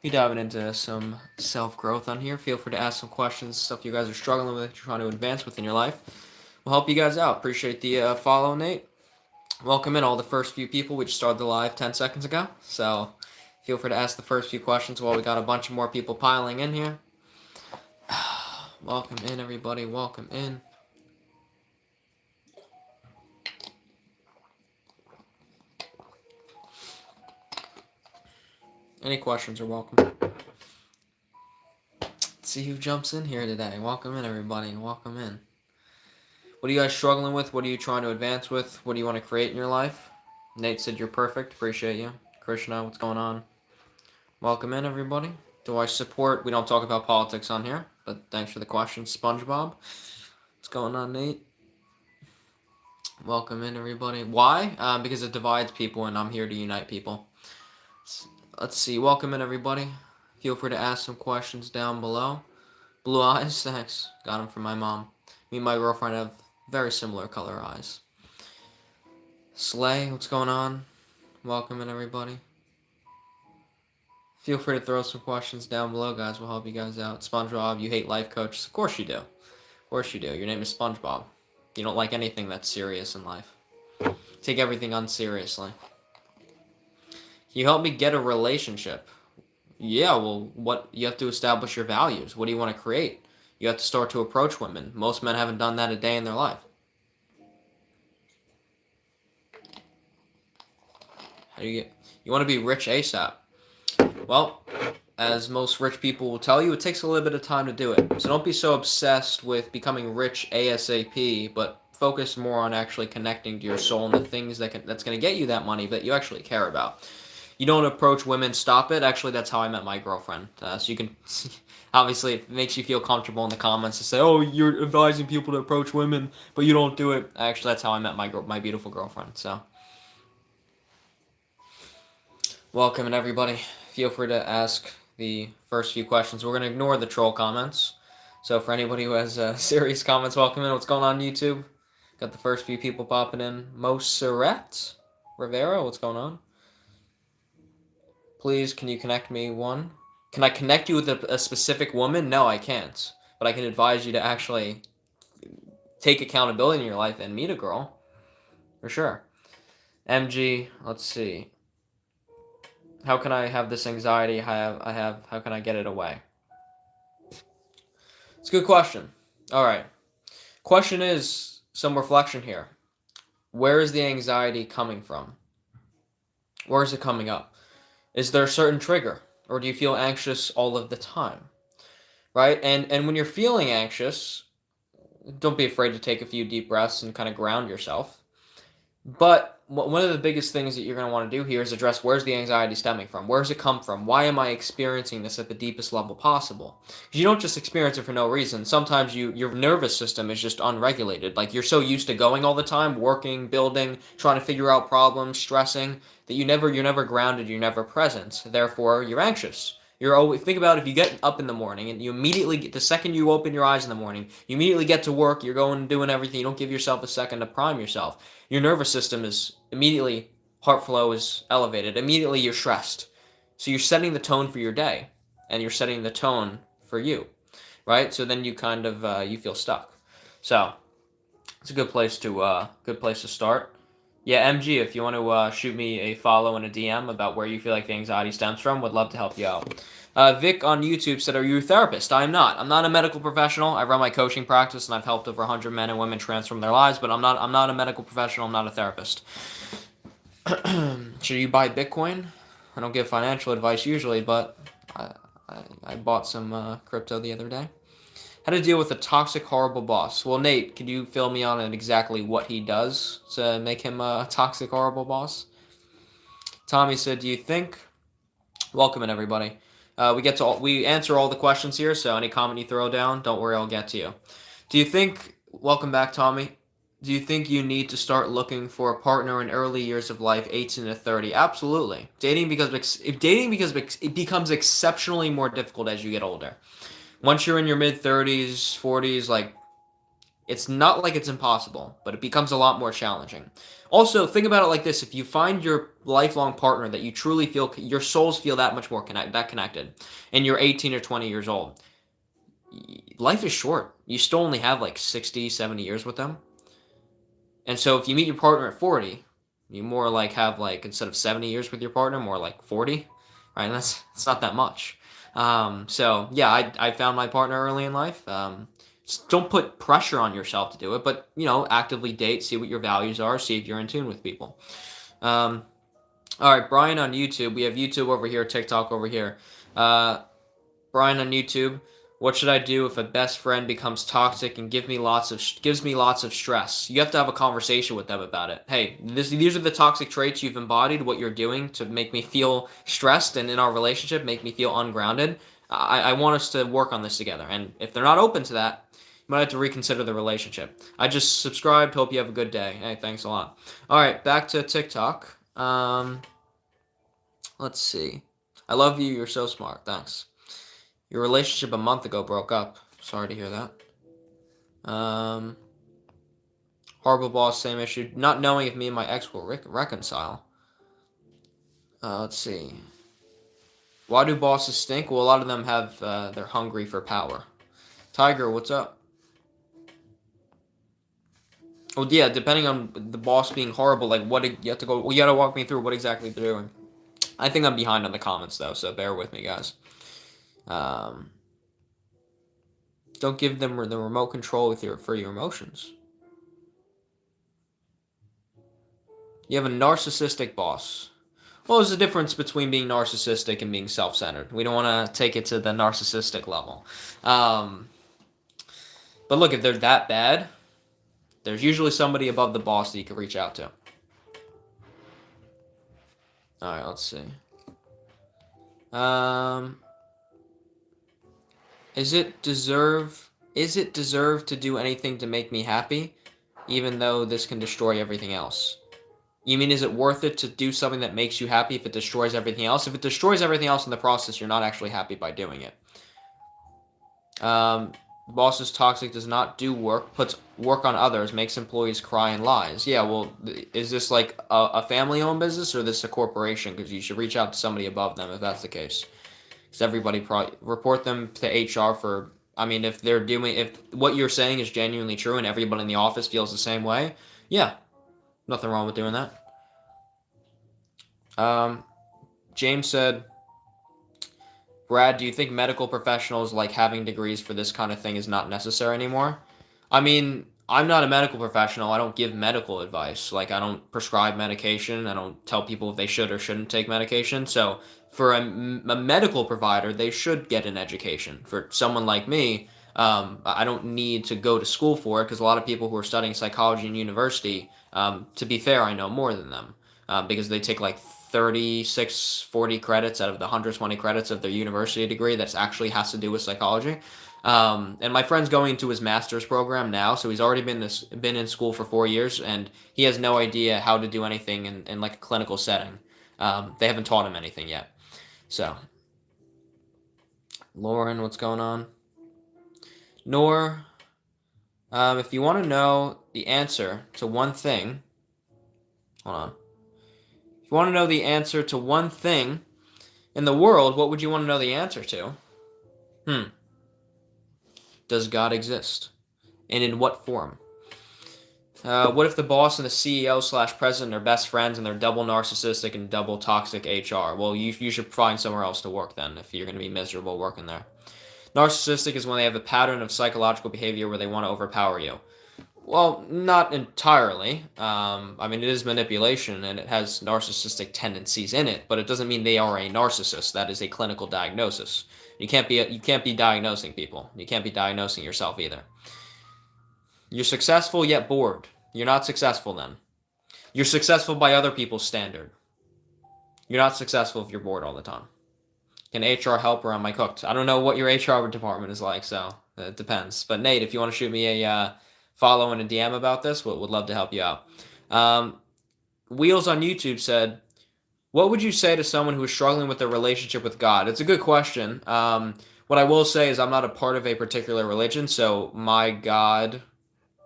Be diving into some self-growth on here. Feel free to ask some questions, stuff you guys are struggling with, you're trying to advance within your life. We'll help you guys out. Appreciate the follow, Nate. Welcome in all the first few people. We just started the live 10 seconds ago, so feel free to ask the first few questions while we got a bunch of more people piling in here. Welcome in, everybody. Welcome in. Any questions are welcome. Let's see who jumps in here today. Welcome in, everybody. Welcome in. What are you guys struggling with? What are you trying to advance with? What do you want to create in your life? Nate said you're perfect. Appreciate you. Krishna, what's going on? Welcome in, everybody. Do I support? We don't talk about politics on here, but thanks for the question, SpongeBob. What's going on, Nate? Welcome in, everybody. Why? Because it divides people, and I'm here to unite people. Let's see. Welcome in, everybody. Feel free to ask some questions down below. Blue eyes, thanks. Got them from my mom. Me and my girlfriend have very similar color eyes. Slay, what's going on? Welcome in, everybody. Feel free to throw some questions down below, guys. We'll help you guys out. SpongeBob, you hate life coaches. Of course you do. Of course you do. Your name is SpongeBob. You don't like anything that's serious in life. Take everything unseriously. Can you help me get a relationship? Yeah, well, what you have to establish your values. What do you want to create? You have to start to approach women. Most men haven't done that a day in their life. How do you get? You want to be rich ASAP. Well, as most rich people will tell you, it takes a little bit of time to do it. So don't be so obsessed with becoming rich ASAP, but focus more on actually connecting to your soul and the things that's going to get you that money that you actually care about. You don't approach women, stop it. Actually, that's how I met my girlfriend. So you can, obviously, it makes you feel comfortable in the comments to say, oh, you're advising people to approach women, but you don't do it. Actually, that's how I met my beautiful girlfriend. So, welcome, and everybody. Feel free to ask the first few questions. We're going to ignore the troll comments. So for anybody who has serious comments, welcome in. What's going on YouTube? Got the first few people popping in. Moseret Rivera, what's going on? Please, can you connect me one? Can I connect you with a specific woman? No, I can't. But I can advise you to actually take accountability in your life and meet a girl. For sure. MG, let's see. How can I have this anxiety? How can I get it away? It's a good question. All right. Question is some reflection here. Where is the anxiety coming from? Where is it coming up? Is there a certain trigger? Or do you feel anxious all of the time? Right? And when you're feeling anxious, don't be afraid to take a few deep breaths and kind of ground yourself. But one of the biggest things that you're going to want to do here is address where's the anxiety stemming from? Where does it come from? Why am I experiencing this at the deepest level possible? Because you don't just experience it for no reason. Sometimes your nervous system is just unregulated. Like you're so used to going all the time, working, building, trying to figure out problems, stressing, that you're never grounded, you're never present. Therefore, you're anxious. You're always think about if you get up in the morning and you immediately get the second you open your eyes in the morning, you immediately get to work, you're going and doing everything, you don't give yourself a second to prime yourself. Your nervous system is immediately heart flow is elevated. Immediately you're stressed. So you're setting the tone for your day and you're setting the tone for you, right? So then you kind of you feel stuck. So it's a good place to start. Yeah, MG, if you want to shoot me a follow and a DM about where you feel like the anxiety stems from, would love to help you out. Vic on YouTube said, are you a therapist? I am not. I'm not a medical professional. I run my coaching practice, and I've helped over 100 men and women transform their lives, but I'm not a medical professional. I'm not a therapist. Should you buy Bitcoin? I don't give financial advice usually, but I bought some crypto the other day. How to deal with a toxic, horrible boss. Well, Nate, could you fill me on exactly what he does to make him a toxic, horrible boss? Tommy said, do you think... Welcome in, everybody. We answer all the questions here, so any comment you throw down, don't worry, I'll get to you. Do you think... Welcome back, Tommy. Do you think you need to start looking for a partner in early years of life, 18 to 30? Absolutely. Dating because it becomes exceptionally more difficult as you get older. Once you're in your mid-30s, 40s, like, it's not like it's impossible, but it becomes a lot more challenging. Also, think about it like this: if you find your lifelong partner that you truly feel, your souls feel that much more connected, and you're 18 or 20 years old, life is short. You still only have like 60, 70 years with them. And so if you meet your partner at 40, you more like have like, instead of 70 years with your partner, more like 40, right? And it's not that much. So yeah, I found my partner early in life. Don't put pressure on yourself to do it, but actively date, see what your values are, see if you're in tune with people. All right, Brian on YouTube. We have YouTube over here, TikTok over here. Brian on YouTube. What should I do if a best friend becomes toxic and gives me lots of stress? You have to have a conversation with them about it. Hey, these are the toxic traits you've embodied, what you're doing to make me feel stressed, and in our relationship, make me feel ungrounded. I want us to work on this together. And if they're not open to that, you might have to reconsider the relationship. I just subscribed. Hope you have a good day. Hey, thanks a lot. All right, back to TikTok. Let's see. I love you. You're so smart. Thanks. Your relationship a month ago broke up. Sorry to hear that. Horrible boss, same issue. Not knowing if me and my ex will reconcile. Let's see. Why do bosses stink? Well, a lot of them have, they're hungry for power. Tiger, what's up? Well, yeah, depending on the boss being horrible, like you have to go, well, you gotta walk me through what exactly they're doing. I think I'm behind on the comments though, so bear with me, guys. Don't give them the remote control for your emotions. You have a narcissistic boss. Well, there's a difference between being narcissistic and being self-centered. We don't want to take it to the narcissistic level. But look, if they're that bad, there's usually somebody above the boss that you can reach out to. All right, let's see. Is it deserved to do anything to make me happy, even though this can destroy everything else? You mean, is it worth it to do something that makes you happy if it destroys everything else? If it destroys everything else in the process, you're not actually happy by doing it. Boss is toxic, does not do work, puts work on others, makes employees cry and lies. Yeah, well, is this like a family-owned business, or is this a corporation? Because you should reach out to somebody above them if that's the case. Because everybody probably report them to HR for. I mean, if what you're saying is genuinely true and everybody in the office feels the same way, yeah, nothing wrong with doing that. James said, Brad, do you think medical professionals like having degrees for this kind of thing is not necessary anymore? I mean, I'm not a medical professional. I don't give medical advice. Like, I don't prescribe medication. I don't tell people if they should or shouldn't take medication. So for a medical provider, they should get an education. For someone like me, I don't need to go to school for it, because a lot of people who are studying psychology in university, to be fair, I know more than them, because they take like 36, 40 credits out of the 120 credits of their university degree that actually has to do with psychology. And my friend's going into his master's program now, so he's already been in school for 4 years, and he has no idea how to do anything in like a clinical setting. They haven't taught him anything yet. So, Lauren, what's going on? Nor, if you want to know the answer to one thing, hold on. If you want to know the answer to one thing in the world, what would you want to know the answer to? Does God exist? And in what form? What if the boss and the CEO/president are best friends and they're double narcissistic and double toxic HR? Well, you should find somewhere else to work then if you're going to be miserable working there. Narcissistic is when they have a pattern of psychological behavior where they want to overpower you. Well, not entirely. I mean, it is manipulation and it has narcissistic tendencies in it, but it doesn't mean they are a narcissist. That is a clinical diagnosis. You can't be diagnosing people. You can't be diagnosing yourself either. You're successful yet bored. You're not successful then. You're successful by other people's standard. You're not successful if you're bored all the time. Can HR help, or am I cooked? I don't know what your HR department is like, so it depends. But Nate, if you want to shoot me a follow and a DM about this, would love to help you out. Wheels on YouTube said, what would you say to someone who is struggling with their relationship with God? It's a good question. What I will say is I'm not a part of a particular religion, so my God,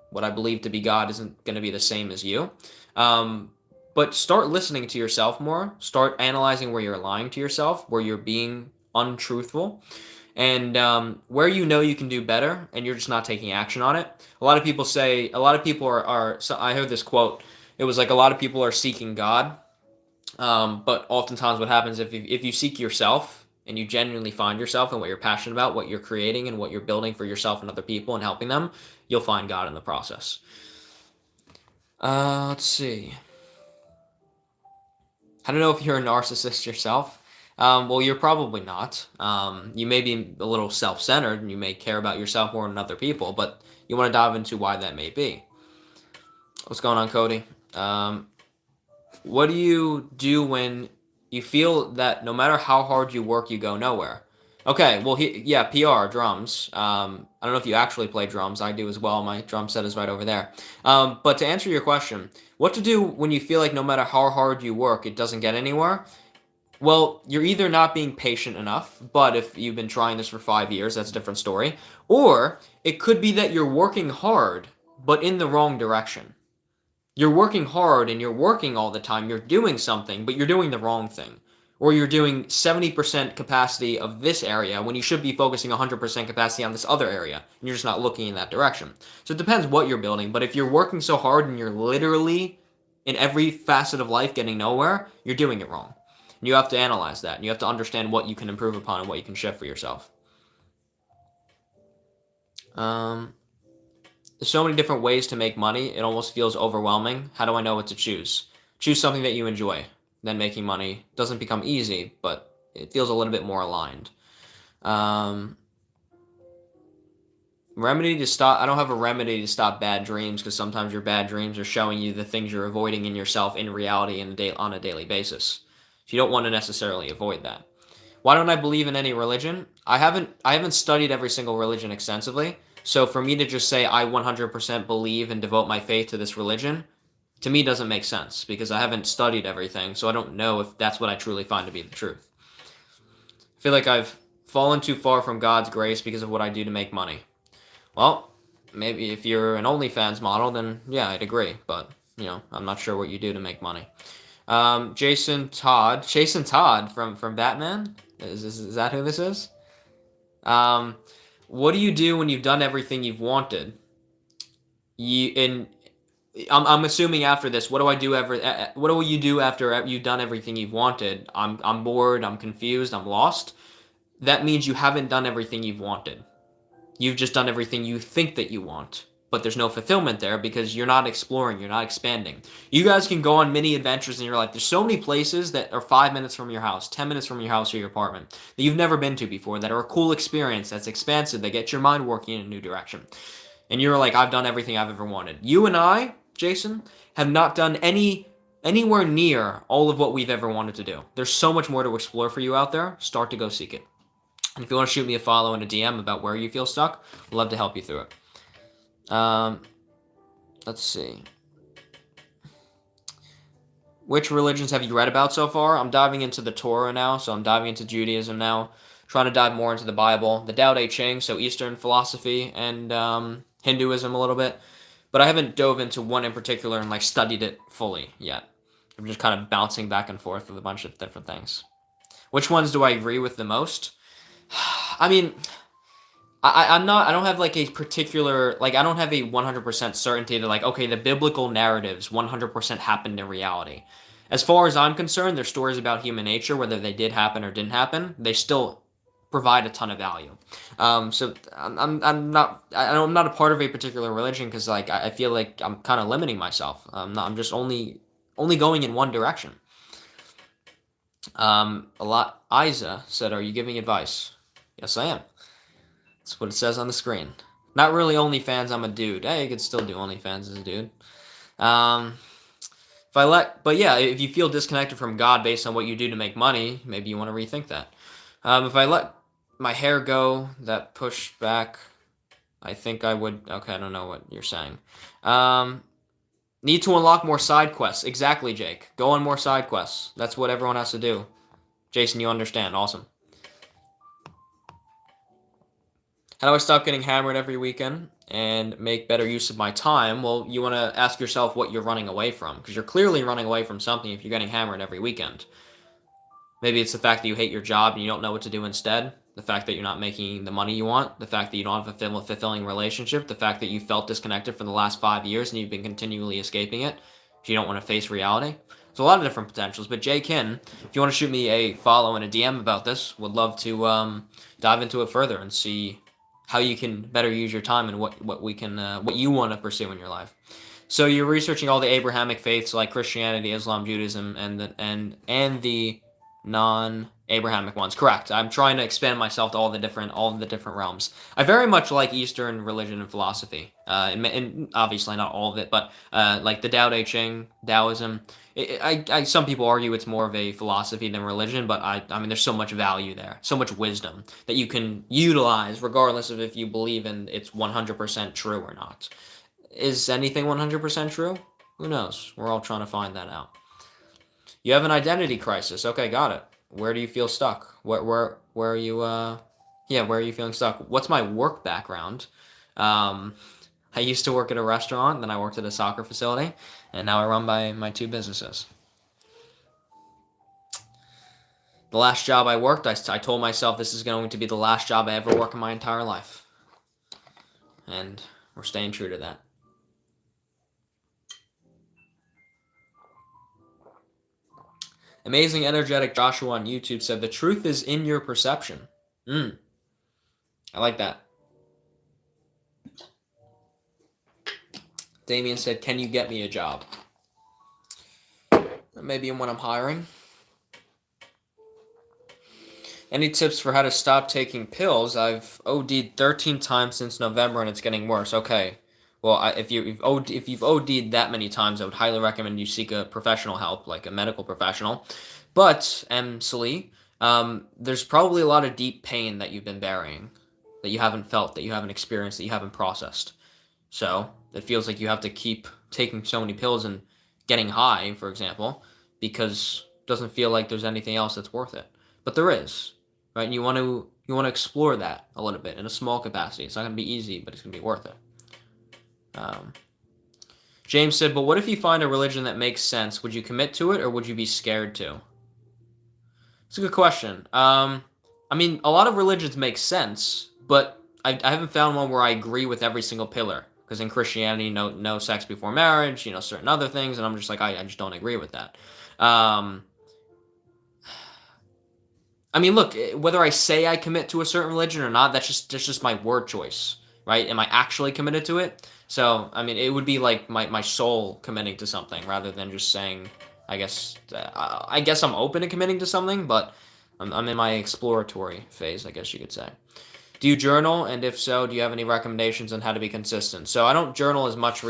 what I believe to be God, isn't going to be the same as you. But start listening to yourself more. Start analyzing where you're lying to yourself, where you're being untruthful, and where you know you can do better and you're just not taking action on it. A lot of people say, a lot of people are so I heard this quote. It was like a lot of people are seeking God, but oftentimes what happens if you seek yourself and you genuinely find yourself and what you're passionate about, what you're creating and what you're building for yourself and other people and helping them, you'll find God in the process. Let's see. I don't know if you're a narcissist yourself. Well, you're probably not. You may be a little self-centered and you may care about yourself more than other people, but you want to dive into why that may be. What's going on, Cody? What do you do when you feel that no matter how hard you work, you go nowhere? Okay, well, yeah, PR, drums. I don't know if you actually play drums. I do as well. My drum set is right over there. But to answer your question, what to do when you feel like no matter how hard you work, it doesn't get anywhere? Well, you're either not being patient enough, but if you've been trying this for 5 years, that's a different story. Or it could be that you're working hard, but in the wrong direction. You're working hard and you're working all the time, you're doing something, but you're doing the wrong thing. Or you're doing 70% capacity of this area when you should be focusing 100% capacity on this other area, and you're just not looking in that direction. So it depends what you're building, but if you're working so hard and you're literally in every facet of life getting nowhere, you're doing it wrong. And you have to analyze that, and you have to understand what you can improve upon and what you can shift for yourself. There's so many different ways to make money, it almost feels overwhelming. How do I know what to choose? Choose something that you enjoy. Then making money doesn't become easy, but it feels a little bit more aligned. Remedy to stop. I don't have a remedy to stop bad dreams because sometimes your bad dreams are showing you the things you're avoiding in yourself in reality on a daily basis. So you don't want to necessarily avoid that. Why don't I believe in any religion? I haven't studied every single religion extensively. So for me to just say I 100% believe and devote my faith to this religion, to me doesn't make sense because I haven't studied everything, so I don't know if that's what I truly find to be the truth. I feel like I've fallen too far from God's grace because of what I do to make money. Well, maybe if you're an OnlyFans model, then yeah, I'd agree, but I'm not sure what you do to make money. Jason Todd from Batman? Is that who this is? What do you do when you've done everything you've wanted? I'm assuming after this, what do you do after you've done everything you've wanted? I'm bored, I'm confused, I'm lost. That means you haven't done everything you've wanted. You've just done everything you think that you want. But there's no fulfillment there because you're not exploring, you're not expanding. You guys can go on mini adventures in your life. There's so many places that are 5 minutes from your house, 10 minutes from your house or your apartment that you've never been to before, that are a cool experience, that's expansive, that get your mind working in a new direction. And you're like, I've done everything I've ever wanted. You and I, Jason, have not done anywhere near all of what we've ever wanted to do. There's so much more to explore for you out there. Start to go seek it. And if you want to shoot me a follow and a DM about where you feel stuck, I'd love to help you through it. Let's see. Which religions have you read about so far? I'm diving into the Torah now, so I'm diving into Judaism now. Trying to dive more into the Bible, the Tao Te Ching, so Eastern philosophy, and Hinduism a little bit. But I haven't dove into one in particular and studied it fully yet. I'm just kind of bouncing back and forth with a bunch of different things. Which ones do I agree with the most? I mean, I don't have a particular, I don't have a 100% certainty that okay, the biblical narratives 100% happened in reality. As far as I'm concerned, they're stories about human nature, whether they did happen or didn't happen, they still provide a ton of value. So I'm not a part of a particular religion because I feel like I'm kind of limiting myself. I'm just only going in one direction. Isa said, "Are you giving advice?" Yes, I am. That's what it says on the screen. Not really OnlyFans, I'm a dude. Hey, you could still do OnlyFans as a dude. But yeah, if you feel disconnected from God based on what you do to make money, maybe you want to rethink that. If I let my hair go, that push back, I think I would. Okay, I don't know what you're saying. Need to unlock more side quests. Exactly, Jake. Go on more side quests. That's what everyone has to do. Jason, you understand. Awesome. How do I stop getting hammered every weekend and make better use of my time? Well, you want to ask yourself what you're running away from, because you're clearly running away from something if you're getting hammered every weekend. Maybe it's the fact that you hate your job and you don't know what to do instead. The fact that you're not making the money you want. The fact that you don't have a fulfilling relationship. The fact that you felt disconnected for the last 5 years and you've been continually escaping it. If you don't want to face reality. There's a lot of different potentials. But Jay Kin, if you want to shoot me a follow and a DM about this, would love to dive into it further and see how you can better use your time and what you want to pursue in your life. So you're researching all the Abrahamic faiths like Christianity, Islam, Judaism, and the non-Abrahamic ones. Correct. I'm trying to expand myself to all the different realms. I very much like Eastern religion and philosophy. And obviously not all of it, but like the Tao Te Ching, Taoism. Some people argue it's more of a philosophy than religion, but I mean, there's so much value there, so much wisdom that you can utilize, regardless of if you believe in it's 100% true or not. Is anything 100% true? Who knows? We're all trying to find that out. You have an identity crisis. Okay, got it. Where do you feel stuck? Where are you? Where are you feeling stuck? What's my work background? I used to work at a restaurant, then I worked at a soccer facility, and now I run my 2 businesses. The last job I worked, I told myself this is going to be the last job I ever work in my entire life. And we're staying true to that. Amazing Energetic Joshua on YouTube said, the truth is in your perception. I like that. Damien said, can you get me a job? Maybe when I'm hiring. Any tips for how to stop taking pills? I've OD'd 13 times since November and it's getting worse. Okay. Well, if you've OD'd that many times, I would highly recommend you seek a professional help, like a medical professional. But, Sali, there's probably a lot of deep pain that you've been burying, that you haven't felt, that you haven't experienced, that you haven't processed. So, it feels like you have to keep taking so many pills and getting high, for example, because it doesn't feel like there's anything else that's worth it. But there is, right? And you want to explore that a little bit in a small capacity. It's not going to be easy, but it's going to be worth it. James said, but what if you find a religion that makes sense? Would you commit to it or would you be scared to? It's a good question. I mean, a lot of religions make sense, but I haven't found one where I agree with every single pillar. Because in Christianity, no sex before marriage, certain other things, and I'm just like, I just don't agree with that. I mean, look, whether I say I commit to a certain religion or not, that's just my word choice, right? Am I actually committed to it? So, I mean, it would be like my soul committing to something rather than just saying, I guess I'm open to committing to something, but I'm in my exploratory phase, I guess you could say. Do you journal? And if so, do you have any recommendations on how to be consistent? So I don't journal as much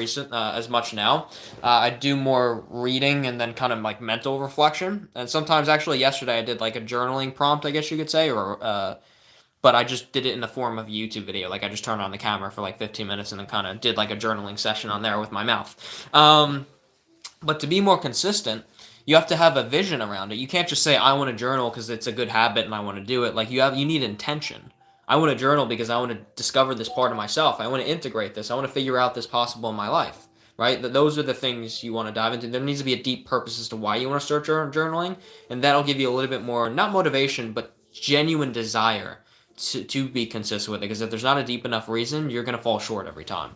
now. I do more reading and then kind of like mental reflection. And sometimes, actually, yesterday I did like a journaling prompt, I guess you could say, but I just did it in the form of a YouTube video. Like I just turned on the camera for like 15 minutes and then kind of did like a journaling session on there with my mouth. But to be more consistent, you have to have a vision around it. You can't just say I want to journal because it's a good habit and I want to do it. Like you need intention. I want to journal because I want to discover this part of myself. I want to integrate this. I want to figure out this possible in my life, right? Those are the things you want to dive into. There needs to be a deep purpose as to why you want to start journaling, and that'll give you a little bit more, not motivation, but genuine desire to be consistent with it, because if there's not a deep enough reason, you're going to fall short every time.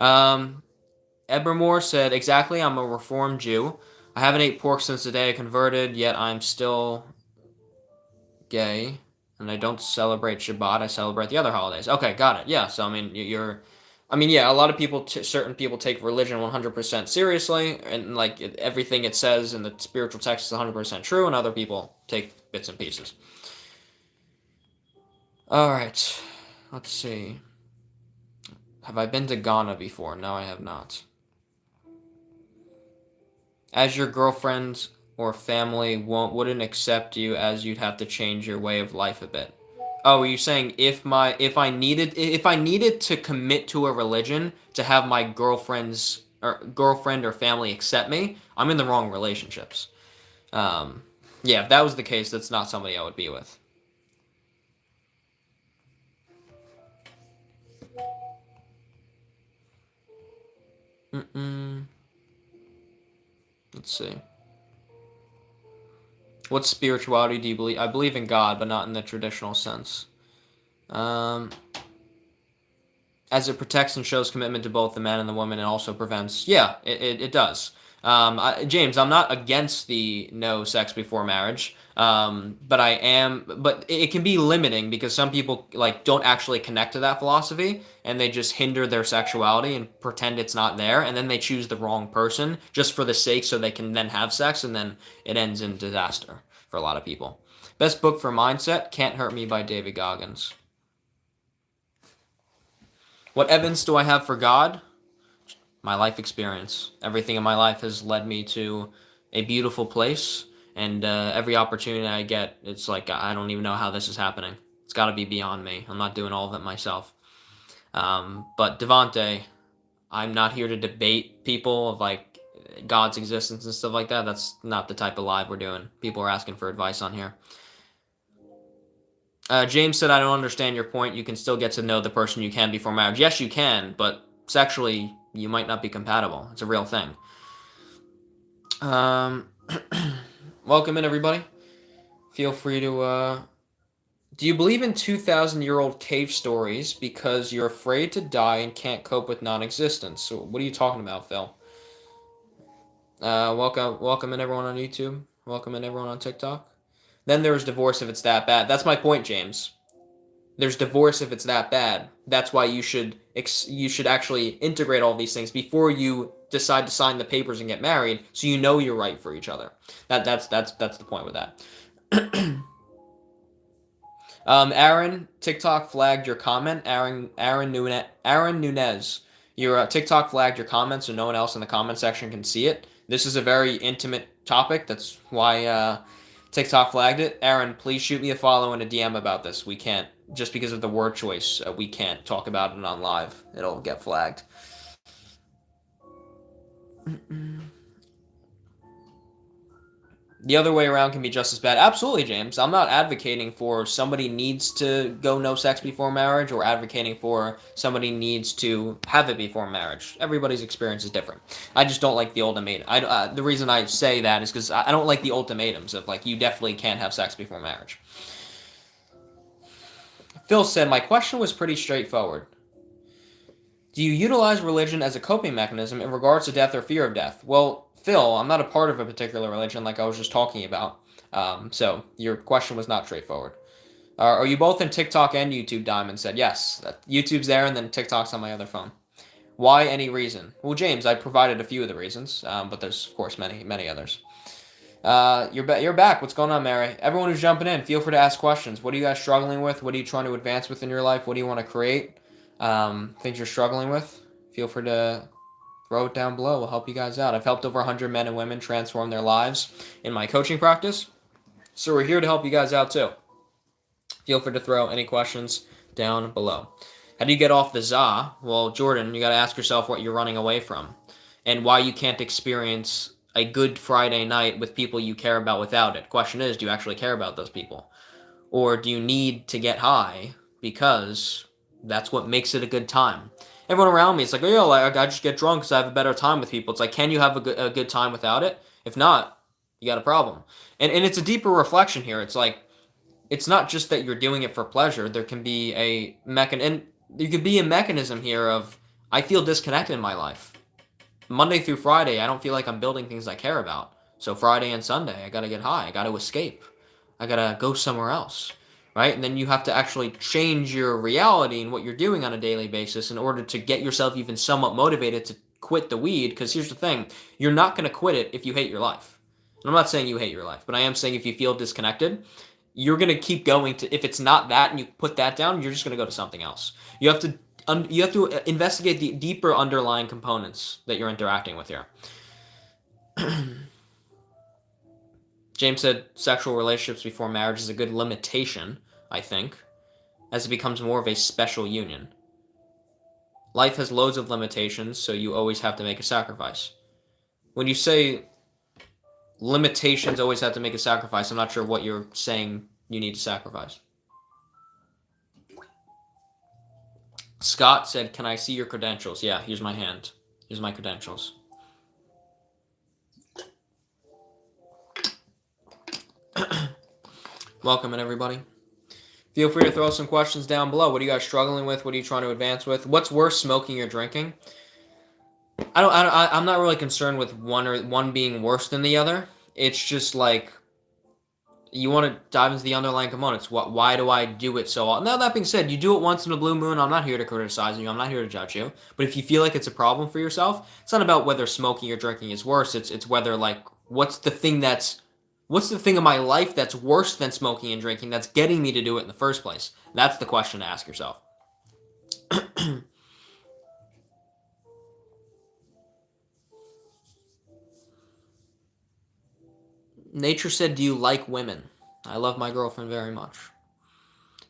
Ebermore said, exactly, I'm a Reformed Jew. I haven't ate pork since the day I converted, yet I'm still gay. And I don't celebrate Shabbat. I celebrate the other holidays. Okay, got it. Yeah, so, I mean, a lot of people, certain people take religion 100% seriously, and, like, everything it says in the spiritual text is 100% true, and other people take bits and pieces. Alright, let's see. Have I been to Ghana before? No, I have not. As your girlfriend or family wouldn't accept you, as you'd have to change your way of life a bit. Oh, are you saying if I needed to commit to a religion to have my girlfriend or family accept me, I'm in the wrong relationships. Yeah, if that was the case, that's not somebody I would be with. Let's see. What spirituality do you believe? I believe in God, but not in the traditional sense. As it protects and shows commitment to both the man and the woman and also prevents. Yeah, it does. James, I'm not against the no sex before marriage, but I am. But it can be limiting because some people like don't actually connect to that philosophy and they just hinder their sexuality and pretend it's not there, and then they choose the wrong person just for the sake so they can then have sex, and then it ends in disaster for a lot of people. Best book for mindset: Can't Hurt Me by David Goggins. What evidence do I have for God? My life experience. Everything in my life has led me to a beautiful place, and every opportunity I get, it's like I don't even know how this is happening. It's got to be beyond me. I'm not doing all of it myself. But Devante, I'm not here to debate people of like God's existence and stuff like that. That's not the type of live we're doing. People are asking for advice on here. James said, I don't understand your point. You can still get to know the person you can before marriage. Yes, you can, but sexually, you might not be compatible. It's a real thing. Welcome in, everybody. Feel free to... Do you believe in 2,000-year-old cave stories because you're afraid to die and can't cope with non-existence? So what are you talking about, Phil? Welcome in, everyone on YouTube. Welcome in, everyone on TikTok. Then there's divorce if it's that bad. That's my point, James. There's divorce if it's that bad. That's why you should actually integrate all these things before you decide to sign the papers and get married, so you know you're right for each other. That's the point with that. Aaron, TikTok flagged your comment. Aaron Nunez, your TikTok flagged your comment, so no one else in the comment section can see it. This is a very intimate topic. That's why TikTok flagged it. Aaron, please shoot me a follow and a DM about this. We can't, just because of the word choice, we can't talk about it on live. It'll get flagged. The other way around can be just as bad. Absolutely, James. I'm not advocating for somebody needs to go no sex before marriage or advocating for somebody needs to have it before marriage. Everybody's experience is different. I just don't like the ultimatum. The reason I say that is because I don't like the ultimatums of, like, you definitely can't have sex before marriage. Phil said, my question was pretty straightforward. Do you utilize religion as a coping mechanism in regards to death or fear of death? Well, Phil, I'm not a part of a particular religion like I was just talking about. So your question was not straightforward. Are you both in TikTok and YouTube? Diamond said, yes. YouTube's there and then TikTok's on my other phone. Why any reason? Well, James, I provided a few of the reasons, but there's, of course, many, many others. You're back. What's going on, Mary? Everyone who's jumping in, feel free to ask questions. What are you guys struggling with? What are you trying to advance with in your life? What do you want to create? Things you're struggling with? Feel free to throw it down below. We'll help you guys out. I've helped over 100 men and women transform their lives in my coaching practice. So we're here to help you guys out too. Feel free to throw any questions down below. How do you get off the za? Well, Jordan, you got to ask yourself what you're running away from and why you can't experience a good Friday night with people you care about without it. Question is, do you actually care about those people? Or do you need to get high because that's what makes it a good time? Everyone around me is like, oh, I just get drunk because I have a better time with people. It's like, can you have a good time without it? If not, you got a problem. And it's a deeper reflection here. It's like, it's not just that you're doing it for pleasure. There can be a mechanism here of, I feel disconnected in my life. Monday through Friday, I don't feel like I'm building things I care about. So Friday and Sunday, I got to get high. I got to escape. I got to go somewhere else. Right? And then you have to actually change your reality and what you're doing on a daily basis in order to get yourself even somewhat motivated to quit the weed. Because here's the thing. You're not going to quit it if you hate your life. And I'm not saying you hate your life, but I am saying if you feel disconnected, you're going to keep going to, if it's not that and you put that down, you're just going to go to something else. You have to investigate the deeper underlying components that you're interacting with here. James said sexual relationships before marriage is a good limitation, I think, as it becomes more of a special union. Life has loads of limitations, so you always have to make a sacrifice. When you say limitations always have to make a sacrifice, I'm not sure what you're saying you need to sacrifice. Scott said, can I see your credentials? Yeah, here's my hand. Here's my credentials. Welcome, everybody. Feel free to throw some questions down below. What are you guys struggling with? What are you trying to advance with? What's worse, smoking or drinking? I'm not really concerned with one being worse than the other. It's just like you want to dive into the underlying components. Why do I do it so often? Now, that being said, you do it once in a blue moon. I'm not here to criticize you. I'm not here to judge you. But if you feel like it's a problem for yourself, it's not about whether smoking or drinking is worse. It's whether, like, what's the thing in my life that's worse than smoking and drinking that's getting me to do it in the first place? That's the question to ask yourself. Nature said, do you like women? I love my girlfriend very much.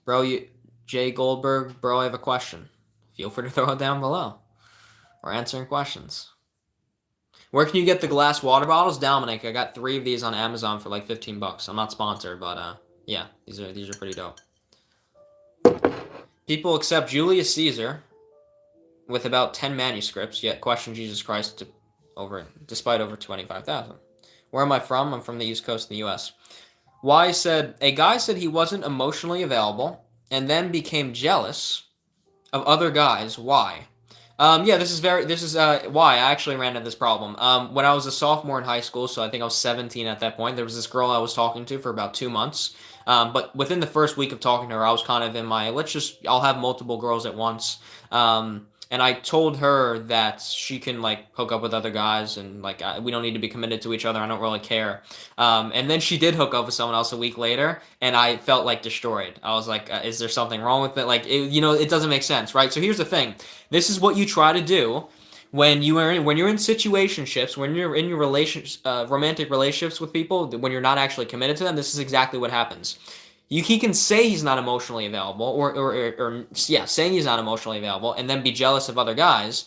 Bro, Jay Goldberg, bro, I have a question. Feel free to throw it down below. We're answering questions. Where can you get the glass water bottles? Dominic, I got 3 of these on Amazon for like $15. I'm not sponsored, but yeah, these are pretty dope. People accept Julius Caesar with about 10 manuscripts, yet question Jesus Christ despite over 25,000. Where am I from? I'm from the East Coast of the U.S. A guy said he wasn't emotionally available and then became jealous of other guys. Why? Yeah, this is why I actually ran into this problem. When I was a sophomore in high school, so I think I was 17 at that point, there was this girl I was talking to for about 2 months. But within the first week of talking to her, I was kind of in my, I'll have multiple girls at once. And I told her that she can, like, hook up with other guys and, like, we don't need to be committed to each other. I don't really care. And then she did hook up with someone else a week later, and I felt, like, destroyed. I was like, is there something wrong with it? Like, it doesn't make sense, right? So here's the thing. This is what you try to do when you're in situationships, when you're in your romantic relationships with people, when you're not actually committed to them. This is exactly what happens. He can say he's not emotionally available, or saying he's not emotionally available, and then be jealous of other guys,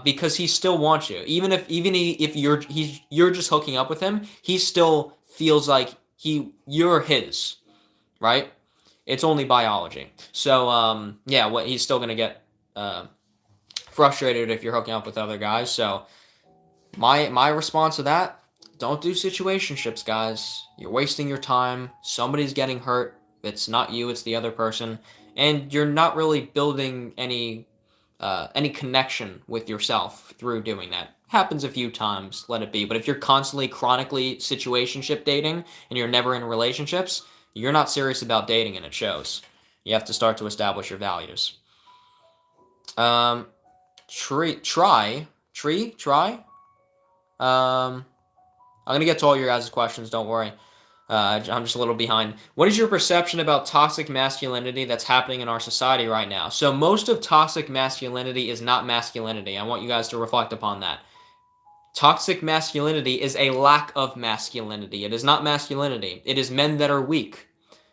because he still wants you. Even if you're just hooking up with him, he still feels like you're his, right? It's only biology. So he's still gonna get frustrated if you're hooking up with other guys. So my response to that: don't do situationships, guys. You're wasting your time. Somebody's getting hurt. It's not you, it's the other person, and you're not really building any connection with yourself through doing that. Happens a few times, let it be. But if you're constantly, chronically situationship dating and you're never in relationships, you're not serious about dating, and it shows. You have to start to establish your values. Try. I'm gonna get to all your guys' questions. Don't worry. I'm just a little behind. What is your perception about toxic masculinity that's happening in our society right now? So most of toxic masculinity is not masculinity. I want you guys to reflect upon that. Toxic masculinity is a lack of masculinity. It is not masculinity. It is men that are weak.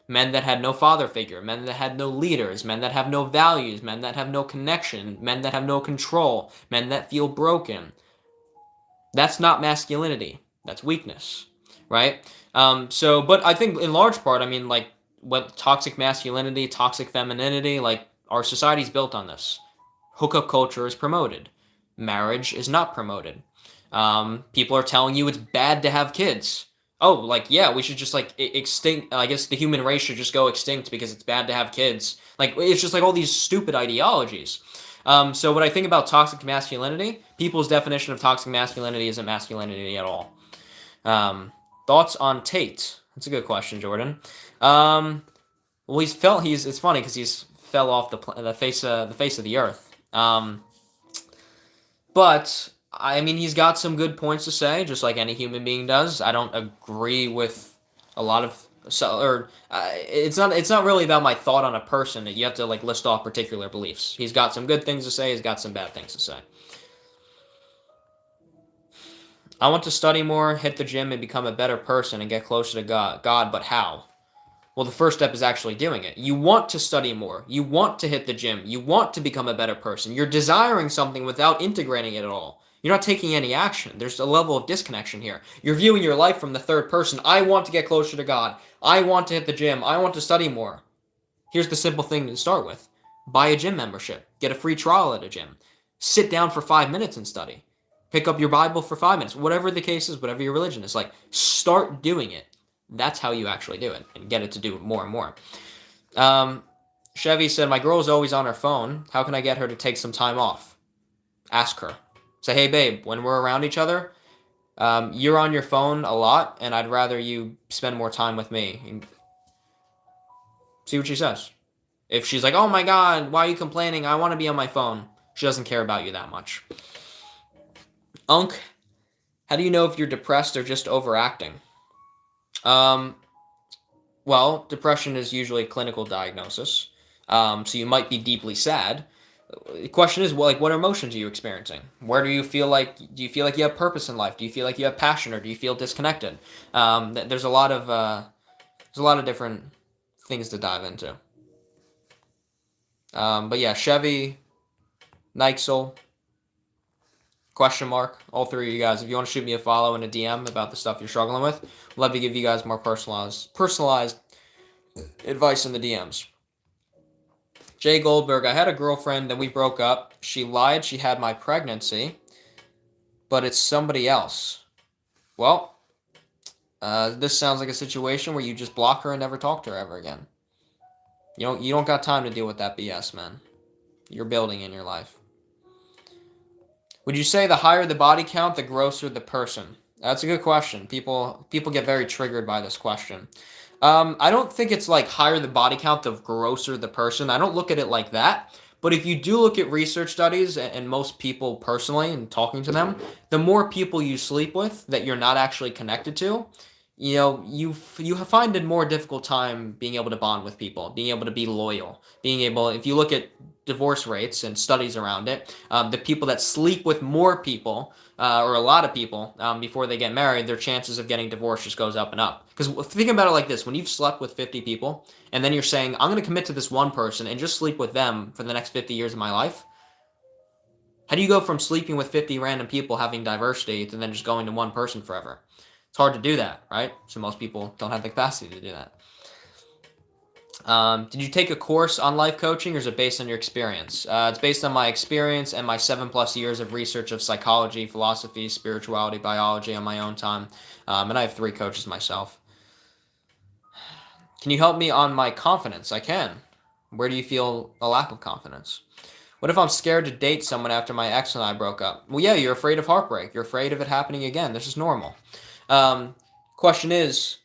Men that had no father figure. Men that had no leaders. Men that have no values. Men that have no connection. Men that have no control. Men that feel broken. That's not masculinity. That's weakness, right? But I think in large part, I mean, like, what toxic masculinity, toxic femininity, like, our society's built on this. Hookup culture is promoted. Marriage is not promoted. People are telling you it's bad to have kids. Oh, like, yeah, we should just, like, extinct. I guess the human race should just go extinct because it's bad to have kids. Like, it's just like all these stupid ideologies. So what I think about toxic masculinity, people's definition of toxic masculinity isn't masculinity at all. Thoughts on Tate? That's a good question, Jordan. Well, it's funny because he's fell off the face of the earth. But I mean, he's got some good points to say, just like any human being does. I don't agree with a lot of it's not really about my thought on a person. You have to, like, list off particular beliefs. He's got some good things to say. He's got some bad things to say. I want to study more, hit the gym, and become a better person and get closer to God, but how? Well, the first step is actually doing it. You want to study more. You want to hit the gym. You want to become a better person. You're desiring something without integrating it at all. You're not taking any action. There's a level of disconnection here. You're viewing your life from the third person. I want to get closer to God. I want to hit the gym. I want to study more. Here's the simple thing to start with. Buy a gym membership. Get a free trial at a gym. Sit down for 5 minutes and study. Pick up your Bible for 5 minutes. Whatever the case is, whatever your religion is. Like, start doing it. That's how you actually do it and get it to do it more and more. Chevy said, my girl's always on her phone. How can I get her to take some time off? Ask her. Say, hey, babe, when we're around each other, you're on your phone a lot, and I'd rather you spend more time with me. And see what she says. If she's like, oh my God, why are you complaining? I want to be on my phone. She doesn't care about you that much. Unk, how do you know if you're depressed or just overacting? Well, depression is usually a clinical diagnosis. So you might be deeply sad. The question is, well, like, what emotions are you experiencing? Where do you feel like you have purpose in life? Do you feel like you have passion, or do you feel disconnected? There's a lot of different things to dive into. But yeah, Chevy, Nixel, question mark, all three of you guys. If you want to shoot me a follow and a DM about the stuff you're struggling with, I'd love to give you guys more personalized advice in the DMs. Jay Goldberg, I had a girlfriend and we broke up. She lied she had my pregnancy, but it's somebody else. Well, this sounds like a situation where you just block her and never talk to her ever again. You don't got time to deal with that BS, man. You're building in your life. Would you say the higher the body count, the grosser the person? That's a good question. People get very triggered by this question. I don't think it's like higher the body count, the grosser the person. I don't look at it like that. But if you do look at research studies and most people personally and talking to them, the more people you sleep with that you're not actually connected to, you find a more difficult time being able to bond with people, being able to be loyal, if you look at divorce rates and studies around it, the people that sleep with more people, or a lot of people, before they get married, their chances of getting divorced just goes up and up. Because think about it like this, when you've slept with 50 people, and then you're saying, I'm going to commit to this one person and just sleep with them for the next 50 years of my life, how do you go from sleeping with 50 random people having diversity to then just going to one person forever? It's hard to do that, right? So most people don't have the capacity to do that. Did you take a course on life coaching, or is it based on your experience? It's based on my experience and my 7+ years of research of psychology, philosophy, spirituality, biology on my own time. And I have 3 coaches myself. Can you help me on my confidence? I can. Where do you feel a lack of confidence? What if I'm scared to date someone after my ex and I broke up? Well, yeah, you're afraid of heartbreak. You're afraid of it happening again. This is normal. Question is,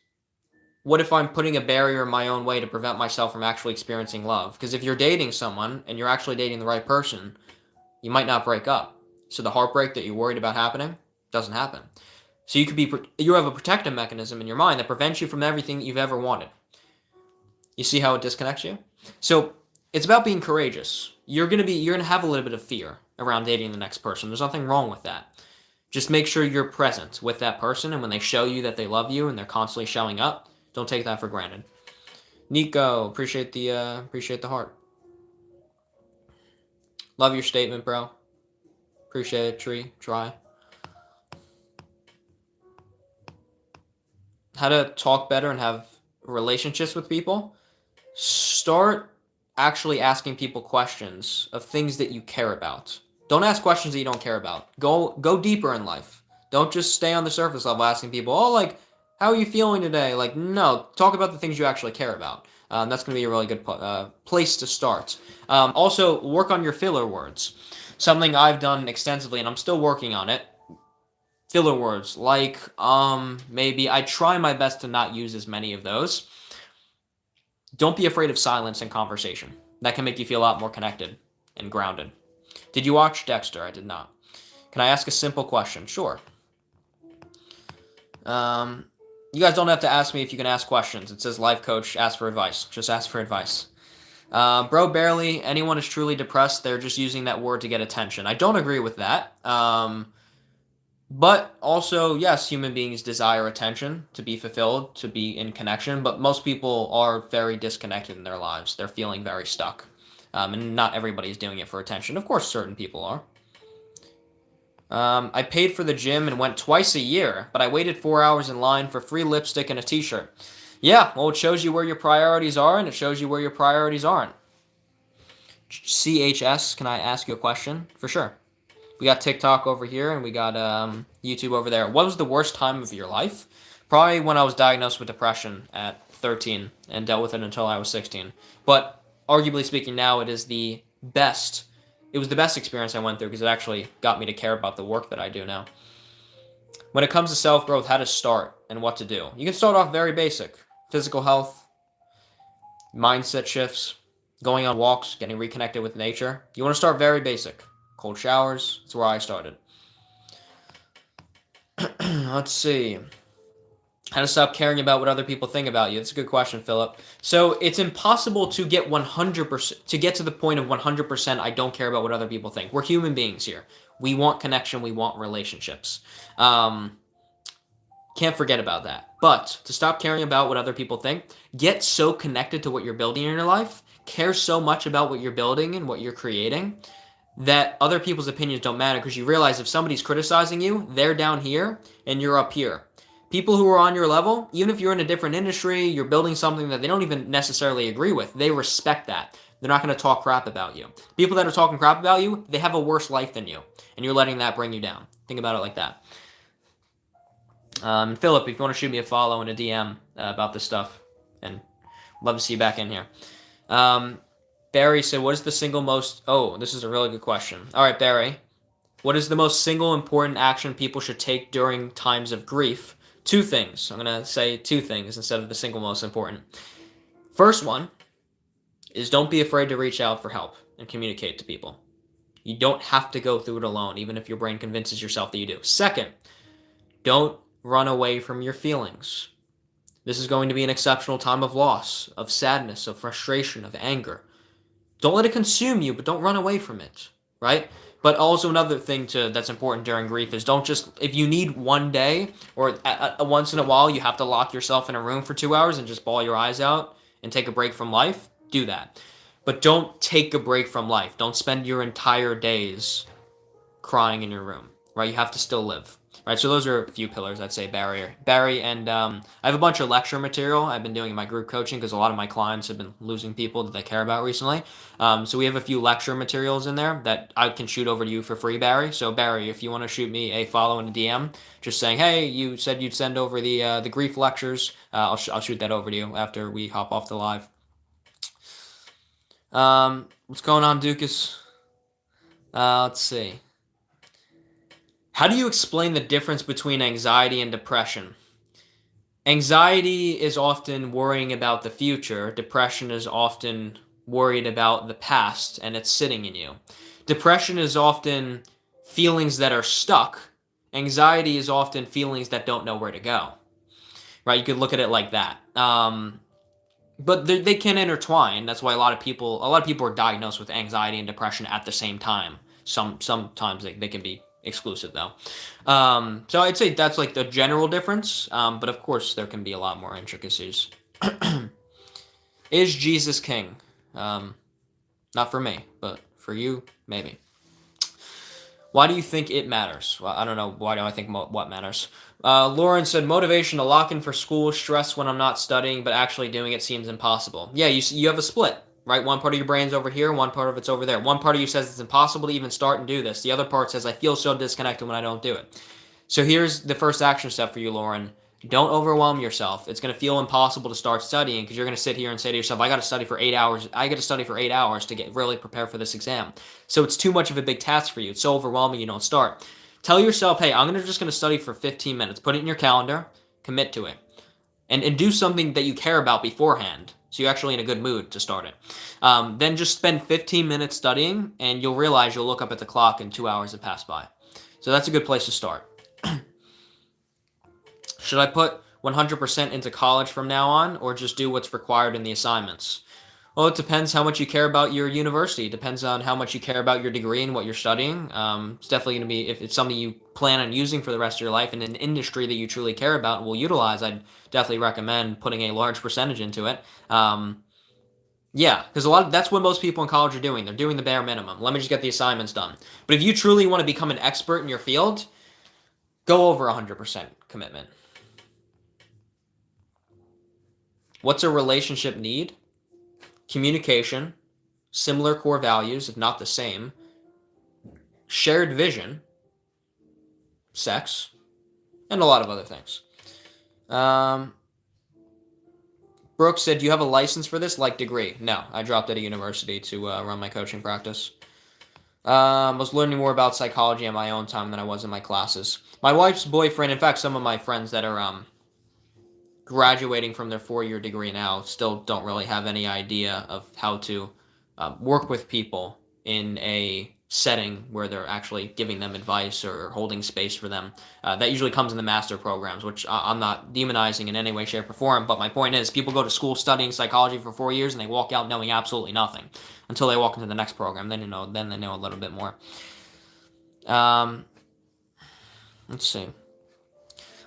what if I'm putting a barrier in my own way to prevent myself from actually experiencing love? Because if you're dating someone and you're actually dating the right person, you might not break up. So the heartbreak that you're worried about happening doesn't happen. So you have a protective mechanism in your mind that prevents you from everything you've ever wanted. You see how it disconnects you? So it's about being courageous. You're gonna have a little bit of fear around dating the next person. There's nothing wrong with that. Just make sure you're present with that person, and when they show you that they love you and they're constantly showing up, don't take that for granted. Nico, appreciate the heart. Love your statement, bro. Appreciate it, try. How to talk better and have relationships with people? Start actually asking people questions of things that you care about. Don't ask questions that you don't care about. Go deeper in life. Don't just stay on the surface level asking people, oh, like, how are you feeling today? Like, no, talk about the things you actually care about. That's going to be a really good place to start. Also, work on your filler words. Something I've done extensively, and I'm still working on it. Filler words, like, maybe. I try my best to not use as many of those. Don't be afraid of silence in conversation. That can make you feel a lot more connected and grounded. Did you watch Dexter? I did not. Can I ask a simple question? Sure. You guys don't have to ask me if you can ask questions. It says life coach, ask for advice. Just ask for advice. Bro, barely anyone is truly depressed. They're just using that word to get attention. I don't agree with that. But also, yes, human beings desire attention, to be fulfilled, to be in connection, but most people are very disconnected in their lives. They're feeling very stuck. And not everybody's doing it for attention. Of course, certain people are. I paid for the gym and went twice a year, but I waited 4 hours in line for free lipstick and a t-shirt. Yeah, well, it shows you where your priorities are, and it shows you where your priorities aren't. CHS, can I ask you a question? For sure. We got TikTok over here, and we got YouTube over there. What was the worst time of your life? Probably when I was diagnosed with depression at 13 and dealt with it until I was 16. But arguably speaking, now it is the best. It was the best experience I went through because it actually got me to care about the work that I do now. When it comes to self-growth, how to start and what to do. You can start off very basic. Physical health, mindset shifts, going on walks, getting reconnected with nature. You want to start very basic. Cold showers, that's where I started. Let's see. How to stop caring about what other people think about you. That's a good question, Philip. So it's impossible to get 100%, to get to the point of 100% I don't care about what other people think. We're human beings here. We want connection. We want relationships. Can't forget about that. But to stop caring about what other people think, get so connected to what you're building in your life, care so much about what you're building and what you're creating, that other people's opinions don't matter, because you realize if somebody's criticizing you, they're down here and you're up here. People who are on your level, even if you're in a different industry, you're building something that they don't even necessarily agree with, they respect that. They're not going to talk crap about you. People that are talking crap about you, they have a worse life than you, and you're letting that bring you down. Think about it like that. Philip, if you want to shoot me a follow and a DM about this stuff, and love to see you back in here. Barry said, what is the single most... Oh, this is a really good question. All right, Barry. What is the most single important action people should take during times of grief? 2 things. I'm going to say 2 things instead of the single most important. First one is don't be afraid to reach out for help and communicate to people. You don't have to go through it alone, even if your brain convinces yourself that you do. Second, don't run away from your feelings. This is going to be an exceptional time of loss, of sadness, of frustration, of anger. Don't let it consume you, but don't run away from it, right? But also another thing that's important during grief is don't just, if you need one day or once in a while you have to lock yourself in a room for 2 hours and just bawl your eyes out and take a break from life, do that. But don't take a break from life. Don't spend your entire days crying in your room, right? You have to still live. Right, so those are a few pillars, I'd say, Barry, and I have a bunch of lecture material I've been doing in my group coaching because a lot of my clients have been losing people that they care about recently. So we have a few lecture materials in there that I can shoot over to you for free, Barry. So Barry, if you want to shoot me a follow and a DM, just saying, hey, you said you'd send over the grief lectures, I'll shoot that over to you after we hop off the live. What's going on, Dukas? Let's see. How do you explain the difference between anxiety and depression? Anxiety is often worrying about the future. Depression is often worried about the past, and it's sitting in you. Depression is often feelings that are stuck. Anxiety is often feelings that don't know where to go. Right? You could look at it like that. But they can intertwine. That's why a lot of people are diagnosed with anxiety and depression at the same time. Sometimes they can be exclusive though. So I'd say that's like the general difference. But of course there can be a lot more intricacies. Is Jesus king? Not for me, but for you, maybe. Why do you think it matters? Well, I don't know. Why do I think what matters? Lauren said, motivation to lock in for school, stress when I'm not studying, but actually doing it seems impossible. Yeah, you have a split. Right? One part of your brain's over here, one part of it's over there. One part of you says it's impossible to even start and do this. The other part says I feel so disconnected when I don't do it. So here's the first action step for you, Lauren. Don't overwhelm yourself. It's going to feel impossible to start studying because you're going to sit here and say to yourself, I got to study for 8 hours. I got to study for 8 hours to get really prepared for this exam. So it's too much of a big task for you. It's so overwhelming you don't start. Tell yourself, hey, I'm just going to study for 15 minutes. Put it in your calendar. Commit to it. And do something that you care about beforehand. So you're actually in a good mood to start it. Then just spend 15 minutes studying, and you'll realize you'll look up at the clock and 2 hours have passed by. So that's a good place to start. Should I put 100% into college from now on, or just do what's required in the assignments? Well, it depends how much you care about your university. It depends on how much you care about your degree and what you're studying. It's definitely going to be, if it's something you plan on using for the rest of your life in an industry that you truly care about and will utilize, I'd definitely recommend putting a large percentage into it. Yeah, because that's what most people in college are doing. They're doing the bare minimum. Let me just get the assignments done. But if you truly want to become an expert in your field, go over 100% commitment. What's a relationship need? Communication, similar core values, if not the same, shared vision, sex, and a lot of other things. Brooks said, do you have a license for this? Like degree? No, I dropped out of university to run my coaching practice. I was learning more about psychology in my own time than I was in my classes. My wife's boyfriend, in fact, some of my friends that are graduating from their 4-year degree now still don't really have any idea of how to work with people in a setting where they're actually giving them advice or holding space for them. That usually comes in the master programs, which I'm not demonizing in any way, shape, or form. But my point is, people go to school studying psychology for 4 years and they walk out knowing absolutely nothing until they walk into the next program. Then they know a little bit more. Let's see.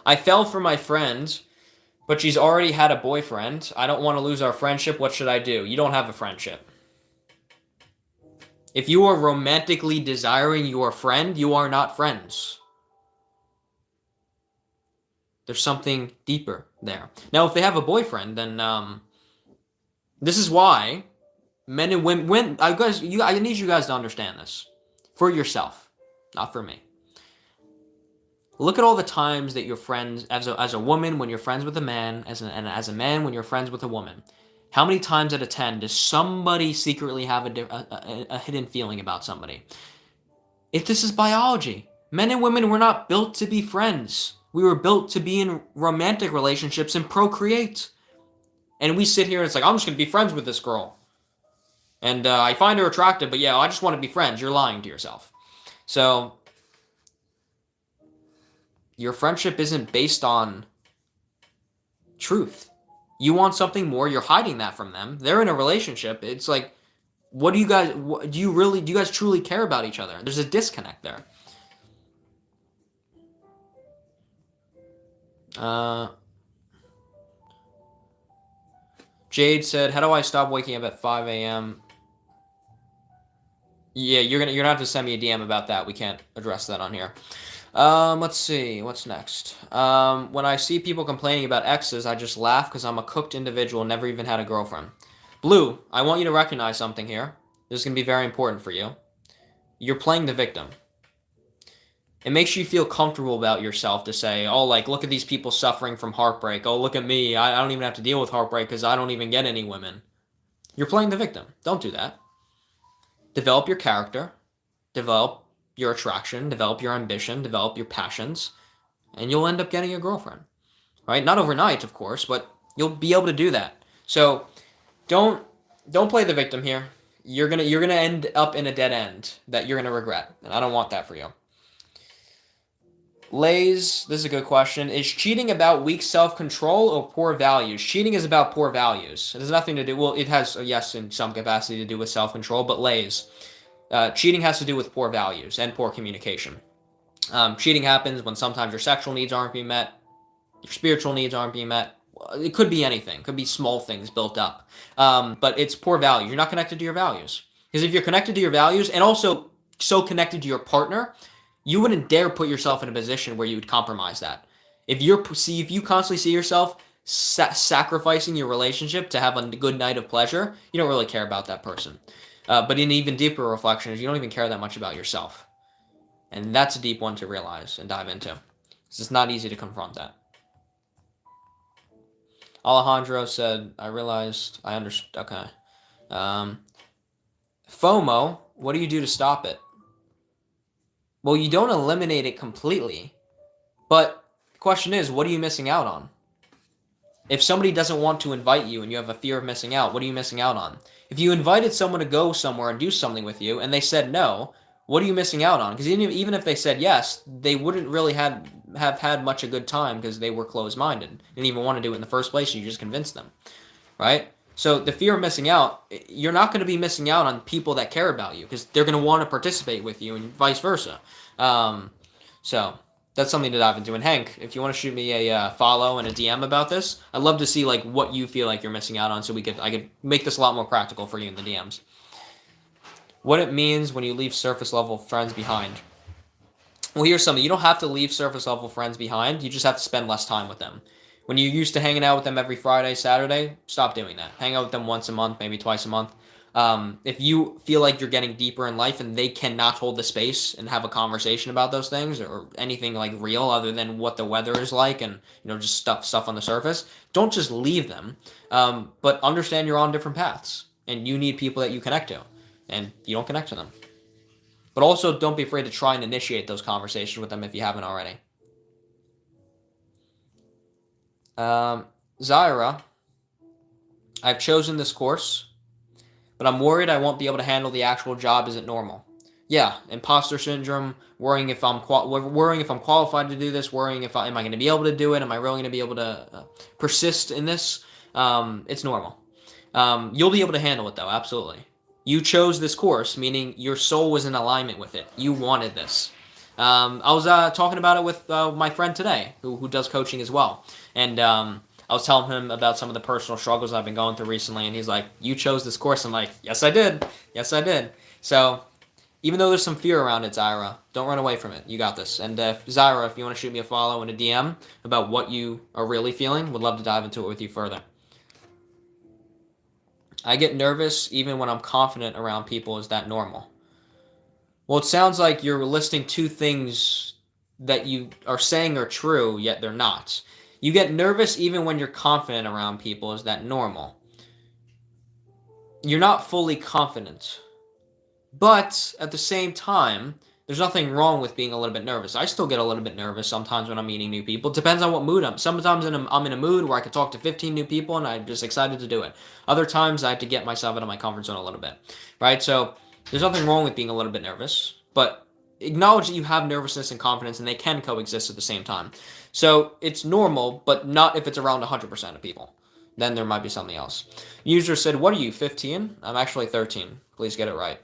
I fell for my friend, but she's already had a boyfriend. I don't want to lose our friendship. What should I do? You don't have a friendship. If you are romantically desiring your friend, you are not friends. There's something deeper there. Now, if they have a boyfriend, then this is why men and women. I need you guys to understand this for yourself, not for me. Look at all the times that you're friends as a woman when you're friends with a man, and as a man when you're friends with a woman. How many times out of 10 does somebody secretly have a hidden feeling about somebody? If this is biology, men and women were not built to be friends. We were built to be in romantic relationships and procreate. And we sit here and it's like, I'm just going to be friends with this girl. And I find her attractive, but yeah, I just want to be friends. You're lying to yourself. So your friendship isn't based on truth. You want something more, you're hiding that from them. They're in a relationship. It's like, do you guys truly care about each other? There's a disconnect there. Jade said, how do I stop waking up at 5 a.m.? Yeah, you're gonna have to send me a DM about that. We can't address that on here. Let's see. What's next? When I see people complaining about exes, I just laugh because I'm a cooked individual, never even had a girlfriend. Blue, I want you to recognize something here. This is going to be very important for you. You're playing the victim. It makes you feel comfortable about yourself to say, oh, like, look at these people suffering from heartbreak. Oh, look at me. I don't even have to deal with heartbreak because I don't even get any women. You're playing the victim. Don't do that. Develop your character. Develop your attraction, develop your ambition, develop your passions, and you'll end up getting a girlfriend, right? Not overnight, of course, but you'll be able to do that. So don't play the victim here. You're gonna end up in a dead end that you're gonna regret, and I don't want that for you. Lays, this is a good question. Is cheating about weak self-control or poor values? Cheating is about poor values. It has nothing to do, well, it has, yes, in some capacity to do with self-control, but Lays, cheating has to do with poor values and poor communication. Cheating happens when sometimes your sexual needs aren't being met, your spiritual needs aren't being met. It could be anything. It could be small things built up. But it's poor values. You're not connected to your values. Because if you're connected to your values and also so connected to your partner, you wouldn't dare put yourself in a position where you would compromise that. If you constantly see yourself sacrificing your relationship to have a good night of pleasure, you don't really care about that person. But in even deeper reflections, you don't even care that much about yourself. And that's a deep one to realize and dive into. It's not easy to confront that. Alejandro said, I realized, I understood, okay. FOMO, what do you do to stop it? Well, you don't eliminate it completely. But the question is, what are you missing out on? If somebody doesn't want to invite you and you have a fear of missing out, what are you missing out on? If you invited someone to go somewhere and do something with you and they said no, what are you missing out on? Because even if they said yes, they wouldn't really have had much a good time because they were closed-minded. Didn't even want to do it in the first place. You just convinced them, right? So the fear of missing out, you're not going to be missing out on people that care about you because they're going to want to participate with you and vice versa. So that's something to dive into. And Hank, if you want to shoot me a follow and a DM about this, I'd love to see like what you feel like you're missing out on, so I could make this a lot more practical for you in the DMs. What it means when you leave surface level friends behind. Well, here's something. You don't have to leave surface level friends behind. You just have to spend less time with them. When you're used to hanging out with them every Friday, Saturday, stop doing that. Hang out with them once a month, maybe twice a month. If you feel like you're getting deeper in life and they cannot hold the space and have a conversation about those things or anything like real other than what the weather is like and just stuff on the surface, don't just leave them. But understand you're on different paths and you need people that you connect to, and you don't connect to them. But also don't be afraid to try and initiate those conversations with them if you haven't already. Zyra, I've chosen this course, but I'm worried I won't be able to handle the actual job isn't normal. Yeah, imposter syndrome, worrying if I'm qualified to do this, worrying if am I going to be able to do it, am I really going to be able to persist in this? It's normal. You'll be able to handle it though, absolutely. You chose this course, meaning your soul was in alignment with it. You wanted this. I was talking about it with my friend today, who does coaching as well, and I was telling him about some of the personal struggles I've been going through recently, and he's like, "You chose this course." I'm like, "Yes, I did. Yes, I did." So, even though there's some fear around it, Zyra, don't run away from it. You got this. And Zyra, if you want to shoot me a follow and a DM about what you are really feeling, would love to dive into it with you further. I get nervous even when I'm confident around people. Is that normal? Well, it sounds like you're listing two things that you are saying are true, yet they're not. You get nervous even when you're confident around people. Is that normal? You're not fully confident. But at the same time, there's nothing wrong with being a little bit nervous. I still get a little bit nervous sometimes when I'm meeting new people. It depends on what mood I'm. Sometimes I'm in a mood where I can talk to 15 new people and I'm just excited to do it. Other times I have to get myself out of my comfort zone a little bit, right? So there's nothing wrong with being a little bit nervous, but acknowledge that you have nervousness and confidence and they can coexist at the same time. So it's normal, but not if it's around 100% of people. Then there might be something else. User said, "What are you, 15?" I'm actually 13. Please get it right.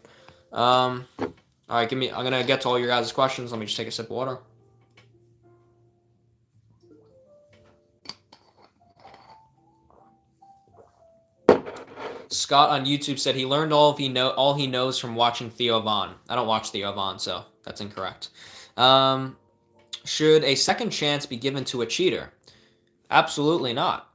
All right, I'm gonna get to all your guys' questions. Let me just take a sip of water. Scott on YouTube said he learned all he knows from watching Theo Von. I don't watch Theo Von, so that's incorrect. Should a second chance be given to a cheater? Absolutely not.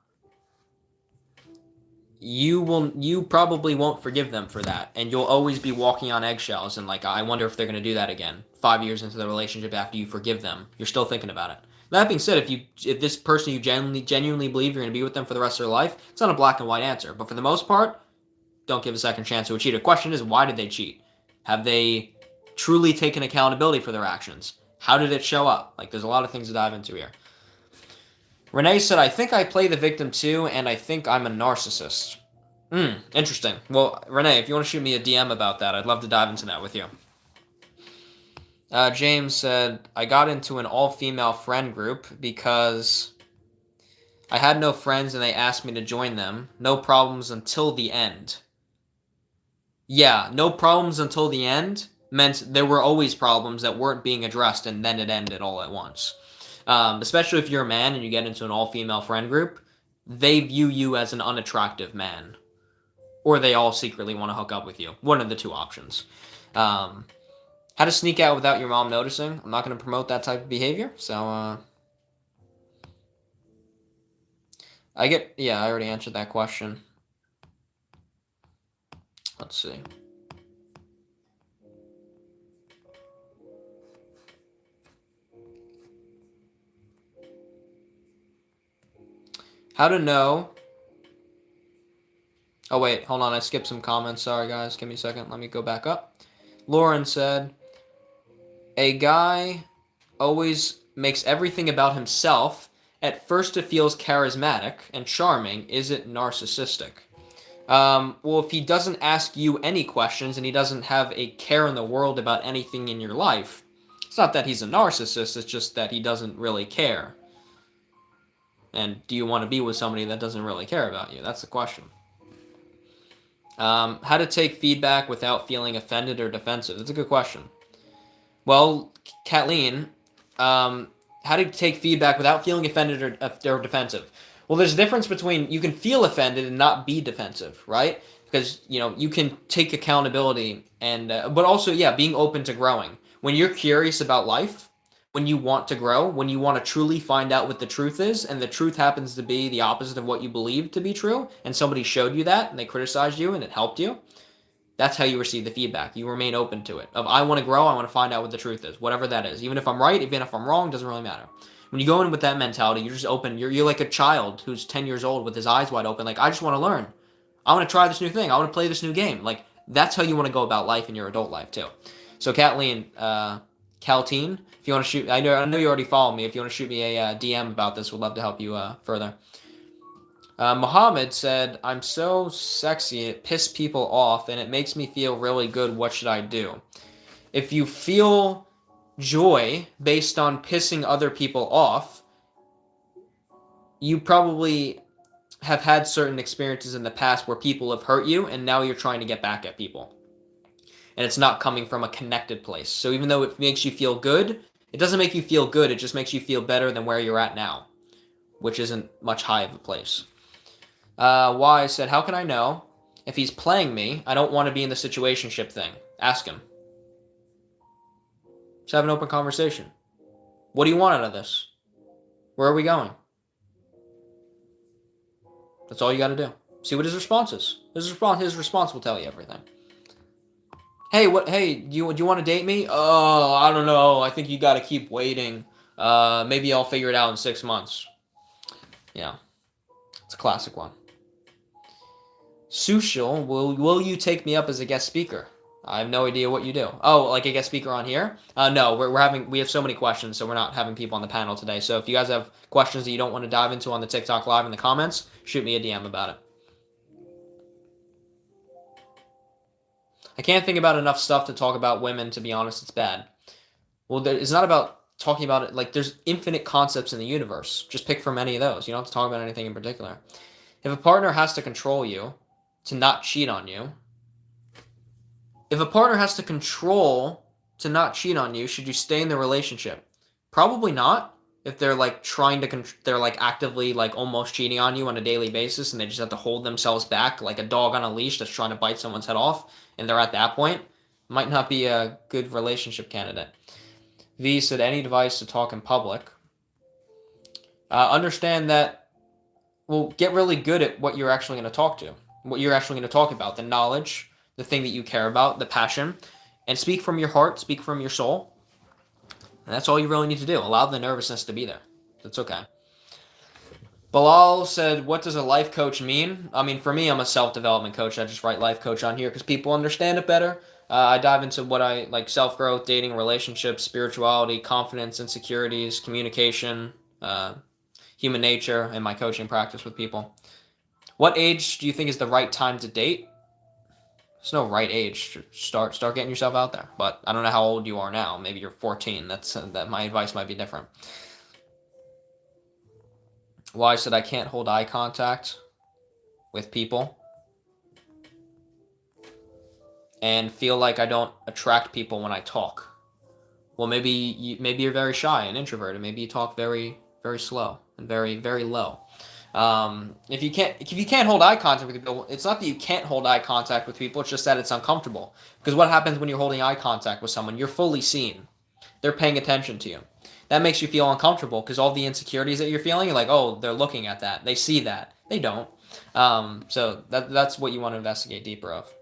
You probably won't forgive them for that, and you'll always be walking on eggshells and like, I wonder if they're going to do that again 5 years into the relationship after you forgive them. You're still thinking about it. That being said, if this person you genuinely believe you're going to be with them for the rest of their life, it's not a black and white answer, but for the most part, don't give a second chance to a cheater. Question is, why did they cheat? Have they truly taken accountability for their actions? How did it show up? Like, there's a lot of things to dive into here. Renee said, I think I play the victim too, and I think I'm a narcissist. Interesting. Well, Renee, if you want to shoot me a DM about that, I'd love to dive into that with you. James said, I got into an all-female friend group because I had no friends and they asked me to join them. No problems until the end. Yeah, no problems until the end meant there were always problems that weren't being addressed and then it ended all at once. Especially if you're a man and you get into an all-female friend group, they view you as an unattractive man. Or they all secretly want to hook up with you. One of the two options. How to sneak out without your mom noticing. I'm not going to promote that type of behavior. So, I already answered that question. Let's see. How to know... Oh, wait. Hold on. I skipped some comments. Sorry, guys. Give me a second. Let me go back up. Lauren said, a guy always makes everything about himself. At first it feels charismatic and charming. Is it narcissistic? Well, if he doesn't ask you any questions and he doesn't have a care in the world about anything in your life, it's not that he's a narcissist. It's just that he doesn't really care. And do you want to be with somebody that doesn't really care about you? That's the question. How to take feedback without feeling offended or defensive? That's a good question. Well, Kathleen, how to take feedback without feeling offended or defensive? Well, there's a difference between you can feel offended and not be defensive, right? Because, you can take accountability and, but also, being open to growing. When you're curious about life, when you want to grow, when you want to truly find out what the truth is, and the truth happens to be the opposite of what you believe to be true, and somebody showed you that, and they criticized you, and it helped you, That's how you receive the feedback. You remain open to it. Of I want to grow, I want to find out what the truth is, whatever that is. Even if I'm right, even if I'm wrong, doesn't really matter. When you go in with that mentality, you're just open. You're like a child who's 10 years old with his eyes wide open. Like, I just want to learn. I want to try this new thing. I want to play this new game. Like, that's how you want to go about life in your adult life too. So Kathleen, Caltine, if you want to shoot, I know you already follow me. If you want to shoot me a DM about this, we'd love to help you further. Muhammad said, I'm so sexy, it pisses people off, and it makes me feel really good. What should I do? If you feel joy based on pissing other people off, you probably have had certain experiences in the past where people have hurt you, and now you're trying to get back at people. And it's not coming from a connected place. So even though it makes you feel good, it doesn't make you feel good. It just makes you feel better than where you're at now, which isn't much high of a place. Y said, how can I know if he's playing me? I don't want to be in the situationship thing. Ask him. Just have an open conversation. What do you want out of this? Where are we going? That's all you got to do. See what his response is. His response will tell you everything. Hey, do you want to date me? Oh, I don't know. I think you got to keep waiting. Maybe I'll figure it out in 6 months. Yeah. It's a classic one. Sushil, will you take me up as a guest speaker? I have no idea what you do. Oh, like a guest speaker on here? No, we have so many questions, so we're not having people on the panel today. So if you guys have questions that you don't want to dive into on the TikTok live in the comments, shoot me a DM about it. I can't think about enough stuff to talk about women, to be honest. It's bad. Well, it's not about talking about it. Like, there's infinite concepts in the universe. Just pick from any of those. You don't have to talk about anything in particular. If a partner has to control you to not cheat on you, should you stay in the relationship? Probably not. If they're like they're like actively like almost cheating on you on a daily basis and they just have to hold themselves back like a dog on a leash that's trying to bite someone's head off and they're at that point, might not be a good relationship candidate. V said, any advice to talk in public? Understand that, well, get really good at what you're actually going to talk to, what you're actually going to talk about, the knowledge, the thing that you care about, the passion, and speak from your heart, speak from your soul. And that's all you really need to do. Allow the nervousness to be there. That's okay. Bilal said, what does a life coach mean? I mean, for me, I'm a self-development coach. I just write life coach on here because people understand it better. I dive into what I like: self-growth, dating, relationships, spirituality, confidence, insecurities, communication, human nature, and my coaching practice with people. What age do you think is the right time to date? There's no right age. Start getting yourself out there. But I don't know how old you are now. Maybe you're 14. That my advice might be different. Y said, I can't hold eye contact with people and feel like I don't attract people when I talk. Well, maybe you're very shy and introverted. Maybe you talk very, very slow and very, very low. If you can't hold eye contact with people, it's not that you can't hold eye contact with people, it's just that it's uncomfortable. Because what happens when you're holding eye contact with someone? You're fully seen. They're paying attention to you. That makes you feel uncomfortable because all the insecurities that you're feeling, you're like, oh, they're looking at that. They see that. They don't. So that's what you want to investigate deeper of.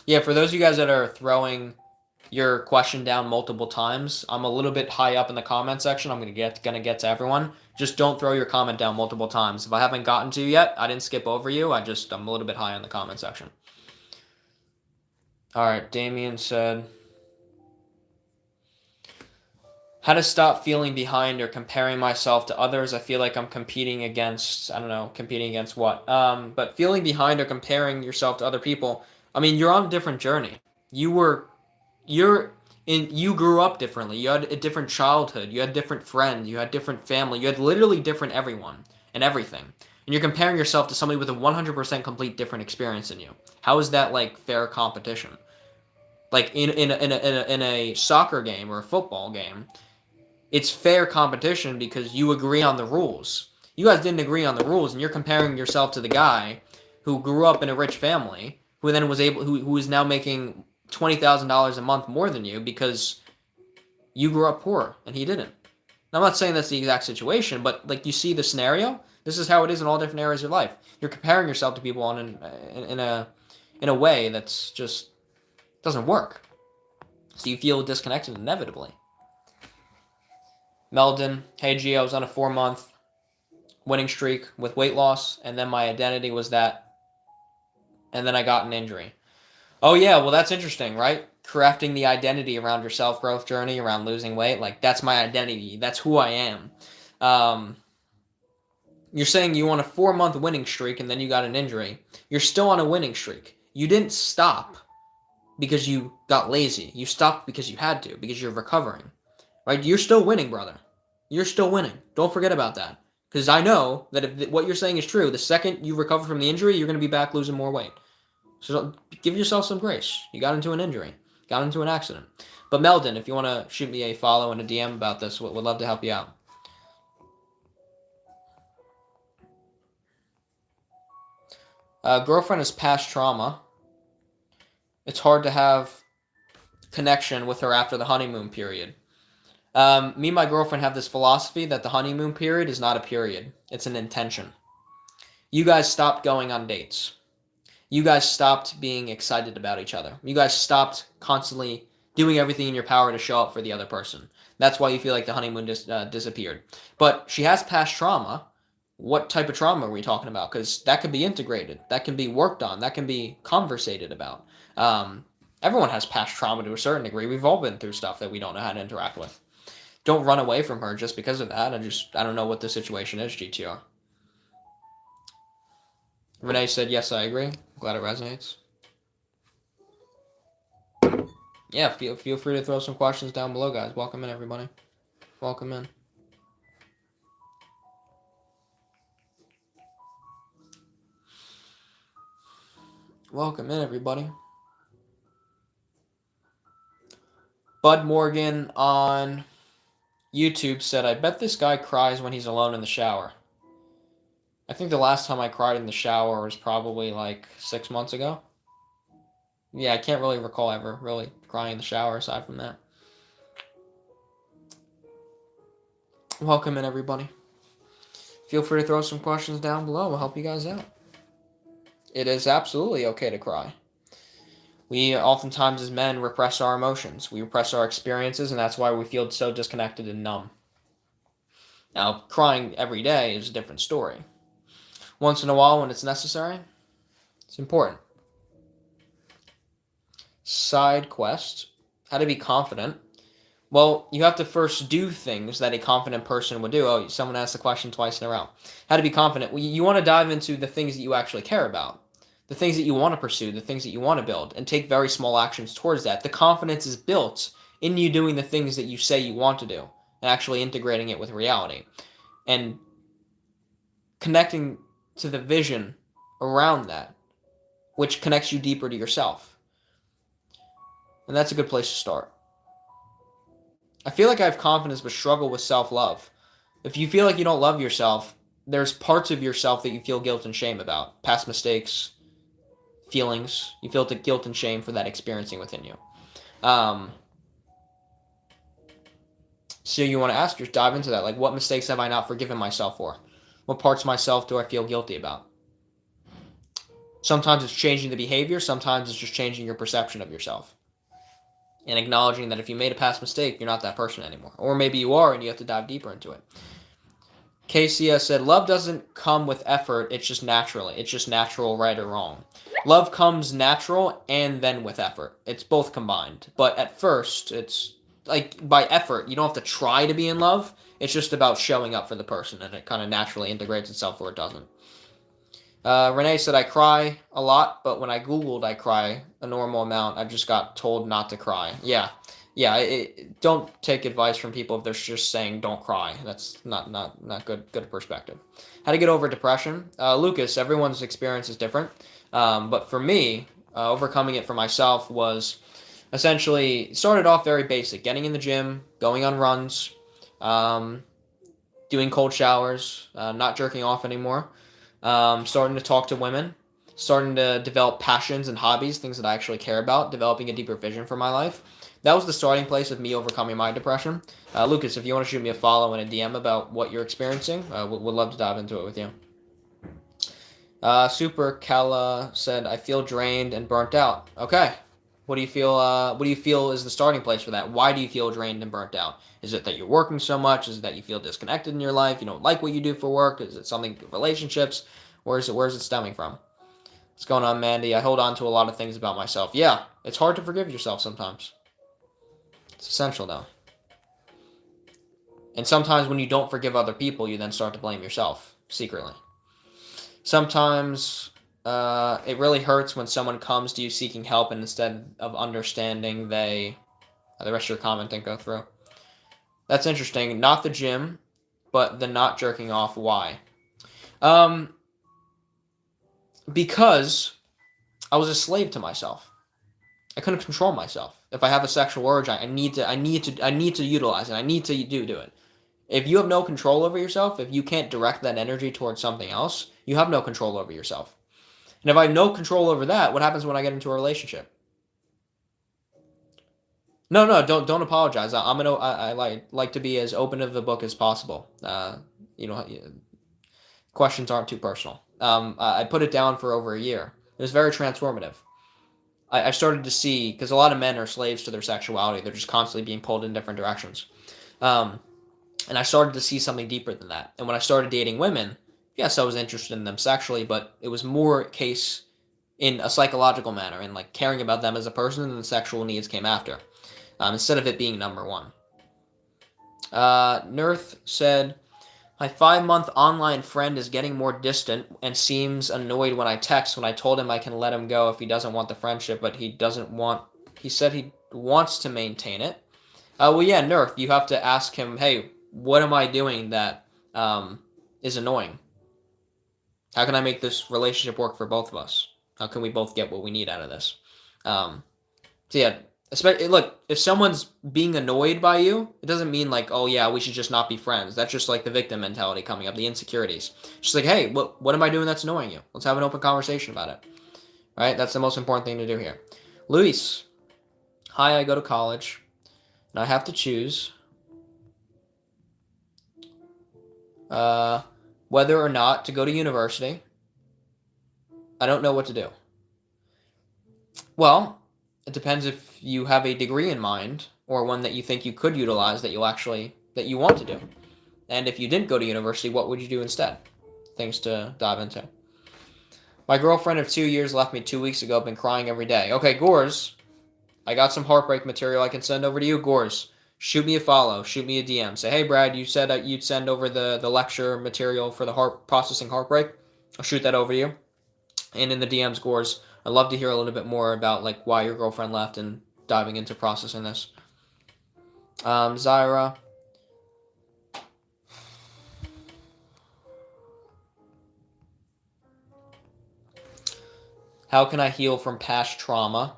Yeah, for those of you guys that are throwing your question down multiple times, I'm a little bit high up in the comment section. I'm gonna get to everyone. Just don't throw your comment down multiple times. If I haven't gotten to you yet, I didn't skip over you. I'm a little bit high in the comment section. All right, Damien said, how to stop feeling behind or comparing myself to others. I feel like I'm competing against what? But feeling behind or comparing yourself to other people. I mean, you're on a different journey. You grew up differently. You had a different childhood. You had different friends. You had different family. You had literally different everyone and everything. And you're comparing yourself to somebody with a 100% complete different experience than you. How is that like fair competition? Like in a soccer game or a football game, it's fair competition because you agree on the rules. You guys didn't agree on the rules, and you're comparing yourself to the guy who grew up in a rich family, who then who is now making $20,000 a month more than you because you grew up poor and he didn't. Now, I'm not saying that's the exact situation, but like you see the scenario This is how it is in all different areas of life. You're comparing yourself to people in a way that's just doesn't work. So you feel disconnected inevitably. Meldon, hey G, I was on a 4-month winning streak with weight loss, and then my identity was that, and then I got an injury. Oh yeah, well that's interesting, right? Crafting the identity around your self-growth journey, around losing weight, like that's my identity, that's who I am. You're saying you on a 4-month winning streak and then you got an injury. You're still on a winning streak. You didn't stop because you got lazy. You stopped because you had to, because you're recovering. Right? You're still winning, brother. You're still winning. Don't forget about that. Because I know that if what you're saying is true, the second you recover from the injury, you're going to be back losing more weight. So give yourself some grace. You got into an injury. Got into an accident. But Meldon, if you want to shoot me a follow and a DM about this, would love to help you out. Girlfriend has past trauma. It's hard to have connection with her after the honeymoon period. Me and my girlfriend have this philosophy that the honeymoon period is not a period. It's an intention. You guys stopped going on dates. You guys stopped being excited about each other. You guys stopped constantly doing everything in your power to show up for the other person. That's why you feel like the honeymoon disappeared. But she has past trauma. What type of trauma are we talking about? Because that could be integrated. That can be worked on. That can be conversated about. Everyone has past trauma to a certain degree. We've all been through stuff that we don't know how to interact with. Don't run away from her just because of that. I don't know what the situation is, GTR. Renee said, yes, I agree. Glad it resonates. Yeah, feel free to throw some questions down below, guys. Welcome in, everybody. Welcome in. Welcome in, everybody. Bud Morgan on YouTube said, I bet this guy cries when he's alone in the shower. I think the last time I cried in the shower was probably like 6 months ago. Yeah, I can't really recall ever really crying in the shower aside from that. Welcome in, everybody. Feel free to throw some questions down below. We'll help you guys out. It is absolutely okay to cry. We oftentimes as men repress our emotions. We repress our experiences, and that's why we feel so disconnected and numb. Now, crying every day is a different story. Once in a while when it's necessary, it's important. Side quest, how to be confident. Well, you have to first do things that a confident person would do. Oh, someone asked the question twice in a row. How to be confident. Well, you want to dive into the things that you actually care about, the things that you want to pursue, the things that you want to build, and take very small actions towards that. The confidence is built in you doing the things that you say you want to do and actually integrating it with reality and connecting to the vision around that, which connects you deeper to yourself. And that's a good place to start. I feel like I have confidence but struggle with self-love. If you feel like you don't love yourself, there's parts of yourself that you feel guilt and shame about. Past mistakes, feelings. You feel the guilt and shame for that experiencing within you. So you want to ask yourself, dive into that. Like, what mistakes have I not forgiven myself for? What parts of myself do I feel guilty about? Sometimes it's changing the behavior. Sometimes it's just changing your perception of yourself. And acknowledging that if you made a past mistake, you're not that person anymore. Or maybe you are and you have to dive deeper into it. KCS said, love doesn't come with effort. It's just naturally. It's just natural, right or wrong. Love comes natural and then with effort. It's both combined. But at first, it's like by effort, you don't have to try to be in love. It's just about showing up for the person, and it kind of naturally integrates itself or it doesn't. Renee said, I cry a lot, but when I Googled I cry a normal amount, I just got told not to cry. Yeah. Don't take advice from people if they're just saying don't cry. That's not good perspective. How to get over depression. Lucas, everyone's experience is different. But for me, overcoming it for myself was essentially started off very basic. Getting in the gym, going on runs, doing cold showers, not jerking off anymore. Starting to talk to women, starting to develop passions and hobbies, things that I actually care about, developing a deeper vision for my life. that was the starting place of me overcoming my depression. Lucas, if you want to shoot me a follow and a DM about what you're experiencing, we'd love to dive into it with you. Super Kala said, I feel drained and burnt out. Okay. What do you feel? What do you feel is the starting place for that? Why do you feel drained and burnt out? Is it that you're working so much? Is it that you feel disconnected in your life? You don't like what you do for work? Is it something relationships? Where's it stemming from? What's going on, Mandy? I hold on to a lot of things about myself. Yeah, it's hard to forgive yourself sometimes. It's essential though. And sometimes when you don't forgive other people, you then start to blame yourself secretly. Sometimes it really hurts when someone comes to you seeking help, and instead of understanding, the rest of your comment didn't go through. That's interesting. Not the gym, but the not jerking off. Why? Because I was a slave to myself. I couldn't control myself. If I have a sexual urge, I need to utilize it. I need to do it. If you have no control over yourself, if you can't direct that energy towards something else, you have no control over yourself. And if I have no control over that, what happens when I get into a relationship? No, don't apologize. I like to be as open of the book as possible. Questions aren't too personal. I put it down for over a year. It was very transformative. I started to see, because a lot of men are slaves to their sexuality. They're just constantly being pulled in different directions. And I started to see something deeper than that. And when I started dating women, yes, I was interested in them sexually, but it was more case in a psychological manner and like caring about them as a person, and the sexual needs came after, instead of it being number one. Nerth said, my 5-month online friend is getting more distant and seems annoyed when I text. When I told him I can let him go if he doesn't want the friendship, but he said he wants to maintain it. Well, yeah, Nerth, you have to ask him, hey, what am I doing that is annoying? How can I make this relationship work for both of us? How can we both get what we need out of this? So yeah, look, if someone's being annoyed by you, it doesn't mean like, oh yeah, we should just not be friends. That's just like the victim mentality coming up, the insecurities. Just like, hey, what am I doing that's annoying you? Let's have an open conversation about it. Right? That's the most important thing to do here. Luis, hi, I go to college, and I have to choose whether or not to go to university. I don't know what to do. Well, it depends if you have a degree in mind or one that you think you could utilize that you want to do. And if you didn't go to university, what would you do instead? Things to dive into. My girlfriend of 2 years left me 2 weeks ago. Been crying every day. Okay, Gores, I got some heartbreak material I can send over to you. Gores, shoot me a follow. Shoot me a DM. Say, hey, Brad, you said that you'd send over the lecture material for the processing heartbreak. I'll shoot that over to you. And in the DMs, Gores, I'd love to hear a little bit more about like why your girlfriend left and diving into processing this. Zyra. How can I heal from past trauma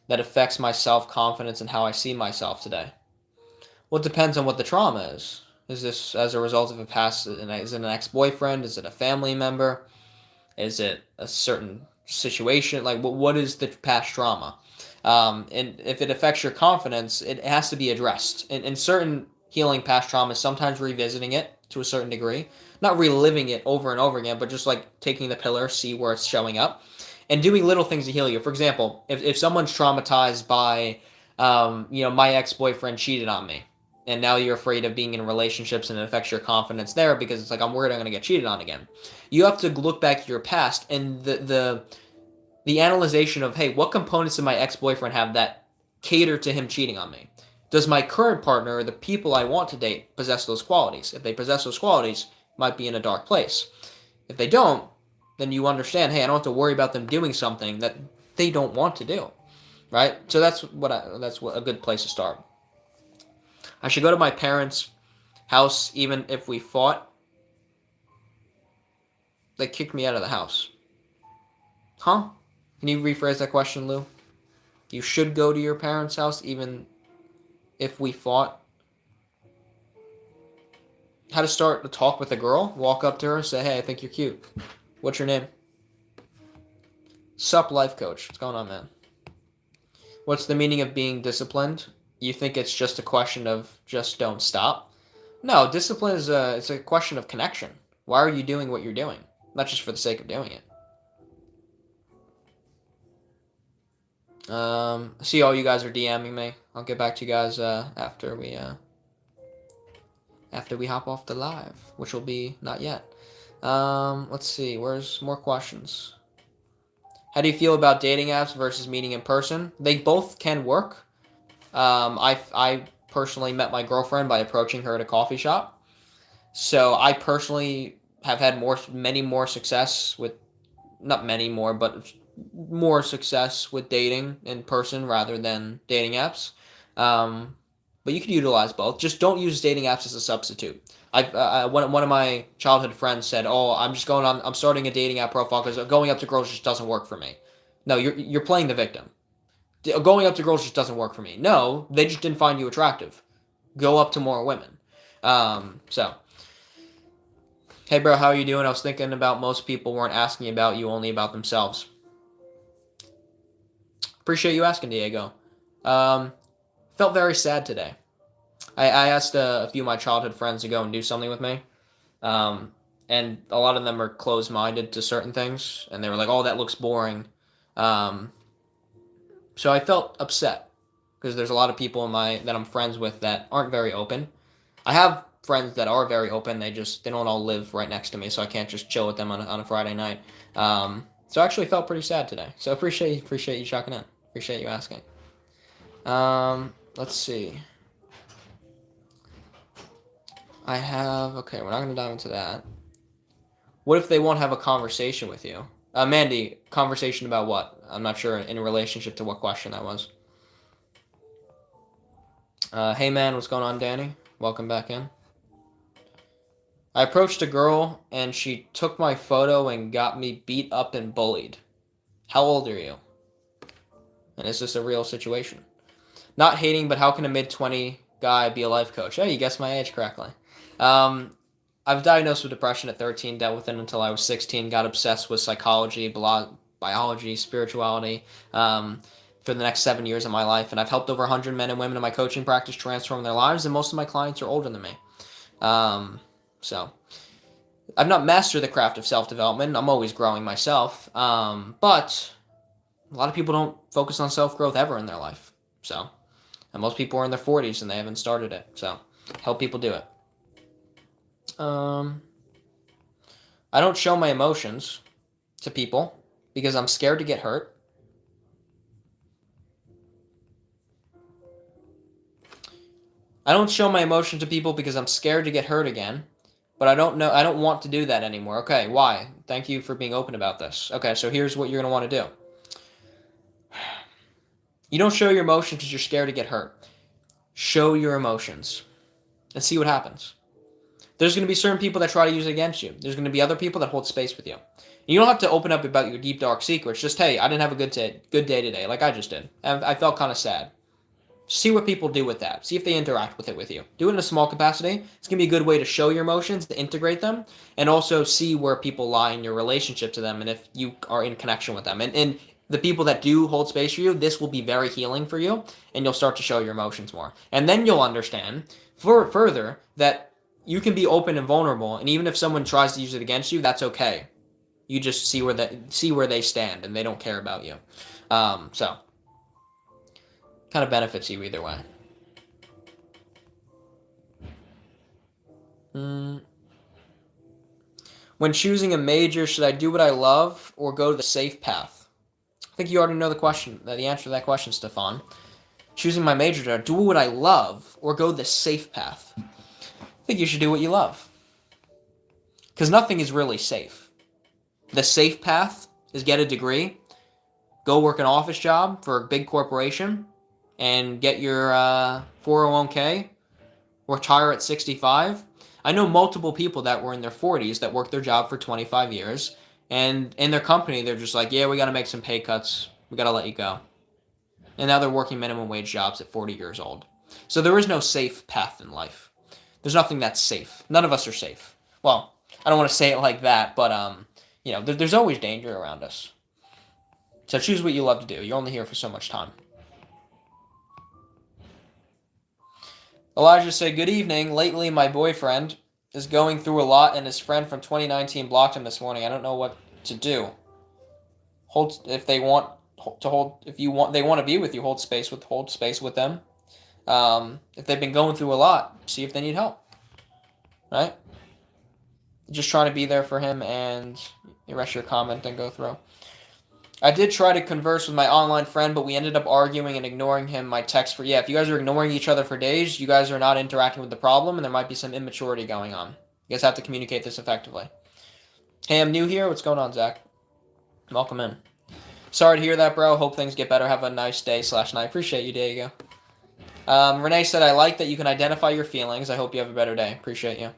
that affects my self-confidence and how I see myself today? Well, it depends on what the trauma is. Is this as a result of is it an ex-boyfriend? Is it a family member? Is it a certain situation? Like, what is the past trauma? And if it affects your confidence, it has to be addressed. In certain healing past traumas, sometimes revisiting it to a certain degree, not reliving it over and over again, but just like taking the pillar, see where it's showing up, and doing little things to heal you. For example, if someone's traumatized by, my ex-boyfriend cheated on me, and now you're afraid of being in relationships and it affects your confidence there because it's like, I'm worried I'm going to get cheated on again. You have to look back at your past and the analyzation of, hey, what components of my ex-boyfriend have that cater to him cheating on me? Does my current partner or the people I want to date possess those qualities? If they possess those qualities, might be in a dark place. If they don't, then you understand, hey, I don't have to worry about them doing something that they don't want to do, right? So that's a good place to start. I should go to my parents' house even if we fought. They kicked me out of the house. Huh? Can you rephrase that question, Lou? You should go to your parents' house even if we fought? How to start a talk with a girl? Walk up to her, say, hey, I think you're cute. What's your name? Sup, life coach. What's going on, man? What's the meaning of being disciplined? You think it's just a question of just don't stop? No, discipline is it's a question of connection. Why are you doing what you're doing? Not just for the sake of doing it. See, all you guys are DMing me. I'll get back to you guys after we hop off the live, which will be not yet. Let's see. Where's more questions? How do you feel about dating apps versus meeting in person? They both can work. I personally met my girlfriend by approaching her at a coffee shop. So I personally have had many more success with, not many more, but more success with dating in person rather than dating apps. But you can utilize both. Just don't use dating apps as a substitute. One of my childhood friends said, "Oh, I'm starting a dating app profile because going up to girls just doesn't work for me." No, you're playing the victim. Going up to girls just doesn't work for me. No, they just didn't find you attractive. Go up to more women. So, hey bro, how are you doing? I was thinking about most people weren't asking about you, only about themselves. Appreciate you asking, Diego. Felt very sad today. I asked a few of my childhood friends to go and do something with me. And a lot of them are closed-minded to certain things. And they were like, oh, that looks boring. So I felt upset because there's a lot of people that I'm friends with that aren't very open. I have friends that are very open. They don't all live right next to me, so I can't just chill with them on a Friday night. So I actually felt pretty sad today. So appreciate you checking in. Appreciate you asking. Let's see. Okay, we're not going to dive into that. What if they won't have a conversation with you? Mandy, conversation about what? I'm not sure in relationship to what question that was. Hey man, what's going on, Danny? Welcome back in. I approached a girl and she took my photo and got me beat up and bullied. How old are you? And is this a real situation? Not hating, but how can a mid-20 guy be a life coach? Hey, you guessed my age correctly. I've diagnosed with depression at 13, dealt with it until I was 16, got obsessed with psychology, biology, spirituality for the next 7 years of my life, and I've helped over 100 men and women in my coaching practice transform their lives, and most of my clients are older than me. So I've not mastered the craft of self-development. I'm always growing myself, but a lot of people don't focus on self-growth ever in their life. So, and most people are in their 40s and they haven't started it. So, help people do it. I don't show my emotions to people because I'm scared to get hurt. I don't show my emotion to people because I'm scared to get hurt again. But I don't want to do that anymore. Okay, why? Thank you for being open about this. Okay, so here's what you're going to want to do. You don't show your emotions because you're scared to get hurt. Show your emotions and see what happens. There's going to be certain people that try to use it against you. There's going to be other people that hold space with you. You don't have to open up about your deep, dark secrets. Just, hey, I didn't have a good day today, like I just did. I felt kind of sad. See what people do with that. See if they interact with it with you. Do it in a small capacity. It's going to be a good way to show your emotions, to integrate them, and also see where people lie in your relationship to them and if you are in connection with them. And the people that do hold space for you, this will be very healing for you, and you'll start to show your emotions more. And then you'll understand further that you can be open and vulnerable, and even if someone tries to use it against you, that's okay. You just see where they stand, and they don't care about you. So kind of benefits you either way. When choosing a major, should I do what I love or go to the safe path? I think you already know the answer to that question, Stefan. Choosing my major, to do what I love or go the safe path? I think you should do what you love. Because nothing is really safe. The safe path is get a degree, go work an office job for a big corporation, and get your 401k, retire at 65. I know multiple people that were in their 40s that worked their job for 25 years, and in their company, they're just like, yeah, we got to make some pay cuts. We got to let you go. And now they're working minimum wage jobs at 40 years old. So there is no safe path in life. There's nothing that's safe. None of us are safe. Well, I don't want to say it like that, but there's always danger around us. So choose what you love to do. You're only here for so much time. Elijah said, good evening. Lately, my boyfriend is going through a lot, and his friend from 2019 blocked him this morning. I don't know what to do. Hold if they want to hold if you want they want to be with you. Hold space with them. If they've been going through a lot, see if they need help. Right? Just trying to be there for him, and the rest of your comment then go through. I did try to converse with my online friend, but we ended up arguing and ignoring him. My text for if you guys are ignoring each other for days, you guys are not interacting with the problem, and there might be some immaturity going on. You guys have to communicate this effectively. Hey, I'm new here. What's going on, Zach? Welcome in. Sorry to hear that, bro. Hope things get better. Have a nice day/night. Appreciate you, Diego. Renee said, I like that you can identify your feelings. I hope you have a better day. Appreciate you.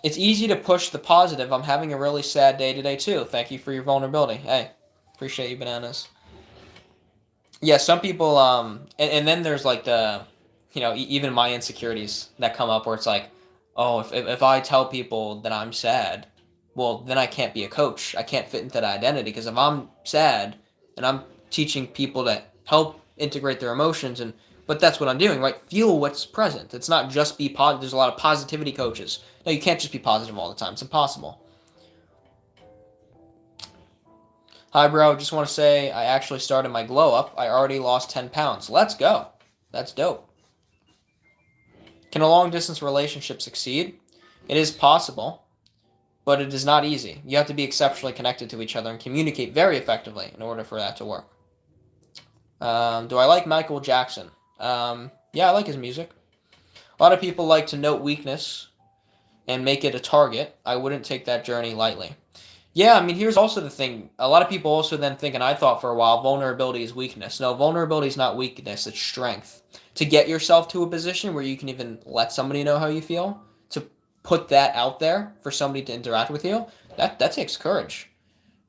It's easy to push the positive. I'm having a really sad day today, too. Thank you for your vulnerability. Hey, appreciate you, bananas. Yeah, some people, and then there's like the, even my insecurities that come up where it's like, oh, if I tell people that I'm sad, well, then I can't be a coach. I can't fit into that identity, because if I'm sad and I'm teaching people to help integrate their emotions, but that's what I'm doing, right? Feel what's present. It's not just be positive. There's a lot of positivity coaches. No, you can't just be positive all the time. It's impossible. Hi, bro. Just want to say I actually started my glow up. I already lost 10 pounds. Let's go. That's dope. Can a long-distance relationship succeed? It is possible, but it is not easy. You have to be exceptionally connected to each other and communicate very effectively in order for that to work. Do I like Michael Jackson? Yeah, I like his music. A lot of people like to note weakness and make it a target. I wouldn't take that journey lightly. Yeah, I mean, here's also the thing. A lot of people also then think, and I thought for a while, vulnerability is weakness. No, vulnerability is not weakness, it's strength. To get yourself to a position where you can even let somebody know how you feel, to put that out there for somebody to interact with you, that takes courage.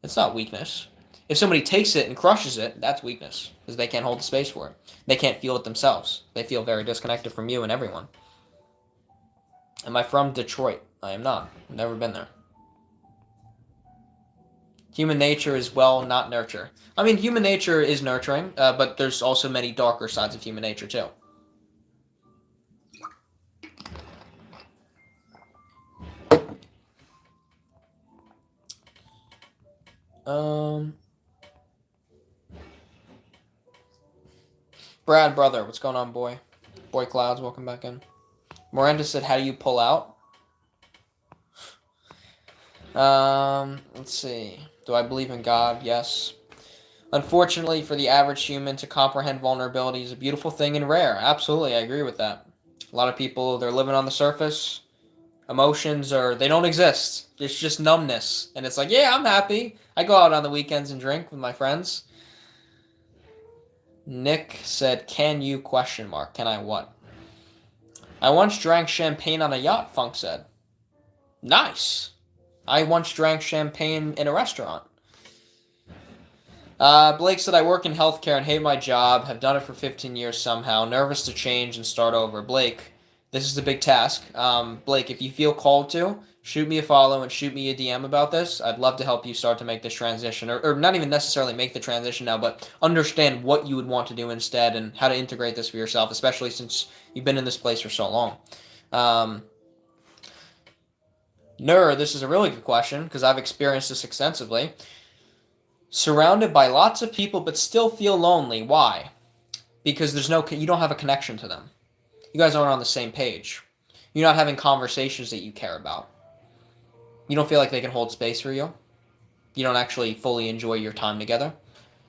It's not weakness. If somebody takes it and crushes it, that's weakness, because they can't hold the space for it. They can't feel it themselves. They feel very disconnected from you and everyone. Am I from Detroit? I am not. I've never been there. Human nature is, not nurture. I mean, human nature is nurturing, but there's also many darker sides of human nature, too. Brad, brother, what's going on, boy? Boy Clouds, welcome back in. Miranda said, how do you pull out? Let's see. Do I believe in God? Yes. Unfortunately, for the average human to comprehend vulnerability is a beautiful thing and rare. Absolutely, I agree with that. A lot of people, they're living on the surface. Emotions they don't exist. It's just numbness. And it's like, yeah, I'm happy. I go out on the weekends and drink with my friends. Nick said, can you ? Can I what? I once drank champagne on a yacht, Funk said. Nice. I once drank champagne in a restaurant. Blake said, I work in healthcare and hate my job. Have done it for 15 years somehow. Nervous to change and start over. Blake, this is a big task. Blake, if you feel called to, shoot me a follow and shoot me a DM about this. I'd love to help you start to make this transition. Or not even necessarily make the transition now, but understand what you would want to do instead and how to integrate this for yourself, especially since you've been in this place for so long. This is a really good question because I've experienced this extensively. Surrounded by lots of people but still feel lonely. Why? Because you don't have a connection to them. You guys aren't on the same page. You're not having conversations that you care about. You don't feel like they can hold space for you. You don't actually fully enjoy your time together.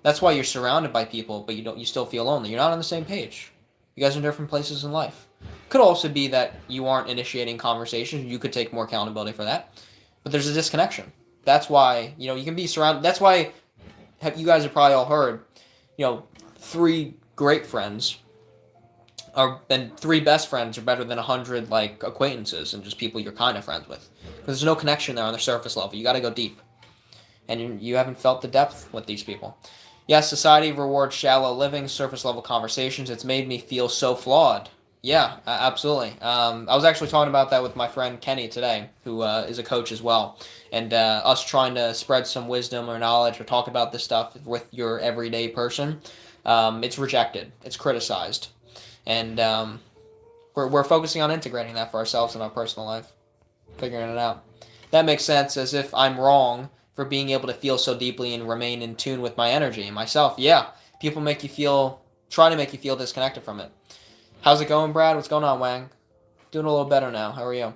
That's why you're surrounded by people, but you still feel lonely. You're not on the same page. You guys are in different places in life. Could also be that you aren't initiating conversations. You could take more accountability for that. But there's a disconnection. That's why, you can be surrounded. That's why you guys have probably all heard, 3 great friends and 3 best friends are better than 100 acquaintances and just people you're kind of friends with. Because there's no connection there on the surface level. You got to go deep. And you haven't felt the depth with these people. Yes, society rewards shallow living, surface level conversations. It's made me feel so flawed. Yeah, absolutely. I was actually talking about that with my friend Kenny today, who is a coach as well. And us trying to spread some wisdom or knowledge or talk about this stuff with your everyday person, it's rejected. It's criticized. And we're focusing on integrating that for ourselves in our personal life, figuring it out. That makes sense, as if I'm wrong for being able to feel so deeply and remain in tune with my energy and myself. Yeah, people try to make you feel disconnected from it. How's it going, Brad? What's going on, Wang? Doing a little better now. How are you?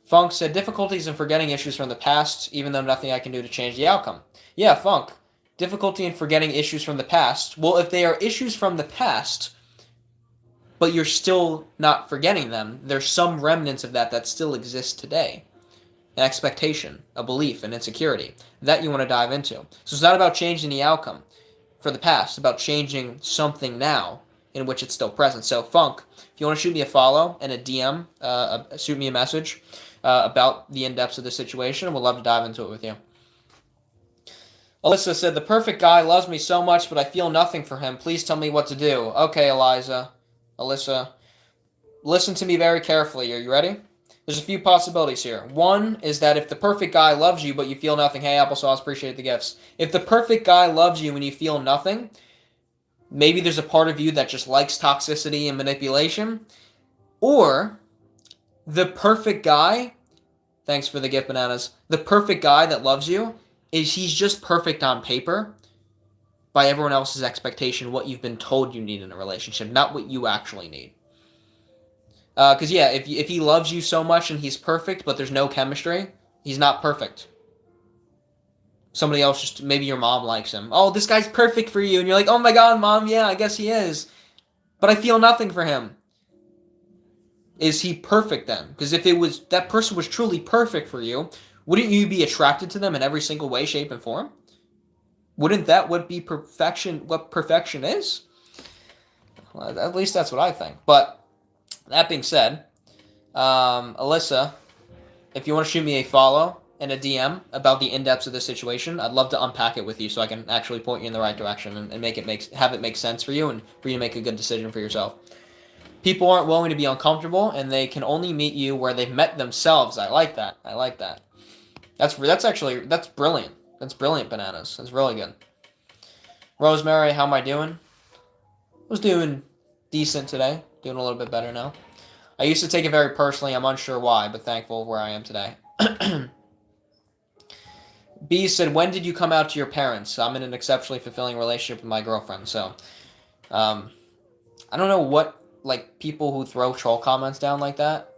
Funk said, difficulties in forgetting issues from the past, even though nothing I can do to change the outcome. Yeah, Funk. Difficulty in forgetting issues from the past. Well, if they are issues from the past, but you're still not forgetting them, there's some remnants of that still exists today. An expectation, a belief, an insecurity. That you want to dive into. So it's not about changing the outcome for the past. It's about changing something now in which it's still present. So, Funk, if you want to shoot me a follow and a DM, shoot me a message about the in-depths of the situation, we'd love to dive into it with you. Alyssa said, the perfect guy loves me so much, but I feel nothing for him. Please tell me what to do. Okay, Alyssa, listen to me very carefully. Are you ready? There's a few possibilities here. One is that if the perfect guy loves you, but you feel nothing, hey, Applesauce, appreciate the gifts. If the perfect guy loves you and you feel nothing, maybe there's a part of you that just likes toxicity and manipulation. Or the perfect guy, thanks for the gift, Bananas, the perfect guy that loves you he's just perfect on paper by everyone else's expectation, what you've been told you need in a relationship, not what you actually need. Because, if he loves you so much and he's perfect, but there's no chemistry, he's not perfect. Somebody else maybe your mom likes him. Oh, this guy's perfect for you. And you're like, oh my God, Mom, yeah, I guess he is. But I feel nothing for him. Is he perfect then? Because if that person was truly perfect for you, wouldn't you be attracted to them in every single way, shape, and form? Wouldn't that what perfection is? Well, at least that's what I think. But that being said, Alyssa, if you want to shoot me a follow and a DM about the in-depths of the situation, I'd love to unpack it with you so I can actually point you in the right direction and have it make sense for you and for you to make a good decision for yourself. People aren't willing to be uncomfortable, and they can only meet you where they've met themselves. I like that. That's brilliant. That's brilliant, Bananas. That's really good. Rosemary, how am I doing? I was doing decent today. Doing a little bit better now. I used to take it very personally. I'm unsure why, but thankful where I am today. B said, when did you come out to your parents? I'm in an exceptionally fulfilling relationship with my girlfriend. So, I don't know what, people who throw troll comments down like that,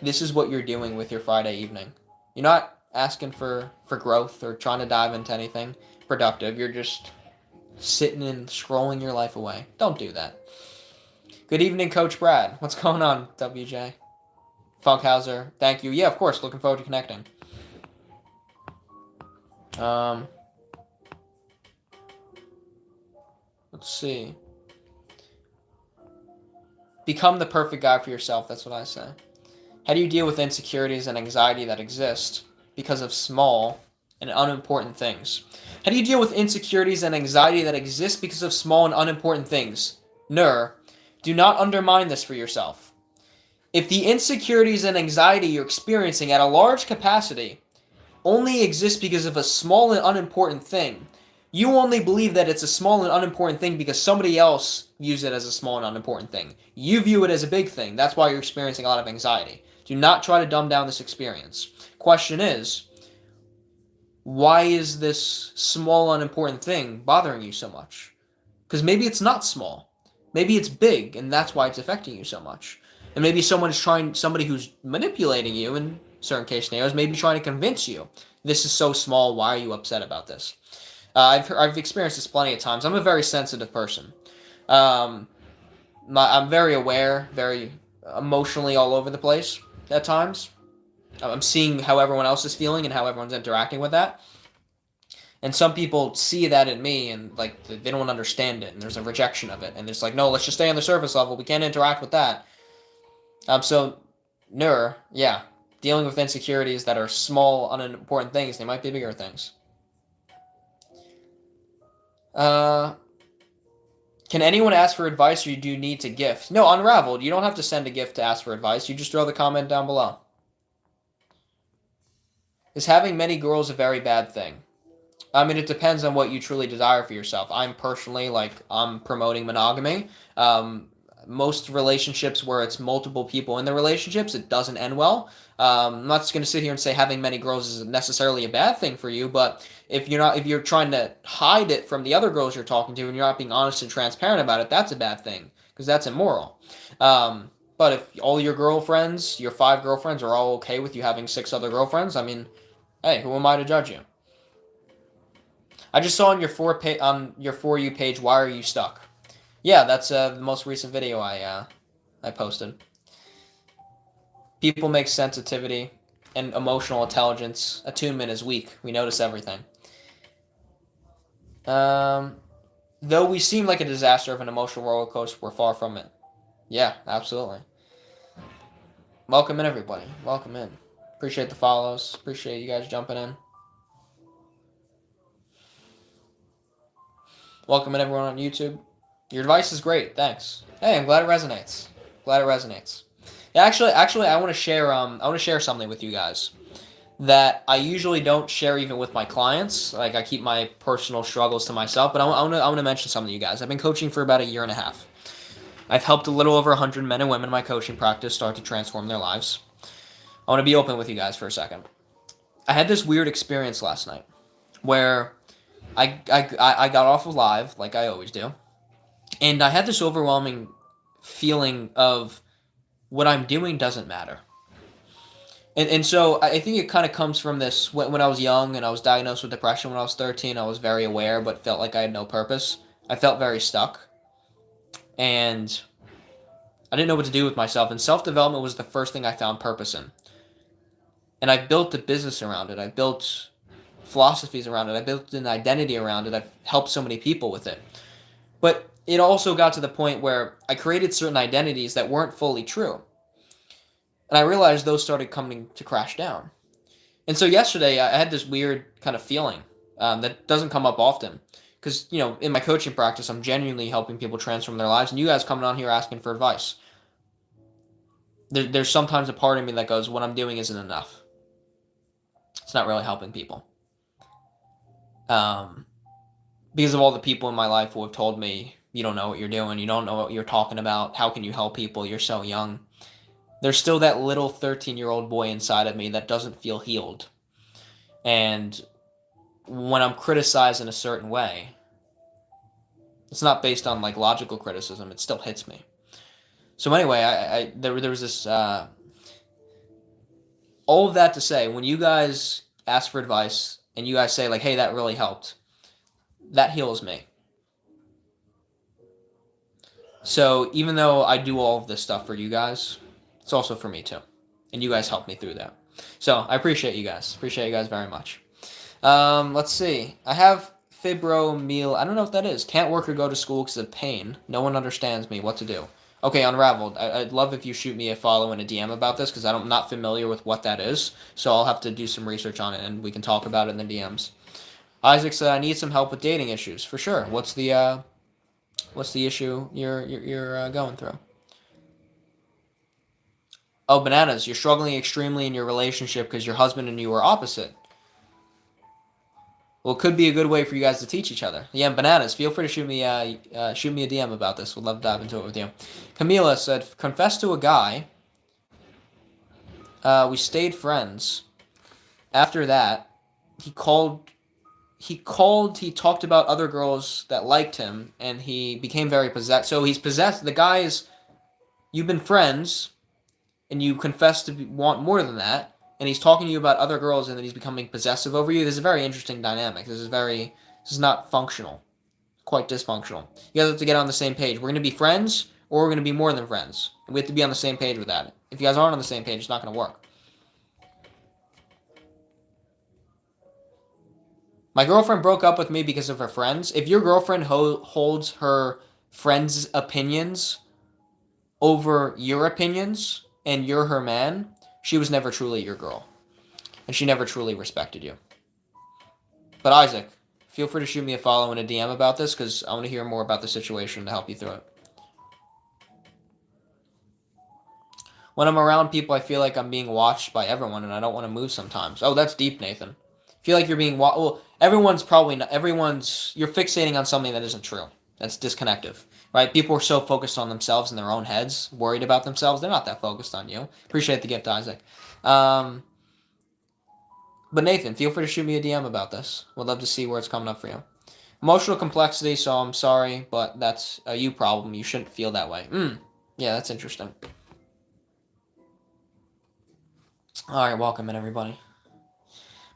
this is what you're doing with your Friday evening. You're not asking for growth or trying to dive into anything productive. You're just sitting and scrolling your life away. Don't do that. Good evening, Coach Brad. What's going on, WJ? Funkhauser, thank you. Yeah, of course. Looking forward to connecting. Let's see. Become the perfect guy for yourself. That's what I say. How do you deal with insecurities and anxiety that exist because of small and unimportant things? How do you deal with insecurities and anxiety that exist because of small and unimportant things? Nur, do not undermine this for yourself. If the insecurities and anxiety you're experiencing at a large capacity only exist because of a small and unimportant thing, you only believe that it's a small and unimportant thing because somebody else views it as a small and unimportant thing. You view it as a big thing. That's why you're experiencing a lot of anxiety. Do not try to dumb down this experience. Question is, why is this small, unimportant thing bothering you so much? Because maybe it's not small. Maybe it's big, and that's why it's affecting you so much. And maybe somebody who's manipulating you in certain case scenarios, maybe trying to convince you, this is so small, why are you upset about this? I've experienced this plenty of times. I'm a very sensitive person. I'm very aware, very emotionally all over the place at times. I'm seeing how everyone else is feeling and how everyone's interacting with that. And some people see that in me and they don't understand it, and there's a rejection of it. And it's like, no, let's just stay on the surface level. We can't interact with that. So, Nur, yeah, dealing with insecurities that are small, unimportant things, they might be bigger things. Can anyone ask for advice, or do you need to gift? No, Unraveled, you don't have to send a gift to ask for advice. You just throw the comment down below. Is having many girls a very bad thing? I mean, it depends on what you truly desire for yourself. I'm personally, I'm promoting monogamy. Most relationships where it's multiple people in the relationships, it doesn't end well. I'm not just going to sit here and say having many girls is necessarily a bad thing for you, but if you're trying to hide it from the other girls you're talking to and you're not being honest and transparent about it, that's a bad thing because that's immoral. But if all your girlfriends, your 5 girlfriends, are all okay with you having 6 other girlfriends, I mean, hey, who am I to judge you? I just saw on your For You page, why are you stuck? Yeah, that's the most recent video I posted. People make sensitivity and emotional intelligence. Attunement is weak. We notice everything. Though we seem like a disaster of an emotional roller coaster, we're far from it. Yeah, absolutely. Welcome in, everybody. Welcome in. Appreciate the follows. Appreciate you guys jumping in. Welcome in, everyone on YouTube. Your advice is great. Thanks. Hey, I'm glad it resonates. Glad it resonates. Yeah, actually, I want to share something with you guys that I usually don't share even with my clients. Like, I keep my personal struggles to myself, but I want to mention something to you guys. I've been coaching for about a year and a half. I've helped a little over 100 men and women in my coaching practice start to transform their lives. I want to be open with you guys for a second. I had this weird experience last night where I got off of live, like I always do, and I had this overwhelming feeling of what I'm doing doesn't matter. And so I think it kind of comes from this, when I was young and I was diagnosed with depression when I was 13, I was very aware but felt like I had no purpose. I felt very stuck. And I didn't know what to do with myself. And self-development was the first thing I found purpose in. And I built a business around it. I built philosophies around it. I built an identity around it. I've helped so many people with it. But it also got to the point where I created certain identities that weren't fully true. And I realized those started coming to crash down. And so yesterday, I had this weird kind of feeling that doesn't come up often. Because, in my coaching practice, I'm genuinely helping people transform their lives. And you guys coming on here asking for advice. There's sometimes a part of me that goes, what I'm doing isn't enough. It's not really helping people. Because of all the people in my life who have told me, you don't know what you're doing. You don't know what you're talking about. How can you help people? You're so young. There's still that little 13-year-old boy inside of me that doesn't feel healed. And when I'm criticized in a certain way, it's not based on like logical criticism. It still hits me. So anyway, there was this, all of that to say, when you guys ask for advice and you guys say like, hey, that really helped, that heals me. So even though I do all of this stuff for you guys, it's also for me too. And you guys helped me through that. So I appreciate you guys. Appreciate you guys very much. Let's see. I have fibromyalgia. I don't know what that is. Can't work or go to school because of pain. No one understands me. What to do? Okay, Unraveled. I'd love if you shoot me a follow and a DM about this because I'm not familiar with what that is. So I'll have to do some research on it and we can talk about it in the DMs. Isaac said, I need some help with dating issues. For sure. What's the issue you're going through? Oh, Bananas, you're struggling extremely in your relationship because your husband and you are opposite. Well, it could be a good way for you guys to teach each other. Yeah, Bananas, feel free to shoot me a DM about this. We'd love to dive into it with you. Camila said, confess to a guy. We stayed friends. After that, he talked about other girls that liked him, and he became very possessed. So he's possessed. The guy is, you've been friends, and you confess to want more than that, and he's talking to you about other girls, and then he's becoming possessive over you. This is a very interesting dynamic. This is not functional. Quite dysfunctional. You guys have to get on the same page. We're going to be friends, or we're going to be more than friends. And we have to be on the same page with that. If you guys aren't on the same page, it's not going to work. My girlfriend broke up with me because of her friends. If your girlfriend holds her friends' opinions over your opinions, and you're her man, she was never truly your girl. And she never truly respected you. But Isaac, feel free to shoot me a follow and a DM about this, because I want to hear more about the situation to help you through it. When I'm around people, I feel like I'm being watched by everyone, and I don't want to move sometimes. Oh, that's deep, Nathan. I feel like you're being watched. Well, you're fixating on something that isn't true. That's disconnective. right? People are so focused on themselves in their own heads, worried about themselves. They're not that focused on you. Appreciate the gift, Isaac. But Nathan, feel free to shoot me a DM about this. Would love to see where it's coming up for you. Emotional complexity, so I'm sorry, but that's a you problem. You shouldn't feel that way. Yeah, that's interesting. All right, welcome in, everybody.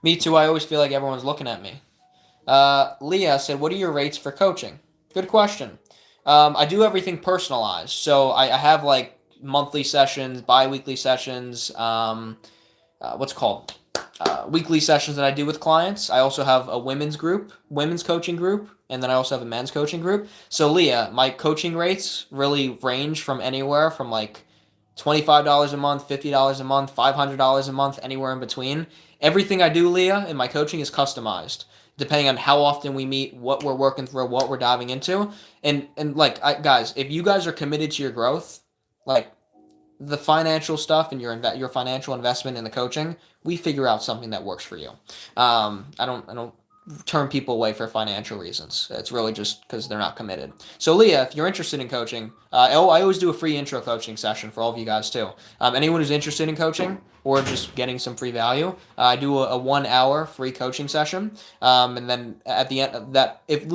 Me too, I always feel like everyone's looking at me. Leah said, what are your rates for coaching? Good question. I do everything personalized. So I have like monthly sessions, bi-weekly sessions, what's it called? Weekly sessions that I do with clients. I also have a women's coaching group, and then I also have a men's coaching group. So Leah, my coaching rates really range from anywhere from like $25 a month, $50 a month, $500 a month, anywhere in between. Everything I do, Leah, in my coaching is customized depending on how often we meet, what we're working through, what we're diving into. And like, guys, if you guys are committed to your growth, like the financial stuff and your financial investment in the coaching, we figure out something that works for you. I don't turn people away for financial reasons. It's really just because they're not committed. So Leah, if you're interested in coaching, I always do a free intro coaching session for all of you guys too. Anyone who's interested in coaching or just getting some free value, I do a 1 hour free coaching session. And then at the end of that, if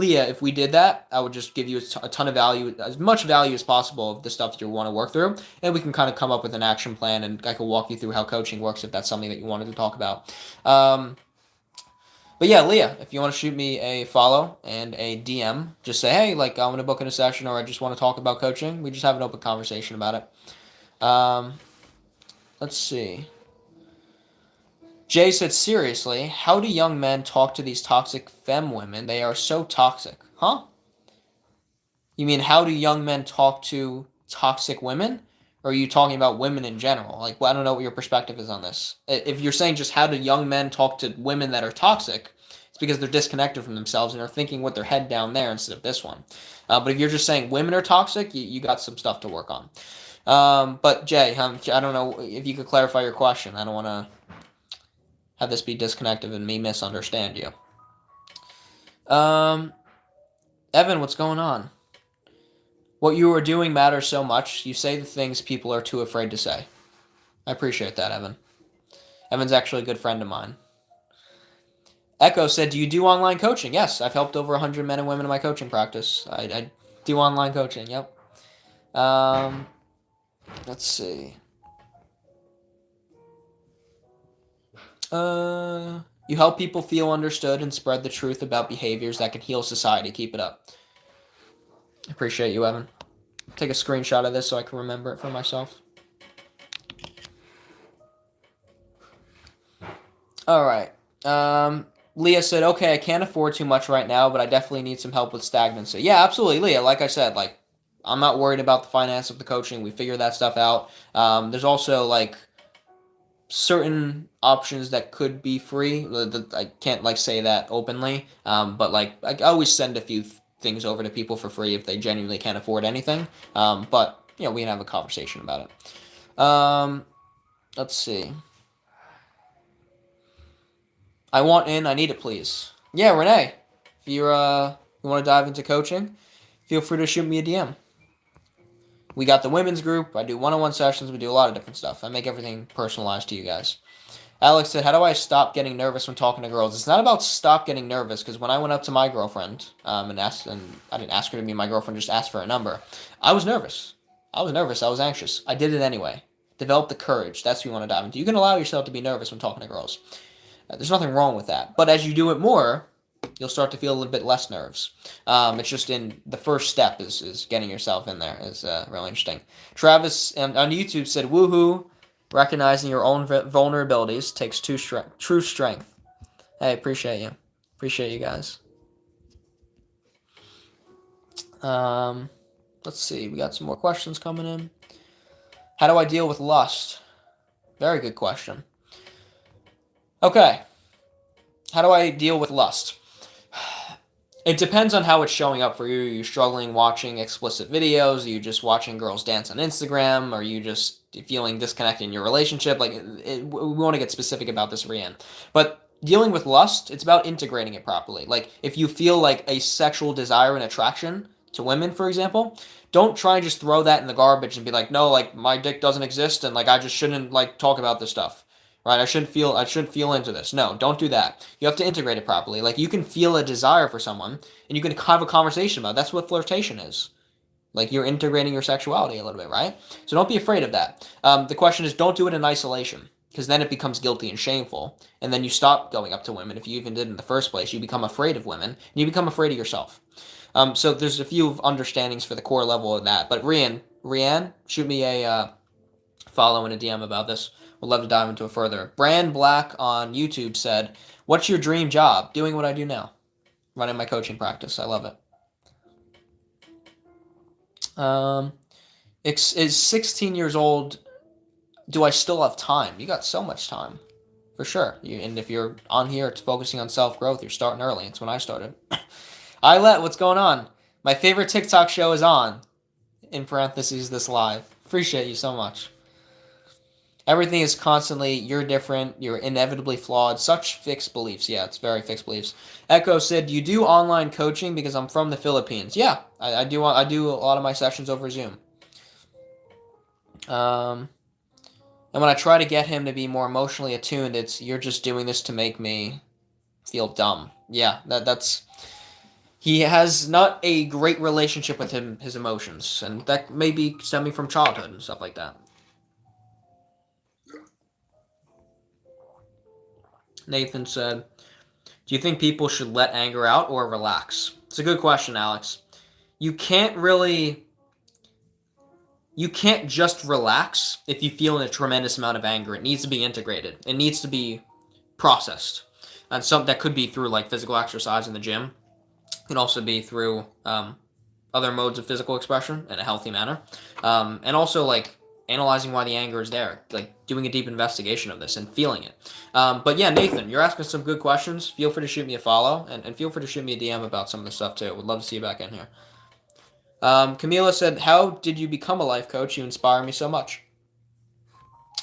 we did that, I would just give you a ton of value, as much value as possible of the stuff you want to work through. And we can kind of come up with an action plan, and I can walk you through how coaching works if that's something that you wanted to talk about. But yeah, Leah, if you want to shoot me a follow and a DM, just say, hey, like, I want to book in a session, or I just want to talk about coaching. We just have an open conversation about it. Let's see. Jay said, seriously, how do young men talk to these toxic femme women? They are so toxic. Huh? You mean, how do young men talk to toxic women? Or are you talking about women in general? Like, well, I don't know what your perspective is on this. If you're saying just how do young men talk to women that are toxic, it's because they're disconnected from themselves and are thinking with their head down there instead of this one. But if you're just saying women are toxic, you got some stuff to work on. But Jay, I don't know if you could clarify your question. I don't want to have this be disconnected and me misunderstand you. Evan, what's going on? What you are doing matters so much. You say the things people are too afraid to say. I appreciate that, Evan. Evan's actually a good friend of mine. Echo said, do you do online coaching? Yes, I've helped over 100 men and women in my coaching practice. I do online coaching, yep. Let's see. You help people feel understood and spread the truth about behaviors that can heal society. Keep it up. Appreciate you, Evan. Take a screenshot of this so I can remember it for myself. All right. Leah said, okay, I can't afford too much right now, but I definitely need some help with stagnancy. Yeah, absolutely, Leah. Like I said, like, I'm not worried about the finance of the coaching. We figure that stuff out. There's also, like, certain options that could be free. I can't, like, say that openly, but, like, I always send a few things over to people for free if they genuinely can't afford anything. But, you know, we can have a conversation about it. Let's see. I want in. I need it, please. Yeah, Renee. If you want to dive into coaching, feel free to shoot me a DM. We got the women's group. I do one-on-one sessions. We do a lot of different stuff. I make everything personalized to you guys. Alex said, how do I stop getting nervous when talking to girls? It's not about stop getting nervous, because when I went up to my girlfriend and I didn't ask her to be my girlfriend, just asked for a number, I was nervous. I was anxious. I did it anyway. Develop the courage. That's what you want to dive into. You can allow yourself to be nervous when talking to girls. There's nothing wrong with that. But as you do it more, you'll start to feel a little bit less nerves. It's just in the first step is getting yourself in there is really interesting. Travis on YouTube said, woohoo, recognizing your own vulnerabilities takes true strength. Hey, appreciate you. Appreciate you guys. Let's see. We got some more questions coming in. How do I deal with lust? Very good question. Okay. How do I deal with lust? It depends on how it's showing up for you. Are you struggling watching explicit videos? Are you just watching girls dance on Instagram? Are you just feeling disconnected in your relationship? Like, we want to get specific about this, Rianne. But dealing with lust, it's about integrating it properly. Like, if you feel like a sexual desire and attraction to women, for example, don't try and just throw that in the garbage and be like, no, like my dick doesn't exist and like I just shouldn't like talk about this stuff. Right? I shouldn't feel into this. No, don't do that. You have to integrate it properly. Like you can feel a desire for someone and you can have a conversation about it. That's what flirtation is. Like you're integrating your sexuality a little bit, right? So don't be afraid of that. The question is, don't do it in isolation, because then it becomes guilty and shameful, and then you stop going up to women. If you even did in the first place, you become afraid of women, and you become afraid of yourself. So there's a few understandings for the core level of that. But Rianne, shoot me a follow and a DM about this. Would love to dive into it further. Brand Black on YouTube said, "What's your dream job?" Doing what I do now, running my coaching practice. I love it. Is 16 years old. Do I still have time? You got so much time, for sure. And if you're on here, it's focusing on self-growth. You're starting early. It's when I started. Islet, what's going on? My favorite TikTok show is on. In parentheses, this live. Appreciate you so much. Everything is constantly, you're different, you're inevitably flawed. Such fixed beliefs. Yeah, it's very fixed beliefs. Echo said, do you do online coaching? Because I'm from the Philippines. Yeah, I do a lot of my sessions over Zoom. And when I try to get him to be more emotionally attuned, it's, you're just doing this to make me feel dumb. Yeah, that's... He has not a great relationship with his emotions, and that may be stemming from childhood and stuff like that. Nathan said, do you think people should let anger out or relax? It's a good question, Alex. You can't just relax if you feel a tremendous amount of anger. It needs to be integrated. It needs to be processed. And some that could be through like physical exercise in the gym. It can also be through other modes of physical expression in a healthy manner. And also like analyzing why the anger is there, like doing a deep investigation of this and feeling it. But yeah, Nathan, you're asking some good questions. Feel free to shoot me a follow and feel free to shoot me a DM about some of this stuff too. Would love to see you back in here. Camila said, how did you become a life coach? You inspire me so much.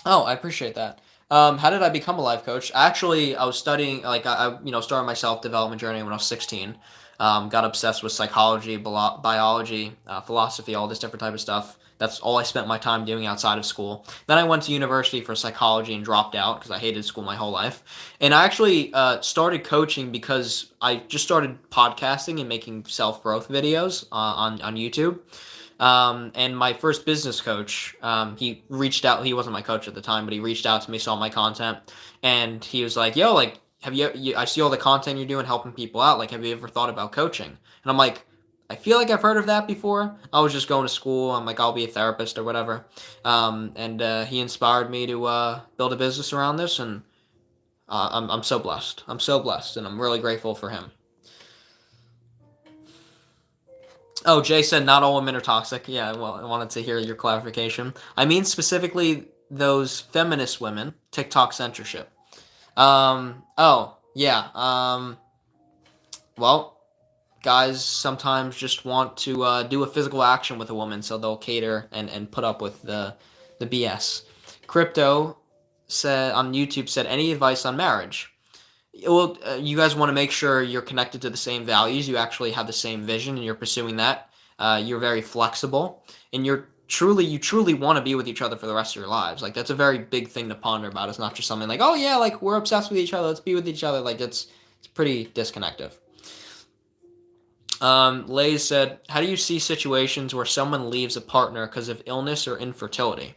Oh, I appreciate that. How did I become a life coach? Actually, I was studying, like I started my self-development journey when I was 16. Got obsessed with psychology, biology, philosophy, all this different type of stuff. That's all I spent my time doing outside of school. Then I went to university for psychology and dropped out because I hated school my whole life. And I actually started coaching because I just started podcasting and making self-growth videos on YouTube. And my first business coach, he reached out. He wasn't my coach at the time, but he reached out to me, saw my content, and he was like, yo, like, have you I see all the content you're doing helping people out. Like, have you ever thought about coaching? And I'm like, I feel like I've heard of that before. I was just going to school. I'm like, I'll be a therapist or whatever. And he inspired me to build a business around this, and I'm so blessed. I'm so blessed, and I'm really grateful for him. Oh, Jay said not all women are toxic. Yeah, well, I wanted to hear your clarification. I mean specifically those feminist women, TikTok censorship. Oh, yeah. Well, guys sometimes just want to do a physical action with a woman, so they'll cater and put up with the BS. Crypto said on YouTube said, any advice on marriage? Well, you guys want to make sure you're connected to the same values. You actually have the same vision, and you're pursuing that. You're very flexible, and you truly want to be with each other for the rest of your lives. Like that's a very big thing to ponder about. It's not just something like, oh yeah, like we're obsessed with each other. Let's be with each other. Like it's pretty disconnective. Lays said, how do you see situations where someone leaves a partner because of illness or infertility?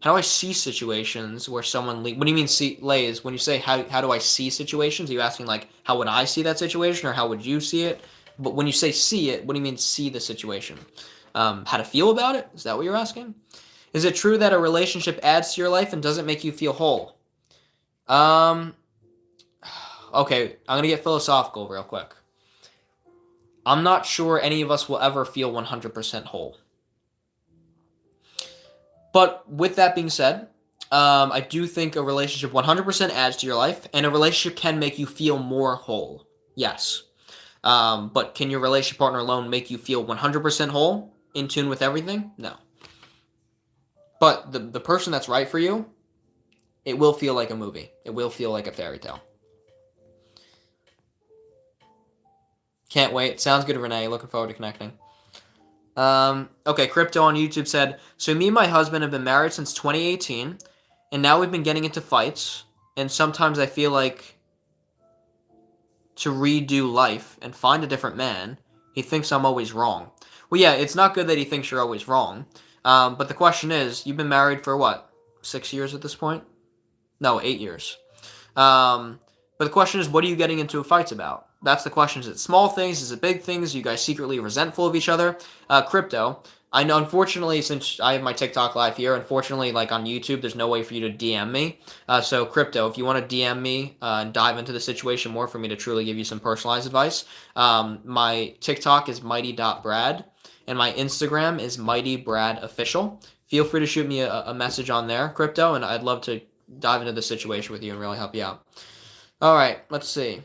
How do I see situations where someone what do you mean see, Lays? When you say how do I see situations, are you asking like how would I see that situation or how would you see it? But when you say see it, what do you mean see the situation? How to feel about it? Is that what you're asking? Is it true that a relationship adds to your life and doesn't make you feel whole? Okay, I'm gonna get philosophical real quick. I'm not sure any of us will ever feel 100% whole. But with that being said, I do think a relationship 100% adds to your life, and a relationship can make you feel more whole. Yes. But can your relationship partner alone make you feel 100% whole, in tune with everything? No. But the person that's right for you, it will feel like a movie. It will feel like a fairy tale. Can't wait. Sounds good, Renee. Looking forward to connecting. Okay, Crypto on YouTube said, so me and my husband have been married since 2018, and now we've been getting into fights, and sometimes I feel like to redo life and find a different man. He thinks I'm always wrong. Well, yeah, it's not good that he thinks you're always wrong. But the question is, you've been married for what, 6 years at this point? No, 8 years. But the question is, what are you getting into fights about? That's the question. Is it small things? Is it big things? Are you guys secretly resentful of each other? Crypto. I know, unfortunately, since I have my TikTok live here, unfortunately, like on YouTube, there's no way for you to DM me. So, Crypto, if you want to DM me and dive into the situation more for me to truly give you some personalized advice, my TikTok is mighty.brad, and my Instagram is mightyBradOfficial. Feel free to shoot me a message on there, Crypto, and I'd love to dive into the situation with you and really help you out. All right, let's see.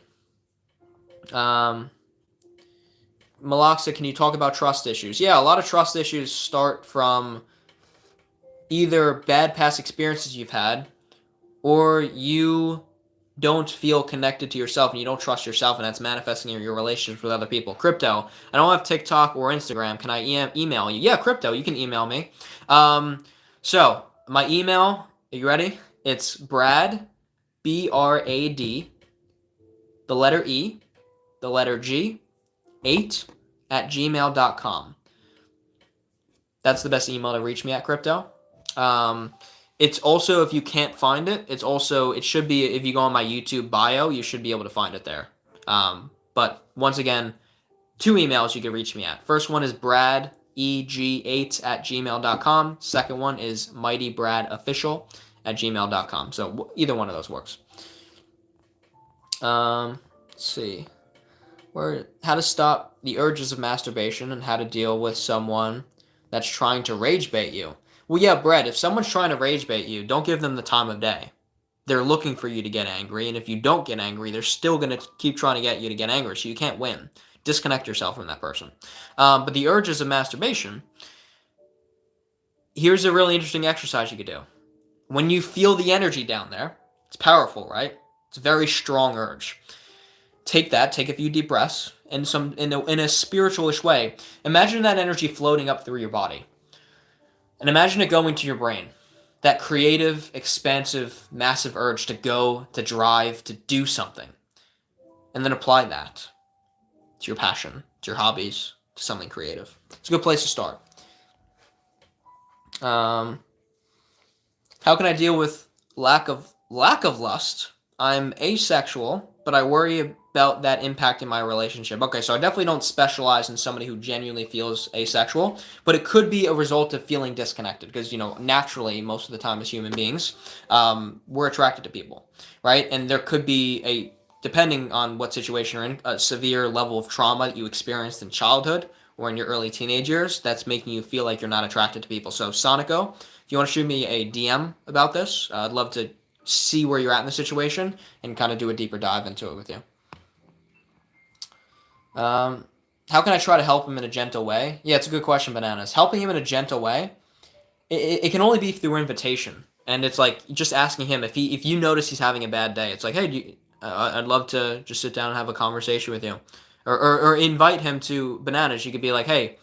Malaxa, can you talk about trust issues? Yeah, a lot of trust issues start from either bad past experiences you've had, or you don't feel connected to yourself and you don't trust yourself, and that's manifesting in your relationships with other people. Crypto, I don't have TikTok or Instagram. Can I email you? Yeah, Crypto, you can email me. So my email, are you ready? It's Brad, BRAD, the letter E, the letter G, 8 at gmail.com. That's the best email to reach me at, Crypto. It's also, if you can't find it, it should be, if you go on my YouTube bio, you should be able to find it there. But once again, 2 emails you can reach me at. First one is Brad, EG8 at gmail.com. Second one is MightyBradOfficial at gmail.com. So either one of those works. Let's see. How to stop the urges of masturbation and how to deal with someone that's trying to rage bait you. Well, yeah, Brett, if someone's trying to rage bait you, don't give them the time of day. They're looking for you to get angry, and if you don't get angry, they're still going to keep trying to get you to get angry, so you can't win. Disconnect yourself from that person. But the urges of masturbation, here's a really interesting exercise you could do. When you feel the energy down there, it's powerful, right? It's a very strong urge. Take a few deep breaths, in a spiritualish way. Imagine that energy floating up through your body. And imagine it going to your brain. That creative, expansive, massive urge to go, to drive, to do something. And then apply that to your passion, to your hobbies, to something creative. It's a good place to start. How can I deal with lack of lust? I'm asexual, but I worry about that impacting my relationship. Okay, so I definitely don't specialize in somebody who genuinely feels asexual, but it could be a result of feeling disconnected because, naturally, most of the time as human beings, we're attracted to people, right? And there could be depending on what situation you're in, a severe level of trauma that you experienced in childhood or in your early teenage years that's making you feel like you're not attracted to people. So, Sonico, if you want to shoot me a DM about this, I'd love to see where you're at in the situation and kind of do a deeper dive into it with you. How can I try to help him in a gentle way? Yeah, it's a good question, Bananas. Helping him in a gentle way, it can only be through invitation. And it's like just asking him if you notice he's having a bad day. It's like, hey, I'd love to just sit down and have a conversation with you, or invite him to Bananas. You could be like, hey,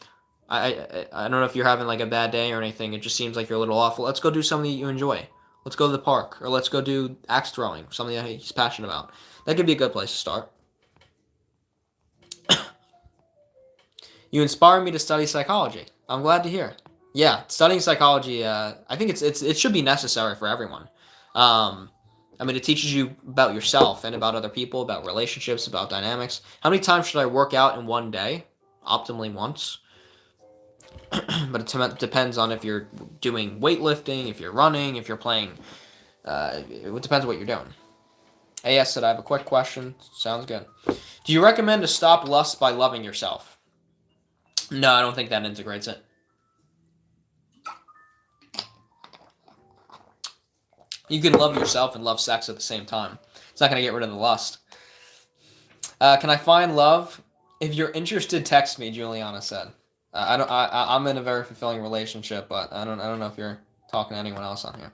I don't know if you're having like a bad day or anything. It just seems like you're a little awful. Let's go do something that you enjoy. Let's go to the park, or let's go do axe throwing, something that he's passionate about. That could be a good place to start. You inspire me to study psychology. I'm glad to hear. Yeah, studying psychology, I think it should be necessary for everyone. It teaches you about yourself and about other people, about relationships, about dynamics. How many times should I work out in one day? Optimally once. But it depends on if you're doing weightlifting, if you're running, if you're playing. It depends what you're doing. AS said, I have a quick question. Sounds good. Do you recommend to stop lust by loving yourself? No, I don't think that integrates it. You can love yourself and love sex at the same time. It's not going to get rid of the lust. Can I find love? If you're interested, text me, Juliana said. I'm in a very fulfilling relationship, but I don't know if you're talking to anyone else on here.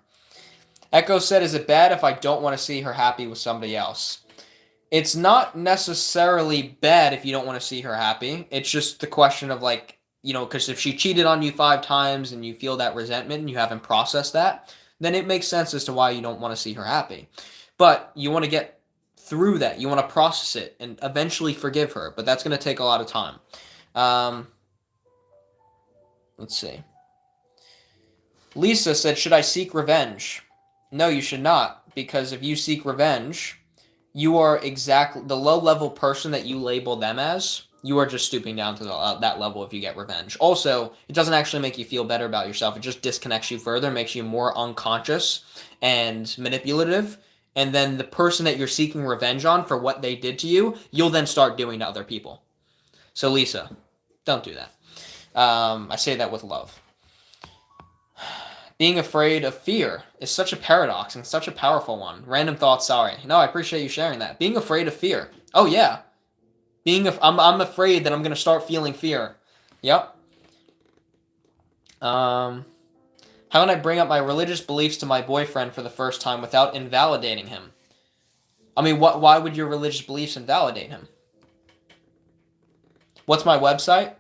Echo said, is it bad if I don't want to see her happy with somebody else? It's not necessarily bad if you don't want to see her happy. It's just the question of, like, because if she cheated on you 5 times and you feel that resentment and you haven't processed that, then it makes sense as to why you don't want to see her happy. But you want to get through that. You want to process it and eventually forgive her, but that's going to take a lot of time. Let's see. Lisa said, should I seek revenge? No, you should not, because if you seek revenge, you are exactly the low-level person that you label them as. You are just stooping down to that level if you get revenge. Also, it doesn't actually make you feel better about yourself. It just disconnects you further, makes you more unconscious and manipulative. And then the person that you're seeking revenge on for what they did to you, you'll then start doing to other people. So, Lisa, don't do that. I say that with love. Being afraid of fear is such a paradox and such a powerful one. Random thoughts, sorry. No, I appreciate you sharing that. Being afraid of fear. Oh, yeah. I'm afraid that I'm going to start feeling fear. Yep. How can I bring up my religious beliefs to my boyfriend for the first time without invalidating him? I mean, why would your religious beliefs invalidate him? What's my website?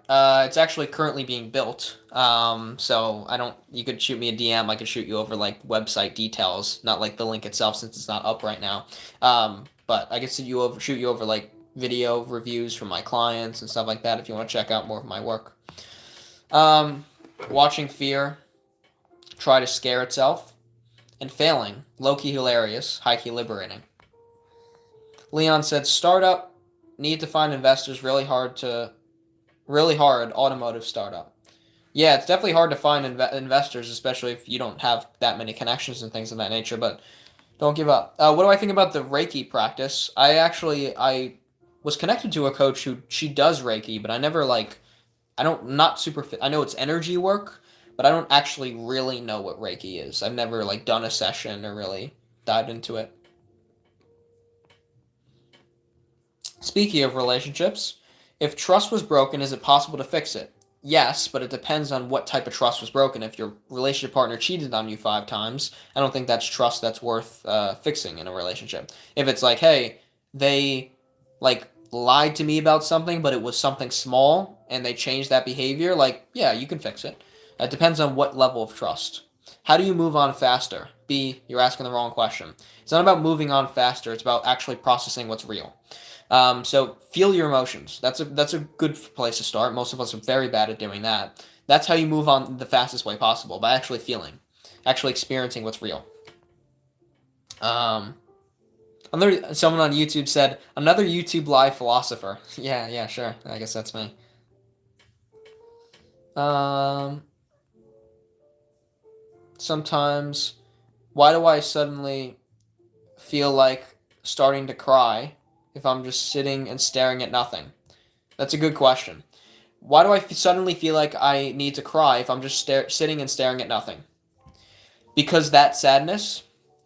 It's actually currently being built. So you could shoot me a DM. I could shoot you over like website details, not like the link itself since it's not up right now. But I could shoot you over like video reviews from my clients and stuff like that if you want to check out more of my work. Watching fear try to scare itself and failing. Low-key hilarious, high-key liberating. Leon said, startup. Need to find investors really hard automotive startup. Yeah, it's definitely hard to find investors, especially if you don't have that many connections and things of that nature, but don't give up. What do I think about the Reiki practice? I was connected to a coach she does Reiki, but I never I know it's energy work, but I don't actually really know what Reiki is. I've never done a session or really dived into it. Speaking of relationships, if trust was broken, is it possible to fix it? Yes, but it depends on what type of trust was broken. If your relationship partner cheated on you 5 times, I don't think that's trust that's worth fixing in a relationship. If it's like, hey, they lied to me about something, but it was something small, and they changed that behavior, yeah, you can fix it. It depends on what level of trust. How do you move on faster? B, you're asking the wrong question. It's not about moving on faster. It's about actually processing what's real. So feel your emotions. That's a good place to start. Most of us are very bad at doing that. That's how you move on the fastest way possible, by actually feeling, actually experiencing what's real. Someone on YouTube said, another YouTube live philosopher. Yeah, sure. I guess that's me. Sometimes, why do I suddenly feel like starting to cry if I'm just sitting and staring at nothing? That's a good question. Why do I suddenly feel like I need to cry if I'm just sitting and staring at nothing? Because that sadness,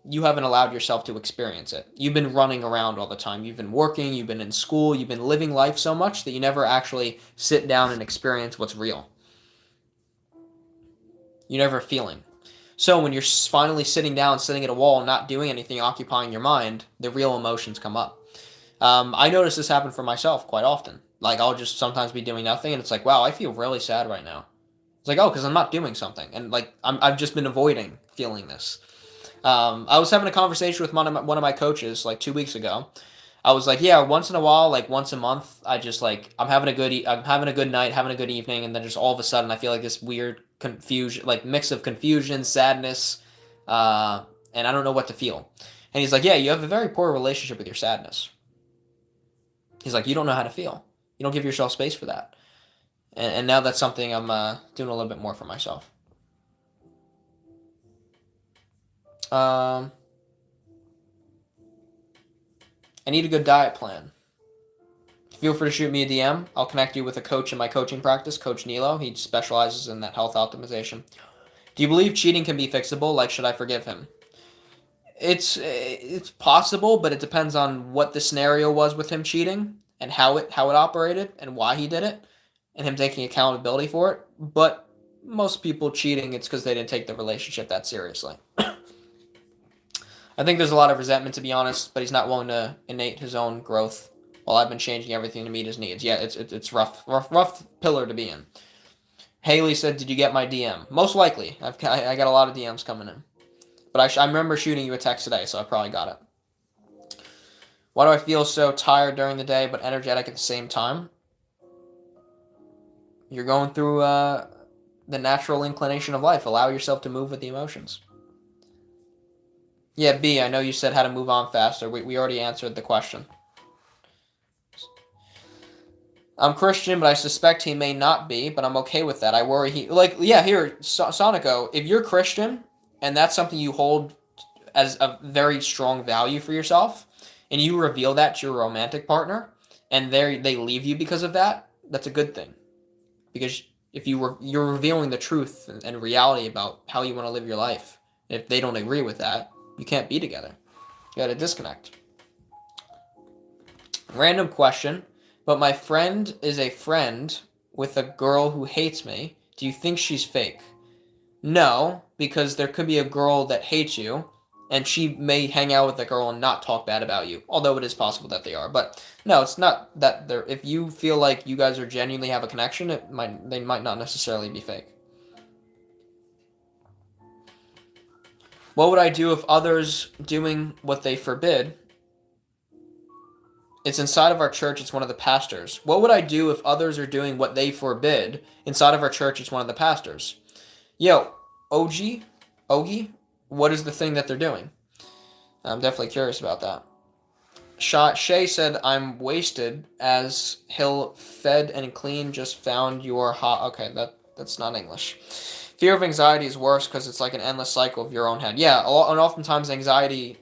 you haven't allowed yourself to experience it. You've been running around all the time. You've been working, you've been in school, you've been living life so much that you never actually sit down and experience what's real. You're never feeling. So when you're finally sitting down, sitting at a wall, not doing anything, occupying your mind, the real emotions come up. I notice this happen for myself quite often. I'll just sometimes be doing nothing, and it's like, wow, I feel really sad right now. It's like, oh, because I'm not doing something, and I've just been avoiding feeling this. I was having a conversation with one of my coaches 2 weeks ago. I was like, yeah, once in a while, once a month, I just I'm having a good night, having a good evening, and then just all of a sudden I feel like this weird confusion, mix of confusion, sadness, and I don't know what to feel. And he's like, yeah, you have a very poor relationship with your sadness. He's like, you don't know how to feel. You don't give yourself space for that. And now that's something I'm doing a little bit more for myself. I need a good diet plan. Feel free to shoot me a DM. I'll connect you with a coach in my coaching practice, Coach Nilo. He specializes in that health optimization. Do you believe cheating can be fixable? Should I forgive him? It's possible, but it depends on what the scenario was with him cheating and how it operated and why he did it and him taking accountability for it. But most people cheating, it's because they didn't take the relationship that seriously. I think there's a lot of resentment, to be honest, but he's not willing to innate his own growth while I've been changing everything to meet his needs. Yeah, it's rough pillar to be in. Haley said, "Did you get my DM?" Most likely. I got a lot of DMs coming in, but I remember shooting you a text today, so I probably got it. Why do I feel so tired during the day but energetic at the same time? You're going through the natural inclination of life. Allow yourself to move with the emotions. Yeah, B, I know you said how to move on faster. We already answered the question. I'm Christian, but I suspect he may not be, but I'm okay with that. I worry here, Sonico, if you're Christian and that's something you hold as a very strong value for yourself, and you reveal that to your romantic partner, and they leave you because of that, that's a good thing. Because if you're revealing the truth and reality about how you want to live your life, if they don't agree with that, you can't be together. You got to disconnect. Random question, but my friend is a friend with a girl who hates me. Do you think she's fake? No, because there could be a girl that hates you, and she may hang out with a girl and not talk bad about you, although it is possible that they are. But no, it's not that they're. If you feel like you guys are genuinely have a connection, they might not necessarily be fake. What would I do if others doing what they forbid? It's inside of our church. It's one of the pastors. What would I do if others are doing what they forbid inside of our church? It's one of the pastors. Yo, Ogie, what is the thing that they're doing? I'm definitely curious about that. Shay said, I'm wasted as Hill fed and clean just found your hot. Okay, that's not English. Fear of anxiety is worse because it's like an endless cycle of your own head. Yeah, and oftentimes anxiety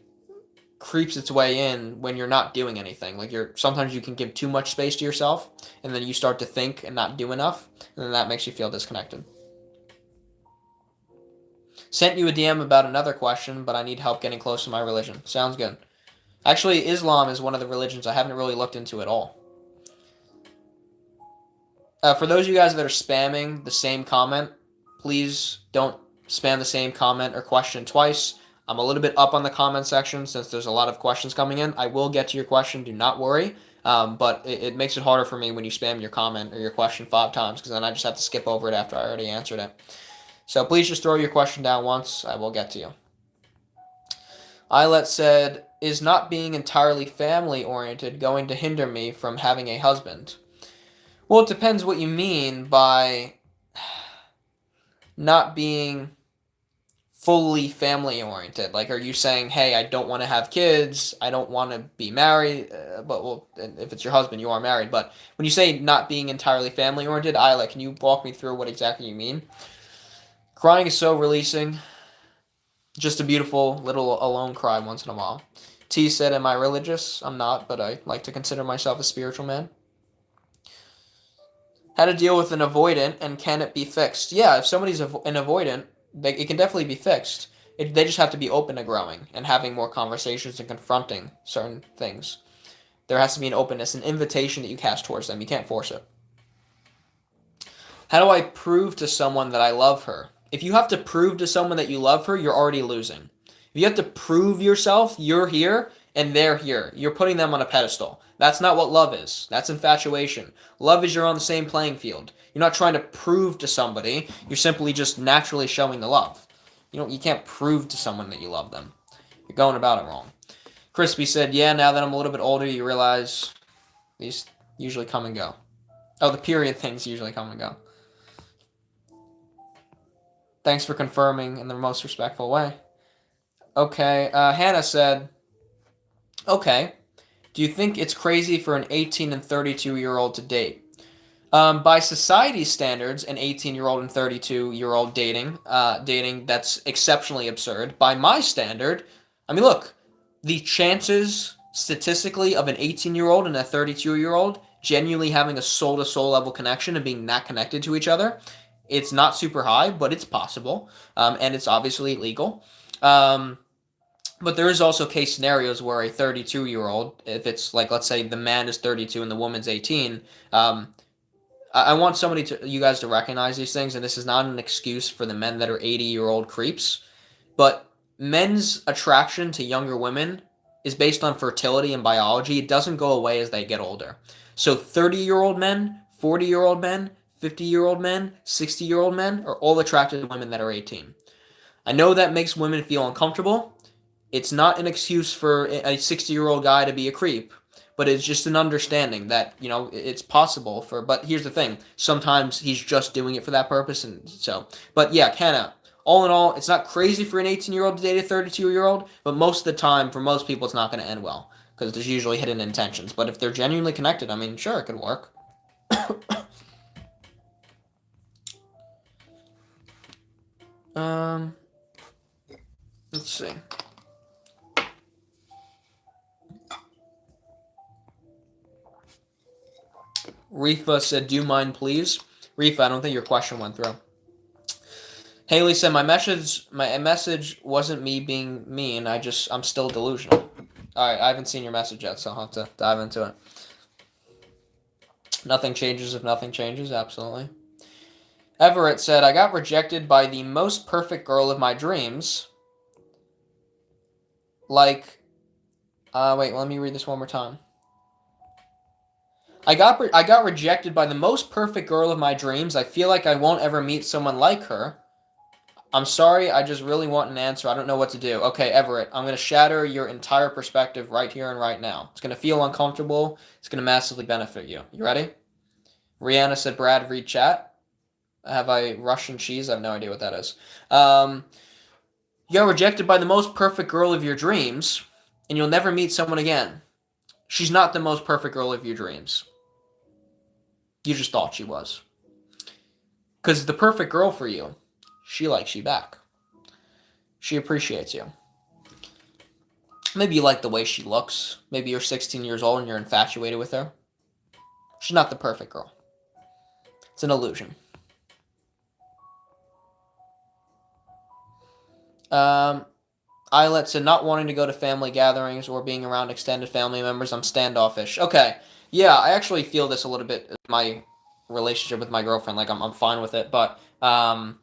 creeps its way in when you're not doing anything. Like sometimes you can give too much space to yourself, and then you start to think and not do enough, and then that makes you feel disconnected. Sent you a DM about another question, but I need help getting close to my religion. Sounds good. Actually, Islam is one of the religions I haven't really looked into at all. For those of you guys that are spamming the same comment, please don't spam the same comment or question twice. I'm a little bit up on the comment section since there's a lot of questions coming in. I will get to your question, do not worry. But it makes it harder for me when you spam your comment or your question 5 times, because then I just have to skip over it after I already answered it. So please just throw your question down once. I will get to you. Eyelet said, is not being entirely family-oriented going to hinder me from having a husband? Well, it depends what you mean by not being fully family-oriented. Like, are you saying, hey, I don't want to have kids, I don't want to be married, if it's your husband, you are married. But when you say not being entirely family-oriented, Eyelet, can you walk me through what exactly you mean? Crying is so releasing. Just a beautiful little alone cry once in a while. T said, am I religious? I'm not, but I like to consider myself a spiritual man. How to deal with an avoidant, and can it be fixed? Yeah, if somebody's an avoidant, it can definitely be fixed. They just have to be open to growing and having more conversations and confronting certain things. There has to be an openness, an invitation that you cast towards them. You can't force it. How do I prove to someone that I love her? If you have to prove to someone that you love her, you're already losing. If you have to prove yourself, you're here and they're here. You're putting them on a pedestal. That's not what love is. That's infatuation. Love is you're on the same playing field. You're not trying to prove to somebody. You're simply just naturally showing the love. You can't prove to someone that you love them. You're going about it wrong. Crispy said, yeah, now that I'm a little bit older, you realize these usually come and go. Oh, the period things usually come and go. Thanks for confirming in the most respectful way. Okay, Hannah said, okay, do you think it's crazy for an 18 and 32-year-old to date? By society's standards, an 18-year-old and 32-year-old dating, that's exceptionally absurd. By my standard, I mean, look, the chances statistically of an 18-year-old and a 32-year-old genuinely having a soul-to-soul level connection and being that connected to each other, it's not super high, but it's possible, and it's obviously legal. But there is also case scenarios where a 32-year-old, if it's like, let's say the man is 32 and the woman's 18, I want you guys to recognize these things, and this is not an excuse for the men that are 80-year-old creeps, but men's attraction to younger women is based on fertility and biology. It doesn't go away as they get older. So 30-year-old men, 40-year-old men, 50-year-old men, 60-year-old men are all attracted to women that are 18. I know that makes women feel uncomfortable. It's not an excuse for a 60-year-old guy to be a creep, but it's just an understanding that, it's possible for, but here's the thing. Sometimes he's just doing it for that purpose, and so, but yeah, Kenna, all in all, it's not crazy for an 18-year-old to date a 32-year-old, but most of the time, for most people, it's not going to end well, because there's usually hidden intentions. But if they're genuinely connected, I mean, sure, it could work. Let's see. Rifa said, "Do you mind, please?" Rifa, I don't think your question went through. Haley said, my message wasn't me being mean. I'm still delusional. All right, I haven't seen your message yet, so I'll have to dive into it. Nothing changes if nothing changes, absolutely. Everett said, I got rejected by the most perfect girl of my dreams. Wait, let me read this one more time. I got rejected by the most perfect girl of my dreams. I feel like I won't ever meet someone like her. I'm sorry, I just really want an answer. I don't know what to do. Okay, Everett, I'm going to shatter your entire perspective right here and right now. It's going to feel uncomfortable. It's going to massively benefit you. You ready? Rihanna said, Brad, read chat. Have I Russian cheese? I have no idea what that is. You got rejected by the most perfect girl of your dreams, and you'll never meet someone again. She's not the most perfect girl of your dreams. You just thought she was. Because the perfect girl for you, she likes you back. She appreciates you. Maybe you like the way she looks. Maybe you're 16 years old and you're infatuated with her. She's not the perfect girl. It's an illusion. Eyelet said, not wanting to go to family gatherings or being around extended family members, I'm standoffish. Okay, yeah, I actually feel this a little bit in my relationship with my girlfriend. Like, I'm fine with it, but, I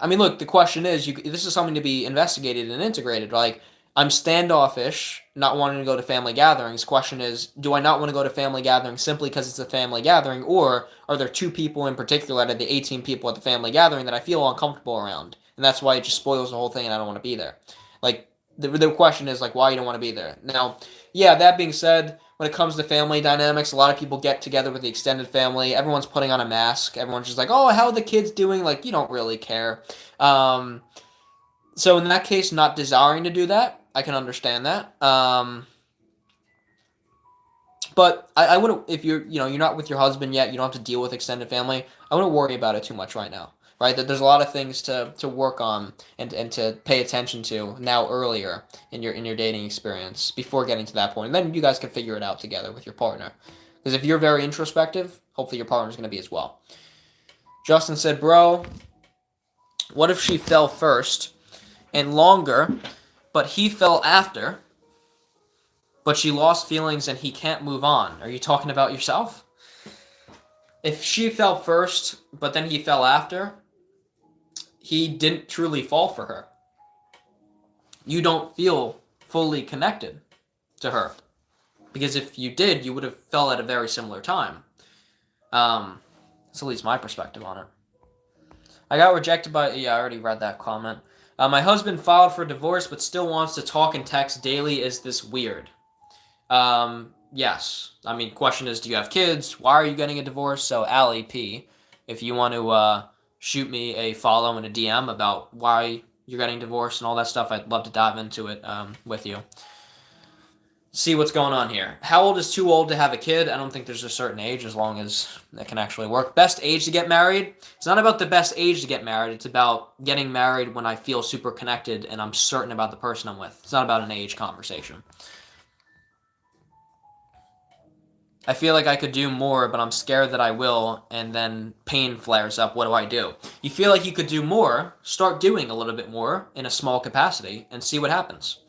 mean, look, the question is, this is something to be investigated and integrated. Like, I'm standoffish, not wanting to go to family gatherings. Question is, do I not want to go to family gatherings simply because it's a family gathering, or are there two people in particular out of the 18 people at the family gathering that I feel uncomfortable around? And that's why it just spoils the whole thing and I don't want to be there. Like, the question is, like, why you don't want to be there. Now, yeah, that being said, when it comes to family dynamics, a lot of people get together with the extended family. Everyone's putting on a mask. Everyone's just like, oh, how are the kids doing? Like, you don't really care. So in that case, not desiring to do that, I can understand that. But I wouldn't, if you're not with your husband yet, you don't have to deal with extended family, I wouldn't worry about it too much right now. Right? That there's a lot of things to work on and to pay attention to now earlier in your dating experience before getting to that point. And then you guys can figure it out together with your partner. Because if you're very introspective, hopefully your partner's going to be as well. Justin said, bro, what if she fell first and longer, but he fell after, but she lost feelings and he can't move on? Are you talking about yourself? If she fell first, but then he fell after, he didn't truly fall for her. You don't feel fully connected to her. Because if you did, you would have fell at a very similar time. That's at least my perspective on it. I got rejected by... Yeah, I already read that comment. My husband filed for divorce, but still wants to talk and text daily. Is this weird? Yes. I mean, question is, do you have kids? Why are you getting a divorce? So, Allie P, if you want to shoot me a follow and a DM about why you're getting divorced and all that stuff, I'd love to dive into it with you. See what's going on here. How old is too old to have a kid? I don't think there's a certain age as long as it can actually work. Best age to get married? It's not about the best age to get married. It's about getting married when I feel super connected and I'm certain about the person I'm with. It's not about an age conversation. I feel like I could do more, but I'm scared that I will, and then pain flares up. What do? You feel like you could do more, start doing a little bit more in a small capacity, and see what happens.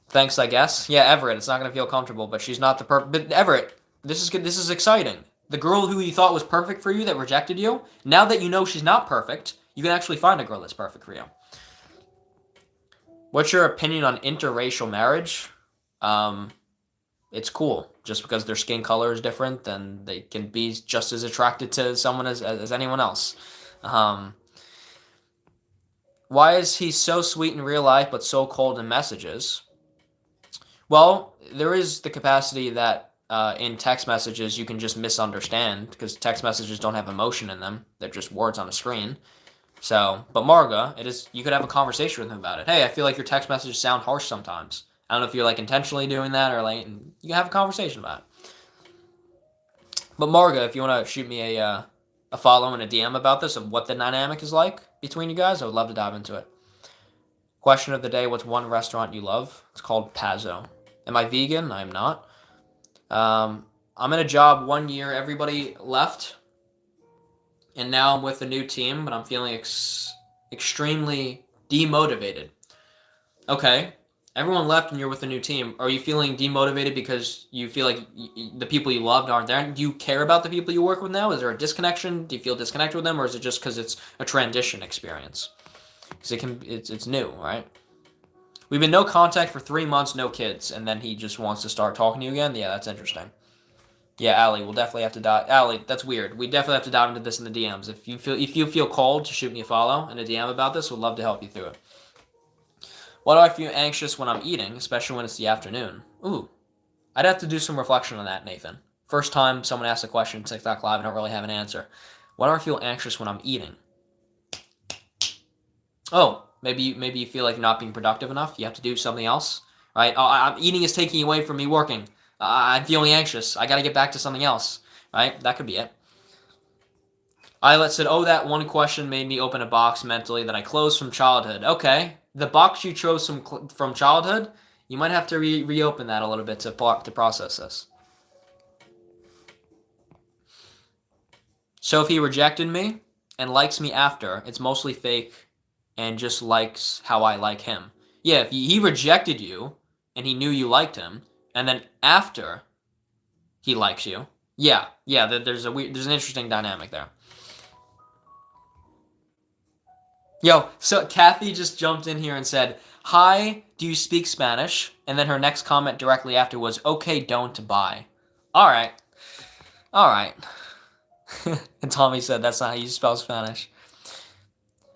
Thanks, I guess. Yeah, Everett, it's not going to feel comfortable, but she's not the perfect... But Everett, this is good. This is exciting. The girl who you thought was perfect for you that rejected you, now that you know she's not perfect, you can actually find a girl that's perfect for you. What's your opinion on interracial marriage? it's cool. Just because their skin color is different, then they can be just as attracted to someone as anyone else. Um, why is he so sweet in real life but so cold in messages? Well, there is the capacity that in text messages you can just misunderstand because text messages don't have emotion in them. They're just words on a screen. So, but Marga, you could have a conversation with him about it. Hey, I feel like your text messages sound harsh sometimes. I don't know if you're like intentionally doing that or like, you can have a conversation about it. But Marga, if you want to shoot me a follow and a DM about this of what the dynamic is like between you guys, I would love to dive into it. Question of the day: what's one restaurant you love? It's called Pazzo. Am I vegan? I'm not. I'm in a job 1 year. Everybody left. And now I'm with a new team, but I'm feeling extremely demotivated. Okay, everyone left and you're with a new team. Are you feeling demotivated because you feel like the people you loved aren't there? Do you care about the people you work with now? Is there a disconnection? Do you feel disconnected with them? Or is it just because it's a transition experience? Because it's new, right? We've been no contact for 3 months, no kids, and then he just wants to start talking to you again? Yeah, that's interesting. Yeah, Allie, we'll definitely have to dive. Allie, that's weird. We definitely have to dive into this in the DMs. If you feel cold to shoot me a follow and a DM about this, we'd love to help you through it. Why do I feel anxious when I'm eating, especially when it's the afternoon? Ooh, I'd have to do some reflection on that, Nathan. First time someone asks a question, TikTok Live, I don't really have an answer. Why do I feel anxious when I'm eating? Oh, maybe you feel like you're not being productive enough. You have to do something else, right? Eating is taking away from me working. I'm feeling anxious. I got to get back to something else, right? That could be it. Islet said, oh, that one question made me open a box mentally that I closed from childhood. Okay, the box you chose from childhood, you might have to reopen that a little bit to process this. So if he rejected me and likes me after, it's mostly fake and just likes how I like him. Yeah, if he rejected you and he knew you liked him, and then after he likes you, yeah, there's an interesting dynamic there. Yo, so Kathy just jumped in here and said, hi, do you speak Spanish? And then her next comment directly after was, okay, don't buy. All right. And Tommy said, that's not how you spell Spanish.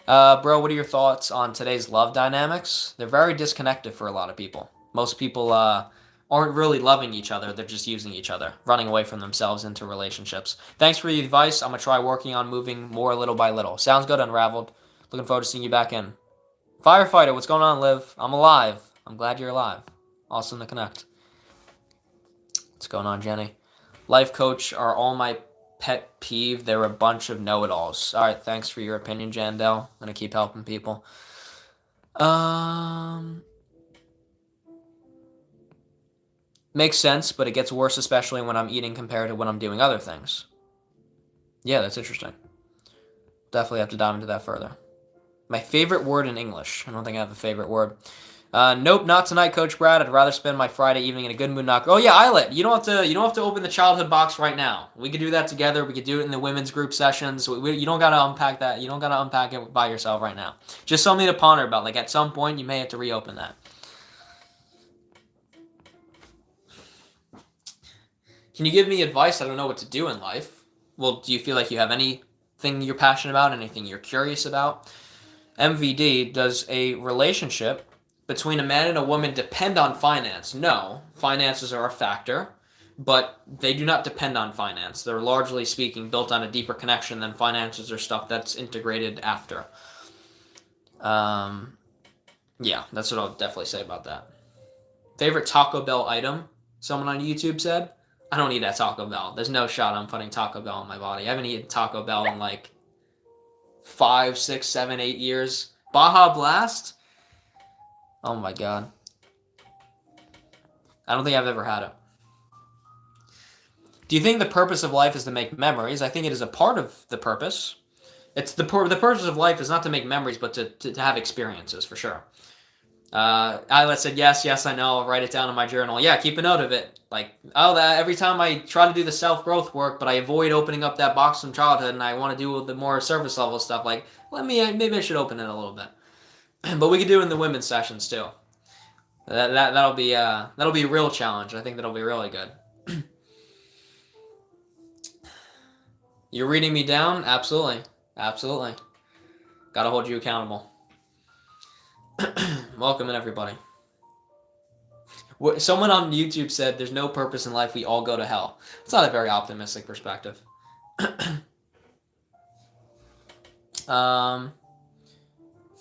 Bro, what are your thoughts on today's love dynamics? They're very disconnected for a lot of people. Most people aren't really loving each other. They're just using each other, running away from themselves into relationships. Thanks for the advice. I'm going to try working on moving more little by little. Sounds good, Unraveled. Looking forward to seeing you back in. Firefighter, what's going on, Liv? I'm alive. I'm glad you're alive. Awesome to connect. What's going on, Jenny? Life coach are all my pet peeve. They're a bunch of know-it-alls. All right, thanks for your opinion, Jandel. I'm going to keep helping people. Makes sense, but it gets worse, especially when I'm eating compared to when I'm doing other things. Yeah, that's interesting. Definitely have to dive into that further. My favorite word in English. I don't think I have a favorite word. Nope, not tonight, Coach Brad. I'd rather spend my Friday evening in a good mood. Oh yeah, Islet. You don't have to open the childhood box right now. We could do that together. We could do it in the women's group sessions. You don't gotta unpack that. You don't gotta unpack it by yourself right now. Just something to ponder about. Like at some point, you may have to reopen that. Can you give me advice? I don't know what to do in life. Well, do you feel like you have anything you're passionate about? Anything you're curious about? MVD, does a relationship between a man and a woman depend on finance? No, finances are a factor, but they do not depend on finance. They're largely speaking built on a deeper connection than finances or stuff that's integrated after. Yeah, that's what I'll definitely say about that. Favorite Taco Bell item? Someone on YouTube said. I don't eat that Taco Bell. There's no shot I'm putting Taco Bell in my body. I haven't eaten Taco Bell in like 5, 6, 7, 8 years. Baja Blast? Oh my god. I don't think I've ever had it. Do you think the purpose of life is to make memories? I think it is a part of the purpose. It's the purpose of life is not to make memories, but to have experiences, for sure. Isla said, yes, I know. I'll write it down in my journal. Yeah, keep a note of it. Like, every time I try to do the self-growth work, but I avoid opening up that box from childhood, and I want to do the more surface level stuff, like, maybe I should open it a little bit. But we could do it in the women's sessions, too. That'll be a real challenge. I think that'll be really good. You're reading me down? Absolutely. Absolutely. Gotta hold you accountable. Welcome in, everybody. Someone on YouTube said, there's no purpose in life, we all go to hell. It's not a very optimistic perspective.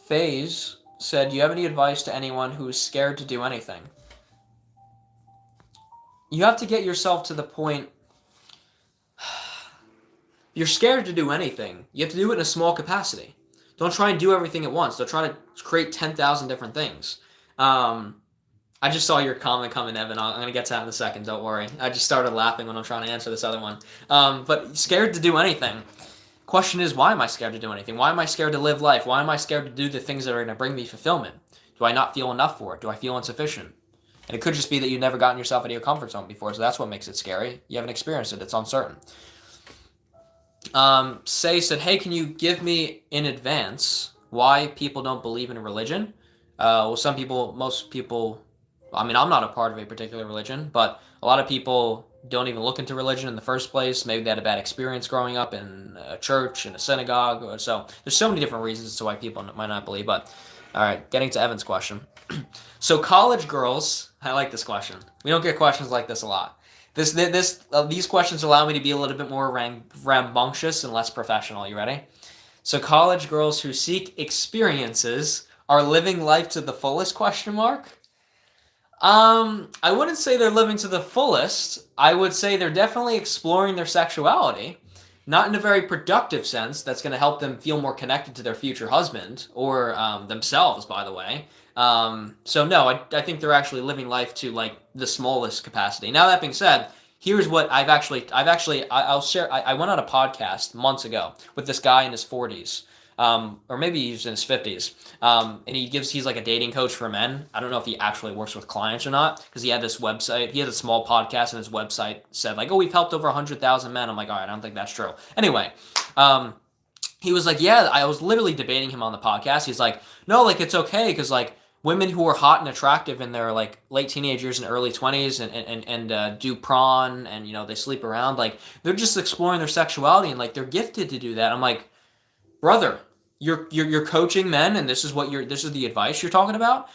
FaZe said, do you have any advice to anyone who is scared to do anything? You have to get yourself to the point. You're scared to do anything. You have to do it in a small capacity. Don't try and do everything at once. Don't try to create 10,000 different things. I just saw your comment coming, Evan. I'm going to get to that in a second. Don't worry. I just started laughing when I'm trying to answer this other one. But scared to do anything. Question is, why am I scared to do anything? Why am I scared to live life? Why am I scared to do the things that are going to bring me fulfillment? Do I not feel enough for it? Do I feel insufficient? And it could just be that you've never gotten yourself out of your comfort zone before, so that's what makes it scary. You haven't experienced it. It's uncertain. Say said, hey, can you give me in advance why people don't believe in religion? Well, most people, I mean, I'm not a part of a particular religion, but a lot of people don't even look into religion in the first place. Maybe they had a bad experience growing up in a church, in a synagogue. So there's so many different reasons as to why people might not believe. But all right, getting to Evan's question. So college girls, I like this question. We don't get questions like this a lot. These questions allow me to be a little bit more rambunctious and less professional. You ready? So college girls who seek experiences are living life to the fullest? Question mark. I wouldn't say they're living to the fullest. I would say they're definitely exploring their sexuality, not in a very productive sense that's going to help them feel more connected to their future husband or themselves, by the way. So no, I think they're actually living life to like the smallest capacity. Now that being said, here's what I'll share. I went on a podcast months ago with this guy in his 40s. Or maybe he's in his 50s. And he's like a dating coach for men. I don't know if he actually works with clients or not, because he had this website. He had a small podcast, and his website said like, oh, we've helped over 100,000 men. I'm like, all right, I don't think that's true. Anyway, he was like, yeah, I was literally debating him on the podcast. He's like, no, like it's okay, because like women who are hot and attractive in their like late teenage years and early 20s and do prawn and they sleep around, like they're just exploring their sexuality and like they're gifted to do that. I'm like, brother, you're coaching men, and this is the advice you're talking about.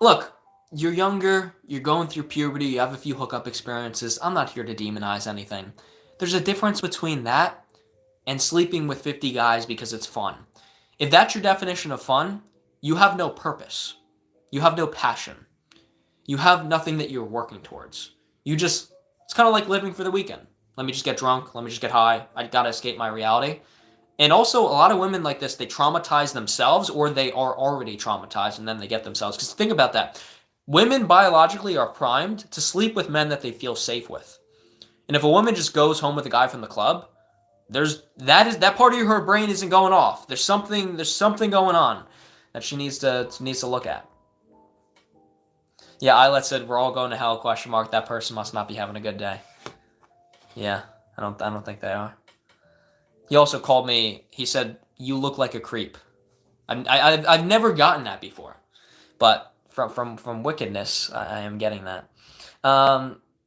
Look, you're younger, you're going through puberty, you have a few hookup experiences. I'm not here to demonize anything. There's a difference between that and sleeping with 50 guys because it's fun. If that's your definition of fun, you have no purpose. You have no passion. You have nothing that you're working towards. It's kind of like living for the weekend. Let me just get drunk. Let me just get high. I gotta escape my reality. And also, a lot of women like this, they traumatize themselves, or they are already traumatized, and then they get themselves. Because think about that. Women biologically are primed to sleep with men that they feel safe with. And if a woman just goes home with a guy from the club, that part of her brain isn't going off. There's something going on that she needs to look at. Yeah, Islet said we're all going to hell? ? That person must not be having a good day. Yeah, I don't think they are. He also called me. He said, "You look like a creep." I've never gotten that before, but from wickedness, I am getting that.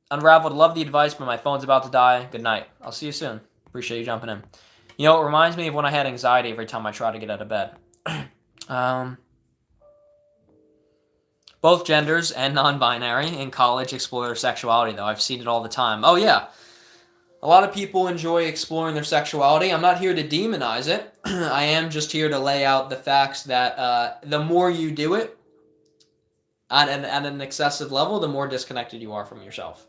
Unraveled, love the advice, but my phone's about to die. Good night. I'll see you soon. Appreciate you jumping in. It reminds me of when I had anxiety every time I tried to get out of bed. Both genders and non-binary in college explore their sexuality, though. I've seen it all the time. Oh, yeah. A lot of people enjoy exploring their sexuality. I'm not here to demonize it. I am just here to lay out the facts that the more you do it at an excessive level, the more disconnected you are from yourself.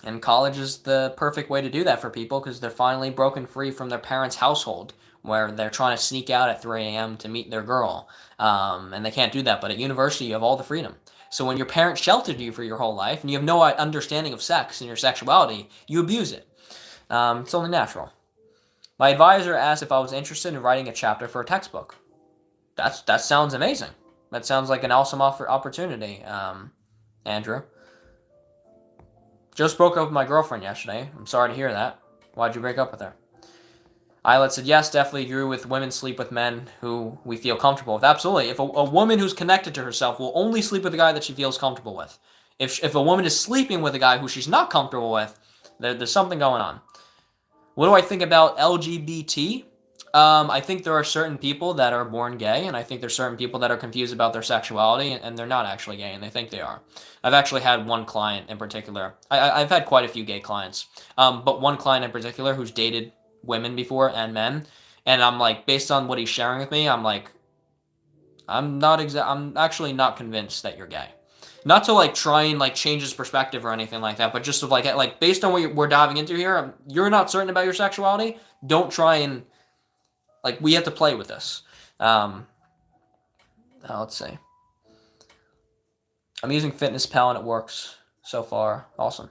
And college is the perfect way to do that for people because they're finally broken free from their parents' household where they're trying to sneak out at 3 a.m. to meet their girl. And they can't do that. But at university, you have all the freedom. So when your parents sheltered you for your whole life and you have no understanding of sex and your sexuality, you abuse it. It's only natural. My advisor asked if I was interested in writing a chapter for a textbook. That sounds amazing. That sounds like an awesome opportunity, Andrew. Just broke up with my girlfriend yesterday. I'm sorry to hear that. Why'd you break up with her? Islet said, yes, definitely agree with women sleep with men who we feel comfortable with. Absolutely. If a woman who's connected to herself will only sleep with a guy that she feels comfortable with. If a woman is sleeping with a guy who she's not comfortable with, there's something going on. What do I think about LGBT? I think there are certain people that are born gay, and I think there's certain people that are confused about their sexuality, and they're not actually gay, and they think they are. I've actually had one client in particular. I've had quite a few gay clients, but one client in particular who's dated women before and men, and I'm like, based on what he's sharing with me, I'm like, I'm actually not convinced that you're gay. Not to like try and like change his perspective or anything like that, but just to like based on what we're diving into here, you're not certain about your sexuality. Don't try and like we have to play with this. Let's see. I'm using Fitness Pal and it works so far. Awesome.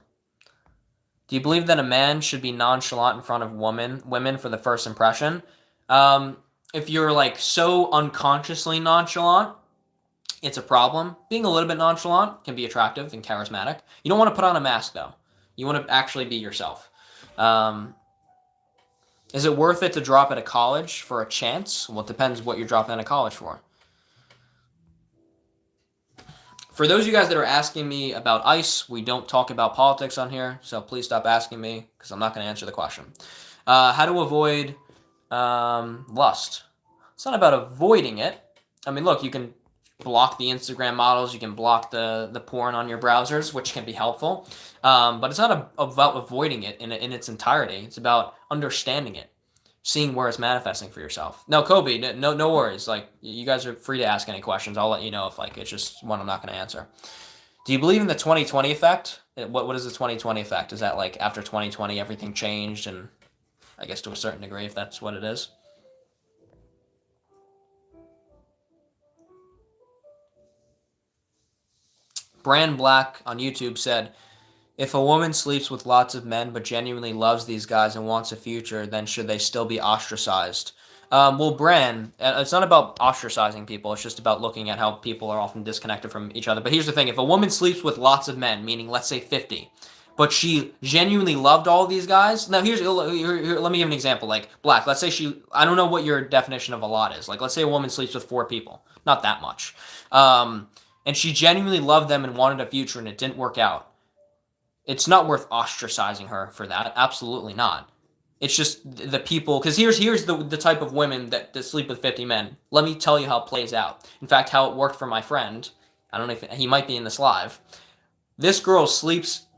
Do you believe that a man should be nonchalant in front of women for the first impression? If you're like so unconsciously nonchalant, it's a problem. Being a little bit nonchalant can be attractive and charismatic. You don't want to put on a mask though. You want to actually be yourself. Is it worth it to drop out of college for a chance? Well, it depends what you're dropping out of college for. For those of you guys that are asking me about ICE, we don't talk about politics on here, so please stop asking me because I'm not going to answer the question. How to avoid lust? It's not about avoiding it. I mean, look, you can block the Instagram models, you can block the porn on your browsers, which can be helpful, but it's not about avoiding it in its entirety. It's about understanding it, seeing where it's manifesting for yourself. No, Kobe, no worries. Like, you guys are free to ask any questions. I'll let you know if like it's just one I'm not going to answer. Do you believe in the 2020 effect? What is the 2020 effect? Is that like after 2020 everything changed, and I guess to a certain degree, if that's what it is? Brand Black on YouTube said, if a woman sleeps with lots of men but genuinely loves these guys and wants a future, then should they still be ostracized? Well, Bran, it's not about ostracizing people. It's just about looking at how people are often disconnected from each other. But here's the thing. If a woman sleeps with lots of men, meaning let's say 50, but she genuinely loved all of these guys. Now, here, let me give an example. Like, Black, let's say I don't know what your definition of a lot is. Like, let's say a woman sleeps with 4 people. Not that much. And she genuinely loved them and wanted a future and it didn't work out. It's not worth ostracizing her for that. Absolutely not. It's just the people, because here's the type of women that sleep with 50 men. Let me tell you how it plays out. In fact, how it worked for my friend. I don't know if he might be in this live. This girl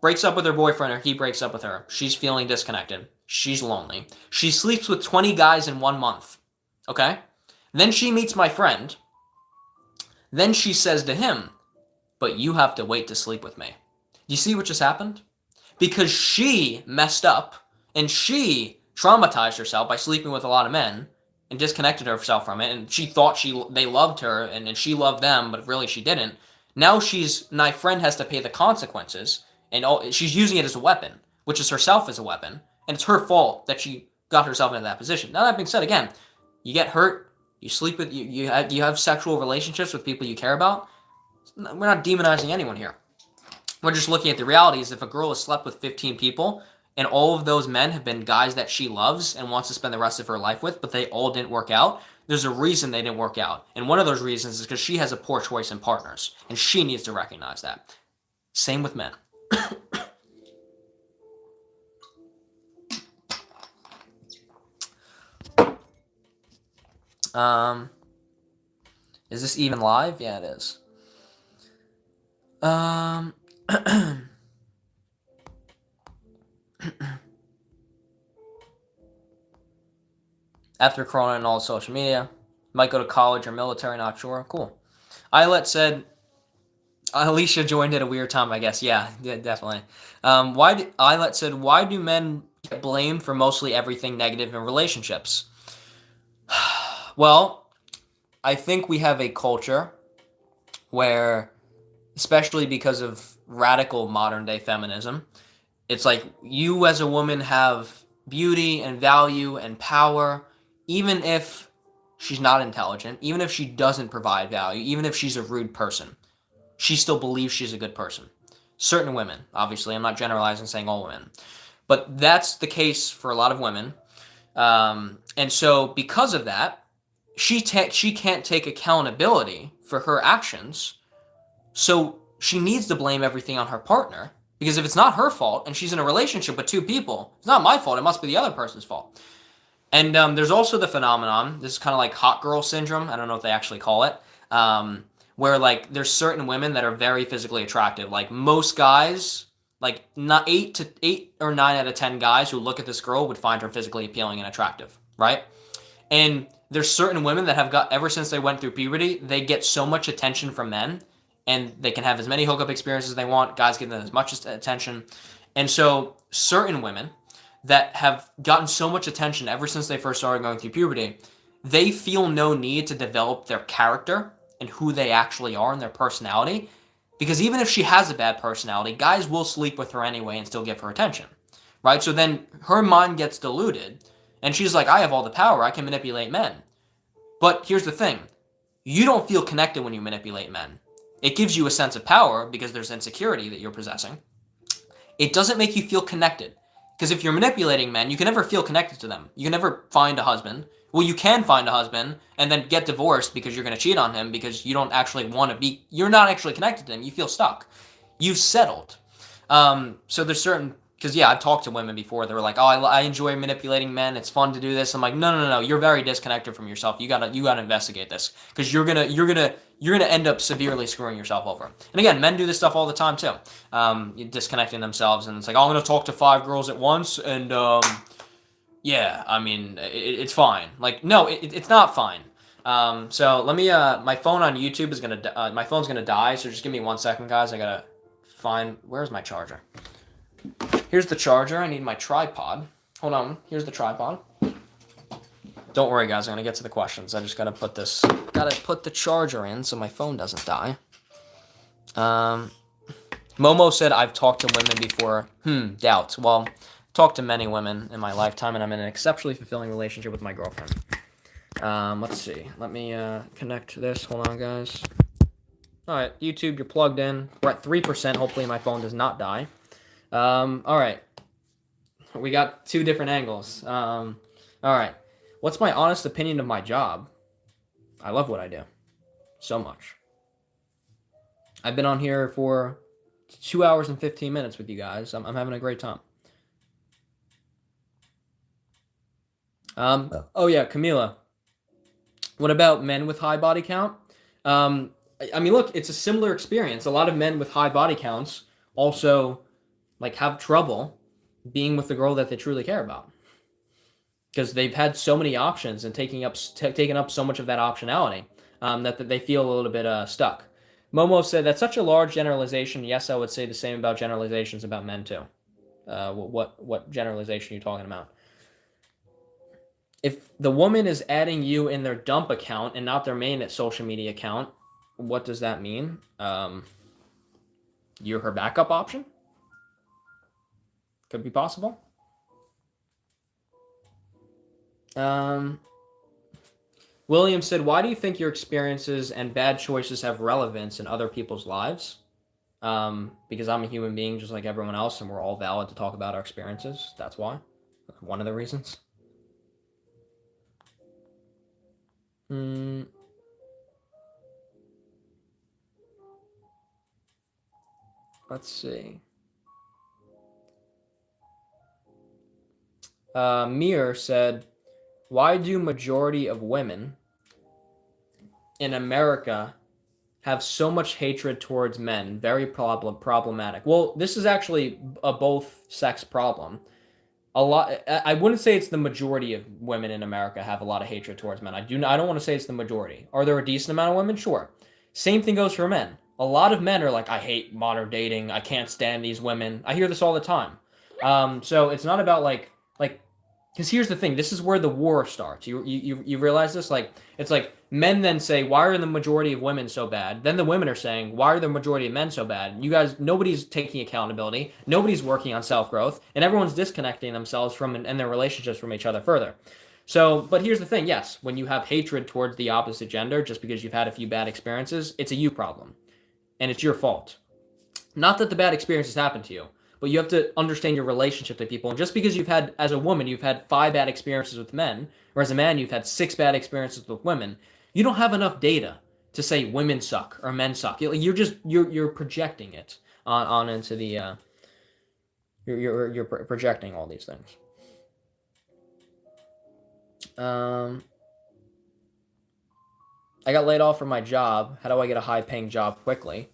breaks up with her boyfriend, or he breaks up with her. She's feeling disconnected. She's lonely. She sleeps with 20 guys in 1 month. Okay? Then she meets my friend. Then she says to him, but you have to wait to sleep with me. You see what just happened? Because she messed up and she traumatized herself by sleeping with a lot of men and disconnected herself from it, and she thought they loved her and she loved them, but really she didn't. Now my friend has to pay the consequences, and she's using it as a weapon, which is herself as a weapon, and it's her fault that she got herself into that position. Now, that being said, again, you get hurt, you sleep with you have sexual relationships with people you care about. We're not demonizing anyone here. We're just looking at the realities. If a girl has slept with 15 people and all of those men have been guys that she loves and wants to spend the rest of her life with, but they all didn't work out, there's a reason they didn't work out. And one of those reasons is because she has a poor choice in partners, and she needs to recognize that. Same with men. Is this even live? Yeah, it is. After Corona and all social media, might go to college or military, not sure. Cool. Islet said, Alicia joined at a weird time, I guess. Yeah, definitely. Islet said, why do men get blamed for mostly everything negative in relationships? Well, I think we have a culture where, especially because of radical modern day feminism, it's like you as a woman have beauty and value and power, even if she's not intelligent, even if she doesn't provide value, even if she's a rude person. She still believes she's a good person. Certain women, obviously, I'm not generalizing saying all women, but that's the case for a lot of women. And so because of that, she can't take accountability for her actions. So she needs to blame everything on her partner, because if it's not her fault and she's in a relationship with two people, it's not my fault. It must be the other person's fault. And there's also the phenomenon, this is kind of like hot girl syndrome. I don't know what they actually call it. Where like there's certain women that are very physically attractive. Like most guys, like not 8 or 9 out of 10 guys who look at this girl would find her physically appealing and attractive, right? And there's certain women that have got, ever since they went through puberty, they get so much attention from men, and they can have as many hookup experiences as they want. Guys give them as much attention. And so certain women that have gotten so much attention ever since they first started going through puberty, they feel no need to develop their character and who they actually are and their personality. Because even if she has a bad personality, guys will sleep with her anyway and still give her attention, right? So then her mind gets diluted, and she's like, I have all the power. I can manipulate men. But here's the thing. You don't feel connected when you manipulate men. It gives you a sense of power because there's insecurity that you're possessing. It doesn't make you feel connected. Because if you're manipulating men, you can never feel connected to them. You can never find a husband. Well, you can find a husband and then get divorced because you're going to cheat on him because you don't actually want to be, you're not actually connected to him. You feel stuck. You've settled. So there's certain, because yeah, I've talked to women before that were like, oh, I enjoy manipulating men. It's fun to do this. I'm like, no. You're very disconnected from yourself. You gotta investigate this, because you're gonna end up severely screwing yourself over. And again, men do this stuff all the time too. Disconnecting themselves, and it's like, oh, I'm gonna talk to 5 girls at once, and yeah, I mean, it's fine. Like, no, it's not fine. So let me. My phone on YouTube is gonna. My phone's gonna die. So just give me 1 second, guys. I gotta find. Where's my charger? Here's the charger. I need my tripod. Hold on. Here's the tripod. Don't worry, guys. I'm gonna get to the questions. I just gotta put the charger in so my phone doesn't die. Momo said, I've talked to women before. Doubt. Well, I've talked to many women in my lifetime, and I'm in an exceptionally fulfilling relationship with my girlfriend. Let's see. Let me connect this. Hold on, guys. All right, YouTube, you're plugged in. We're at 3%. Hopefully my phone does not die. All right. We got 2 different angles. All right. What's my honest opinion of my job? I love what I do so much. I've been on here for 2 hours and 15 minutes with you guys. I'm having a great time. Oh yeah, Camila. What about men with high body count? I mean, look, it's a similar experience. A lot of men with high body counts also like have trouble being with the girl that they truly care about, because they've had so many options and taken up so much of that optionality that they feel a little bit stuck. Momo said, that's such a large generalization. Yes, I would say the same about generalizations about men too. What generalization are you talking about? If the woman is adding you in their dump account and not their main social media account, what does that mean? You're her backup option? Could be possible. William said, why do you think your experiences and bad choices have relevance in other people's lives? Because I'm a human being just like everyone else, and we're all valid to talk about our experiences. That's why. One of the reasons. Let's see. Mir said, why do majority of women in America have so much hatred towards men? Very problematic. Well, this is actually a both sex problem. A lot. I wouldn't say it's the majority of women in America have a lot of hatred towards men. I don't want to say it's the majority. Are there a decent amount of women? Sure. Same thing goes for men. A lot of men are like, I hate modern dating. I can't stand these women. I hear this all the time. So it's not about like, because here's the thing. This is where the war starts. You realize this? Like, it's like men then say, why are the majority of women so bad? Then the women are saying, why are the majority of men so bad? You guys, nobody's taking accountability. Nobody's working on self-growth. And everyone's disconnecting themselves from and their relationships from each other further. So, but here's the thing. Yes, when you have hatred towards the opposite gender just because you've had a few bad experiences, it's a you problem. And it's your fault. Not that the bad experiences happened to you, but you have to understand your relationship to people. And just because as a woman, you've had 5 bad experiences with men, or as a man, you've had 6 bad experiences with women, you don't have enough data to say women suck or men suck. You're projecting it on into the you're projecting all these things. I got laid off from my job. How do I get a high-paying job quickly?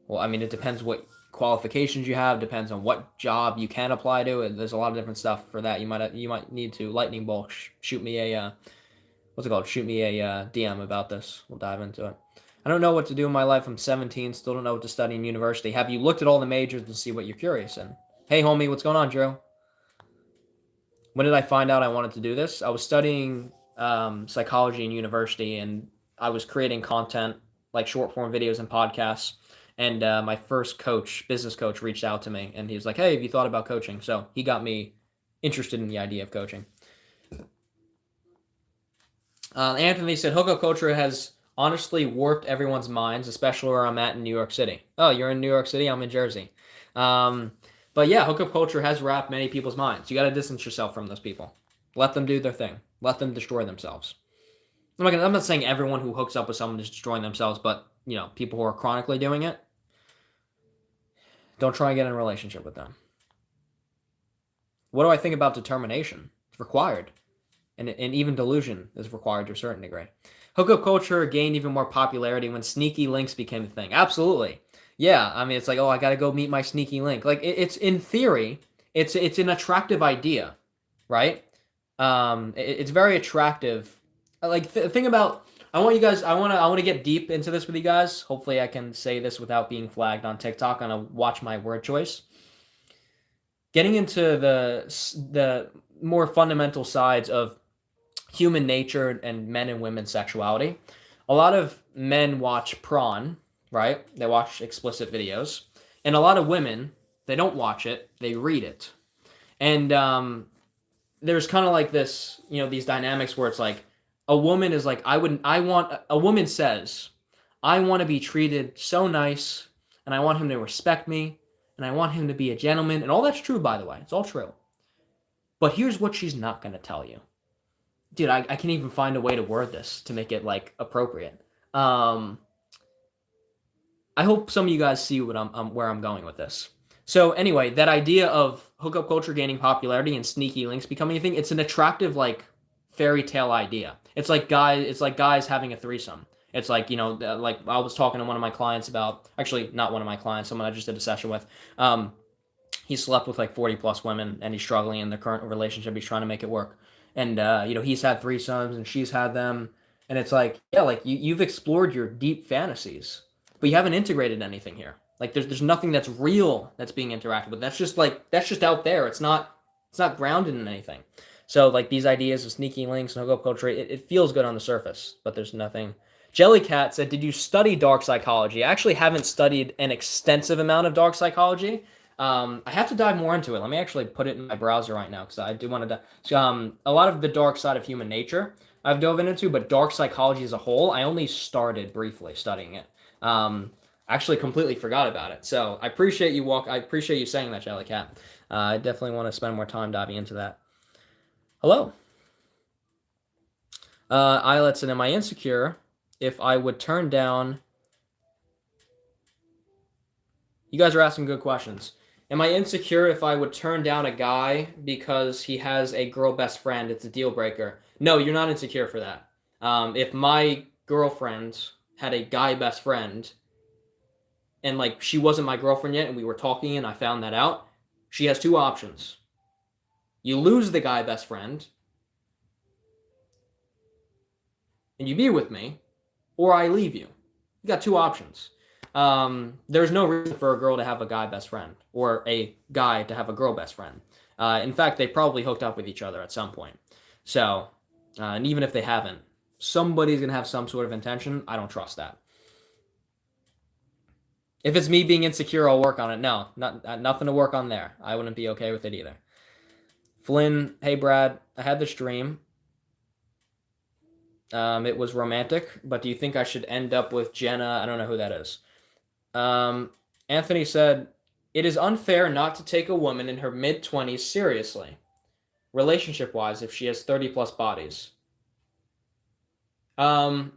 Well, I mean, it depends what qualifications you have. Depends on what job you can apply to. There's a lot of different stuff for that. You might need to lightning bolt shoot me a what's it called? Shoot me a DM about this. We'll dive into it. I don't know what to do in my life. I'm 17. Still don't know what to study in university. Have you looked at all the majors to see what you're curious in? Hey, homie, what's going on, Drew? When did I find out I wanted to do this? I was studying psychology in university, and I was creating content like short form videos and podcasts. And my first business coach, reached out to me, and he was like, "Hey, have you thought about coaching?" So he got me interested in the idea of coaching. Anthony said, "Hookup culture has honestly warped everyone's minds, especially where I'm at in New York City." Oh, you're in New York City? I'm in Jersey. But yeah, hookup culture has wrapped many people's minds. You got to distance yourself from those people. Let them do their thing. Let them destroy themselves. I'm not saying everyone who hooks up with someone is destroying themselves, but people who are chronically doing it, don't try and get in a relationship with them. What do I think about determination? It's required. And even delusion is required to a certain degree. Hookup culture gained even more popularity when sneaky links became a thing. Absolutely. Yeah, I mean, it's like, oh, I got to go meet my sneaky link. Like, it's in theory, it's an attractive idea, right? It's very attractive. Like, think about, I want to get deep into this with you guys. Hopefully I can say this without being flagged on TikTok. I'm going to watch my word choice. Getting into the more fundamental sides of human nature and men and women's sexuality. A lot of men watch prawn, right? They watch explicit videos. And a lot of women, they don't watch it, they read it. And there's kind of like this, these dynamics where it's like a woman is like, a woman says, I want to be treated so nice, and I want him to respect me, and I want him to be a gentleman. And all that's true, by the way. It's all true. But here's what she's not going to tell you. Dude, I can't even find a way to word this to make it, like, appropriate. I hope some of you guys see where I'm going with this. So anyway, that idea of hookup culture gaining popularity and sneaky links becoming a thing, it's an attractive, like, fairy tale idea. It's like guys having a threesome. It's like, like I was talking to one of my clients about, actually not one of my clients, someone I just did a session with. He slept with like 40 plus women, and he's struggling in the current relationship. He's trying to make it work. And, he's had threesomes and she's had them. And it's like, yeah, like you've explored your deep fantasies, but you haven't integrated anything here. Like there's nothing that's real that's being interacted with. That's just out there. It's not grounded in anything. So like these ideas of sneaky links and hookup culture, it feels good on the surface, but there's nothing. Jellycat said, did you study dark psychology? I actually haven't studied an extensive amount of dark psychology. I have to dive more into it. Let me actually put it in my browser right now because I do want to. A lot of the dark side of human nature I've dove into, but dark psychology as a whole, I only started briefly studying it. Actually, completely forgot about it. So I appreciate you I appreciate you saying that, Jellycat. I definitely want to spend more time diving into that. Hello. Eyelets, and am I insecure if I would turn down? You guys are asking good questions. Am I insecure if I would turn down a guy because he has a girl best friend? It's a deal breaker. No, you're not insecure for that. If my girlfriend had a guy best friend and like she wasn't my girlfriend yet and we were talking and I found that out, she has 2 options. You lose the guy best friend and you be with me, or I leave you. You got 2 options. There's no reason for a girl to have a guy best friend or a guy to have a girl best friend. In fact, they probably hooked up with each other at some point. So, and even if they haven't, somebody's going to have some sort of intention. I don't trust that. If it's me being insecure, I'll work on it. No, nothing to work on there. I wouldn't be okay with it either. Flynn, hey Brad, I had this dream. It was romantic, but do you think I should end up with Jenna? I don't know who that is. Anthony said, It is unfair not to take a woman in her mid-20s seriously, relationship-wise, if she has 30 plus bodies. You're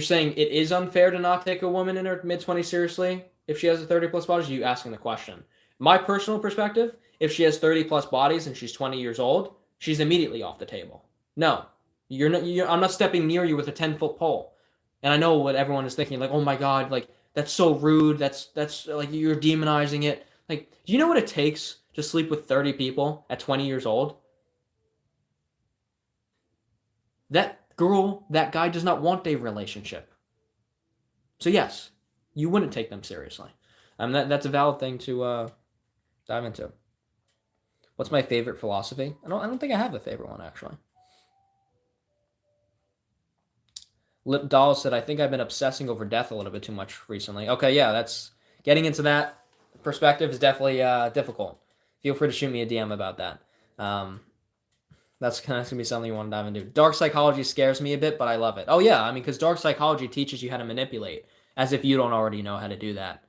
saying it is unfair to not take a woman in her mid-20s seriously if she has a 30 plus bodies? Are you asking the question? My personal perspective, if she has 30 plus bodies and she's 20 years old, she's immediately off the table. No, you're not. I'm not stepping near you with a 10-foot pole. And I know what everyone is thinking, like, oh my god, like that's so rude. That's like you're demonizing it. Like, do you know what it takes to sleep with 30 people at 20 years old? That girl, that guy does not want a relationship. So yes, you wouldn't take them seriously. That's a valid thing to dive into. What's my favorite philosophy? I don't think I have a favorite one actually. Lip Doll said, I think I've been obsessing over death a little bit too much recently. Okay, yeah, that's getting into that perspective is definitely difficult. Feel free to shoot me a DM about that. That's gonna be something you want to dive into. Dark psychology scares me a bit, but I love it. Oh yeah, I mean, because dark psychology teaches you how to manipulate, as if you don't already know how to do that.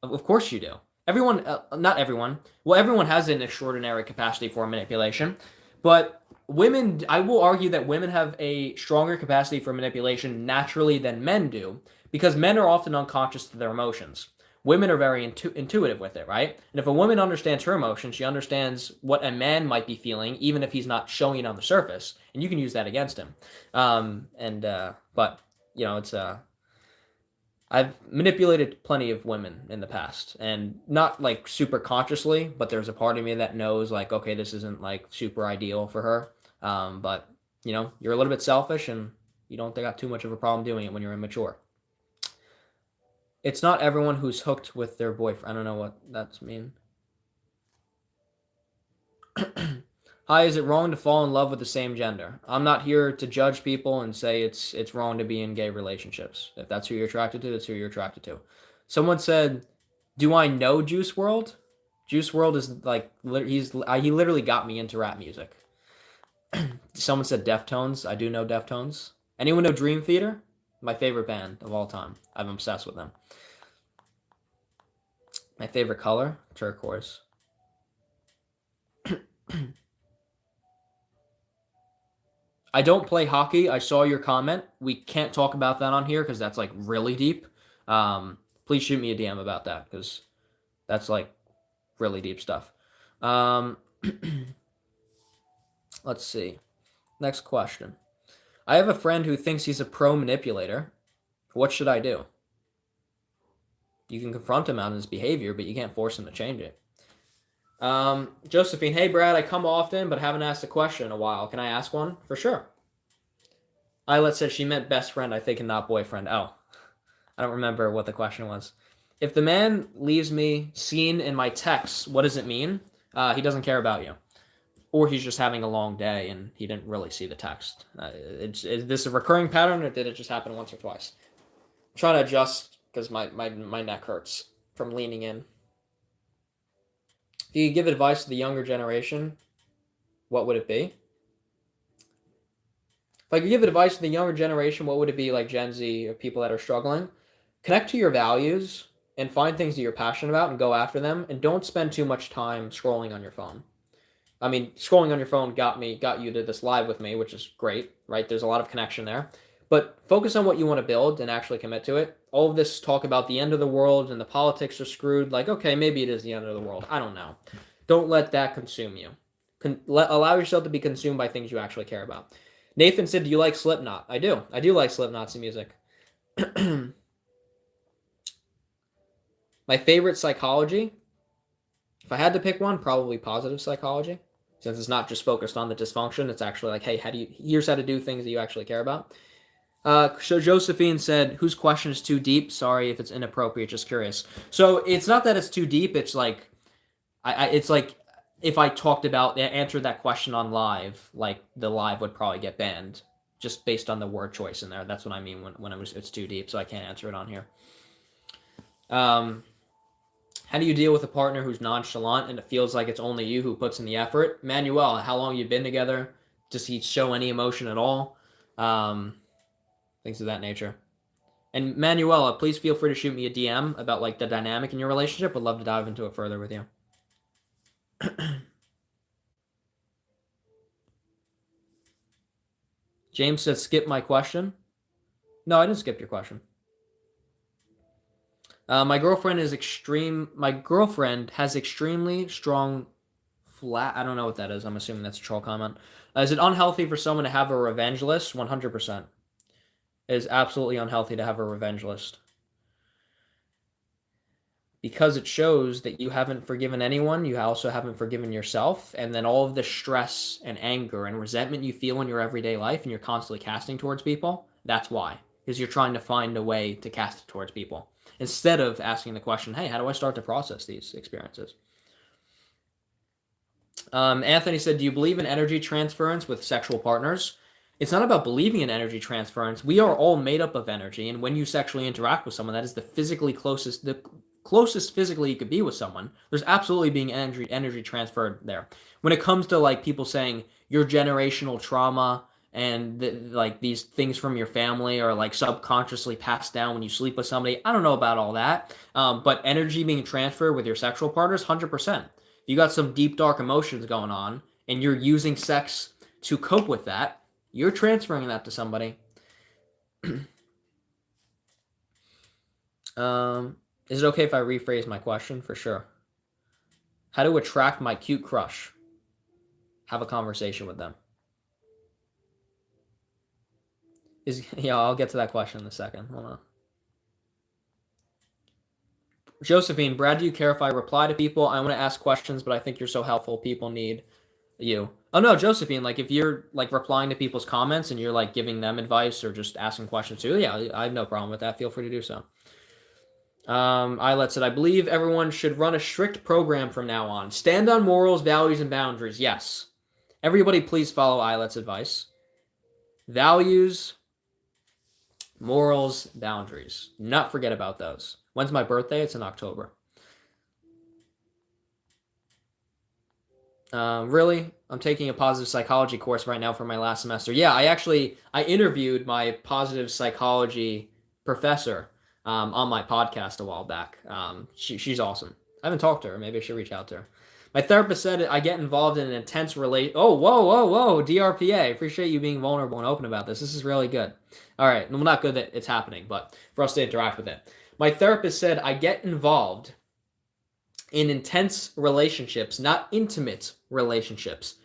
Of course you do. Everyone, not everyone. Well, everyone has an extraordinary capacity for manipulation, but women, I will argue that women have a stronger capacity for manipulation naturally than men do, because men are often unconscious to their emotions. Women are very intuitive with it, right? And if a woman understands her emotions, she understands what a man might be feeling, even if he's not showing it on the surface, and you can use that against him. But you know, it's I've manipulated plenty of women in the past, and not like super consciously, but there's a part of me that knows like, okay, this isn't like super ideal for her. But you know, you're a little bit selfish, and you don't got too much of a problem doing it when you're immature. It's not everyone who's hooked with their boyfriend. I don't know what that's mean. Hi, is it wrong to fall in love with the same gender? I'm not here to judge people and say it's wrong to be in gay relationships. If that's who you're attracted to, that's who you're attracted to. Someone said, "Do I know Juice World?" Juice World is like he literally got me into rap music. Someone said Deftones. I do know Deftones. Anyone know Dream Theater? My favorite band of all time. I'm obsessed with them. My favorite color? Turquoise. I don't play hockey. I saw your comment. We can't talk about that on here because that's like really deep. Please shoot me a DM about that because that's like really deep stuff. Let's see. Next question. I have a friend who thinks he's a pro manipulator. What should I do? You can confront him on his behavior, but you can't force him to change it. Josephine, hey Brad, I come often, but haven't asked a question in a while. Can I ask one? For sure. Islet said she meant best friend, I think, and not boyfriend. Oh, I don't remember what the question was. If the man leaves me seen in my texts, what does it mean? He doesn't care about you. Or he's just having a long day and he didn't really see the text. Is this a recurring pattern or did it just happen once or twice? I'm trying to adjust because my neck hurts from leaning in. If you could give advice to the younger generation, what would it be? If I could give advice to the younger generation, what would it be, like Gen Z or people that are struggling? Connect to your values and find things that you're passionate about and go after them, and don't spend too much time scrolling on your phone. I mean, scrolling on your phone got you to this live with me, which is great, right? There's a lot of connection there. But focus on what you want to build and actually commit to it. All of this talk about the end of the world and the politics are screwed. Like, okay, maybe it is the end of the world. I don't know. Don't let that consume you. Allow yourself to be consumed by things you actually care about. Nathan said, do you like Slipknot? I do. I do like Slipknot's music. My favorite psychology, if I had to pick one, probably positive psychology. Since it's not just focused on the dysfunction, it's actually like, hey, here's how to do things that you actually care about. So Josephine said, whose question is too deep? Sorry if it's inappropriate, just curious. So it's not that it's too deep. It's like, it's like if I answered that question on live, like the live would probably get banned just based on the word choice in there. That's what I mean when it's too deep, so I can't answer it on here. How do you deal with a partner who's nonchalant and it feels like it's only you who puts in the effort? Manuel, how long you been together? Does he show any emotion at all? Things of that nature. And Manuela, please feel free to shoot me a DM about like the dynamic in your relationship. Would love to dive into it further with you. James says, skip my question. No, I didn't skip your question. My girlfriend has extremely strong flat. I don't know what that is. I'm assuming that's a troll comment. Is it unhealthy for someone to have a revenge list? 100%. It is absolutely unhealthy to have a revenge list. Because it shows that you haven't forgiven anyone, you also haven't forgiven yourself, and then all of the stress and anger and resentment you feel in your everyday life and you're constantly casting towards people, that's why. Because you're trying to find a way to cast it towards people instead of asking the question, hey, how do I start to process these experiences? Anthony said, do you believe in energy transference with sexual partners? It's not about believing in energy transference. We are all made up of energy, and when you sexually interact with someone, that is the closest physically you could be with someone. There's absolutely being energy transferred there. When it comes to like people saying your generational trauma and like these things from your family are like subconsciously passed down when you sleep with somebody, I don't know about all that. But energy being transferred with your sexual partners, 100%. You got some deep dark emotions going on, and you're using sex to cope with that. You're transferring that to somebody. Is it okay if I rephrase my question? For sure. How to attract my cute crush? Have a conversation with them. Yeah, I'll get to that question in a second. Hold on. Josephine, Brad, do you care if I reply to people? I want to ask questions, but I think you're so helpful. People need you. Oh no, Josephine, like if you're like replying to people's comments and you're like giving them advice or just asking questions too, yeah, I have no problem with that. Feel free to do so. Eyelet said, I believe everyone should run a strict program from now on. Stand on morals, values, and boundaries. Yes. Everybody please follow Eyelet's advice. Values, morals, boundaries. Not forget about those. When's my birthday? It's in October. Really? I'm taking a positive psychology course right now for my last semester. Yeah, I interviewed my positive psychology professor on my podcast a while back. She's awesome. I haven't talked to her. Maybe I should reach out to her. My therapist said I get involved in an intense relate. Oh, whoa, DRPA. Appreciate you being vulnerable and open about this. This is really good. All right, well, not good that it's happening, but for us to interact with it. My therapist said I get involved in intense relationships, not intimate relationships.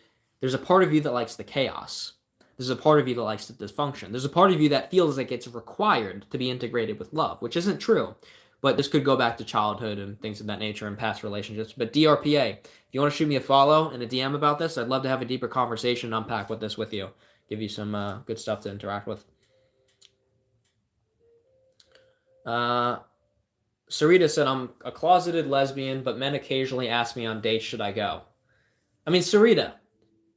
There's a part of you that likes the chaos. There's a part of you that likes the dysfunction. There's a part of you that feels like it's required to be integrated with love, which isn't true. But this could go back to childhood and things of that nature and past relationships. But DRPA, if you want to shoot me a follow and a DM about this, I'd love to have a deeper conversation and unpack with this with you. Give you some good stuff to interact with. Sarita said, I'm a closeted lesbian, but men occasionally ask me on dates, should I go? I mean, Sarita,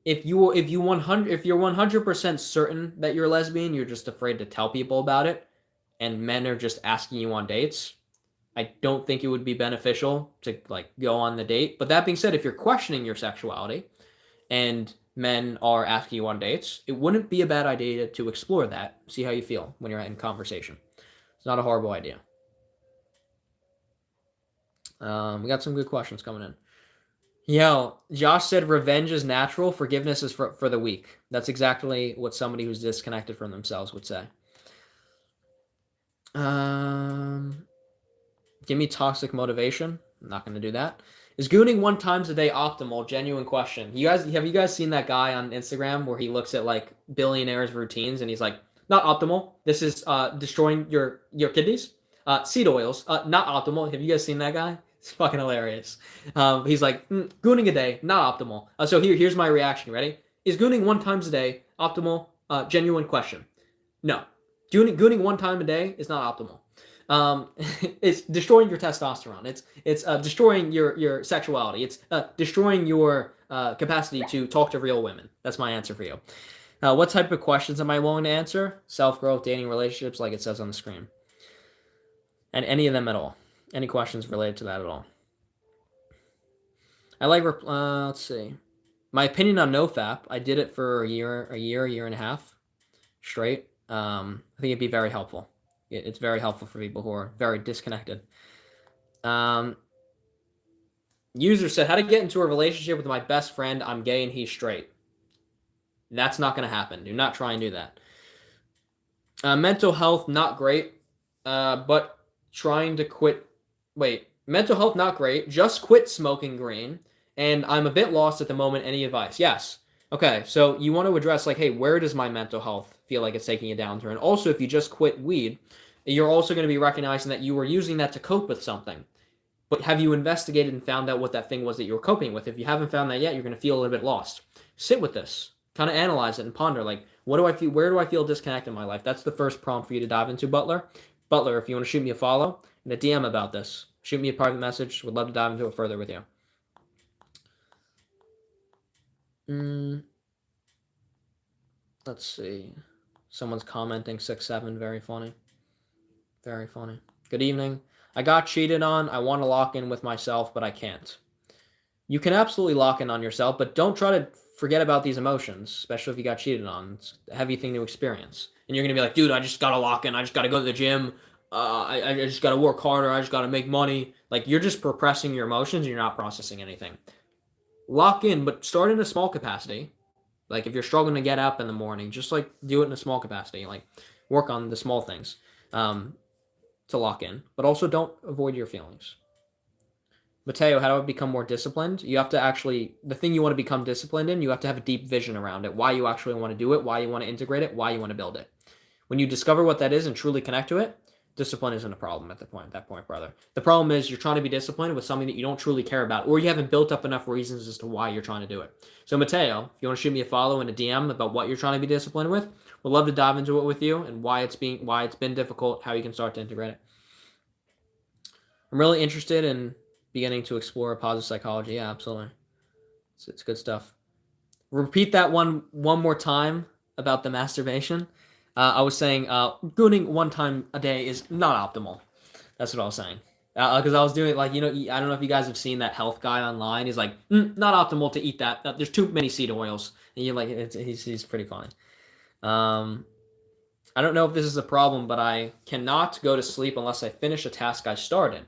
if you're 100% certain that you're lesbian, you're just afraid to tell people about it, and men are just asking you on dates, I don't think it would be beneficial to like go on the date. But that being said, if you're questioning your sexuality and men are asking you on dates, it wouldn't be a bad idea to explore that, see how you feel when you're in conversation. It's not a horrible idea. We got some good questions coming in. Yo, Josh said revenge is natural, forgiveness is for the weak. That's exactly what somebody who's disconnected from themselves would say. Give me toxic motivation. I'm not going to do that. Is gooning 1 times a day optimal? Genuine question. Have you guys seen that guy on Instagram where he looks at like billionaires' routines and he's like, not optimal. This is destroying your kidneys. Seed oils, not optimal. Have you guys seen that guy? It's fucking hilarious. He's like, gooning a day, not optimal. So here's my reaction. Ready? Is gooning 1 times a day optimal? Genuine question. No. Gooning 1 time a day is not optimal. It's destroying your testosterone. It's destroying your sexuality. It's destroying your capacity to talk to real women. That's my answer for you. What type of questions am I willing to answer? Self-growth, dating, relationships, like it says on the screen. And any of them at all. Any questions related to that at all? I like, let's see. My opinion on NoFap, I did it for a year and a half straight. I think it'd be very helpful. It's very helpful for people who are very disconnected. User said, how to get into a relationship with my best friend. I'm gay and he's straight. That's not going to happen. Do not try and do that. Mental health, not great, but trying to quit. Wait, mental health, not great. Just quit smoking green. And I'm a bit lost at the moment. Any advice? Yes. Okay, so you want to address, like, hey, where does my mental health feel like it's taking a downturn? Also, if you just quit weed, you're also going to be recognizing that you were using that to cope with something. But have you investigated and found out what that thing was that you were coping with? If you haven't found that yet, you're going to feel a little bit lost. Sit with this. Kind of analyze it and ponder, like, what do I feel? Where do I feel disconnected in my life? That's the first prompt for you to dive into, Butler. Butler, if you want to shoot me a follow and a DM about this, shoot me a private message. Would love to dive into it further with you. Let's see. Someone's commenting 6'7", very funny. Very funny. Good evening. I got cheated on. I want to lock in with myself, but I can't. You can absolutely lock in on yourself, but don't try to forget about these emotions, especially if you got cheated on. It's a heavy thing to experience. And you're going to be like, dude, I just got to lock in. I just got to go to the gym. I just got to work harder. I just got to make money. Like, you're just repressing your emotions and you're not processing anything. Lock in, but start in a small capacity. Like, if you're struggling to get up in the morning, just, like, do it in a small capacity. Like, work on the small things to lock in. But also don't avoid your feelings. Mateo, how do I become more disciplined? You have to actually, the thing you want to become disciplined in, you have to have a deep vision around it. Why you actually want to do it, why you want to integrate it, why you want to build it. When you discover what that is and truly connect to it, discipline isn't a problem at that point, brother. The problem is you're trying to be disciplined with something that you don't truly care about, or you haven't built up enough reasons as to why you're trying to do it. So Mateo, if you want to shoot me a follow and a DM about what you're trying to be disciplined with, we'd love to dive into it with you and why it's been difficult, how you can start to integrate it. I'm really interested in beginning to explore positive psychology. Yeah, absolutely. It's good stuff. Repeat that one more time about the masturbation. I was saying gooning one time a day is not optimal. That's what I was saying. Because I was doing, like, I don't know if you guys have seen that health guy online. He's like, not optimal to eat that. There's too many seed oils. And you're like, he's pretty funny. I don't know if this is a problem, but I cannot go to sleep unless I finish a task I started.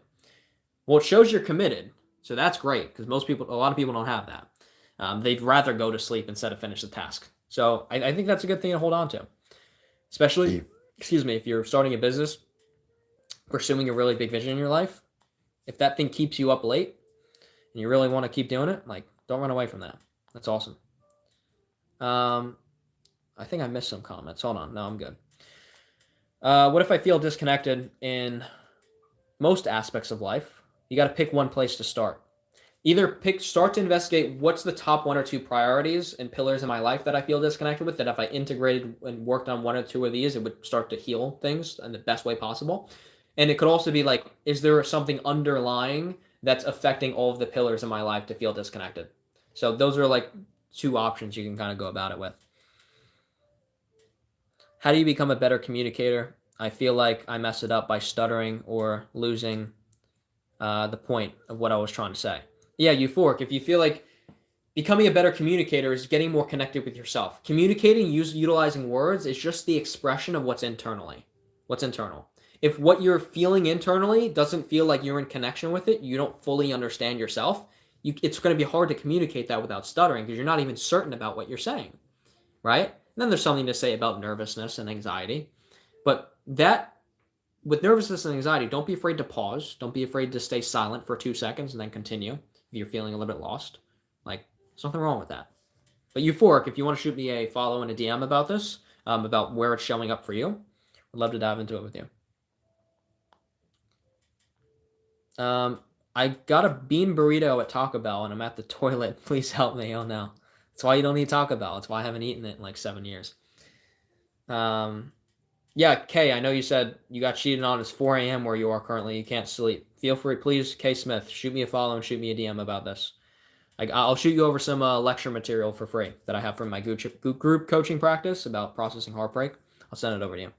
Well, it shows you're committed, so that's great because a lot of people don't have that. They'd rather go to sleep instead of finish the task. So I think that's a good thing to hold on to, especially, if you're starting a business, pursuing a really big vision in your life. If that thing keeps you up late and you really want to keep doing it, like, don't run away from that. That's awesome. I think I missed some comments. Hold on. No, I'm good. What if I feel disconnected in most aspects of life? You got to pick one place to start. Either start to investigate what's the top 1 or 2 priorities and pillars in my life that I feel disconnected with, that if I integrated and worked on 1 or 2 of these, it would start to heal things in the best way possible. And it could also be like, is there something underlying that's affecting all of the pillars in my life to feel disconnected? So those are like 2 options you can kind of go about it with. How do you become a better communicator? I feel like I mess it up by stuttering or losing the point of what I was trying to say. Yeah, euphoric. If you feel like becoming a better communicator is getting more connected with yourself. Communicating, utilizing words is just the expression of what's internal. If what you're feeling internally doesn't feel like you're in connection with it, you don't fully understand yourself, it's going to be hard to communicate that without stuttering because you're not even certain about what you're saying, right? And then there's something to say about nervousness and anxiety. But with nervousness and anxiety, don't be afraid to pause. Don't be afraid to stay silent for 2 seconds and then continue if you're feeling a little bit lost. Like, there's nothing wrong with that. But euphoric, if you want to shoot me a follow and a DM about this, about where it's showing up for you, I'd love to dive into it with you. I got a bean burrito at Taco Bell and I'm at the toilet. Please help me. Oh no. That's why you don't eat Taco Bell. That's why I haven't eaten it in like 7 years. Yeah, Kay, I know you said you got cheated on. It's 4 a.m. where you are currently. You can't sleep. Feel free, please, Kay Smith, shoot me a follow and shoot me a DM about this. I'll shoot you over some lecture material for free that I have from my group coaching practice about processing heartbreak. I'll send it over to you.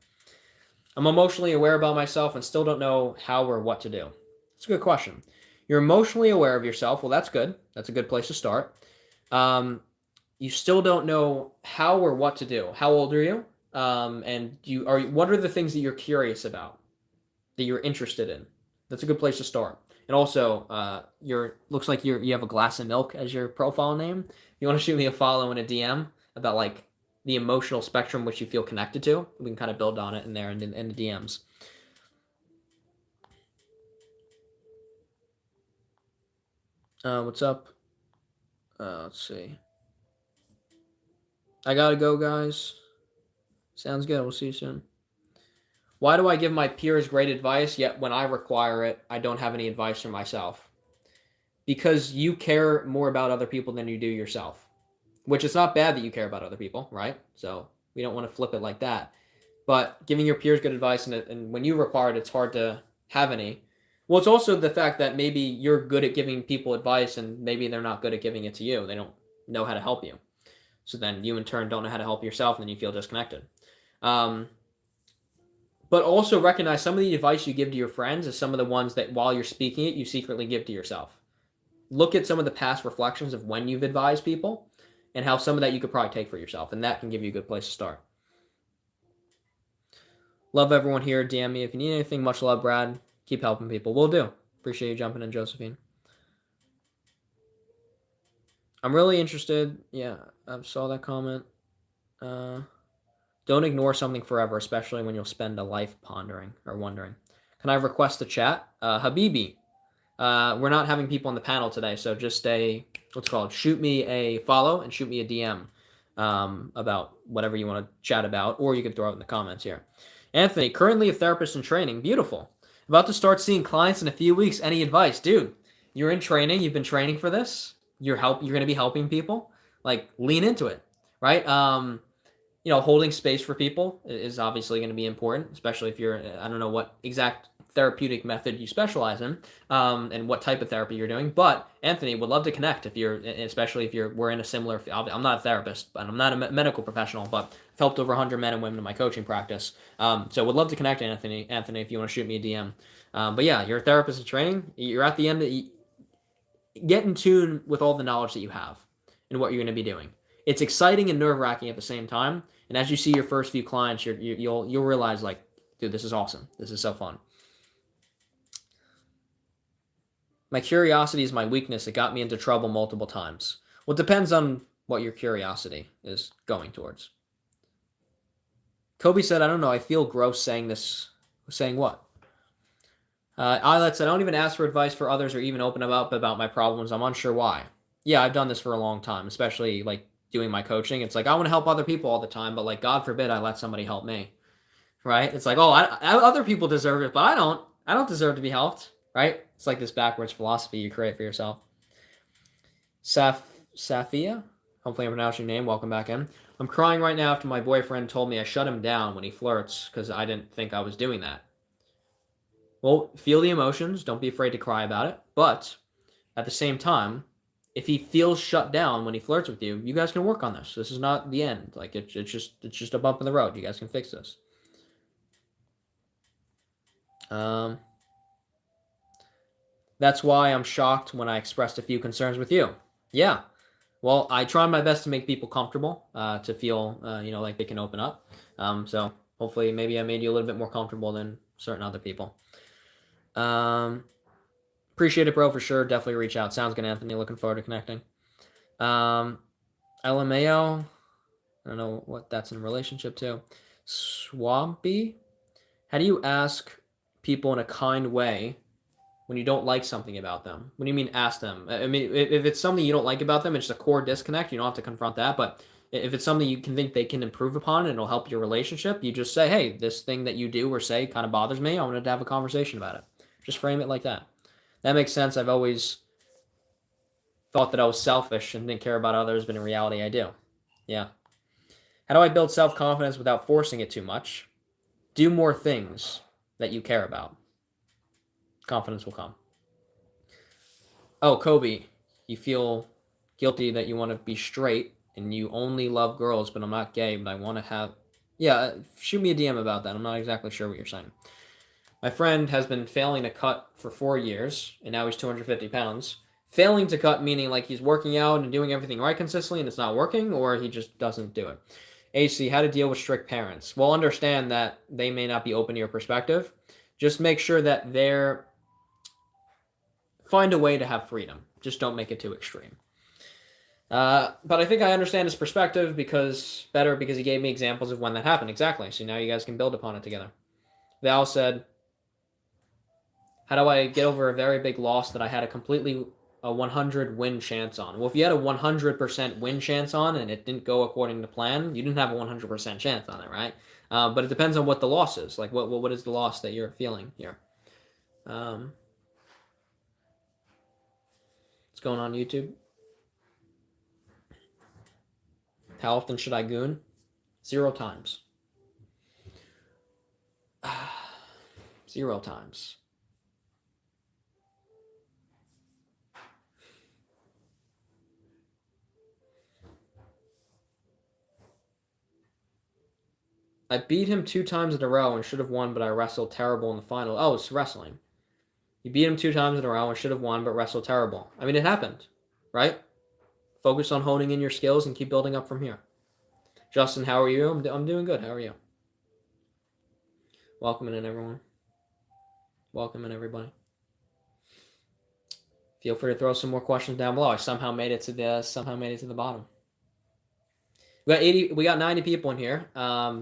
I'm emotionally aware about myself and still don't know how or what to do. It's a good question. You're emotionally aware of yourself. Well, that's good. That's a good place to start. You still don't know how or what to do. How old are you? And what are the things that you're curious about, that you're interested in? That's a good place to start. And also, looks like you have a glass of milk as your profile name. If you want to shoot me a follow and a DM about like the emotional spectrum which you feel connected to, we can kind of build on it in there in the DMs. What's up? Let's see. I gotta go, guys. Sounds good. We'll see you soon. Why do I give my peers great advice, yet when I require it, I don't have any advice for myself? Because you care more about other people than you do yourself. Which it's not bad that you care about other people, right? So we don't want to flip it like that. But giving your peers good advice, and when you require it, it's hard to have any. Well, it's also the fact that maybe you're good at giving people advice and maybe they're not good at giving it to you. They don't know how to help you. So then you in turn don't know how to help yourself and then you feel disconnected. But also recognize some of the advice you give to your friends is some of the ones that while you're speaking it, you secretly give to yourself. Look at some of the past reflections of when you've advised people and how some of that you could probably take for yourself. And that can give you a good place to start. Love everyone here. DM me if you need anything. Much love, Brad. Keep helping people. Will do. Appreciate you jumping in, Josephine. I'm really interested. Yeah, I saw that comment. Don't ignore something forever, especially when you'll spend a life pondering or wondering. Can I request a chat? Habibi, we're not having people on the panel today, so just shoot me a follow and shoot me a DM about whatever you want to chat about, or you can throw it in the comments here. Anthony, currently a therapist in training. Beautiful. About to start seeing clients in a few weeks. Any advice? Dude, you're in training. You've been training for this. You're going to be helping people. Like, lean into it, right? Holding space for people is obviously going to be important, especially if you're, I don't know what exact therapeutic method you specialize in, and what type of therapy you're doing. But Anthony, would love to connect especially if we're in a similar, I'm not a therapist, but I'm not a medical professional, but I've helped over 100 men and women in my coaching practice. So would love to connect, Anthony, if you want to shoot me a DM. But yeah, you're a therapist in training. You're at the end, get in tune with all the knowledge that you have and what you're going to be doing. It's exciting and nerve-wracking at the same time. And as you see your first few clients, you'll realize, like, dude, this is awesome. This is so fun. My curiosity is my weakness. It got me into trouble multiple times. Well, it depends on what your curiosity is going towards. Kobe said, I don't know. I feel gross saying this. Saying what? Eyelet said, I don't even ask for advice for others or even open up about my problems. I'm unsure why. Yeah, I've done this for a long time, especially, like, doing my coaching. It's like, I want to help other people all the time, but, like, God forbid I let somebody help me, right? It's like, other people deserve it, but I don't deserve to be helped, right? It's like this backwards philosophy you create for yourself. Safia, hopefully I'm pronouncing your name. Welcome back in. I'm crying right now after my boyfriend told me I shut him down when he flirts because I didn't think I was doing that. Well, feel the emotions. Don't be afraid to cry about it. But at the same time, if he feels shut down when he flirts with you, you guys can work on this. This is not the end. Like, it's just a bump in the road. You guys can fix this. That's why I'm shocked when I expressed a few concerns with you. Yeah. Well, I try my best to make people comfortable, to feel, like they can open up. So hopefully maybe I made you a little bit more comfortable than certain other people. Appreciate it, bro, for sure. Definitely reach out. Sounds good, Anthony. Looking forward to connecting. LMAO. I don't know what that's in relationship to. Swampy. How do you ask people in a kind way when you don't like something about them? What do you mean ask them? I mean, if it's something you don't like about them, it's just a core disconnect. You don't have to confront that. But if it's something you can think they can improve upon and it'll help your relationship, you just say, hey, this thing that you do or say kind of bothers me. I wanted to have a conversation about it. Just frame it like that. That makes sense. I've always thought that I was selfish and didn't care about others, but in reality, I do. Yeah. How do I build self-confidence without forcing it too much? Do more things that you care about. Confidence will come. Oh, Kobe, you feel guilty that you want to be straight and you only love girls, but I'm not gay, but I want to have... Yeah, shoot me a DM about that. I'm not exactly sure what you're saying. My friend has been failing to cut for 4 years, and now he's 250 pounds. Failing to cut meaning like he's working out and doing everything right consistently and it's not working, or he just doesn't do it. AC, how to deal with strict parents. Well, understand that they may not be open to your perspective. Just make sure that they're find a way to have freedom. Just don't make it too extreme. But I think I understand his perspective because he gave me examples of when that happened. Exactly. So now you guys can build upon it together. Val said, how do I get over a very big loss that I had a 100 win chance on? Well, if you had a 100% win chance on and it didn't go according to plan, you didn't have a 100% chance on it, right? But it depends on what the loss is. Like, what is the loss that you're feeling here? What's going on YouTube? How often should I goon? 0 times. 0 times. I beat him 2 times in a row and should have won, but I wrestled terrible in the final. Oh, it's wrestling. You beat him 2 times in a row and should have won, but wrestled terrible. I mean, it happened, right? Focus on honing in your skills and keep building up from here. Justin, how are you? I'm doing good. How are you? Welcome in, everyone. Welcome in, everybody. Feel free to throw some more questions down below. I somehow made it to the bottom. We got 90 people in here.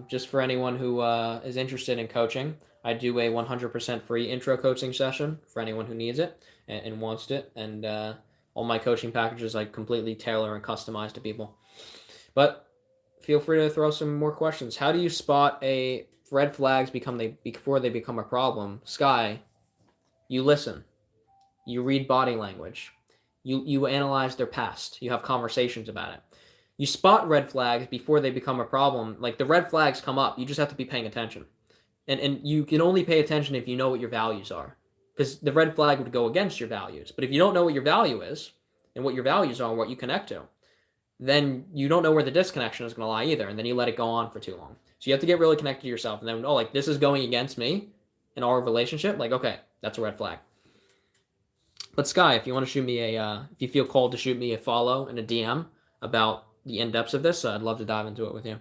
Just for anyone who is interested in coaching, I do a 100% free intro coaching session for anyone who needs it and wants it. And all my coaching packages I completely tailor and customize to people. But feel free to throw some more questions. How do you spot a red flags before they become a problem? Sky, you listen. You read body language. You analyze their past. You have conversations about it. You spot red flags before they become a problem. Like, the red flags come up. You just have to be paying attention. And you can only pay attention if you know what your values are. Because the red flag would go against your values. But if you don't know what your value is, and what your values are and what you connect to, then you don't know where the disconnection is going to lie either. And then you let it go on for too long. So you have to get really connected to yourself. And then, like, this is going against me in our relationship. Like, okay, that's a red flag. But Sky, if you want to shoot me if you feel called to shoot me a follow and a DM about the in-depths of this, I'd love to dive into it with you.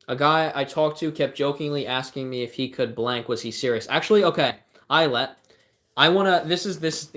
A guy I talked to kept jokingly asking me if he could blank. Was he serious? Actually, okay, this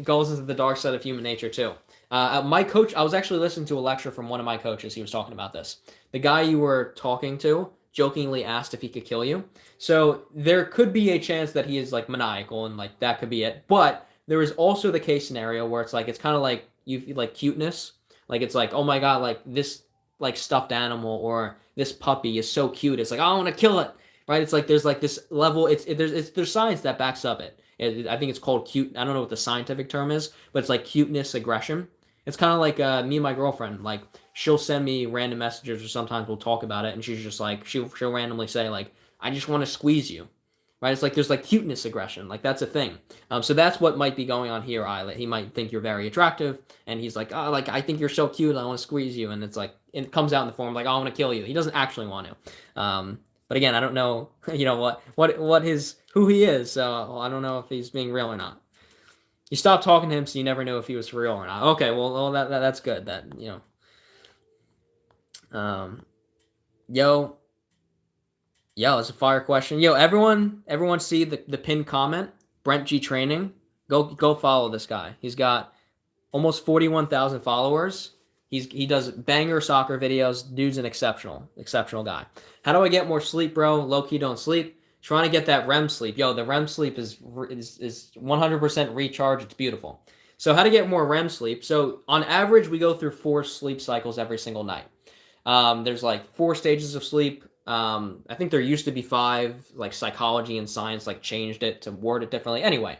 goes into the dark side of human nature too. My coach, I was actually listening to a lecture from one of my coaches. He was talking about this. The guy you were talking to jokingly asked if he could kill you. So there could be a chance that he is like maniacal and like that could be it. But there is also the case scenario where it's like, it's kind of like you like cuteness. Like, it's like, oh my God, like this like stuffed animal or this puppy is so cute. It's like, I want to kill it, right? It's like there's like this level. There's science that backs up it. I think it's called cute. I don't know what the scientific term is, but it's like cuteness aggression. It's kind of like me and my girlfriend. Like, she'll send me random messages, or sometimes we'll talk about it, and she's just like she'll randomly say like, I just want to squeeze you. Right? It's like there's like cuteness aggression. Like, that's a thing. So that's what might be going on here, Islet. He might think you're very attractive, and he's like, oh, like, I think you're so cute, I want to squeeze you. And it's like, it comes out in the form like, oh, I want to kill you. He doesn't actually want to. But again, I don't know, who he is. So I don't know if he's being real or not. You stopped talking to him, so you never knew if he was for real or not. Okay, well that's good. That, Yo, it's a fire question. Yo, everyone see the pinned comment? Brent G Training. Go follow this guy. He's got almost 41,000 followers. He does banger soccer videos. Dude's an exceptional guy. How do I get more sleep, bro? Low key don't sleep. Trying to get that REM sleep. Yo, the REM sleep is 100% recharge. It's beautiful. So how to get more REM sleep? So on average, we go through 4 sleep cycles every single night. There's like 4 stages of sleep. I think there used to be 5, like psychology and science like changed it to word it differently. Anyway,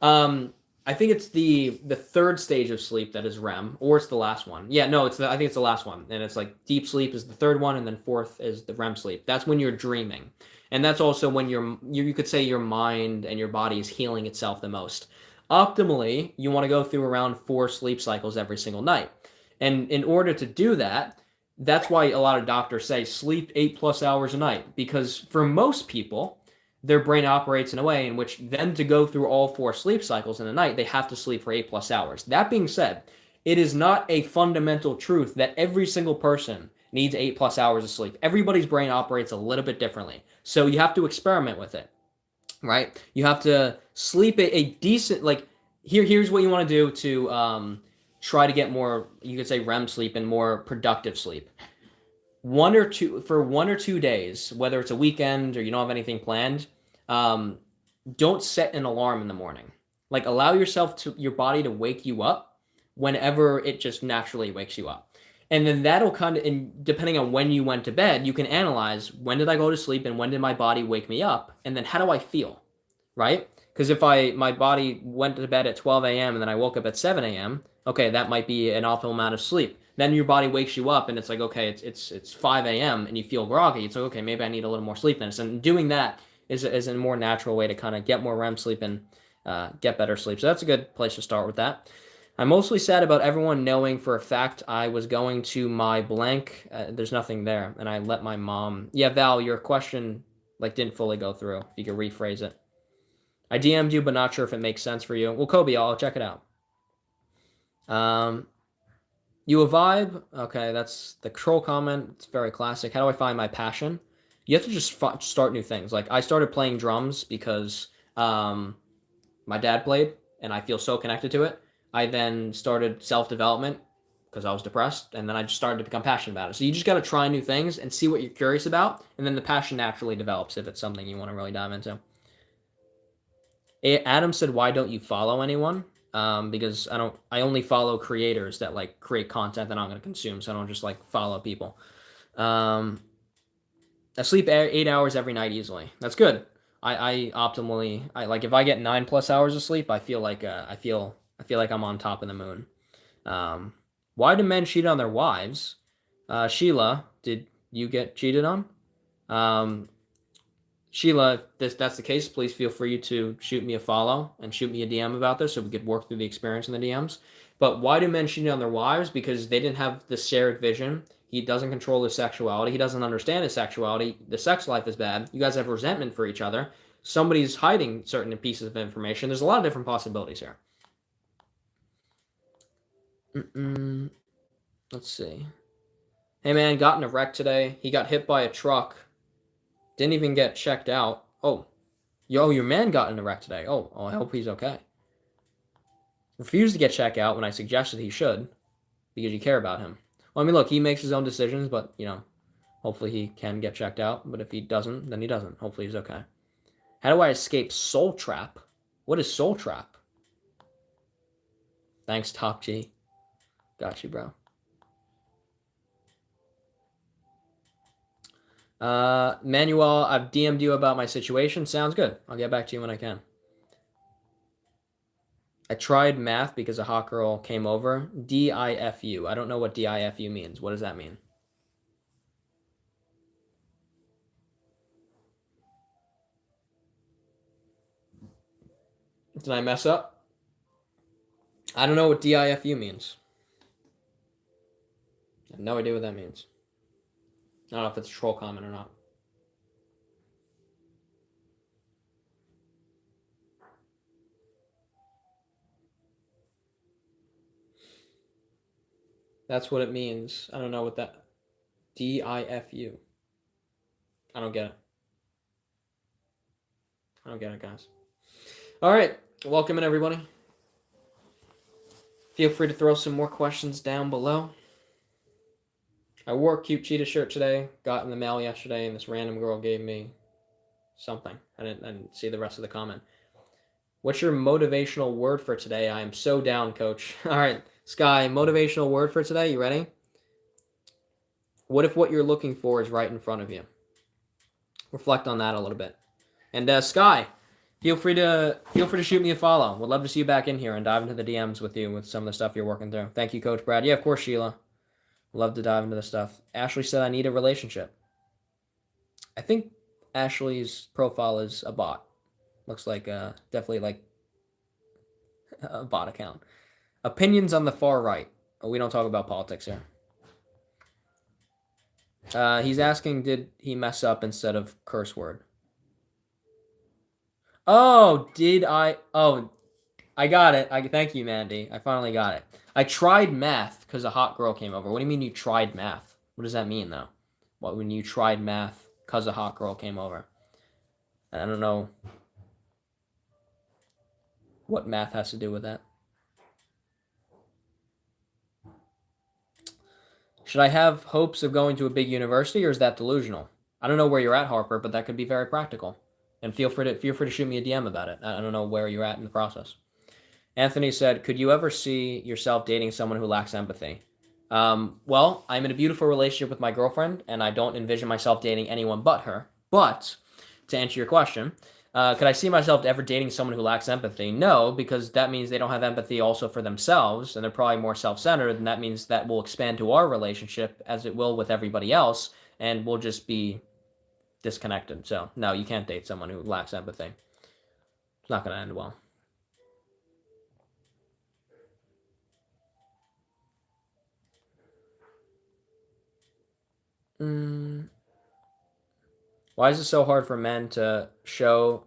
I think it's the 3rd stage of sleep that is REM, or it's the last one. Yeah, no, I think it's the last one. And it's like deep sleep is the 3rd one, and then 4th is the REM sleep. That's when you're dreaming. And that's also when you could say your mind and your body is healing itself the most. Optimally, you want to go through around 4 sleep cycles every single night. And in order to do that, that's why a lot of doctors say sleep 8+ hours a night, because for most people, their brain operates in a way in which then to go through all 4 sleep cycles in a night, they have to sleep for 8+ hours. That being said, it is not a fundamental truth that every single person needs 8+ hours of sleep. Everybody's brain operates a little bit differently. So you have to experiment with it, right? You have to sleep a decent, like, here's what you want to do to try to get more, you could say, REM sleep and more productive sleep. 1 or 2 days, whether it's a weekend or you don't have anything planned, don't set an alarm in the morning. Like, allow your body to wake you up whenever it just naturally wakes you up. And then that'll kind of, and depending on when you went to bed, you can analyze, when did I go to sleep and when did my body wake me up? And then how do I feel, right? Because if my body went to bed at 12 a.m. and then I woke up at 7 a.m., okay, that might be an optimal amount of sleep. Then your body wakes you up and it's like, okay, it's 5 a.m. and you feel groggy. It's like, okay, maybe I need a little more sleepiness. And doing that is a more natural way to kind of get more REM sleep and get better sleep. So that's a good place to start with that. I'm mostly sad about everyone knowing for a fact I was going to my blank. There's nothing there. And I let my mom. Yeah, Val, your question didn't fully go through. If you could rephrase it. I DM'd you, but not sure if it makes sense for you. Well, Kobe, I'll check it out. You a vibe? Okay, that's the troll comment. It's very classic. How do I find my passion? You have to just start new things. Like, I started playing drums because my dad played, and I feel so connected to it. I then started self-development because I was depressed, and then I just started to become passionate about it. So you just got to try new things and see what you're curious about, and then the passion naturally develops if it's something you want to really dive into. Adam said, "Why don't you follow anyone?" Because I only follow creators that create content that I'm going to consume. So I don't just follow people. I sleep 8 hours every night easily. That's good. I optimally, if I get 9+ hours of sleep, I feel like I'm on top of the moon. Why do men cheat on their wives? Sheila, did you get cheated on? Sheila, if that's the case, please feel free to shoot me a follow and shoot me a DM about this so we could work through the experience in the DMs. But why do men cheat on their wives? Because they didn't have the shared vision. He doesn't control his sexuality. He doesn't understand his sexuality. The sex life is bad. You guys have resentment for each other. Somebody's hiding certain pieces of information. There's a lot of different possibilities here. Let's see. Hey, man, got in a wreck today. He got hit by a truck. Didn't even get checked out. Oh, your man got in a wreck today. Oh, I hope he's okay. Refused to get checked out when I suggested he should, because you care about him. Well, I mean, look, he makes his own decisions, but, hopefully he can get checked out. But if he doesn't, then he doesn't. Hopefully he's okay. How do I escape Soul Trap? What is Soul Trap? Thanks, Top G. Got you, bro. Manuel, I've DM'd you about my situation. Sounds good. I'll get back to you when I can. I tried math because a hot girl came over. DIFU. I don't know what DIFU means. What does that mean? Did I mess up? I don't know what DIFU means. I have no idea what that means. I don't know if it's a troll comment or not. That's what it means. I don't know what that... DIFU. I don't get it. I don't get it, guys. All right. Welcome in, everybody. Feel free to throw some more questions down below. I wore a cute cheetah shirt today. Got in the mail yesterday, and this random girl gave me something. I didn't see the rest of the comment. What's your motivational word for today? I am so down, coach. All right, Sky, motivational word for today. You ready? What if what you're looking for is right in front of you? Reflect on that a little bit. And Sky, feel free to shoot me a follow. Would love to see you back in here and dive into the DMs with you with some of the stuff you're working through. Thank you, Coach Brad. Yeah, of course, Sheila. Love to dive into this stuff. Ashley said, I need a relationship. I think Ashley's profile is a bot. Looks like definitely like a bot account. Opinions on the far right. We don't talk about politics here. He's asking, did he mess up instead of curse word? Oh, did I? Oh, I got it. Thank you, Mandy. I finally got it. I tried math because a hot girl came over. What do you mean you tried math? What does that mean, though? What, when you tried math because a hot girl came over? I don't know what math has to do with that. Should I have hopes of going to a big university, or is that delusional? I don't know where you're at, Harper, but that could be very practical. And feel free to shoot me a DM about it. I don't know where you're at in the process. Anthony said, "Could you ever see yourself dating someone who lacks empathy?" Well, I'm in a beautiful relationship with my girlfriend, and I don't envision myself dating anyone but her. But to answer your question, could I see myself ever dating someone who lacks empathy? No, because that means they don't have empathy also for themselves, and they're probably more self-centered, and that means that will expand to our relationship as it will with everybody else, and we'll just be disconnected. So, no, you can't date someone who lacks empathy. It's not going to end well. Why is it so hard for men to show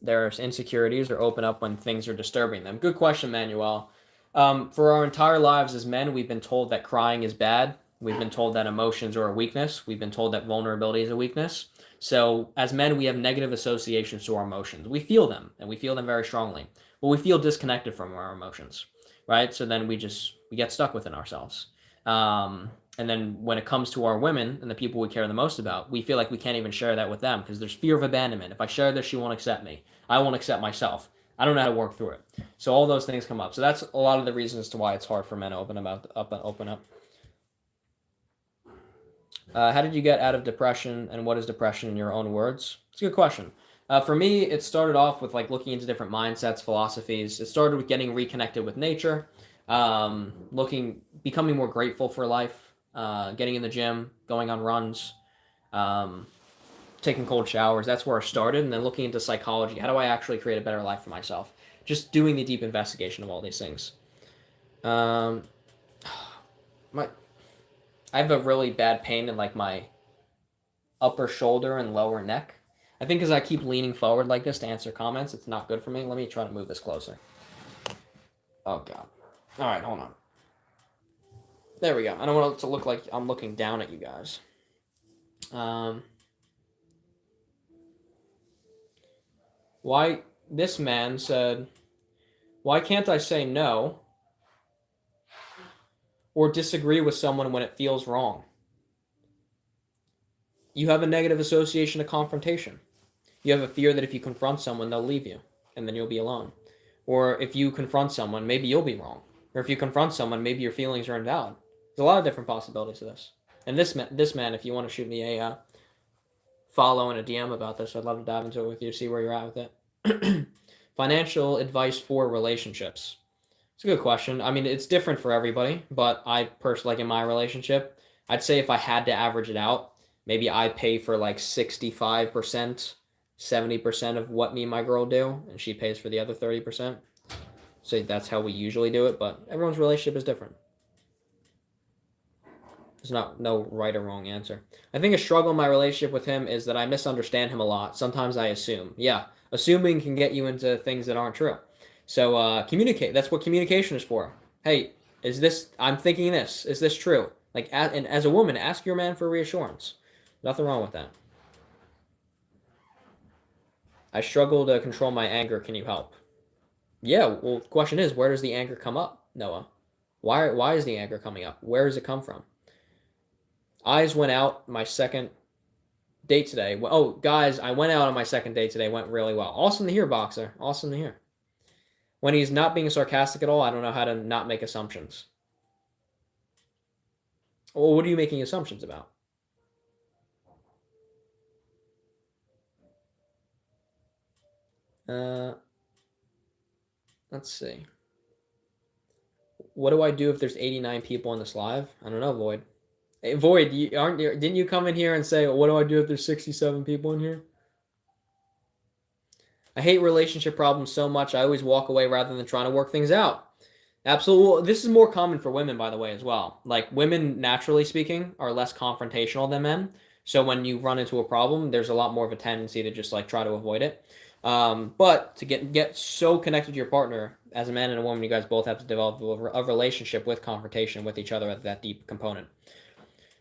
their insecurities or open up when things are disturbing them? Good question, Manuel. For our entire lives as men, we've been told that crying is bad. We've been told that emotions are a weakness. We've been told that vulnerability is a weakness. So, as men, we have negative associations to our emotions. We feel them, and we feel them very strongly. But we feel disconnected from our emotions, right? So then we get stuck within ourselves. And then when it comes to our women and the people we care the most about, we feel like we can't even share that with them because there's fear of abandonment. If I share this, she won't accept me. I won't accept myself. I don't know how to work through it. So all those things come up. So that's a lot of the reasons to why it's hard for men to open up. How did you get out of depression, and what is depression in your own words? It's a good question. For me, it started off with like looking into different mindsets, philosophies. It started with getting reconnected with nature, becoming more grateful for life, getting in the gym, going on runs, taking cold showers. That's where I started. And then looking into psychology. How do I actually create a better life for myself? Just doing the deep investigation of all these things. Um, I have a really bad pain in like my upper shoulder and lower neck. I think because I keep leaning forward like this to answer comments, it's not good for me. Let me try to move this closer. Oh, God. All right, hold on. There we go. I don't want it to look like I'm looking down at you guys. Why, this man said, why can't I say no or disagree with someone when it feels wrong? You have a negative association to confrontation. You have a fear that if you confront someone, they'll leave you, and then you'll be alone. Or if you confront someone, maybe you'll be wrong. Or if you confront someone, maybe your feelings are invalid. There's a lot of different possibilities to this. And this man, if you want to shoot me a follow and a DM about this, I'd love to dive into it with you, see where you're at with it. Financial advice for relationships. It's a good question. I mean, it's different for everybody, but I personally, like in my relationship, I'd say if I had to average it out, maybe I pay for like 65%, 70% of what me and my girl do, and she pays for the other 30%. So that's how we usually do it, but everyone's relationship is different. There's no right or wrong answer. I think a struggle in my relationship with him is that I misunderstand him a lot. Sometimes I assume. Yeah, assuming can get you into things that aren't true. So communicate. That's what communication is for. Hey, I'm thinking this. Is this true? Like, and as a woman, ask your man for reassurance. Nothing wrong with that. I struggle to control my anger. Can you help? Yeah, well, the question is, where does the anger come up, Noah? Why is the anger coming up? Where does it come from? Eyes went out my second date today. Oh, guys, I went out on my second date today. Went really well. Awesome to hear, Boxer. Awesome to hear. When he's not being sarcastic at all, I don't know how to not make assumptions. Well, what are you making assumptions about? Let's see. What do I do if there's 89 people in this live? I don't know, Void. Hey, Void, didn't you come in here and say, what do I do if there's 67 people in here? I hate relationship problems so much, I always walk away rather than trying to work things out. Absolutely. This is more common for women, by the way, as well. Like, women, naturally speaking, are less confrontational than men. So when you run into a problem, there's a lot more of a tendency to just like try to avoid it. But to get so connected to your partner, as a man and a woman, you guys both have to develop a relationship with confrontation with each other at that deep component.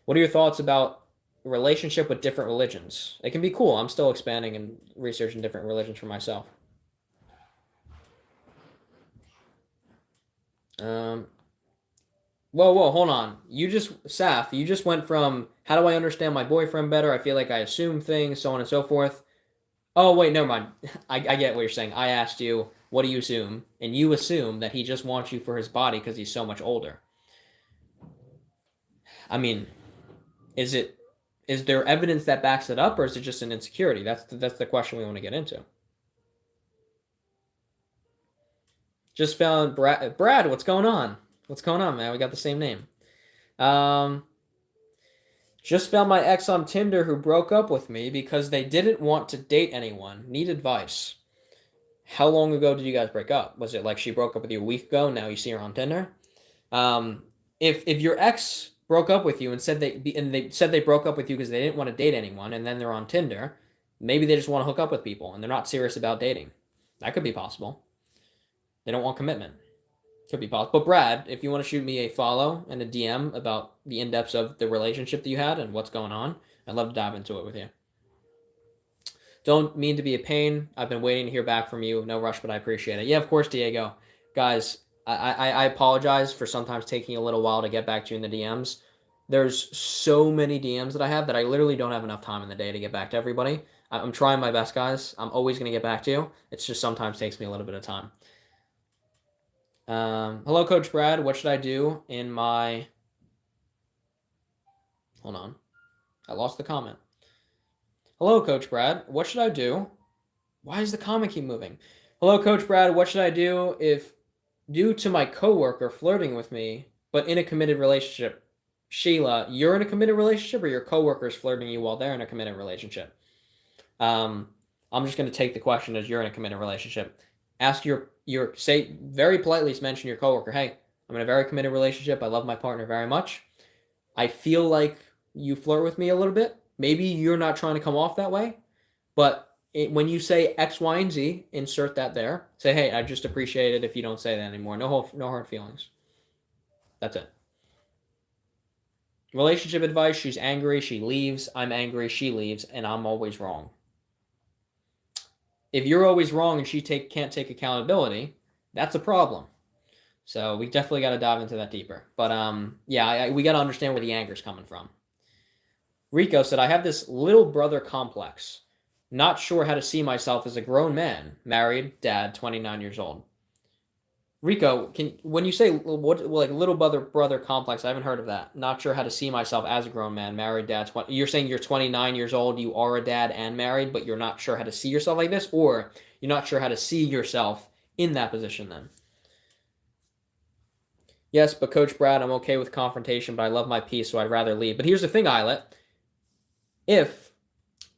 What are your thoughts about relationship with different religions? It can be cool. I'm still expanding and researching different religions for myself. Um, whoa, hold on. Saf, you just went from how do I understand my boyfriend better? I feel like I assume things, so on and so forth. Oh, wait, never mind. I get what you're saying. I asked you, what do you assume? And you assume that he just wants you for his body because he's so much older. I mean, is it is there evidence that backs it up, or is it just an insecurity? That's the question we want to get into. Just found Brad. Brad, what's going on? What's going on, man? We got the same name. Um, just found my ex on Tinder who broke up with me because they didn't want to date anyone. Need advice. How long ago did you guys break up? Was it like she broke up with you a week ago? Now you see her on Tinder. Um, if your ex broke up with you and they said they broke up with you because they didn't want to date anyone, and then they're on Tinder, maybe they just want to hook up with people and they're not serious about dating. That could be possible. They don't want commitment. Could be possible. But Brad, if you want to shoot me a follow and a DM about the in-depths of the relationship that you had and what's going on, I'd love to dive into it with you. Don't mean to be a pain. I've been waiting to hear back from you. No rush, but I appreciate it. Yeah, of course, Diego. Guys, I apologize for sometimes taking a little while to get back to you in the DMs. There's so many DMs that I have that I literally don't have enough time in the day to get back to everybody. I'm trying my best, guys. I'm always going to get back to you. It's just sometimes takes me a little bit of time. Hello, Coach Brad. What should I do in my... Hold on. I lost the comment. Hello, Coach Brad. What should I do? Why does the comment keep moving? Hello, Coach Brad. What should I do if, due to my coworker flirting with me, but in a committed relationship? Sheila, you're in a committed relationship, or your coworker's flirting you while they're in a committed relationship? I'm just going to take the question as you're in a committed relationship. Ask say very politely, mention your coworker. Hey, I'm in a very committed relationship. I love my partner very much. I feel like you flirt with me a little bit. Maybe you're not trying to come off that way, but when you say X, Y, and Z, insert that there. Say, hey, I just appreciate it if you don't say that anymore. No hard feelings. That's it. Relationship advice. She's angry. She leaves. I'm angry. She leaves, and I'm always wrong. If you're always wrong and she can't take accountability, that's a problem. So we definitely got to dive into that deeper. But yeah, we got to understand where the anger is coming from. Rico said, I have this little brother complex. Not sure how to see myself as a grown man, married, dad, 29 years old. Rico, when you say what like little brother complex, I haven't heard of that. Not sure how to see myself as a grown man, married, dad. You're saying you're 29 years old, you are a dad and married, but you're not sure how to see yourself like this, or you're not sure how to see yourself in that position then? Yes, but Coach Brad, I'm okay with confrontation, but I love my peace, so I'd rather leave. But here's the thing, Islet. If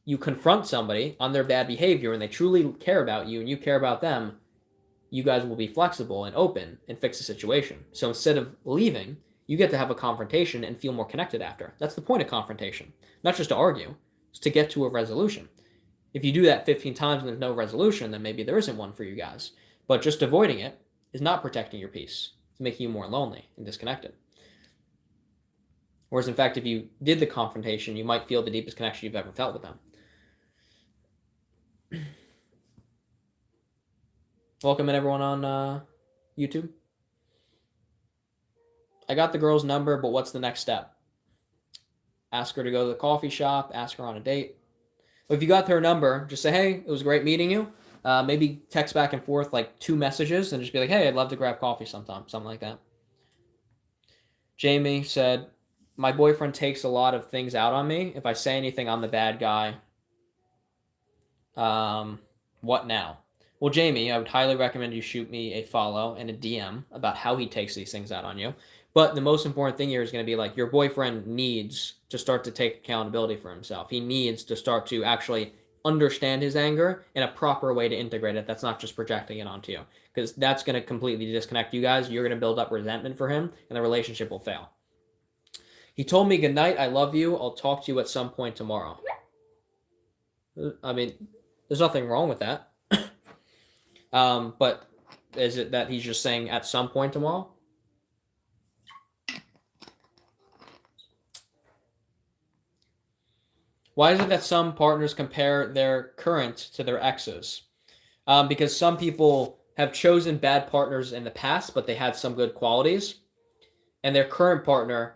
you confront somebody on their bad behavior and they truly care about you and you care about them, you guys will be flexible and open and fix the situation. So instead of leaving, you get to have a confrontation and feel more connected after. That's the point of confrontation. Not just to argue, it's to get to a resolution. If you do that 15 times and there's no resolution, then maybe there isn't one for you guys. But just avoiding it is not protecting your peace. It's making you more lonely and disconnected. Whereas, in fact, if you did the confrontation, you might feel the deepest connection you've ever felt with them. Welcome in everyone on YouTube. I got the girl's number, but what's the next step? Ask her to go to the coffee shop, ask her on a date. If you got her number, just say, hey, it was great meeting you. Maybe text back and forth like 2 messages and just be like, hey, I'd love to grab coffee sometime, something like that. Jamie said, my boyfriend takes a lot of things out on me. If I say anything, I'm the bad guy. What now? Well, Jamie, I would highly recommend you shoot me a follow and a DM about how he takes these things out on you. But the most important thing here is going to be like your boyfriend needs to start to take accountability for himself. He needs to start to actually understand his anger in a proper way to integrate it. That's not just projecting it onto you, because that's going to completely disconnect you guys. You're going to build up resentment for him, and the relationship will fail. He told me, good night, I love you. I'll talk to you at some point tomorrow. I mean, there's nothing wrong with that. But is it that he's just saying at some point tomorrow? Why is it that some partners compare their current to their exes? Because some people have chosen bad partners in the past, but they had some good qualities, and their current partner,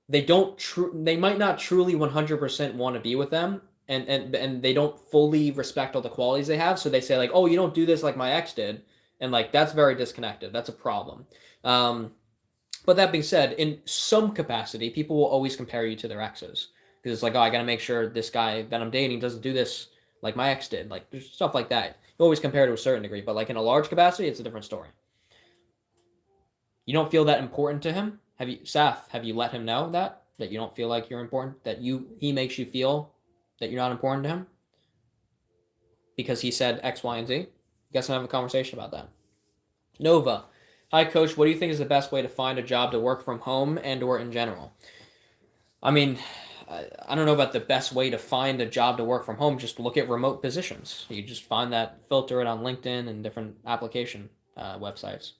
they might not truly 100% want to be with them, and they don't fully respect all the qualities they have. So they say like, oh, you don't do this like my ex did, and like that's very disconnected. That's a problem. But that being said, in some capacity, people will always compare you to their exes because it's like, oh, I gotta make sure this guy that I'm dating doesn't do this like my ex did. Like there's stuff like that. You always compare to a certain degree, but like in a large capacity, it's a different story. You don't feel that important to him? Saf, have you let him know that you don't feel like you're important? That he makes you feel that you're not important to him? Because he said X, Y, and Z? You guys can have a conversation about that. Nova. Hi, Coach. What do you think is the best way to find a job to work from home and or in general? I mean, I don't know about the best way to find a job to work from home. Just look at remote positions. You just find that, filter it on LinkedIn and different application websites.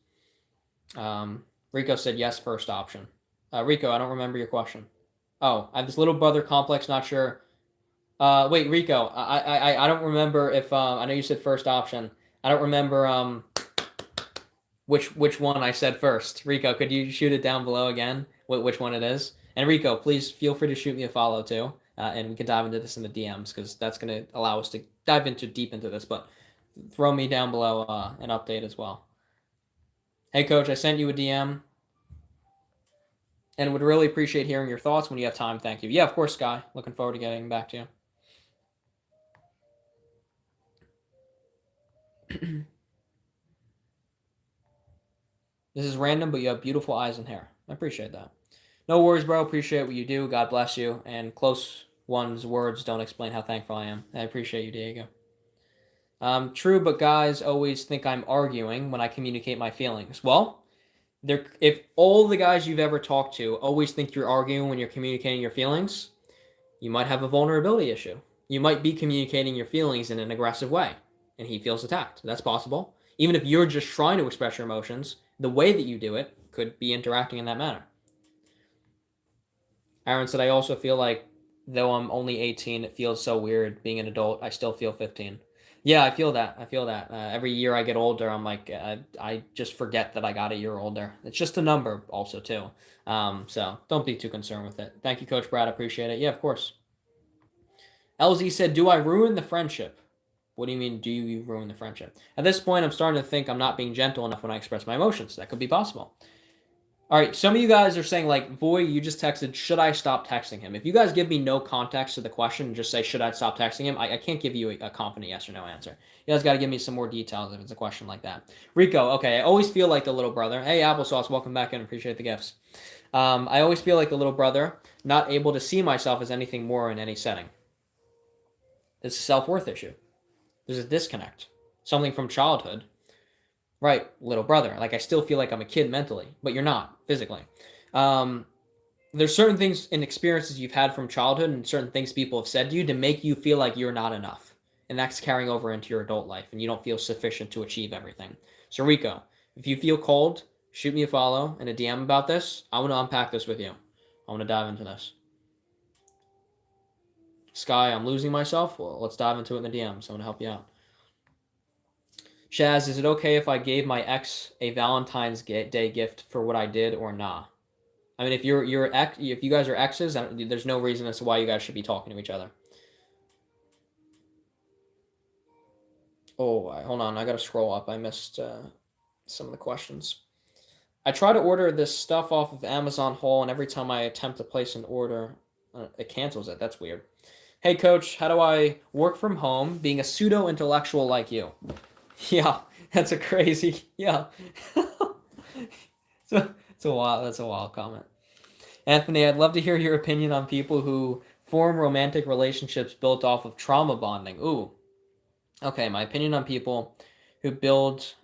Rico said yes, first option. Rico, I don't remember your question. Oh, I have this little brother complex, not sure. Wait, Rico, I don't remember if I know you said first option. I don't remember which one I said first. Rico, could you shoot it down below again? Which one it is? And Rico, please feel free to shoot me a follow too, and we can dive into this in the DMs because that's going to allow us to dive deep into this. But throw me down below an update as well. Hey, Coach, I sent you a DM and would really appreciate hearing your thoughts when you have time. Thank you. Yeah, of course, Sky. Looking forward to getting back to you. This is random, but you have beautiful eyes and hair. I appreciate that. No worries, bro. Appreciate what you do. God bless you. And close one's words don't explain how thankful I am. I appreciate you, Diego. True, but guys always think I'm arguing when I communicate my feelings. Well, if all the guys you've ever talked to always think you're arguing when you're communicating your feelings, you might have a vulnerability issue. You might be communicating your feelings in an aggressive way, and he feels attacked. That's possible. Even if you're just trying to express your emotions, the way that you do it could be interacting in that manner. Aaron said, I also feel like, though I'm only 18, it feels so weird being an adult. I still feel 15. Yeah, I feel that. Every year I get older, I'm like, I just forget that I got a year older. It's just a number also, too. So don't be too concerned with it. Thank you, Coach Brad. I appreciate it. Yeah, of course. LZ said, do I ruin the friendship? What do you mean, do you ruin the friendship? At this point, I'm starting to think I'm not being gentle enough when I express my emotions. That could be possible. All right, some of you guys are saying, like, Voy, you just texted, should I stop texting him? If you guys give me no context to the question and just say, should I stop texting him, I can't give you a confident yes or no answer. You guys got to give me some more details if it's a question like that. Rico, okay, I always feel like the little brother. Hey, Applesauce, welcome back in. Appreciate the gifts. I always feel like the little brother, not able to see myself as anything more in any setting. It's a self-worth issue. There's a disconnect. Something from childhood. Right, little brother. Like, I still feel like I'm a kid mentally, but you're not physically. There's certain things and experiences you've had from childhood and certain things people have said to you to make you feel like you're not enough. And that's carrying over into your adult life, and you don't feel sufficient to achieve everything. So, Rico, if you feel cold, shoot me a follow and a DM about this. I want to unpack this with you. I want to dive into this. Sky, I'm losing myself. Well, let's dive into it in the DMs. I want to help you out. Shaz, is it okay if I gave my ex a Valentine's Day gift for what I did or nah? I mean, if if you guys are exes, there's no reason as to why you guys should be talking to each other. Oh, hold on. I got to scroll up. I missed some of the questions. I try to order this stuff off of Amazon Haul, and every time I attempt to place an order, it cancels it. That's weird. Hey, Coach, how do I work from home being a pseudo-intellectual like you? Yeah, that's a crazy, yeah. That's a wild comment. Anthony, I'd love to hear your opinion on people who form romantic relationships built off of trauma bonding. Ooh. Okay, my opinion on people who build...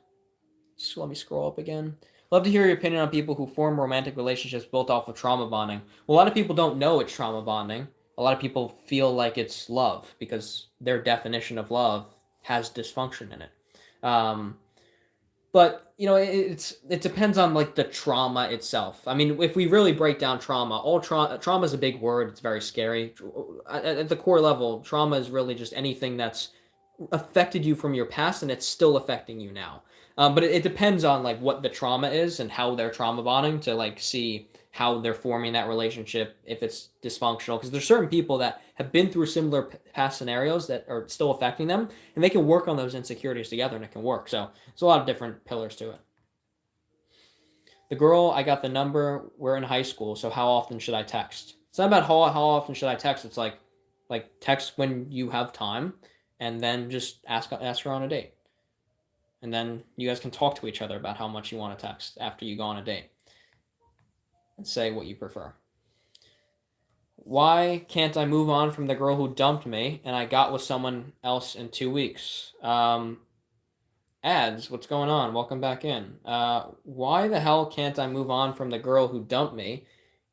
So let me scroll up again. Love to hear your opinion on people who form romantic relationships built off of trauma bonding. Well, a lot of people don't know it's trauma bonding. A lot of people feel like it's love because their definition of love has dysfunction in it. But it depends on like the trauma itself. I mean, if we really break down trauma, trauma is a big word. It's very scary. At the core level, trauma is really just anything that's affected you from your past and it's still affecting you now. But it depends on like what the trauma is and how they're trauma bonding to like see how they're forming that relationship if it's dysfunctional. Because there's certain people that have been through similar past scenarios that are still affecting them, and they can work on those insecurities together, and it can work. So there's a lot of different pillars to it. The girl, I got the number. We're in high school, so how often should I text? It's not about how often should I text. It's like text when you have time, and then just ask her on a date, and then you guys can talk to each other about how much you want to text after you go on a date, and say what you prefer. Why can't I move on from the girl who dumped me and I got with someone else in 2 weeks? Ads, what's going on? Welcome back in. Why the hell can't I move on from the girl who dumped me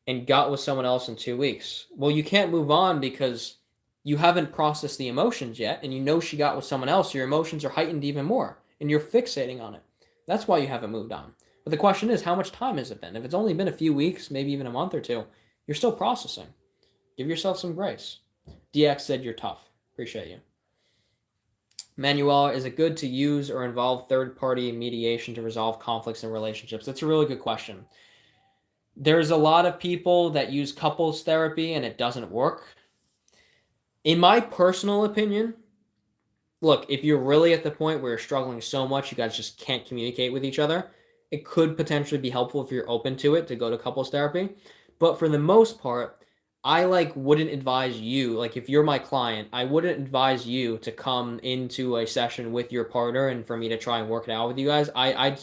and got with someone else in 2 weeks? Well, you can't move on because you haven't processed the emotions yet, and you know she got with someone else. Your emotions are heightened even more, and you're fixating on it. That's why you haven't moved on. But the question is, how much time has it been? If it's only been a few weeks, maybe even a month or two, you're still processing. Give yourself some grace. DX said you're tough. Appreciate you. Manuel, is it good to use or involve third-party mediation to resolve conflicts in relationships? That's a really good question. There's a lot of people that use couples therapy and it doesn't work. In my personal opinion, look, if you're really at the point where you're struggling so much you guys just can't communicate with each other, it could potentially be helpful if you're open to it to go to couples therapy. But for the most part, I wouldn't advise you, like if you're my client, I wouldn't advise you to come into a session with your partner and for me to try and work it out with you guys. I'd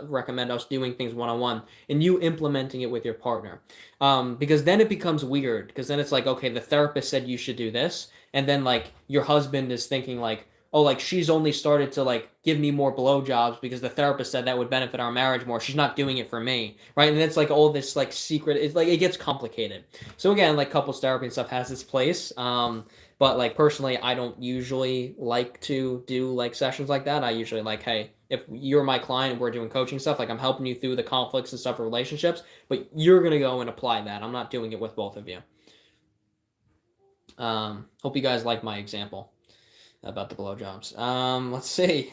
recommend us doing things one-on-one and you implementing it with your partner. Because then it becomes weird, because then it's like, okay, the therapist said you should do this, and then like your husband is thinking like, oh, like she's only started to like give me more blowjobs because the therapist said that would benefit our marriage more. She's not doing it for me, right? And it's like all this like secret. It's like it gets complicated. So again, like couples therapy and stuff has its place. But like personally, I don't usually like to do like sessions like that. I usually like, hey, if you're my client and we're doing coaching stuff, like I'm helping you through the conflicts and stuff of relationships, but you're gonna go and apply that. I'm not doing it with both of you. Hope you guys like my example about the blowjobs. Let's see.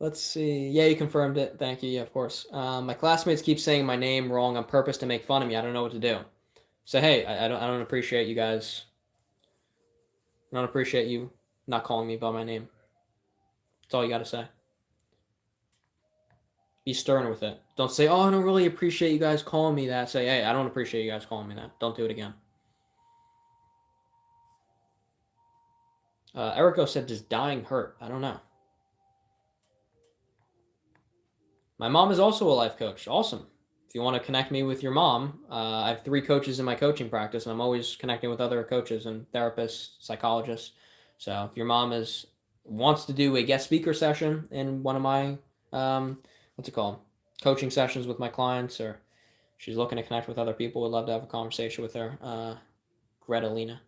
Let's see. Yeah, you confirmed it. Thank you. Yeah, of course. My classmates keep saying my name wrong on purpose to make fun of me. I don't know what to do. So hey, I don't appreciate you guys. I don't appreciate you not calling me by my name. That's all you got to say. Be stern with it. Don't say, oh, I don't really appreciate you guys calling me that. Say, hey, I don't appreciate you guys calling me that. Don't do it again. Erico said, does dying hurt? I don't know. My mom is also a life coach. Awesome. If you want to connect me with your mom, I have 3 coaches in my coaching practice, and I'm always connecting with other coaches and therapists, psychologists. So if your mom wants to do a guest speaker session in one of my what's it called, coaching sessions with my clients, or she's looking to connect with other people, would love to have a conversation with her. Greta Lena.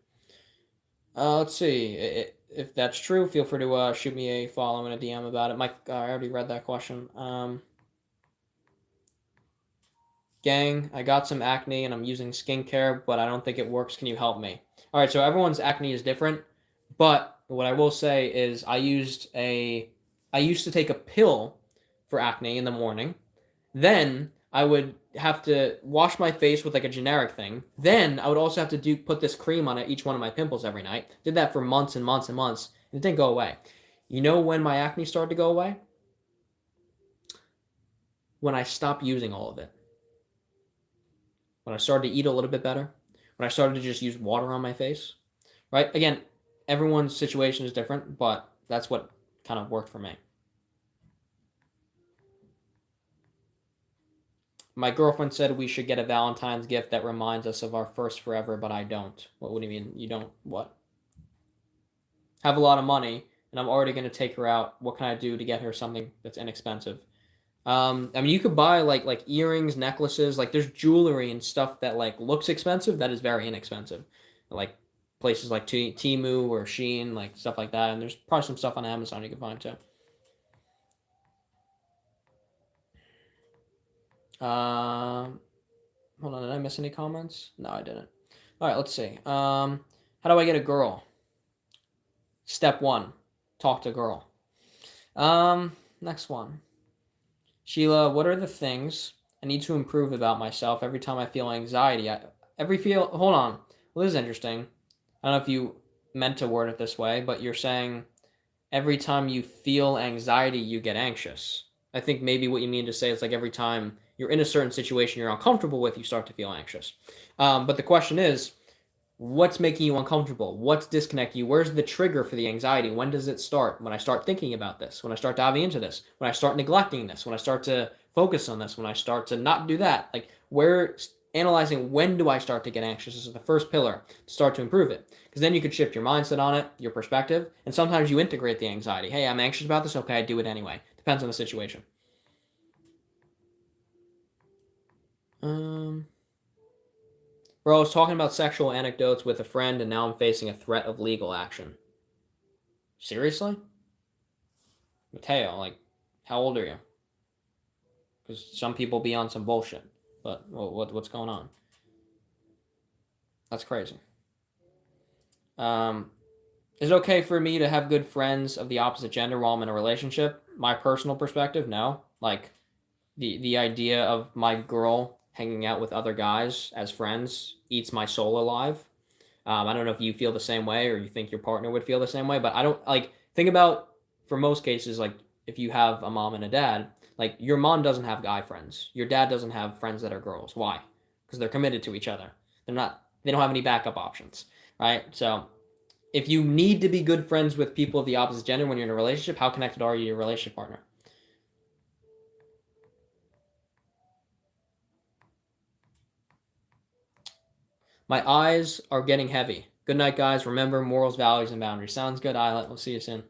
Let's see. If that's true, feel free to shoot me a follow and a DM about it. Mike, I already read that question. Gang, I got some acne and I'm using skincare, but I don't think it works. Can you help me? All right, so everyone's acne is different, but what I will say is I used to take a pill for acne in the morning. Then I would have to wash my face with like a generic thing. Then I would also have to put this cream on each one of my pimples every night. Did that for months and months and months, and it didn't go away. You know when my acne started to go away? When I stopped using all of it. When I started to eat a little bit better, when I started to just use water on my face, right? Again, everyone's situation is different, but that's what kind of worked for me. My girlfriend said we should get a Valentine's gift that reminds us of our first forever, but I don't. What do you mean? You don't what? Have a lot of money, and I'm already going to take her out. What can I do to get her something that's inexpensive? I mean, you could buy like earrings, necklaces. Like there's jewelry and stuff that like looks expensive that is very inexpensive. Like places like Temu or Shein, like stuff like that. And there's probably some stuff on Amazon you can find too. Hold on, did I miss any comments? No, I didn't. All right, let's see. How do I get a girl? Step 1, talk to girl. Next one. Sheila, what are the things I need to improve about myself every time I feel anxiety? Hold on. Well, this is interesting. I don't know if you meant to word it this way, but you're saying every time you feel anxiety, you get anxious. I think maybe what you mean to say is like every time you're in a certain situation you're uncomfortable with, you start to feel anxious. But the question is, what's making you uncomfortable? What's disconnecting you? Where's the trigger for the anxiety? When does it start? When I start thinking about this, when I start diving into this, when I start neglecting this, when I start to focus on this, when I start to not do that. Like, where analyzing when do I start to get anxious is the first pillar to start to improve it. Because then you could shift your mindset on it, your perspective, and sometimes you integrate the anxiety. Hey, I'm anxious about this. Okay, I do it anyway. Depends on the situation. Bro, I was talking about sexual anecdotes with a friend, and now I'm facing a threat of legal action. Seriously? Mateo, like, how old are you? Because some people be on some bullshit. But what's going on? That's crazy. Is it okay for me to have good friends of the opposite gender while I'm in a relationship? My personal perspective, no. Like, the idea of my girl hanging out with other guys as friends eats my soul alive. I don't know if you feel the same way or you think your partner would feel the same way, but I don't like think about for most cases like if you have a mom and a dad, like your mom doesn't have guy friends. Your dad doesn't have friends that are girls. Why? Because they're committed to each other. They don't have any backup options, right? So if you need to be good friends with people of the opposite gender when you're in a relationship, how connected are you to your relationship partner? My eyes are getting heavy. Good night, guys. Remember morals, values, and boundaries. Sounds good, Islet. We'll see you soon.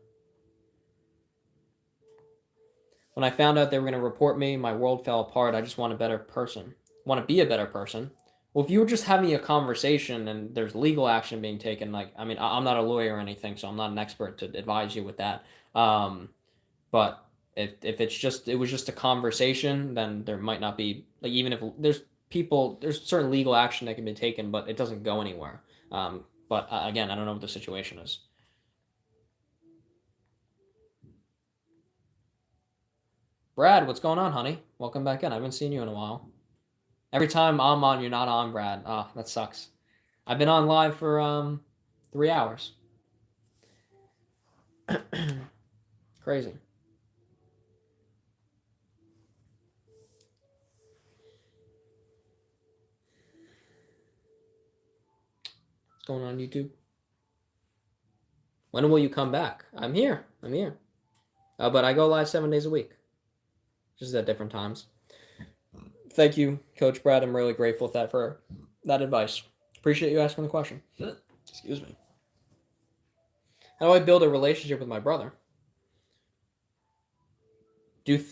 When I found out they were going to report me, my world fell apart. I just want a better person. Want to be a better person. Well, if you were just having a conversation and there's legal action being taken, like, I mean, I'm not a lawyer or anything, so I'm not an expert to advise you with that. But if it was just a conversation, then there might not be, like, even if there's certain legal action that can be taken, but it doesn't go anywhere. But again, I don't know what the situation is. Brad, what's going on, honey? Welcome back in. I haven't seen you in a while. Every time I'm on, you're not on, Brad. Ah, that sucks. I've been on live for 3 hours. Crazy. What's going on YouTube? When will you come back? I'm here. But I go live 7 days a week, just at different times. Thank you, Coach Brad. I'm really grateful for that advice. Appreciate you asking the question. Excuse me. How do I build a relationship with my brother?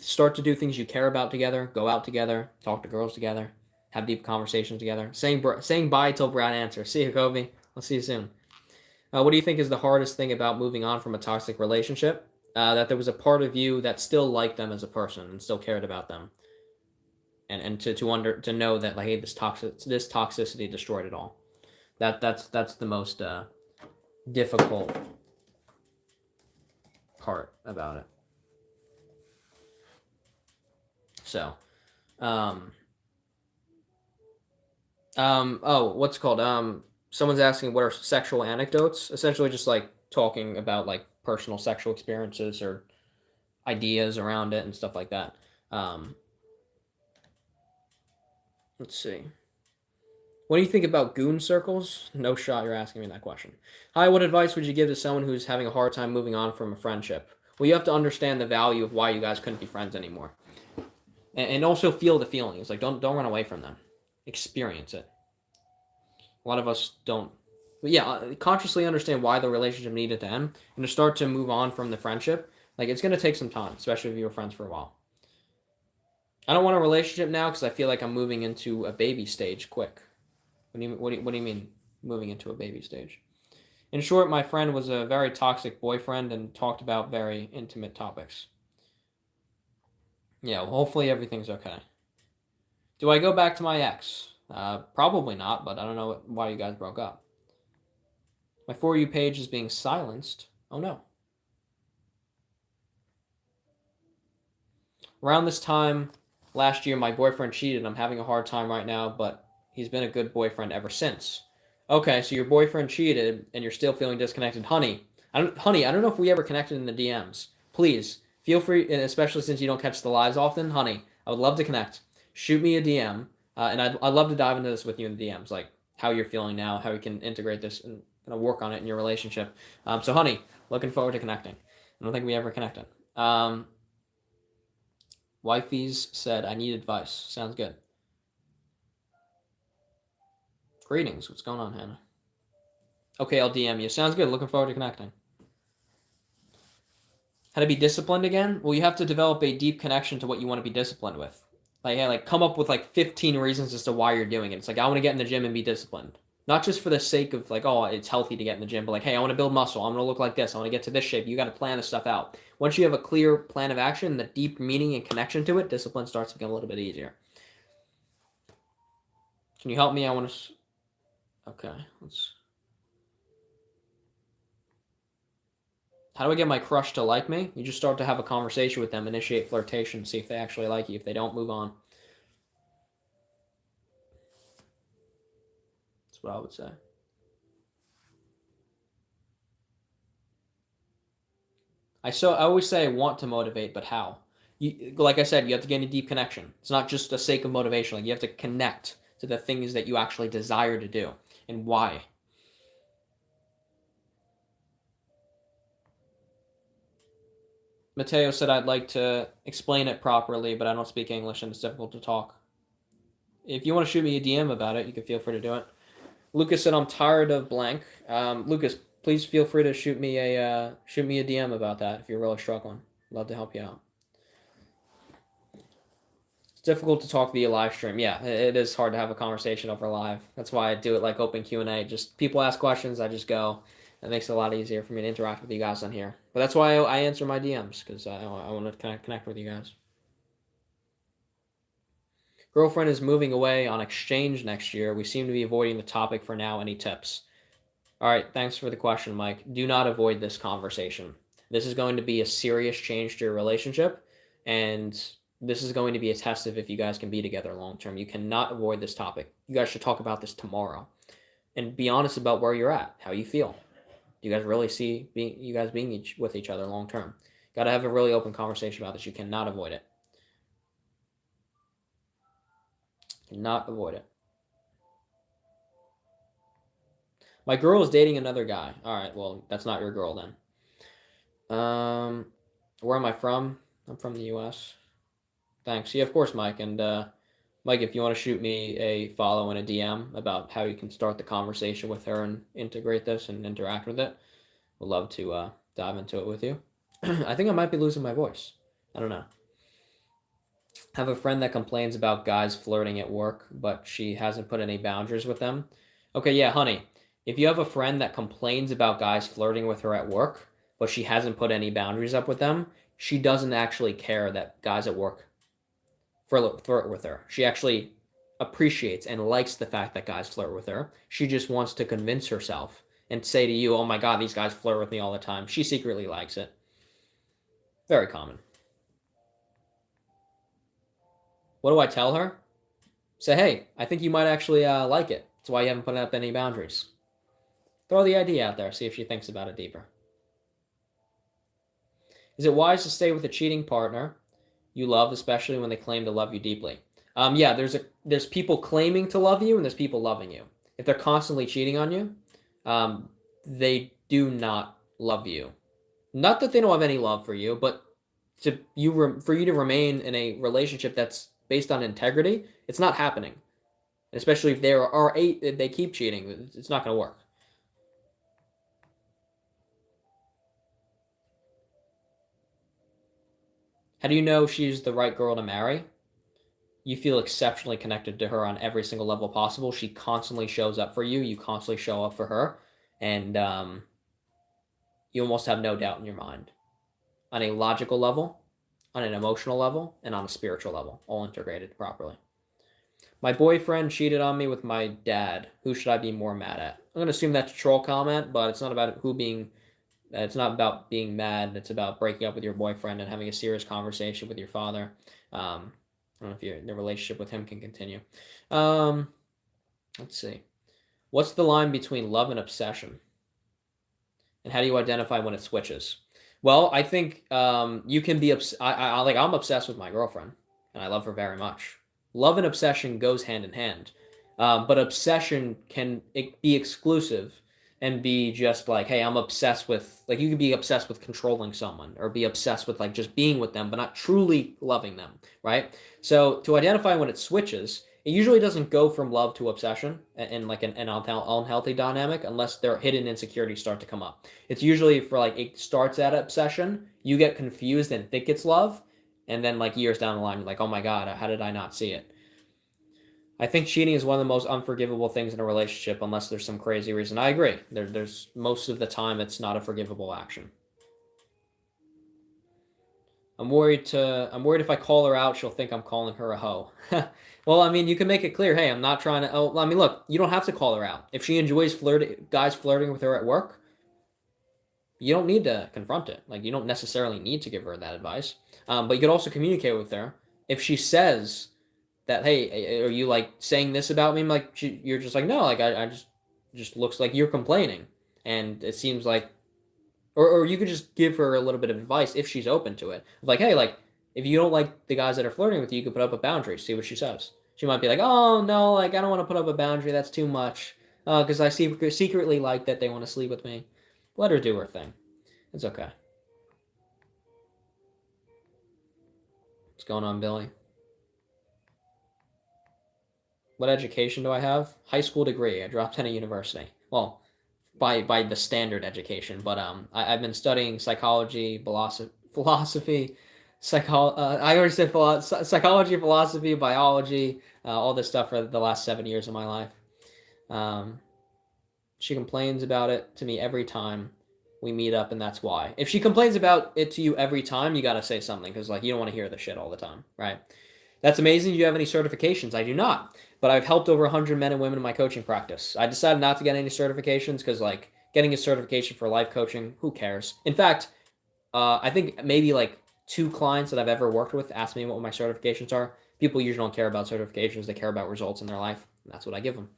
Start to do things you care about together. Go out together. Talk to girls together. Have deep conversations together. Saying bye till Brad answers. See you, Kobe. I'll see you soon. What do you think is the hardest thing about moving on from a toxic relationship? That there was a part of you that still liked them as a person and still cared about them, and to know that like, hey, this toxicity destroyed it all. That's the most difficult part about it. So, what's it called? Someone's asking what are sexual anecdotes? Essentially, just like talking about like personal sexual experiences or ideas around it and stuff like that. Let's see. What do you think about goon circles? No shot you're asking me that question. Hi, what advice would you give to someone who's having a hard time moving on from a friendship? Well, you have to understand the value of why you guys couldn't be friends anymore. And also feel the feelings. Like, don't run away from them. Experience it. A lot of us don't. But yeah, consciously understand why the relationship needed to end and to start to move on from the friendship. Like, it's going to take some time, especially if you were friends for a while. I don't want a relationship now because I feel like I'm moving into a baby stage quick. What do you mean moving into a baby stage? In short, my friend was a very toxic boyfriend and talked about very intimate topics. Yeah, well, hopefully everything's okay. Do I go back to my ex? Probably not, but I don't know why you guys broke up. My For You page is being silenced. Oh no. Around this time last year, my boyfriend cheated. I'm having a hard time right now, but he's been a good boyfriend ever since. Okay, so your boyfriend cheated and you're still feeling disconnected. Honey, I don't know if we ever connected in the DMs. Please, feel free, and especially since you don't catch the lives often, honey, I would love to connect. Shoot me a DM, and I'd love to dive into this with you in the DMs, like how you're feeling now, how we can integrate this and kind of work on it in your relationship. So, honey, looking forward to connecting. I don't think we ever connected. Wifey's said, I need advice. Sounds good. Greetings. What's going on, Hannah? Okay, I'll DM you. Sounds good. Looking forward to connecting. How to be disciplined again? Well, you have to develop a deep connection to what you want to be disciplined with. Like, yeah, like come up with like 15 reasons as to why you're doing it. It's like, I want to get in the gym and be disciplined. Not just for the sake of like, oh, it's healthy to get in the gym, but like, hey, I want to build muscle. I want to look like this. I want to get to this shape. You got to plan this stuff out. Once you have a clear plan of action, the deep meaning and connection to it, discipline starts to become a little bit easier. Can you help me? I want to. Okay, let's. How do I get my crush to like me? You just start to have a conversation with them, initiate flirtation, see if they actually like you. If they don't, move on. That's what I would say. I always say I want to motivate, but how? Like I said, you have to get a deep connection. It's not just a sake of motivation. Like you have to connect to the things that you actually desire to do and why. Mateo said I'd like to explain it properly, but I don't speak English and it's difficult to talk. If you want to shoot me a DM about it, you can feel free to do it. Lucas said I'm tired of blank. Lucas, please feel free to shoot me a DM about that if you're really struggling. Love to help you out. It's difficult to talk via live stream. Yeah, it is hard to have a conversation over live. That's why I do it like open Q&A. Just people ask questions, I just go. It makes it a lot easier for me to interact with you guys on here. But that's why I answer my DMs because I want to connect with you guys. Girlfriend is moving away on exchange next year. We seem to be avoiding the topic for now. Any tips? All right, thanks for the question, Mike. Do not avoid this conversation. This is going to be a serious change to your relationship, and this is going to be a test of if you guys can be together long term. You cannot avoid this topic. You guys should talk about this tomorrow, and be honest about where you're at, how you feel. Do you guys really see you guys being with each other long term? Got to have a really open conversation about this. You cannot avoid it. Cannot avoid it. My girl is dating another guy. All right, well, that's not your girl then. Where am I from? I'm from the U.S. Thanks. Yeah, of course, Mike. And Mike, if you want to shoot me a follow and a DM about how you can start the conversation with her and integrate this and interact with it, would love to dive into it with you. I think I might be losing my voice. I don't know. Have a friend that complains about guys flirting at work, but she hasn't put any boundaries with them. Okay, yeah, honey. If you have a friend that complains about guys flirting with her at work, but she hasn't put any boundaries up with them, she doesn't actually care that guys at work flirt with her. She actually appreciates and likes the fact that guys flirt with her. She just wants to convince herself and say to you, oh my God, these guys flirt with me all the time. She secretly likes it. Very common. What do I tell her? Say, hey, I think you might actually like it. That's why you haven't put up any boundaries. Throw the idea out there, see if she thinks about it deeper. Is it wise to stay with a cheating partner you love, especially when they claim to love you deeply? Yeah, there's people claiming to love you and there's people loving you. If they're constantly cheating on you, they do not love you. Not that they don't have any love for you, but for you to remain in a relationship that's based on integrity, it's not happening. Especially if they keep cheating, it's not going to work. How do you know she's the right girl to marry? You feel exceptionally connected to her on every single level possible. She constantly shows up for you. You constantly show up for her. And you almost have no doubt in your mind. On a logical level, on an emotional level, and on a spiritual level, all integrated properly. My boyfriend cheated on me with my dad. Who should I be more mad at? I'm gonna assume that's a troll comment, but it's not about who being. It's not about being mad. It's about breaking up with your boyfriend and having a serious conversation with your father. I don't know if the relationship with him can continue. Um, let's see. What's the line between love and obsession? And how do you identify when it switches? Well, I think you can be like I'm obsessed with my girlfriend, and I love her very much. Love and obsession goes hand in hand, but obsession can be exclusive and be just like, hey, I'm obsessed with like you could be obsessed with controlling someone or be obsessed with like just being with them, but not truly loving them, right? So to identify when it switches, it usually doesn't go from love to obsession and like an unhealthy dynamic unless their hidden insecurities start to come up. It's usually for like it starts at obsession, you get confused and think it's love, and then like years down the line, you're like, oh my god, how did I not see it? I think cheating is one of the most unforgivable things in a relationship unless there's some crazy reason. I agree. There's most of the time it's not a forgivable action. I'm worried if I call her out, she'll think I'm calling her a hoe. Well, I mean, you can make it clear, hey, I'm not trying to. Oh, I mean, look, you don't have to call her out. If she enjoys guys flirting with her at work, you don't need to confront it. Like, you don't necessarily need to give her that advice. But you could also communicate with her. If she says that, hey, are you like saying this about me? Like, you're just like, no, like I just looks like you're complaining, and it seems like or you could just give her a little bit of advice if she's open to it. Like, hey, like if you don't like the guys that are flirting with you, you could put up a boundary. See what she says. She might be like, oh no, like I don't want to put up a boundary. That's too much. Because I secretly like that they want to sleep with me. Let her do her thing. It's okay. What's going on, Billy? What education do I have? High school degree. I dropped out of university. Well, by the standard education. But I've been studying psychology, philosophy, I already said psychology, philosophy, biology, all this stuff for the last 7 years of my life. Um, she complains about it to me every time we meet up, and that's why. If she complains about it to you every time, you gotta say something because like you don't want to hear the shit all the time, right? That's amazing. Do you have any certifications? I do not, but I've helped over 100 men and women in my coaching practice. I decided not to get any certifications because, like, getting a certification for life coaching, who cares? In fact, I think maybe like 2 clients that I've ever worked with asked me what my certifications are. People usually don't care about certifications; they care about results in their life. And that's what I give them.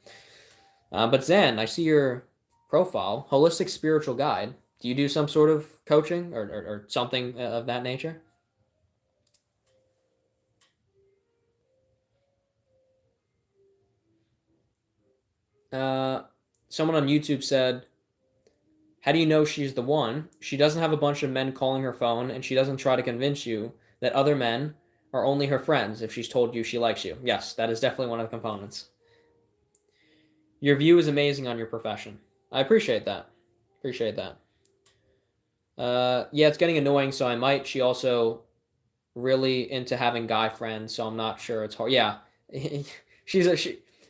But Zen, I see your profile, holistic spiritual guide. Do you do some sort of coaching or something of that nature? Uh, Someone on YouTube said, how do you know she's the one? She doesn't have a bunch of men calling her phone, and she doesn't try to convince you that other men are only her friends if she's told you she likes you. Yes, that is definitely one of the components. Your view is amazing on your profession. I appreciate that. Appreciate that. Yeah, it's getting annoying, so I might. She also really into having guy friends, so I'm not sure it's hard. Yeah, she's a,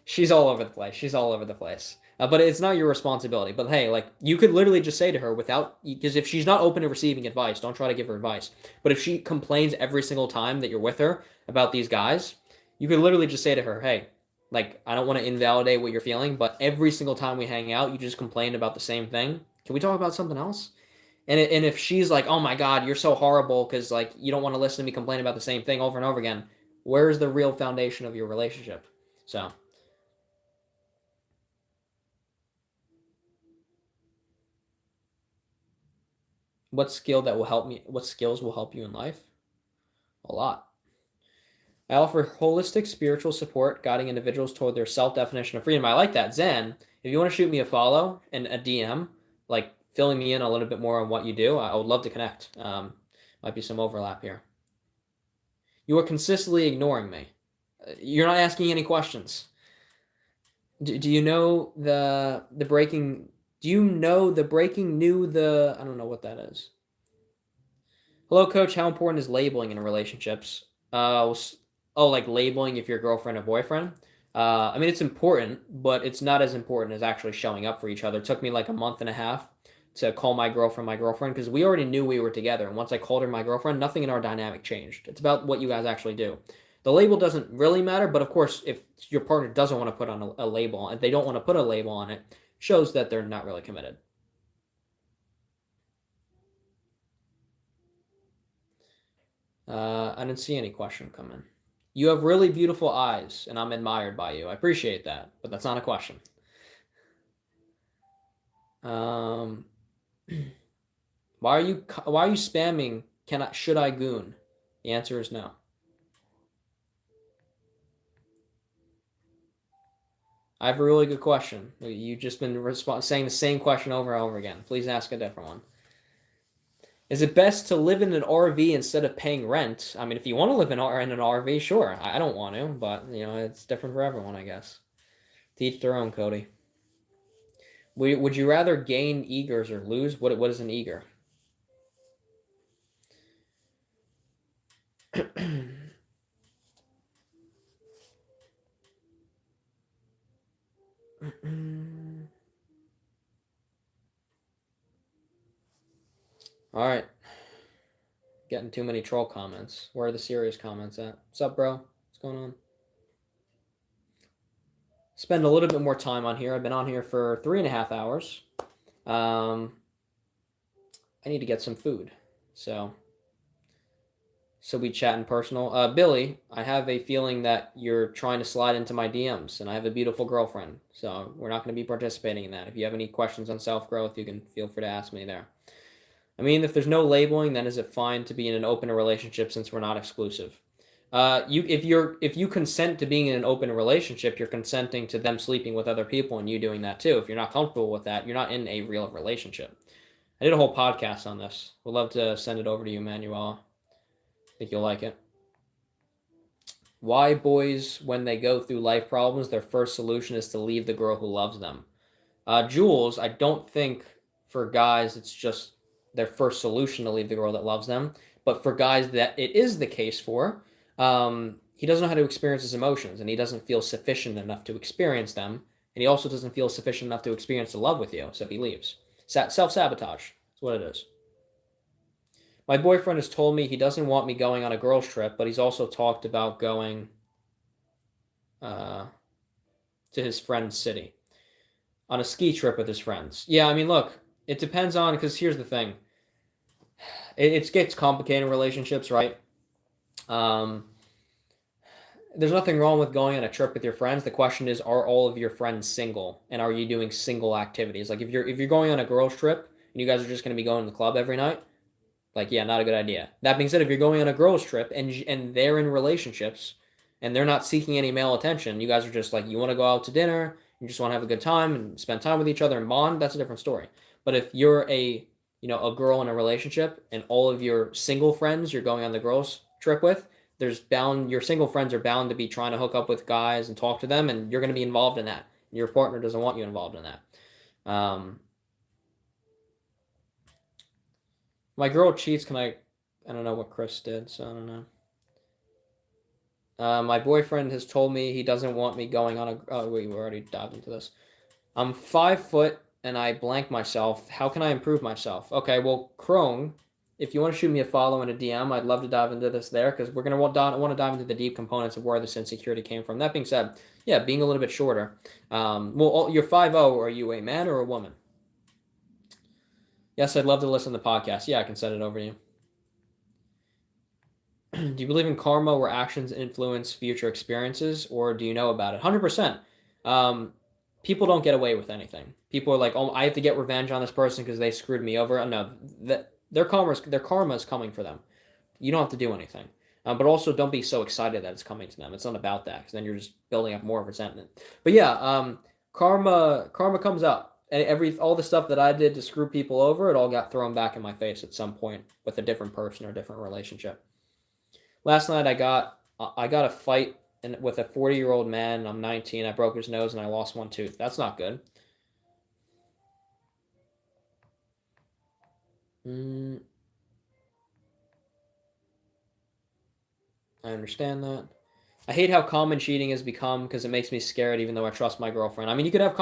she's all over the place. She's all over the place. But it's not your responsibility. But hey, like you could literally just say to her without because if she's not open to receiving advice, don't try to give her advice. But if she complains every single time that you're with her about these guys, you could literally just say to her, "Hey, like I don't want to invalidate what you're feeling, but every single time we hang out, you just complain about the same thing. Can we talk about something else?" And if she's like, "Oh my God, you're so horrible," because like you don't want to listen to me complain about the same thing over and over again, where's the real foundation of your relationship? So, what skills will help you in life? A lot. I offer holistic spiritual support, guiding individuals toward their self-definition of freedom. I like that. Zen, if you want to shoot me a follow and a DM, like filling me in a little bit more on what you do, I would love to connect. Might be some overlap here. You are consistently ignoring me. You're not asking any questions. Do you know the breaking? Do you know the breaking new the? I don't know what that is. Hello, coach. How important is labeling in relationships? Like labeling if you're girlfriend or boyfriend. I mean, it's important, but it's not as important as actually showing up for each other. It took me like a month and a half to call my girlfriend because we already knew we were together. And once I called her my girlfriend, nothing in our dynamic changed. It's about what you guys actually do. The label doesn't really matter, but of course, if your partner doesn't want to put on a label, and they don't want to put a label on it, shows that they're not really committed. I didn't see any question come in. You have really beautiful eyes, and I'm admired by you. I appreciate that, but that's not a question. Um, why are you spamming? Should I goon? The answer is no. I have a really good question. You've just been saying the same question over and over again. Please ask a different one. Is it best to live in an RV instead of paying rent? I mean, if you want to live in an RV, sure. I don't want to, but it's different for everyone, I guess. To each their own, Cody. Would you rather gain eagers or lose? What is an eager? All right. Getting too many troll comments. Where are the serious comments at? What's up, bro? What's going on? Spend a little bit more time on here. I've been on here for 3.5 hours. I need to get some food. So we chat in personal. Billy, I have a feeling that you're trying to slide into my DMs, and I have a beautiful girlfriend. So we're not going to be participating in that. If you have any questions on self-growth, you can feel free to ask me there. I mean, if there's no labeling, then is it fine to be in an open relationship since we're not exclusive? If you consent to being in an open relationship, you're consenting to them sleeping with other people and you doing that too. If you're not comfortable with that, you're not in a real relationship. I did a whole podcast on this. Would love to send it over to you, Manuela. I think you'll like it. Why boys, when they go through life problems, their first solution is to leave the girl who loves them? Jules, I don't think for guys it's just their first solution to leave the girl that loves them. But for guys that it is the case for, he doesn't know how to experience his emotions, and he doesn't feel sufficient enough to experience them, and he also doesn't feel sufficient enough to experience the love with you, so he leaves. Self-sabotage is what it is. My boyfriend has told me he doesn't want me going on a girls' trip, but he's also talked about going to his friend's city on a ski trip with his friends. Yeah, I mean, look, it depends on, because here's the thing. It gets complicated in relationships, right? There's nothing wrong with going on a trip with your friends. The question is, are all of your friends single, and are you doing single activities? Like if you're going on a girls' trip and you guys are just going to be going to the club every night, like yeah, not a good idea. That being said, if you're going on a girls' trip and they're in relationships and they're not seeking any male attention, you guys are just like you want to go out to dinner, you just want to have a good time and spend time with each other and bond, that's a different story. But if you're a girl in a relationship and all of your single friends you're going on the girls' trip with, your single friends are bound to be trying to hook up with guys and talk to them, and you're going to be involved in that. Your partner doesn't want you involved in that. My girl cheats. I don't know what Chris did, so I don't know. My boyfriend has told me he doesn't want me going on a. Oh wait, we already dived into this. I'm 5 foot and I blank myself. How can I improve myself? Okay, well, Crone, if you want to shoot me a follow and a DM, I'd love to dive into this there because we're gonna want to dive into the deep components of where this insecurity came from. That being said, yeah, being a little bit shorter. Well, you're 5'0". Are you a man or a woman? Yes, I'd love to listen to the podcast. Yeah, I can send it over to you. Do you believe in karma where actions influence future experiences, or do you know about it? 100%. People don't get away with anything. People are like, oh, I have to get revenge on this person because they screwed me over. No, their karma is coming for them. You don't have to do anything. But also don't be so excited that it's coming to them. It's not about that because then you're just building up more resentment. But yeah, karma comes up. And all the stuff that I did to screw people over, it all got thrown back in my face at some point with a different person or a different relationship. Last night I got a fight with a 40-year-old man. I'm 19. I broke his nose and I lost one tooth. That's not good. I understand that. I hate how common cheating has become because it makes me scared even though I trust my girlfriend. I mean, you could have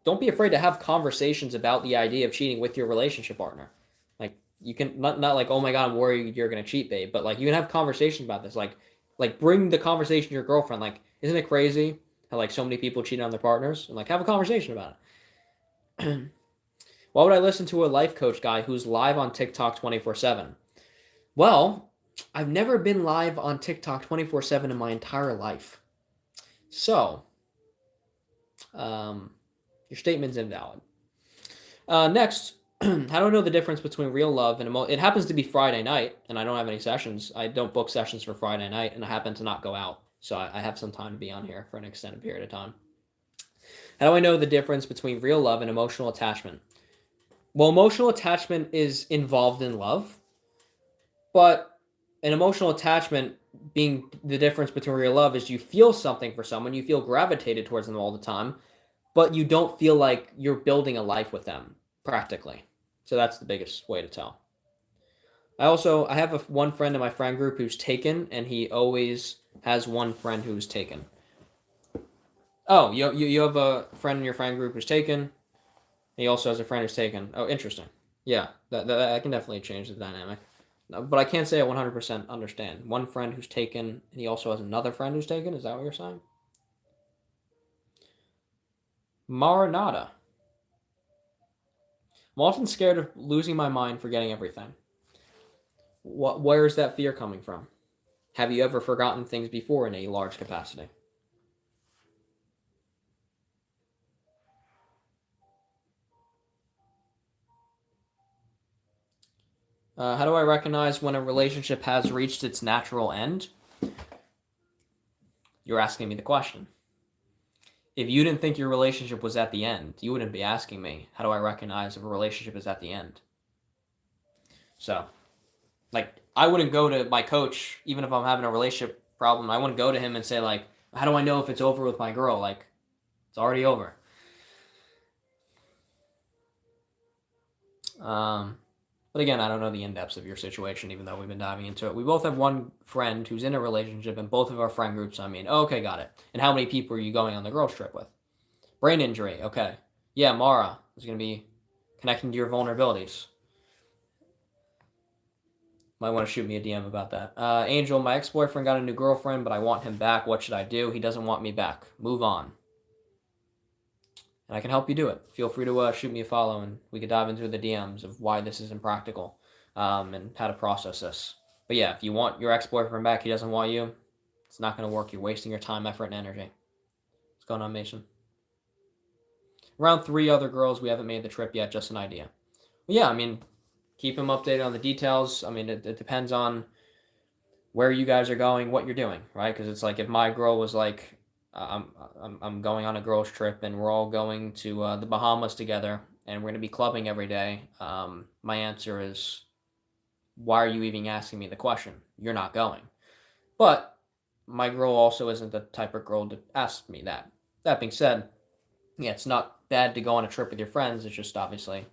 don't be afraid to have conversations about the idea of cheating with your relationship partner. Like you can not like, oh my god, I'm worried you're gonna cheat, babe, but like you can have conversations about this. Like Like, bring the conversation to your girlfriend. Like, isn't it crazy how, like, so many people cheat on their partners? And, like, have a conversation about it. Why would I listen to a life coach guy who's live on TikTok 24/7? Well, I've never been live on TikTok 24/7 in my entire life. So, your statement's invalid. Next, how do I know the difference between real love and it happens to be Friday night, and I don't have any sessions. I don't book sessions for Friday night, and I happen to not go out. So I have some time to be on here for an extended period of time. How do I know the difference between real love and emotional attachment? Well, emotional attachment is involved in love, but an emotional attachment being the difference between real love is you feel something for someone, you feel gravitated towards them all the time, but you don't feel like you're building a life with them practically. So that's the biggest way to tell. I have one friend in my friend group who's taken, and he always has one friend who's taken. Oh, you have a friend in your friend group who's taken. He also has a friend who's taken. Oh, interesting. Yeah, that can definitely change the dynamic. But I can't say I 100% understand. One friend who's taken, and he also has another friend who's taken. Is that what you're saying? Maranata. I'm often scared of losing my mind, forgetting everything. Where is that fear coming from? Have you ever forgotten things before in a large capacity? How do I recognize when a relationship has reached its natural end? You're asking me the question. If you didn't think your relationship was at the end, you wouldn't be asking me, how do I recognize if a relationship is at the end? So, like, I wouldn't go to my coach, even if I'm having a relationship problem, I wouldn't go to him and say, like, how do I know if it's over with my girl? Like, it's already over. But again, I don't know the in-depths of your situation, even though we've been diving into it. We both have one friend who's in a relationship, and both of our friend groups, okay, got it. And how many people are you going on the girls' trip with? Brain injury, okay. Yeah, Mara is going to be connecting to your vulnerabilities. Might want to shoot me a DM about that. Angel, my ex-boyfriend got a new girlfriend, but I want him back. What should I do? He doesn't want me back. Move on. And I can help you do it. Feel free to shoot me a follow, and we could dive into the DMs of why this is impractical and how to process this. But yeah, if you want your ex-boyfriend back, he doesn't want you, it's not going to work. You're wasting your time, effort, and energy. What's going on, Mason? Around 3 other girls. We haven't made the trip yet. Just an idea. But yeah, keep him updated on the details. It depends on where you guys are going, what you're doing, right? Because it's like if my girl was like, I'm going on a girls' trip and we're all going to the Bahamas together and we're going to be clubbing every day, my answer is, why are you even asking me the question? You're not going. But my girl also isn't the type of girl to ask me that. That being said, yeah, it's not bad to go on a trip with your friends. It's just obviously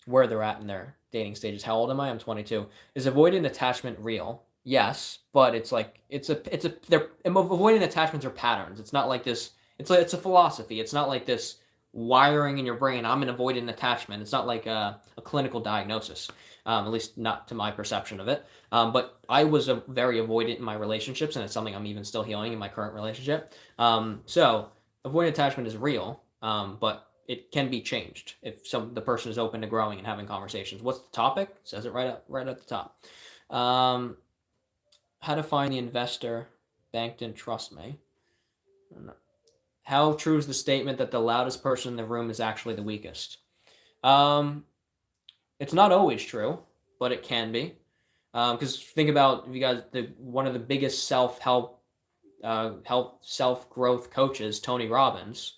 where they're at in their dating stages. How old am I? I'm 22. Is avoidant attachment real? Yes, but it's like they're avoidant attachments are patterns. It's not like this. It's a philosophy. It's not like this wiring in your brain. I'm an avoidant attachment. It's not like a clinical diagnosis. At least not to my perception of it. But I was very avoidant in my relationships, and it's something I'm even still healing in my current relationship. So avoidant attachment is real, but it can be changed if the person is open to growing and having conversations. What's the topic? It says it right at the top. How to find the investor. Bank didn't trust me. How true is the statement that the loudest person in the room is actually the weakest? It's not always true, but it can be. Because think about, if you guys, one of the biggest self-growth coaches, Tony Robbins.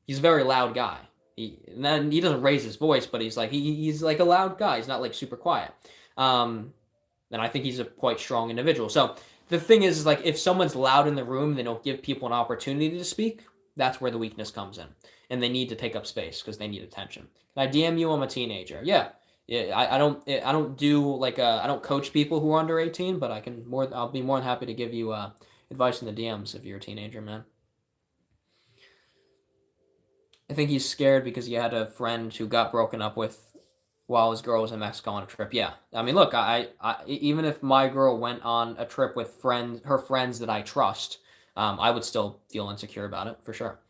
He's a very loud guy. He doesn't raise his voice, but he's like a loud guy. He's not like super quiet. And I think he's a quite strong individual. So the thing is like, if someone's loud in the room, they don't give people an opportunity to speak. That's where the weakness comes in, and they need to take up space because they need attention. Can I DM you? I'm a teenager. Yeah. I don't do like I don't coach people who are under 18, but I'll be more than happy to give you advice in the DMs if you're a teenager, man. I think he's scared because he had a friend who got broken up with while his girl was in Mexico on a trip. Yeah, I mean, look, I even if my girl went on a trip with her friends that I trust, I would still feel insecure about it for sure.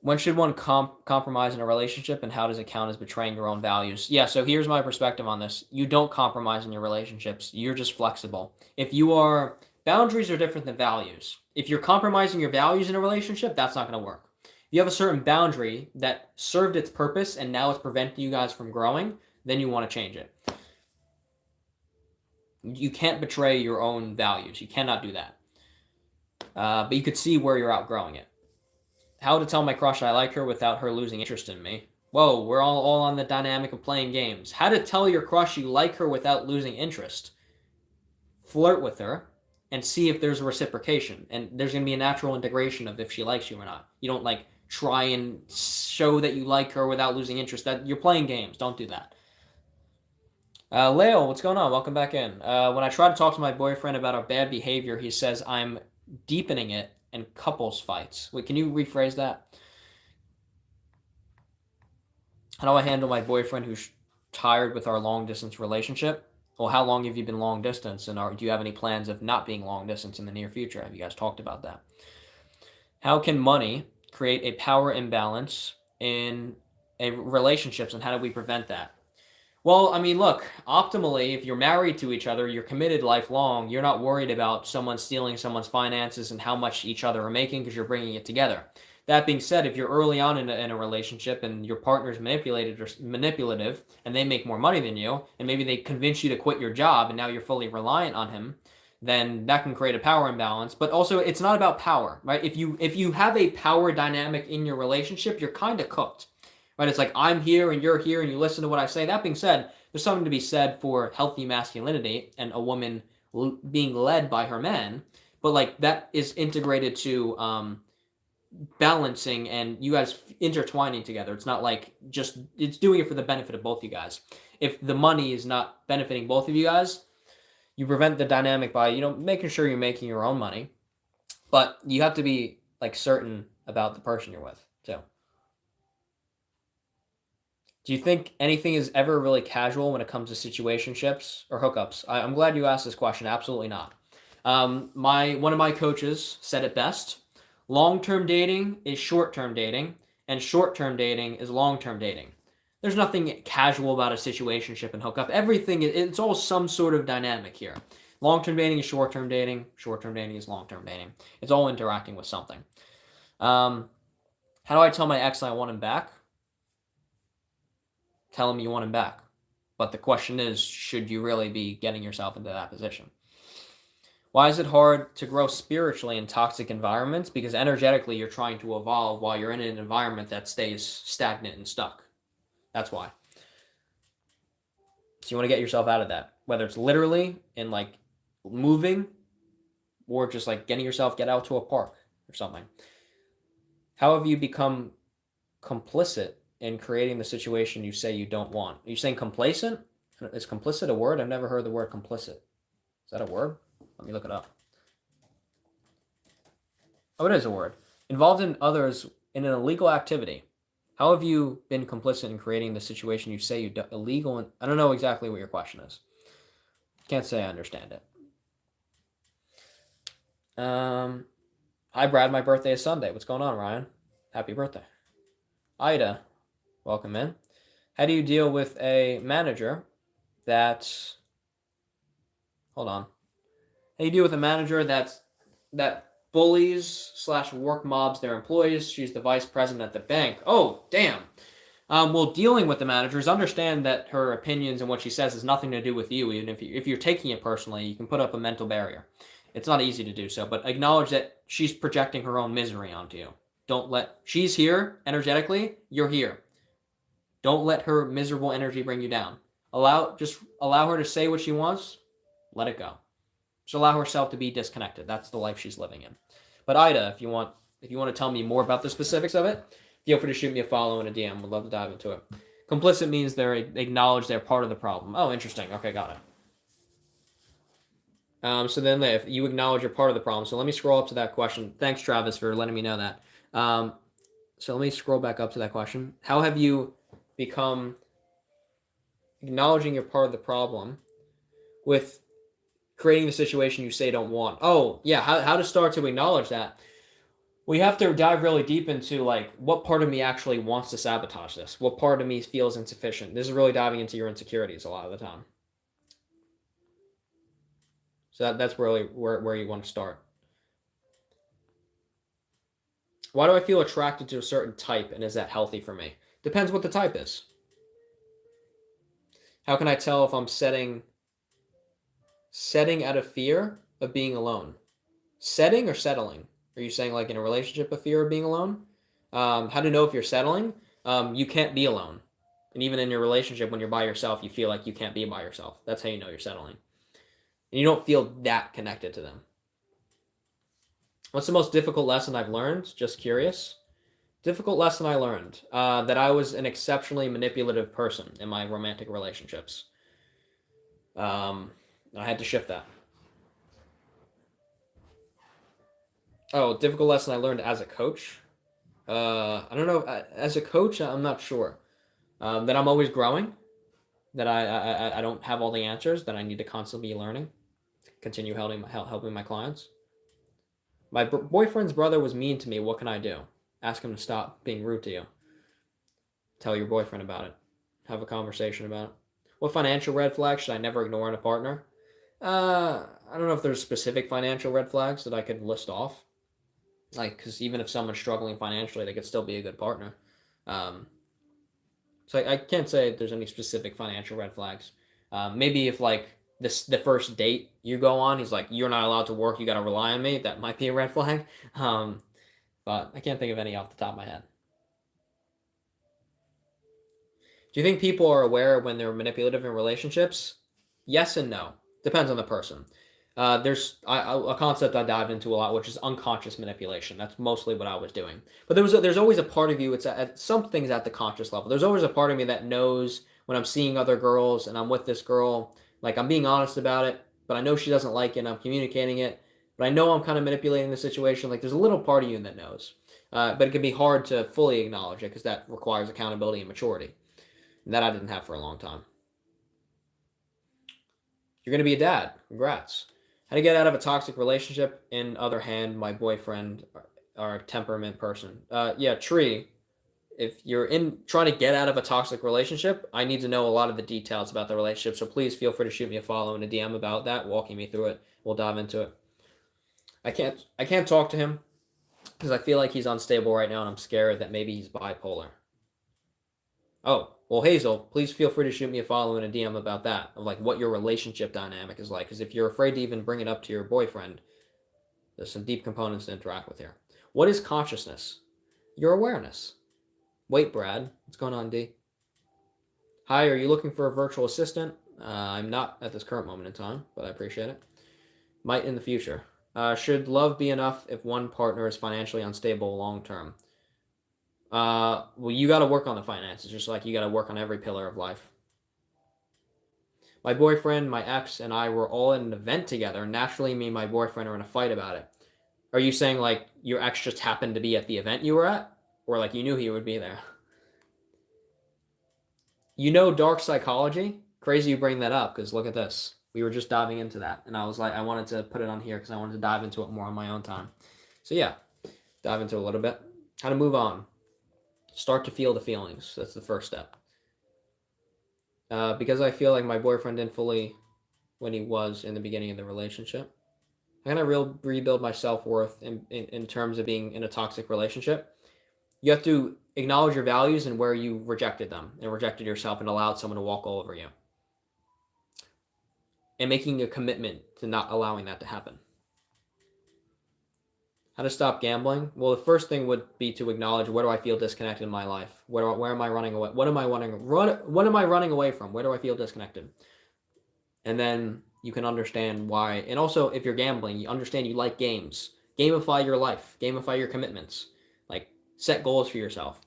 When should one compromise in a relationship, and how does it count as betraying your own values? Yeah, so here's my perspective on this. You don't compromise in your relationships. You're just flexible. Boundaries are different than values. If you're compromising your values in a relationship, that's not going to work. If you have a certain boundary that served its purpose and now it's preventing you guys from growing, then you want to change it. You can't betray your own values. You cannot do that. But you could see where you're outgrowing it. How to tell my crush I like her without her losing interest in me. Whoa, we're all on the dynamic of playing games. How to tell your crush you like her without losing interest. Flirt with her and see if there's a reciprocation. And there's going to be a natural integration of if she likes you or not. You don't like try and show that you like her without losing interest. That you're playing games. Don't do that. Leo, what's going on? Welcome back in. When I try to talk to my boyfriend about our bad behavior, he says I'm deepening it in couples fights. Wait, can you rephrase that? How do I handle my boyfriend who's tired with our long distance relationship? Well, how long have you been long distance, and do you have any plans of not being long distance in the near future? Have you guys talked about that? How can money create a power imbalance in relationships, and how do we prevent that? Well, I mean, look, optimally, if you're married to each other, you're committed lifelong, you're not worried about someone stealing someone's finances and how much each other are making because you're bringing it together. That being said, if you're early on in a relationship and your partner's manipulative and they make more money than you, and maybe they convince you to quit your job and now you're fully reliant on him, then that can create a power imbalance. But also, it's not about power, right? If you have a power dynamic in your relationship, you're kind of cooked. Right? It's like I'm here and you're here and you listen to what I say. That being said, there's something to be said for healthy masculinity and a woman being led by her man, but like that is integrated to balancing and you guys intertwining together. It's not like it's doing it for the benefit of both you guys. If the money is not benefiting both of you guys, you prevent the dynamic by making sure you're making your own money, but you have to be like certain about the person you're with too. Do you think anything is ever really casual when it comes to situationships or hookups? I'm glad you asked this question. Absolutely not. One of my coaches said it best. Long-term dating is short-term dating, and short-term dating is long-term dating. There's nothing casual about a situationship and hookup. It's all some sort of dynamic here. Long-term dating is short-term dating. Short-term dating is long-term dating. It's all interacting with something. How do I tell my ex I want him back? Tell him you want him back. But the question is, should you really be getting yourself into that position? Why is it hard to grow spiritually in toxic environments? Because energetically you're trying to evolve while you're in an environment that stays stagnant and stuck. That's why. So you want to get yourself out of that. Whether it's literally in like moving or just like get out to a park or something. How have you become complicit in creating the situation you say you don't want? Are you saying complacent? Is complicit a word? I've never heard the word complicit. Is that a word? Let me look it up. Oh, it is a word. Involved in others in an illegal activity. How have you been complicit in creating the situation you say you do illegal? And I don't know exactly what your question is. Can't say I understand it. Hi, Brad. My birthday is Sunday. What's going on, Ryan? Happy birthday. Ida, welcome in. How do you deal with a manager that... Hold on. How do you deal with a manager that bullies / work mobs their employees? She's the vice president at the bank. Oh, damn. Well, dealing with the managers, understand that her opinions and what she says has nothing to do with you. Even if you're taking it personally, you can put up a mental barrier. It's not easy to do so, but acknowledge that she's projecting her own misery onto you. She's here energetically, you're here. Don't let her miserable energy bring you down. Just allow her to say what she wants, let it go. Just allow herself to be disconnected. That's the life she's living in. But Ida, if you want to tell me more about the specifics of it, feel free to shoot me a follow and a DM. We'd love to dive into it. Complicit means they acknowledge they're part of the problem. Oh, interesting. Okay, got it. So then if you acknowledge you're part of the problem. So let me scroll up to that question. Thanks, Travis, for letting me know that. So let me scroll back up to that question. How have you become acknowledging you're part of the problem with creating the situation you say don't want. Oh, yeah, how to start to acknowledge that. We have to dive really deep into like what part of me actually wants to sabotage this. What part of me feels insufficient. This is really diving into your insecurities a lot of the time. So that's really where you want to start. Why do I feel attracted to a certain type, and is that healthy for me? Depends what the type is. How can I tell if I'm setting out of fear of being alone? Setting or settling? Are you saying like in a relationship, a fear of being alone? How to know if you're settling? You can't be alone. And even in your relationship, when you're by yourself, you feel like you can't be by yourself. That's how you know you're settling. And you don't feel that connected to them. What's the most difficult lesson I've learned? Just curious. Difficult lesson I learned that I was an exceptionally manipulative person in my romantic relationships. I had to shift that. Oh, difficult lesson I learned as a coach. I don't know. As a coach, I'm not sure. That I'm always growing. That I don't have all the answers. That I need to constantly be learning. Continue helping my clients. My boyfriend's brother was mean to me. What can I do? Ask him to stop being rude to you. Tell your boyfriend about it. Have a conversation about it. What financial red flags should I never ignore in a partner? I don't know if there's specific financial red flags that I could list off. Like, because even if someone's struggling financially, they could still be a good partner. So I can't say if there's any specific financial red flags. Maybe if like the first date you go on, he's like, you're not allowed to work, you got to rely on me. That might be a red flag. But I can't think of any off the top of my head. Do you think people are aware when they're manipulative in relationships? Yes and no. Depends on the person. There's a concept I dived into a lot, which is unconscious manipulation. That's mostly what I was doing. But there's always a part of you. It's at some things at the conscious level. There's always a part of me that knows when I'm seeing other girls and I'm with this girl, like I'm being honest about it, but I know she doesn't like it. And I'm communicating it, but I know I'm kind of manipulating the situation. Like there's a little part of you that knows, but it can be hard to fully acknowledge it because that requires accountability and maturity, and that I didn't have for a long time. You're gonna be a dad. Congrats. How to get out of a toxic relationship? In other hand, my boyfriend are a temperament person. Yeah, Tree. If you're trying to get out of a toxic relationship, I need to know a lot of the details about the relationship. So please feel free to shoot me a follow and a DM about that, walking me through it. We'll dive into it. I can't talk to him because I feel like he's unstable right now, and I'm scared that maybe he's bipolar. Oh, well, Hazel, please feel free to shoot me a follow and a DM about that, of like what your relationship dynamic is like. Because if you're afraid to even bring it up to your boyfriend, there's some deep components to interact with here. What is consciousness? Your awareness. Wait, Brad, what's going on, D? Hi, are you looking for a virtual assistant? I'm not at this current moment in time, but I appreciate it. Might in the future. Should love be enough if one partner is financially unstable long term? Well, you got to work on the finances, just like you got to work on every pillar of life. My boyfriend, my ex, and I were all at an event together. Naturally, me and my boyfriend are in a fight about it. Are you saying like your ex just happened to be at the event you were at? Or like you knew he would be there? You know dark psychology? Crazy you bring that up, because look at this. We were just diving into that. And I was like, I wanted to put it on here because I wanted to dive into it more on my own time. So yeah, dive into it a little bit. How to move on. Start to feel the feelings. That's the first step. Because I feel like my boyfriend didn't fully when he was in the beginning of the relationship. I'm going to rebuild my self-worth in terms of being in a toxic relationship. You have to acknowledge your values and where you rejected them and rejected yourself and allowed someone to walk all over you. And making a commitment to not allowing that to happen. How to stop gambling? Well, the first thing would be to acknowledge, where do I feel disconnected in my life? Where am I running away? What am I running away from? Where do I feel disconnected? And then you can understand why. And also, if you're gambling, you understand you like games. Gamify your life. Gamify your commitments. Like, set goals for yourself.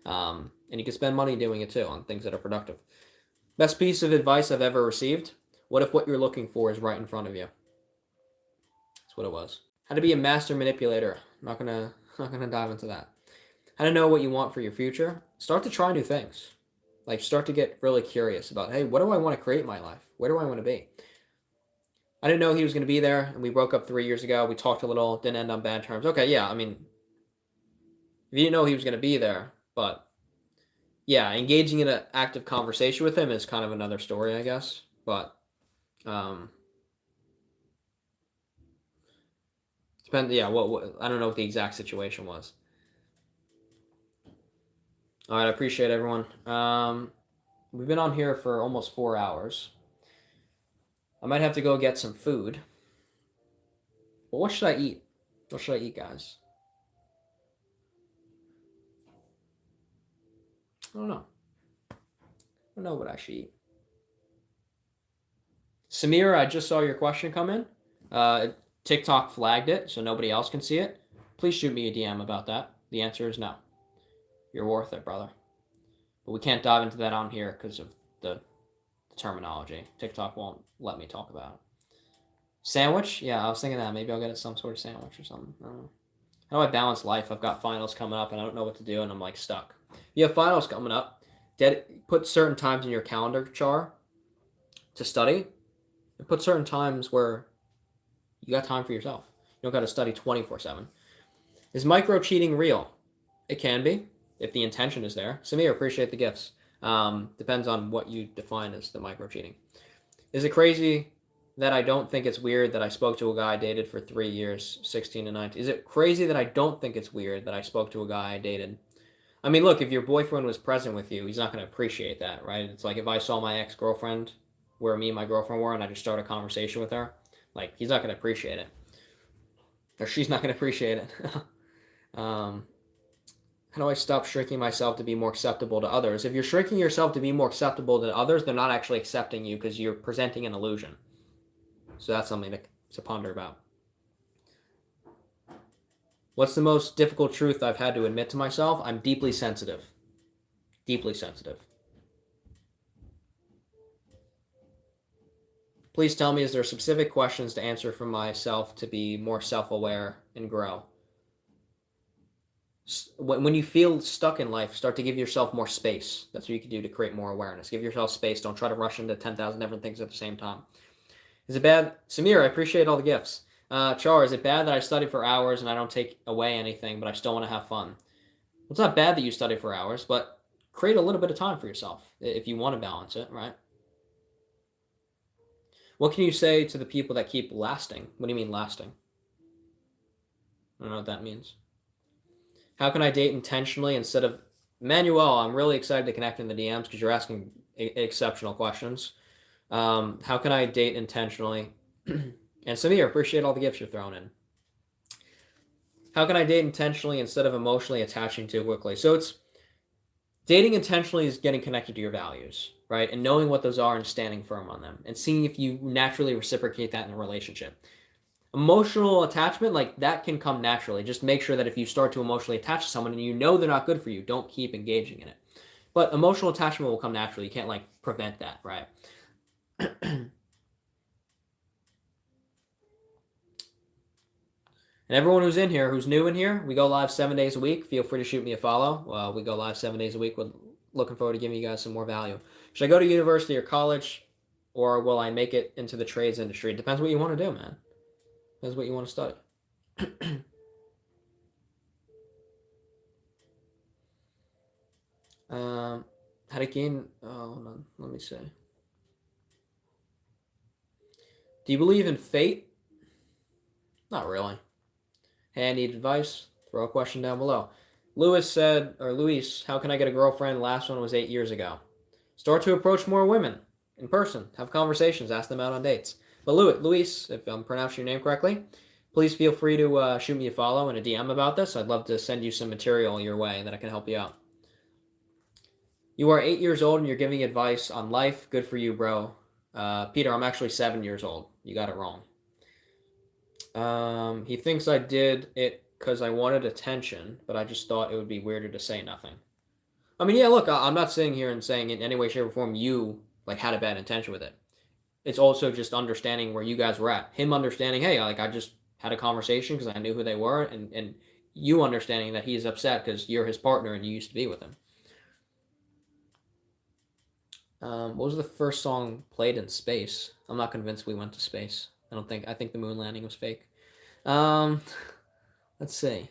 And you can spend money doing it too on things that are productive. Best piece of advice I've ever received. What if what you're looking for is right in front of you? That's what it was. How to be a master manipulator. I'm not gonna dive into that. How to know what you want for your future. Start to try new things. Like, start to get really curious about, hey, what do I want to create in my life? Where do I want to be? I didn't know he was going to be there, and we broke up 3 years ago. We talked a little, didn't end on bad terms. Okay, yeah, I mean, if you didn't know he was going to be there, but yeah, engaging in an active conversation with him is kind of another story, I guess. But depends. Yeah, what I don't know what the exact situation was. All right, I appreciate everyone. We've been on here for almost 4 hours. I might have to go get some food. But what should I eat? What should I eat, guys? I don't know. I don't know what I should eat. Samir, I just saw your question come in. TikTok flagged it, so nobody else can see it. Please shoot me a DM about that. The answer is no. You're worth it, brother. But we can't dive into that on here because of the terminology. TikTok won't let me talk about it. Sandwich? Yeah, I was thinking that. Maybe I'll get some sort of sandwich or something. I don't know. How do I balance life? I've got finals coming up and I don't know what to do and I'm like stuck. You have finals coming up. Put certain times in your calendar, Char, to study. And put certain times where you got time for yourself. You don't got to study 24/7. Is micro cheating real? It can be if the intention is there. Samir, appreciate the gifts. Depends on what you define as the micro cheating. Is it crazy that I don't think it's weird that I spoke to a guy I dated for 3 years, 16 to 19? Is it crazy that I don't think it's weird that I spoke to a guy I dated? I mean, look, if your boyfriend was present with you, he's not going to appreciate that, right? It's like if I saw my ex-girlfriend where me and my girlfriend were and I just started a conversation with her, like, he's not going to appreciate it. Or she's not going to appreciate it. How do I stop shrinking myself to be more acceptable to others? If you're shrinking yourself to be more acceptable to others, they're not actually accepting you because you're presenting an illusion. So that's something to ponder about. What's the most difficult truth I've had to admit to myself? I'm deeply sensitive. Deeply sensitive. Please tell me, is there specific questions to answer for myself to be more self-aware and grow? When you feel stuck in life, start to give yourself more space. That's what you can do to create more awareness. Give yourself space. Don't try to rush into 10,000 different things at the same time. Is it bad? Samir, I appreciate all the gifts. Char, is it bad that I study for hours and I don't take away anything, but I still want to have fun? Well, it's not bad that you study for hours, but create a little bit of time for yourself if you want to balance it, right? What can you say to the people that keep lasting? What do you mean lasting? I don't know what that means. How can I date intentionally instead of... Manuel, I'm really excited to connect in the DMs because you're asking exceptional questions. How can I date intentionally? And Samir, appreciate all the gifts you're throwing in. How can I date intentionally instead of emotionally attaching too quickly? So it's dating intentionally is getting connected to your values, right? And knowing what those are and standing firm on them and seeing if you naturally reciprocate that in a relationship. Emotional attachment, like that can come naturally. Just make sure that if you start to emotionally attach to someone and you know they're not good for you, don't keep engaging in it. But emotional attachment will come naturally. You can't like prevent that, right? And everyone who's in here, who's new in here, we go live 7 days a week. Feel free to shoot me a follow. We go live 7 days a week. We're looking forward to giving you guys some more value. Should I go to university or college, or will I make it into the trades industry? It depends what you want to do, man. Depends what you want to study. How to gain... Oh, hold on. Let me see. Do you believe in fate? Not really. Hey, I need advice? Throw a question down below. Luis, how can I get a girlfriend? Last one was 8 years ago. Start to approach more women in person. Have conversations. Ask them out on dates. But Luis, if I'm pronouncing your name correctly, please feel free to shoot me a follow and a DM about this. I'd love to send you some material your way that I can help you out. You are 8 years old and you're giving advice on life. Good for you, bro. Peter, I'm actually 7 years old. You got it wrong. He thinks I did it because I wanted attention, but I just thought it would be weirder to say nothing. I mean, yeah, look, I'm not sitting here and saying in any way, shape, or form you like had a bad intention with it. It's also just understanding where you guys were at. Him understanding, hey, like I just had a conversation because I knew who they were, and you understanding that he's upset because you're his partner and you used to be with him. What was the first song played in space? I'm not convinced we went to space. I think the moon landing was fake. Um, let's see.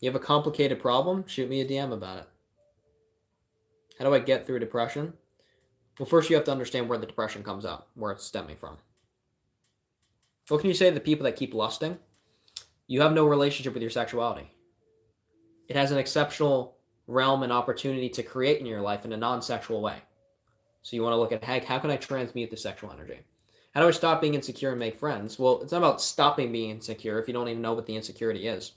You have a complicated problem? Shoot me a DM about it. How do I get through depression? Well, first you have to understand where the depression comes up, where it's stemming from. What can you say to the people that keep lusting? You have no relationship with your sexuality. It has an exceptional realm and opportunity to create in your life in a non-sexual way. So you want to look at, hey, how can I transmute the sexual energy? How do I stop being insecure and make friends? Well, it's not about stopping being insecure if you don't even know what the insecurity is.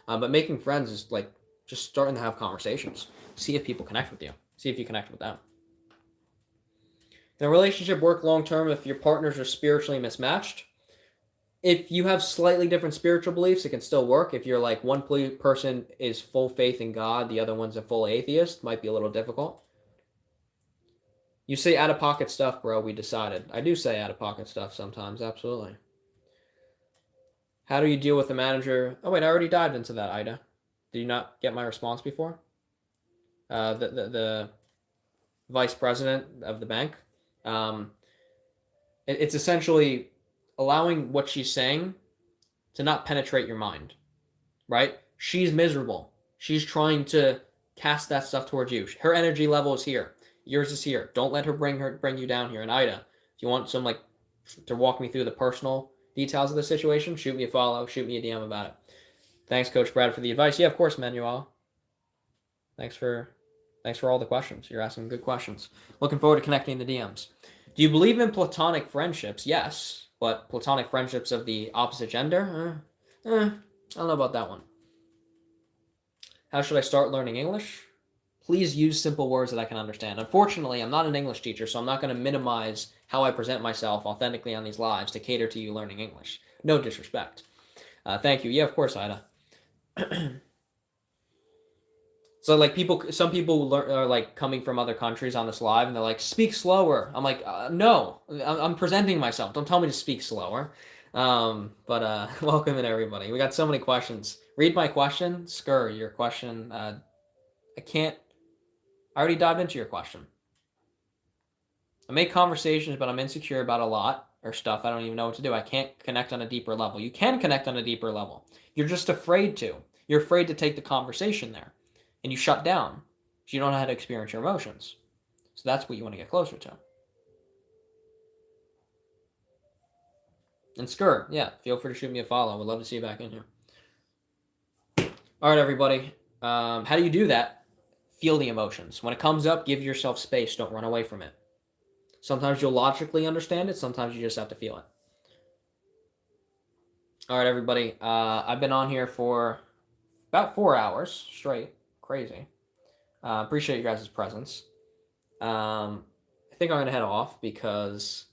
But making friends is like just starting to have conversations. See if people connect with you. See if you connect with them. Can a relationship work long term if your partners are spiritually mismatched? If you have slightly different spiritual beliefs, it can still work. If you're like one person is full faith in God, the other one's a full atheist, might be a little difficult. You say out of pocket stuff, bro. We decided. I do say out of pocket stuff sometimes, absolutely. How do you deal with the manager? Oh, wait, I already dived into that, Ida. Did you not get my response before? The vice president of the bank. It's essentially allowing what she's saying to not penetrate your mind, right? She's miserable. She's trying to cast that stuff towards you. Her energy level is here. Yours is here. Don't let her bring you down here. And Ida, if you want some like to walk me through the personal details of the situation, shoot me a follow, shoot me a DM about it. Thanks, Coach Brad, for the advice. Yeah, of course, Manuel. Thanks for all the questions. You're asking good questions. Looking forward to connecting the DMs. Do you believe in platonic friendships? Yes, but platonic friendships of the opposite gender? I don't know about that one. How should I start learning English? Please use simple words that I can understand. Unfortunately, I'm not an English teacher, so I'm not going to minimize how I present myself authentically on these lives to cater to you learning English. No disrespect. Thank you. Yeah, of course, Ida. So like some people are like coming from other countries on this live, and they're like, "Speak slower." I'm like, "No, I'm presenting myself. Don't tell me to speak slower." But welcome in everybody. We got so many questions. Read my question, Skur. Your question. I can't. I already dived into your question. I make conversations, but I'm insecure about a lot or stuff. I don't even know what to do. I can't connect on a deeper level. You can connect on a deeper level. You're just afraid to. You're afraid to take the conversation there, and you shut down. So you don't know how to experience your emotions. So that's what you want to get closer to. And Skur, yeah, feel free to shoot me a follow. Would love to see you back in here. All right, everybody. How do you do that? Feel the emotions. When it comes up, give yourself space. Don't run away from it. Sometimes you'll logically understand it. Sometimes you just have to feel it. All right, everybody. I've been on here for about 4 hours straight. Crazy. Appreciate you guys' presence. I think I'm going to head off because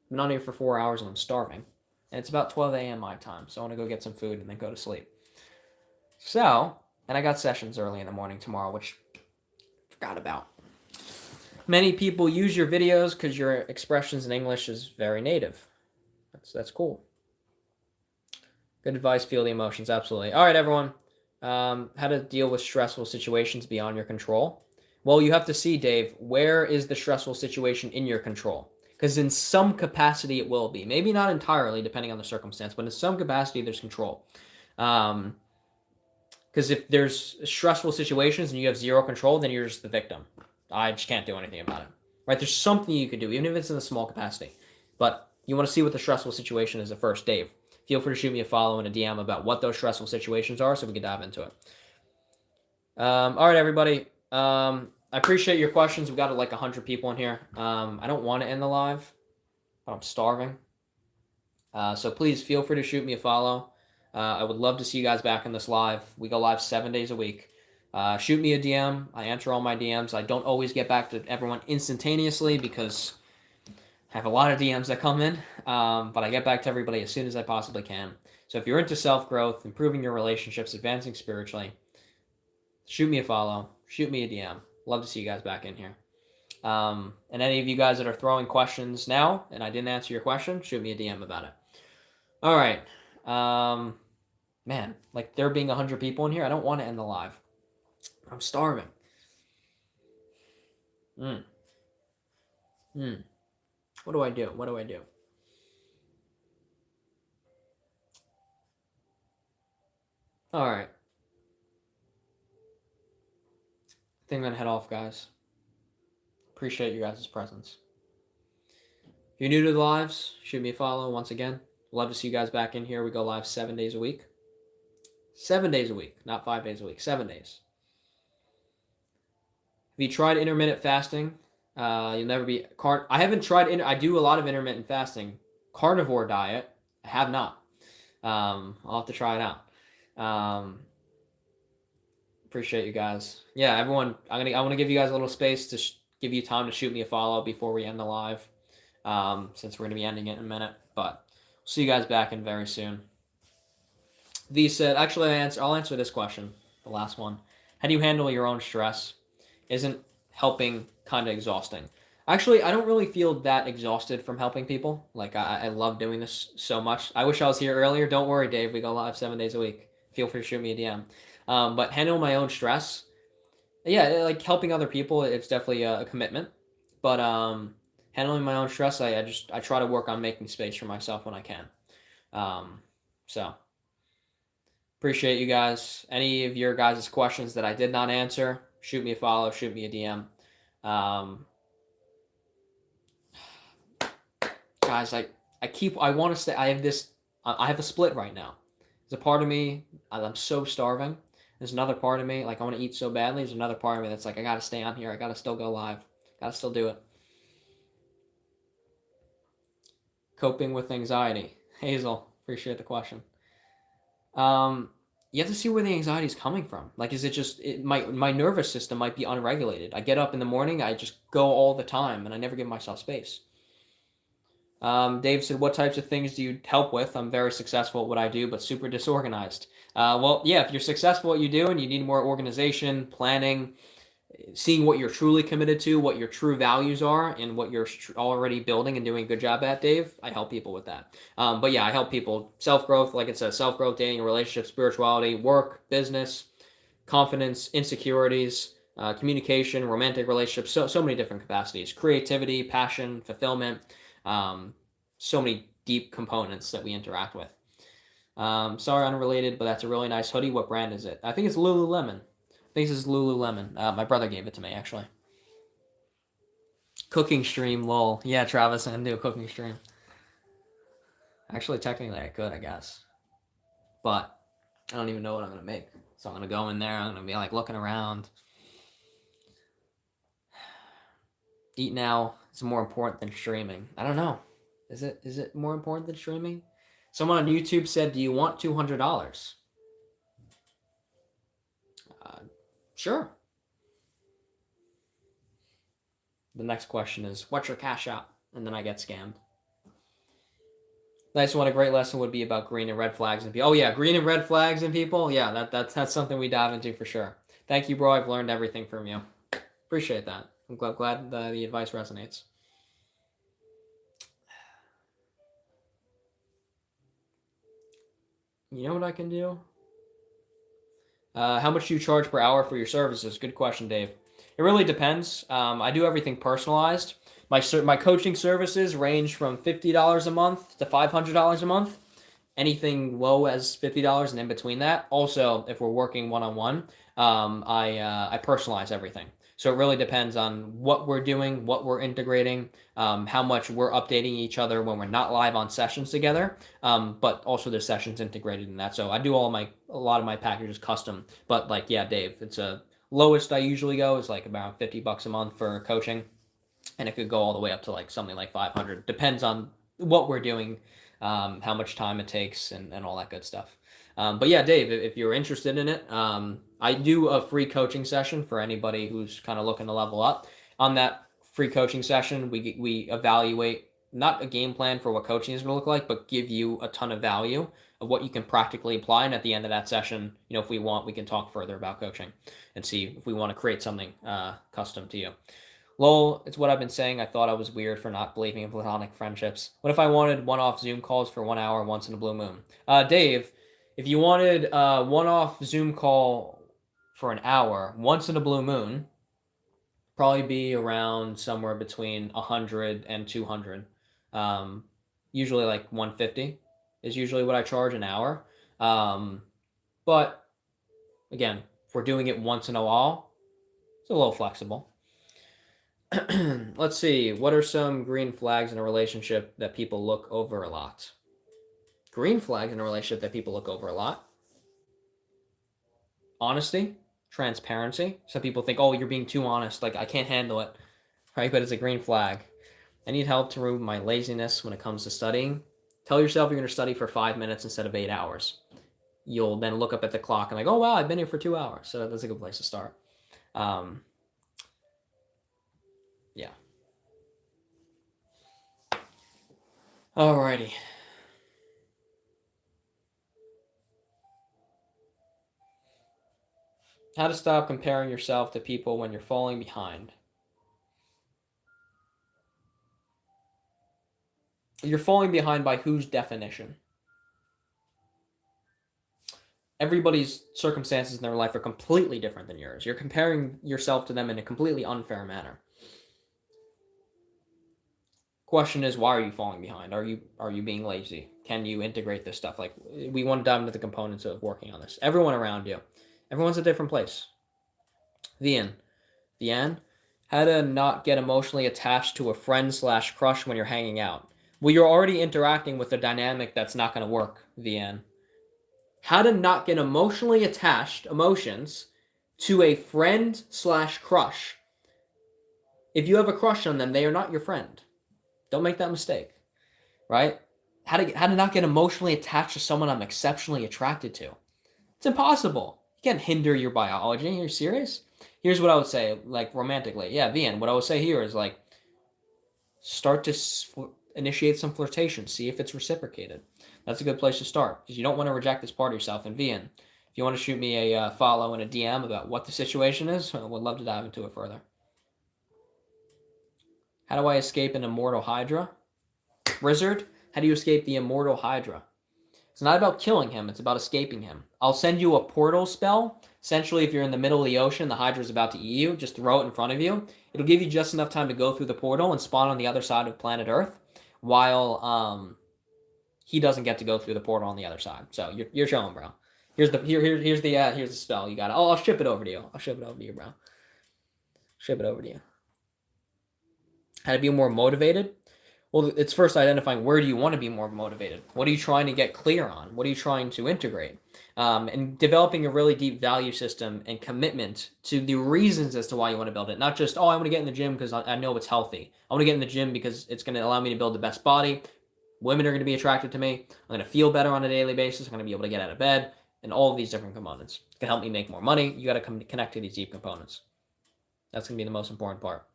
I've been on here for 4 hours and I'm starving. And it's about 12 a.m. my time, so I want to go get some food and then go to sleep. So, and I got sessions early in the morning tomorrow, which I forgot about. Many people use your videos because your expressions in English is very native. That's cool. Good advice, feel the emotions, absolutely. All right, everyone. How to deal with stressful situations beyond your control. Well, you have to see, Dave, where is the stressful situation in your control? Because in some capacity it will be. Maybe not entirely, depending on the circumstance, but in some capacity there's control. Because if there's stressful situations and you have zero control, then you're just the victim. I just can't do anything about it. Right? There's something you could do, even if it's in a small capacity. But you want to see what the stressful situation is at first, Dave. Feel free to shoot me a follow and a DM about what those stressful situations are so we can dive into it. All right, everybody. I appreciate your questions. We've got like 100 people in here. I don't want to end the live, but I'm starving. So please feel free to shoot me a follow. I would love to see you guys back in this live. We go live 7 days a week. Shoot me a DM. I answer all my DMs. I don't always get back to everyone instantaneously because I have a lot of DMs that come in, but I get back to everybody as soon as I possibly can. So if you're into self-growth, improving your relationships, advancing spiritually, shoot me a follow. Shoot me a DM. Love to see you guys back in here. And any of you guys that are throwing questions now and I didn't answer your question, shoot me a DM about it. All right. Man, like there being 100 people in here, I don't want to end the live. I'm starving. Mm. Mm. What do I do? What do I do? All right. I think I'm going to head off, guys. Appreciate you guys' presence. If you're new to the lives, shoot me a follow once again. Love to see you guys back in here. We go live 7 days a week. 7 days a week, not 5 days a week. 7 days. If you tried intermittent fasting, you'll never be. I haven't tried. I do a lot of intermittent fasting. Carnivore diet, I have not. I'll have to try it out. Appreciate you guys. Yeah, everyone. I want to give you guys a little space to give you time to shoot me a follow before we end the live. Since we're going to be ending it in a minute, but we'll see you guys back in very soon. V said, actually, I'll answer this question, the last one. How do you handle your own stress? Isn't helping kind of exhausting? Actually, I don't really feel that exhausted from helping people. Like, I love doing this so much. I wish I was here earlier. Don't worry, Dave. We go live 7 days a week. Feel free to shoot me a DM. But handle my own stress. Yeah, like helping other people, it's definitely a commitment. But handling my own stress, I try to work on making space for myself when I can. So appreciate you guys. Any of your guys' questions that I did not answer, shoot me a follow, shoot me a DM. Guys, I want to stay. I have a split right now. There's a part of me, I'm so starving. There's another part of me, like I want to eat so badly. There's another part of me that's like, I got to stay on here. I got to still go live. Got to still do it. Coping with anxiety. Hazel, appreciate the question. You have to see where the anxiety is coming from. Like, is it just my nervous system might be unregulated? I get up in the morning, I just go all the time, and I never give myself space. Dave said, what types of things do you help with? I'm very successful at what I do, but super disorganized. Well, yeah, if you're successful at what you do and you need more organization, planning, seeing what you're truly committed to, what your true values are, and what you're already building and doing a good job at, Dave, I help people with that. But yeah, I help people self-growth, like it says, self-growth, dating, relationship, spirituality, work, business, confidence, insecurities, communication, romantic relationships, so many different capacities, creativity, passion, fulfillment, so many deep components that we interact with. Sorry, unrelated, but that's a really nice hoodie. What brand is it? I think it's Lululemon. I think this is Lululemon. My brother gave it to me, actually. Cooking stream, lol. Yeah, Travis, I'm going to do a cooking stream. Actually, technically, I could, I guess. But I don't even know what I'm going to make. So I'm going to go in there. I'm going to be, like, looking around. Eat now is more important than streaming. I don't know. Is it more important than streaming? Someone on YouTube said, do you want $200? Sure. The next question is, what's your cash out? And then I get scammed. Nice one. A great lesson would be about green and red flags and people. Oh yeah, green and red flags and people. Yeah, that's something we dive into for sure. Thank you, bro. I've learned everything from you. Appreciate that. I'm glad the advice resonates. You know what I can do? How much do you charge per hour for your services? Good question, Dave. It really depends. I do everything personalized. My coaching services range from $50 a month to $500 a month. Anything low as $50 and in between that. Also, if we're working one-on-one, I personalize everything. So it really depends on what we're doing, what we're integrating, how much we're updating each other when we're not live on sessions together, but also the sessions integrated in that. So I do a lot of my packages custom. But like, yeah, Dave, it's a lowest I usually go is like about $50 a month for coaching, and it could go all the way up to like something like 500. Depends on what we're doing, how much time it takes, and all that good stuff. But yeah, Dave, if you're interested in it, I do a free coaching session for anybody who's kind of looking to level up. On that free coaching session, we evaluate not a game plan for what coaching is going to look like, but give you a ton of value of what you can practically apply. And at the end of that session, if we want, we can talk further about coaching and see if we want to create something custom to you. Lol, it's what I've been saying. I thought I was weird for not believing in platonic friendships. What if I wanted one-off Zoom calls for 1 hour once in a blue moon? Dave, if you wanted one-off Zoom call for an hour once in a blue moon, Probably be around somewhere between 100 and 200. Usually like 150 is usually what I charge an hour. But again, if we're doing it once in a while, it's a little flexible. Let's see. What are some green flags in a relationship that people look over a lot? Green flags in a relationship that people look over a lot. Honesty, transparency. Some people think, oh, you're being too honest. Like, I can't handle it. Right? But it's a green flag. I need help to remove my laziness when it comes to studying. Tell yourself you're going to study for 5 minutes instead of 8 hours. You'll then look up at the clock and like, oh, wow, I've been here for 2 hours. So that's a good place to start. Yeah. Alrighty. How to stop comparing yourself to people when you're falling behind. You're falling behind by whose definition? Everybody's circumstances in their life are completely different than yours. You're comparing yourself to them in a completely unfair manner. Question is, why are you falling behind? Are you being lazy? Can you integrate this stuff? Like, we want to dive into the components of working on this. Everyone around you. Everyone's a different place. Vian, how to not get emotionally attached to a friend / crush when you're hanging out. Well, you're already interacting with a dynamic that's not going to work, Vian. How to not get emotionally attached, emotions, to a friend / crush. If you have a crush on them, they are not your friend. Don't make that mistake, right? How to not get emotionally attached to someone I'm exceptionally attracted to. It's impossible. You can't hinder your biology. Are you serious? Here's what I would say, like, romantically. Yeah, Vian, what I would say here is, like, start to initiate some flirtation. See if it's reciprocated. That's a good place to start, because you don't want to reject this part of yourself. And Vian, if you want to shoot me a follow and a DM about what the situation is, I would love to dive into it further. How do I escape an immortal Hydra? Wizard, how do you escape the immortal Hydra? It's not about killing him, it's about escaping him. I'll send you a portal spell. Essentially, if you're in the middle of the ocean, the Hydra's about to eat you, just throw it in front of you. It'll give you just enough time to go through the portal and spawn on the other side of planet Earth, while he doesn't get to go through the portal on the other side. So you're chilling, bro. Here's the spell. You got it. Oh, I'll ship it over to you. I'll ship it over to you, bro. Ship it over to you. How to be more motivated? Well, it's first identifying where do you want to be more motivated? What are you trying to get clear on? What are you trying to integrate? And developing a really deep value system and commitment to the reasons as to why you want to build it. Not just, oh, I want to get in the gym because I know it's healthy. I want to get in the gym because it's going to allow me to build the best body. Women are going to be attracted to me. I'm going to feel better on a daily basis. I'm going to be able to get out of bed. And all of these different components. It can help me make more money. You got to connect to these deep components. That's going to be the most important part.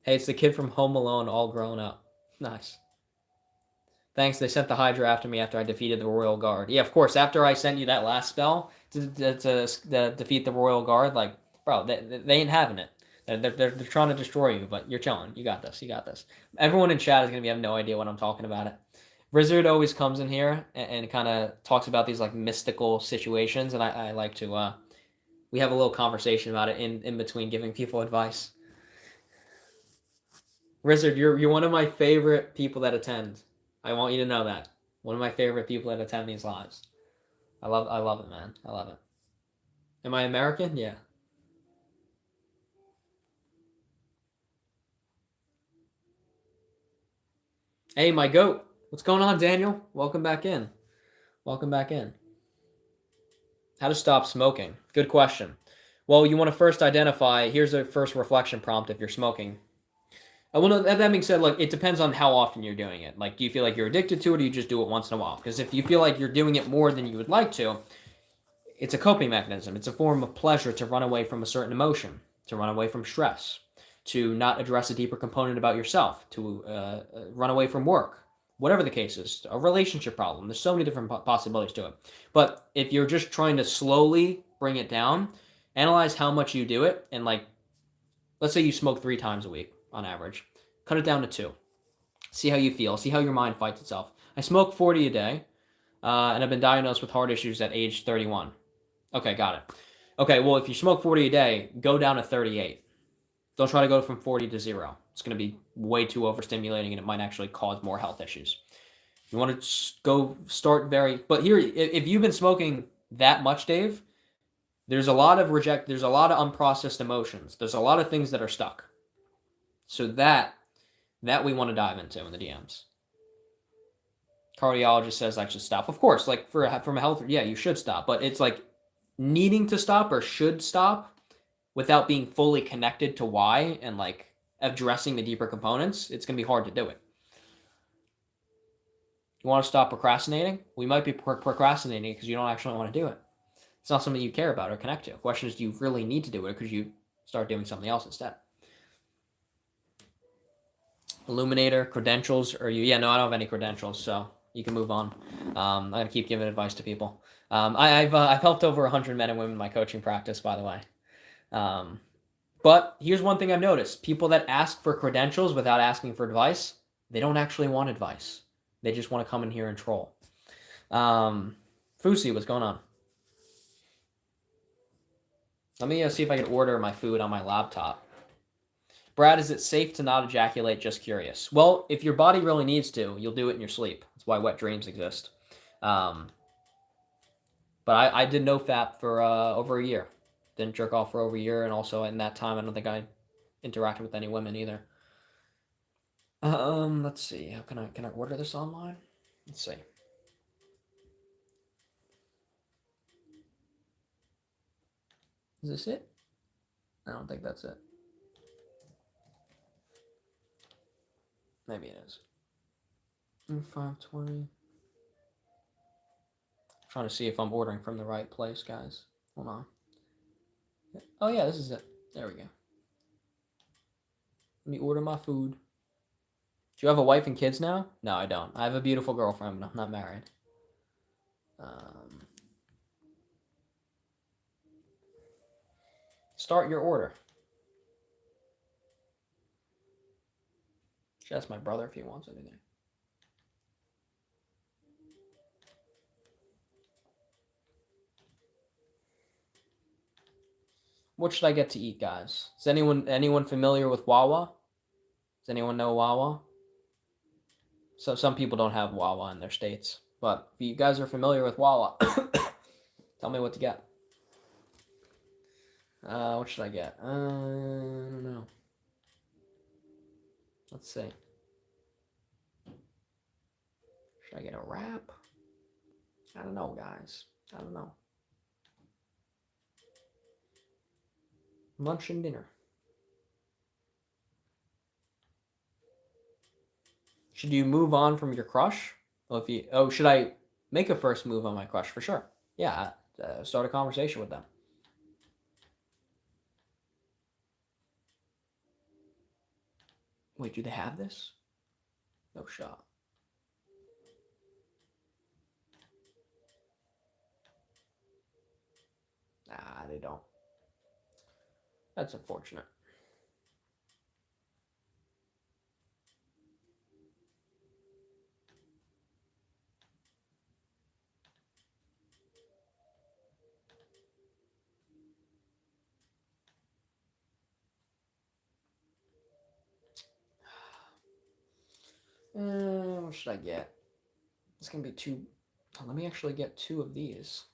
Hey, it's the kid from Home Alone all grown up. Nice. Thanks, they sent the Hydra after me after I defeated the Royal Guard. Yeah, of course, after I sent you that last spell to defeat the Royal Guard, like, bro, they ain't having it. They're trying to destroy you, but you're chilling. You got this. You got this. Everyone in chat is going to have no idea what I'm talking about it. Wizard always comes in here and kind of talks about these, like, mystical situations, and I like to, we have a little conversation about it in between giving people advice. Wizard, you're one of my favorite people that attend. I want you to know that. One of my favorite people that attend these lives. I love it, man. I love it. Am I American? Yeah. Hey, my goat. What's going on, Daniel? Welcome back in. Welcome back in. How to stop smoking? Good question. Well, you want to first identify, here's a first reflection prompt if you're smoking. Well, no, that being said, like, it depends on how often you're doing it. Like, do you feel like you're addicted to it, or do you just do it once in a while? Because if you feel like you're doing it more than you would like to, it's a coping mechanism. It's a form of pleasure to run away from a certain emotion, to run away from stress, to not address a deeper component about yourself, to run away from work, whatever the case is, a relationship problem. There's so many different possibilities to it. But if you're just trying to slowly bring it down, analyze how much you do it, and, like, let's say you smoke 3 times a week on average. Cut it down to 2. See how you feel. See how your mind fights itself. I smoke 40 a day. and I've been diagnosed with heart issues at age 31. Okay, got it. Okay, well, if you smoke 40 a day, go down to 38. Don't try to go from 40 to 0. It's going to be way too overstimulating, and it might actually cause more health issues. You want to go start very... But here, if you've been smoking that much, Dave, there's a lot of unprocessed emotions. There's a lot of things that are stuck. So that we want to dive into in the DMs. Cardiologist says I should stop. Of course, like from a health, yeah, you should stop. But it's like needing to stop or should stop without being fully connected to why and like addressing the deeper components. It's going to be hard to do it. You want to stop procrastinating? We might be procrastinating because you don't actually want to do it. It's not something you care about or connect to. The question is, do you really need to do it, or could you start doing something else instead? Illuminator, credentials, or you? Yeah, no, I don't have any credentials, so you can move on. I'm gonna keep giving advice to people. I've helped over 100 men and women in my coaching practice, by the way. But here's one thing I've noticed: people that ask for credentials without asking for advice, they don't actually want advice. They just want to come in here and troll. Fusi, what's going on? Let me see if I can order my food on my laptop. Brad, is it safe to not ejaculate? Just curious. Well, if your body really needs to, you'll do it in your sleep. That's why wet dreams exist. But I did no FAP for over a year. Didn't jerk off for over a year, and also in that time, I don't think I interacted with any women either. Let's see. How can I order this online? Let's see. Is this it? I don't think that's it. Maybe it is. 520. Trying to see if I'm ordering from the right place, guys. Hold on. Oh yeah, this is it. There we go. Let me order my food. Do you have a wife and kids now? No, I don't. I have a beautiful girlfriend, but I'm not married. Start your order. Should ask my brother if he wants anything. What should I get to eat, guys? Is anyone familiar with Wawa? Does anyone know Wawa? So some people don't have Wawa in their states, but if you guys are familiar with Wawa, tell me what to get. What should I get? I don't know. Let's see. Should I get a wrap? I don't know, guys. I don't know. Lunch and dinner. Should you move on from your crush? Well, should I make a first move on my crush? For sure. Yeah, start a conversation with them. Wait, do they have this? No shot. Nah, they don't. That's unfortunate. What should I get? It's gonna be two. Oh, let me actually get two of these.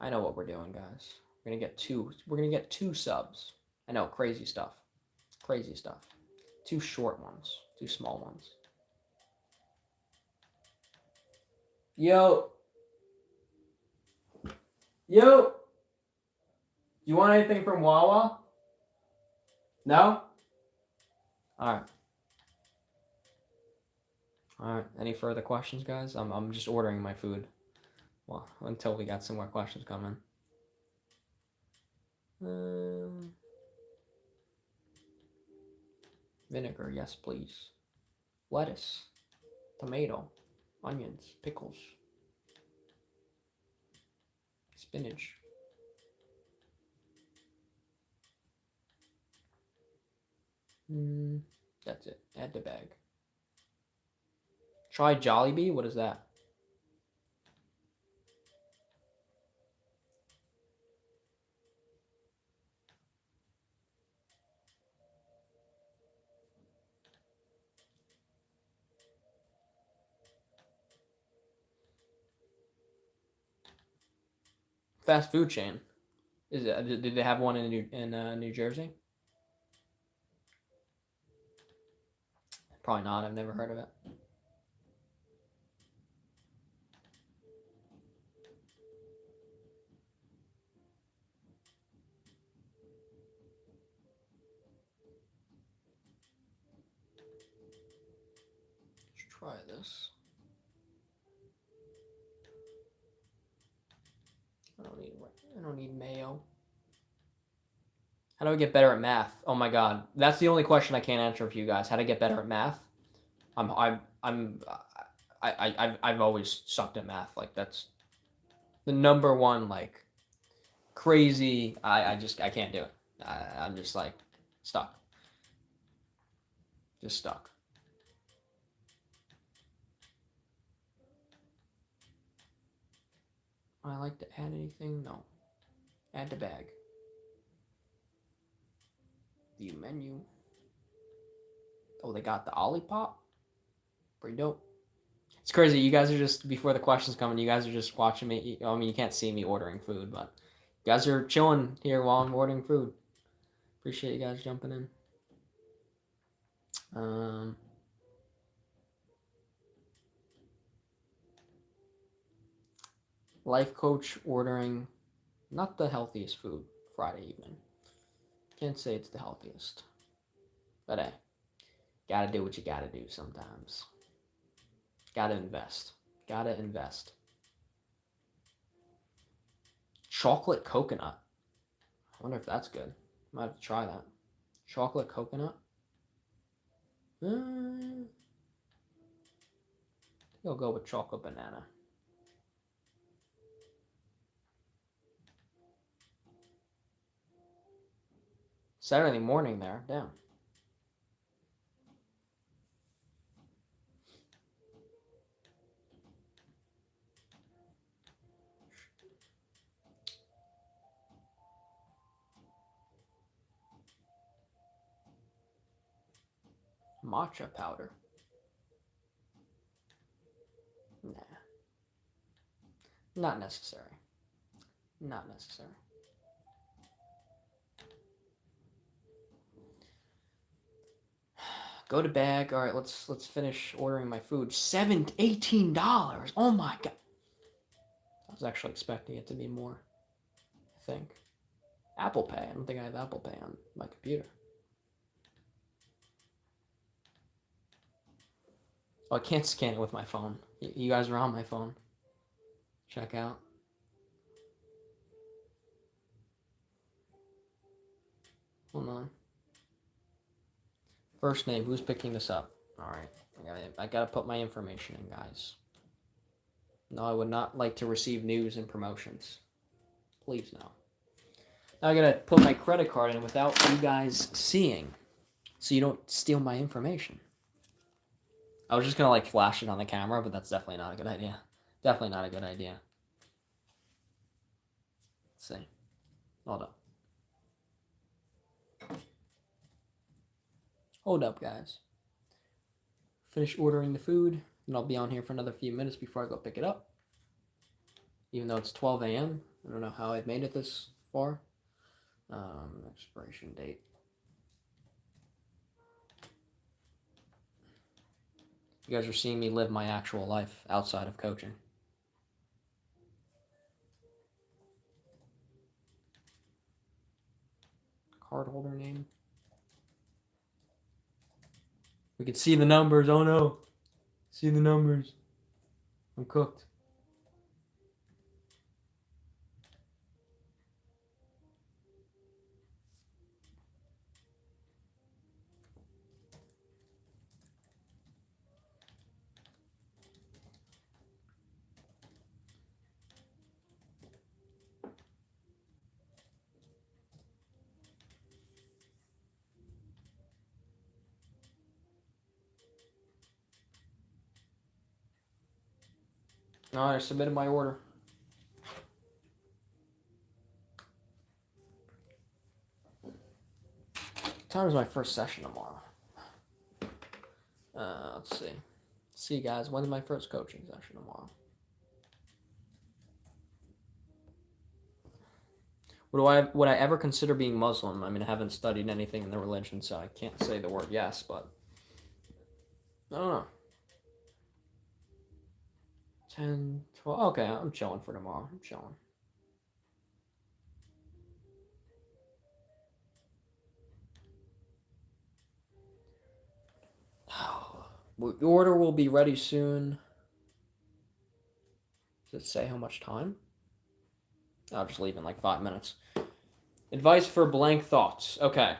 I know what we're doing, guys. We're gonna get two. We're gonna get two subs. I know, crazy stuff. Crazy stuff. Two short ones. Two small ones. Yo. Yo. Do you want anything from Wawa? No? Alright. Alright. Any further questions, guys? I'm just ordering my food. Well, until we got some more questions coming. Vinegar, yes, please. Lettuce. Tomato. Onions. Pickles. Spinach. That's it. Add to bag. Try Jollibee? What is that? Fast food chain. Is it? Did they have one in New Jersey? Probably not. I've never heard of it. Let's try this. I don't need mayo. How do I get better at math? Oh my god, that's the only question I can't answer for you guys. How to get better at math? I've always sucked at math. Like that's the number one like crazy. I can't do it. I'm just like stuck. Just stuck. I like to add anything? No. Add to bag. View menu. Oh, they got the Olipop? Pretty dope. It's crazy. You guys are just, before the questions come in, you guys are just watching me. I mean, you can't see me ordering food, but you guys are chilling here while I'm ordering food. Appreciate you guys jumping in. Life coach ordering not the healthiest food Friday evening. Can't say it's the healthiest. But hey, gotta do what you gotta do sometimes. Gotta invest. Gotta invest. Chocolate coconut. I wonder if that's good. Might have to try that. Chocolate coconut. I'll go with chocolate banana. Saturday morning there. Damn. Matcha powder. Nah. Not necessary. Not necessary. Go to bag. All right, let's finish ordering my food. $18. Oh my god. I was actually expecting it to be more. I think. Apple Pay. I don't think I have Apple Pay on my computer. Oh, I can't scan it with my phone. You guys are on my phone. Check out. Hold on. First name. Who's picking this up? All right. I gotta put my information in, guys. No, I would not like to receive news and promotions. Please, no. Now I gotta put my credit card in without you guys seeing, so you don't steal my information. I was just gonna like flash it on the camera, but that's definitely not a good idea. Definitely not a good idea. Let's see. Hold up. Hold up, guys. Finish ordering the food, and I'll be on here for another few minutes before I go pick it up. Even though it's 12 a.m. I don't know how I've made it this far. Expiration date. You guys are seeing me live my actual life outside of coaching. Card holder name. We can see the numbers. Oh no. See the numbers. I'm cooked. All right, I submitted my order. What time is my first session tomorrow? Let's see. See you guys. When's my first coaching session tomorrow? Would I ever consider being Muslim? I mean, I haven't studied anything in the religion, so I can't say the word yes, but I don't know. 10, 12. Okay, I'm chilling for tomorrow. I'm chilling. The order will be ready soon. Does it say how much time? I'll just leave in like 5 minutes. Advice for blank thoughts. Okay.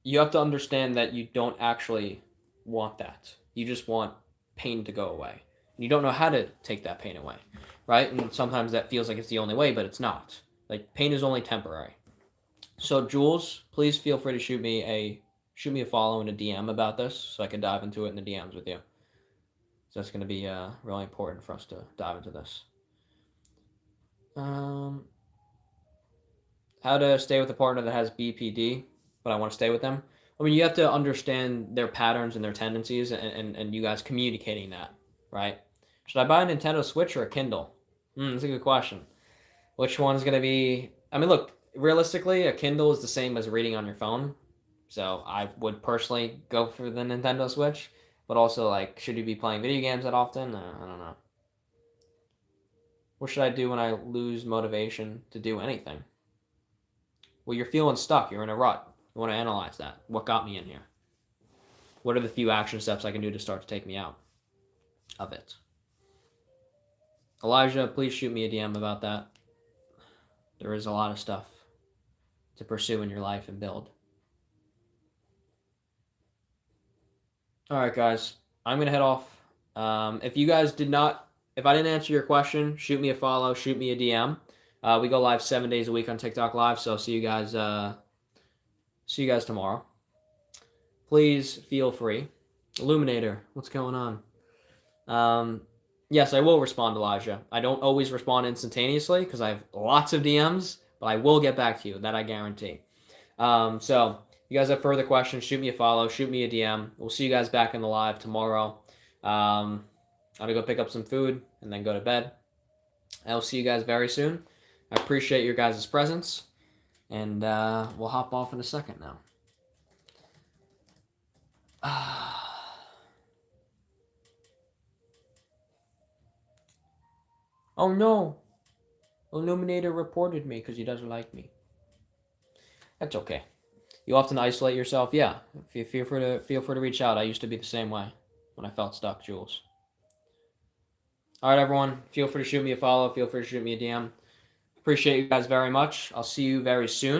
You have to understand that you don't actually want that. You just want pain to go away. And you don't know how to take that pain away, right? And sometimes that feels like it's the only way, but it's not. Like pain is only temporary. So Jules, please feel free to shoot me a follow and a DM about this, so I can dive into it in the DMs with you. So that's going to be really important for us to dive into this. How to stay with a partner that has BPD, but I want to stay with them. I mean, you have to understand their patterns and their tendencies, and you guys communicating that, right? Should I buy a Nintendo Switch or a Kindle? That's a good question. Which one's going to be... I mean, look, realistically, a Kindle is the same as reading on your phone. So I would personally go for the Nintendo Switch. But also, like, should you be playing video games that often? I don't know. What should I do when I lose motivation to do anything? Well, you're feeling stuck. You're in a rut. You want to analyze that. What got me in here? What are the few action steps I can do to start to take me out of it? Elijah, please shoot me a DM about that. There is a lot of stuff to pursue in your life and build. All right, guys. I'm going to head off. If I didn't answer your question, shoot me a follow, shoot me a DM. We go live 7 days a week on TikTok Live, so see you guys tomorrow. Please feel free. Illuminator, what's going on? Yes, I will respond, Elijah. I don't always respond instantaneously because I have lots of DMs, but I will get back to you. That I guarantee. So if you guys have further questions, shoot me a follow, shoot me a DM. We'll see you guys back in the live tomorrow. I'm going to go pick up some food and then go to bed. I'll see you guys very soon. I appreciate your guys' presence, and we'll hop off in a second now. Oh no! Illuminator reported me because he doesn't like me. That's okay. You often isolate yourself? Yeah. Feel free to reach out. I used to be the same way when I felt stuck, Jules. All right, everyone. Feel free to shoot me a follow. Feel free to shoot me a DM. Appreciate you guys very much. I'll see you very soon.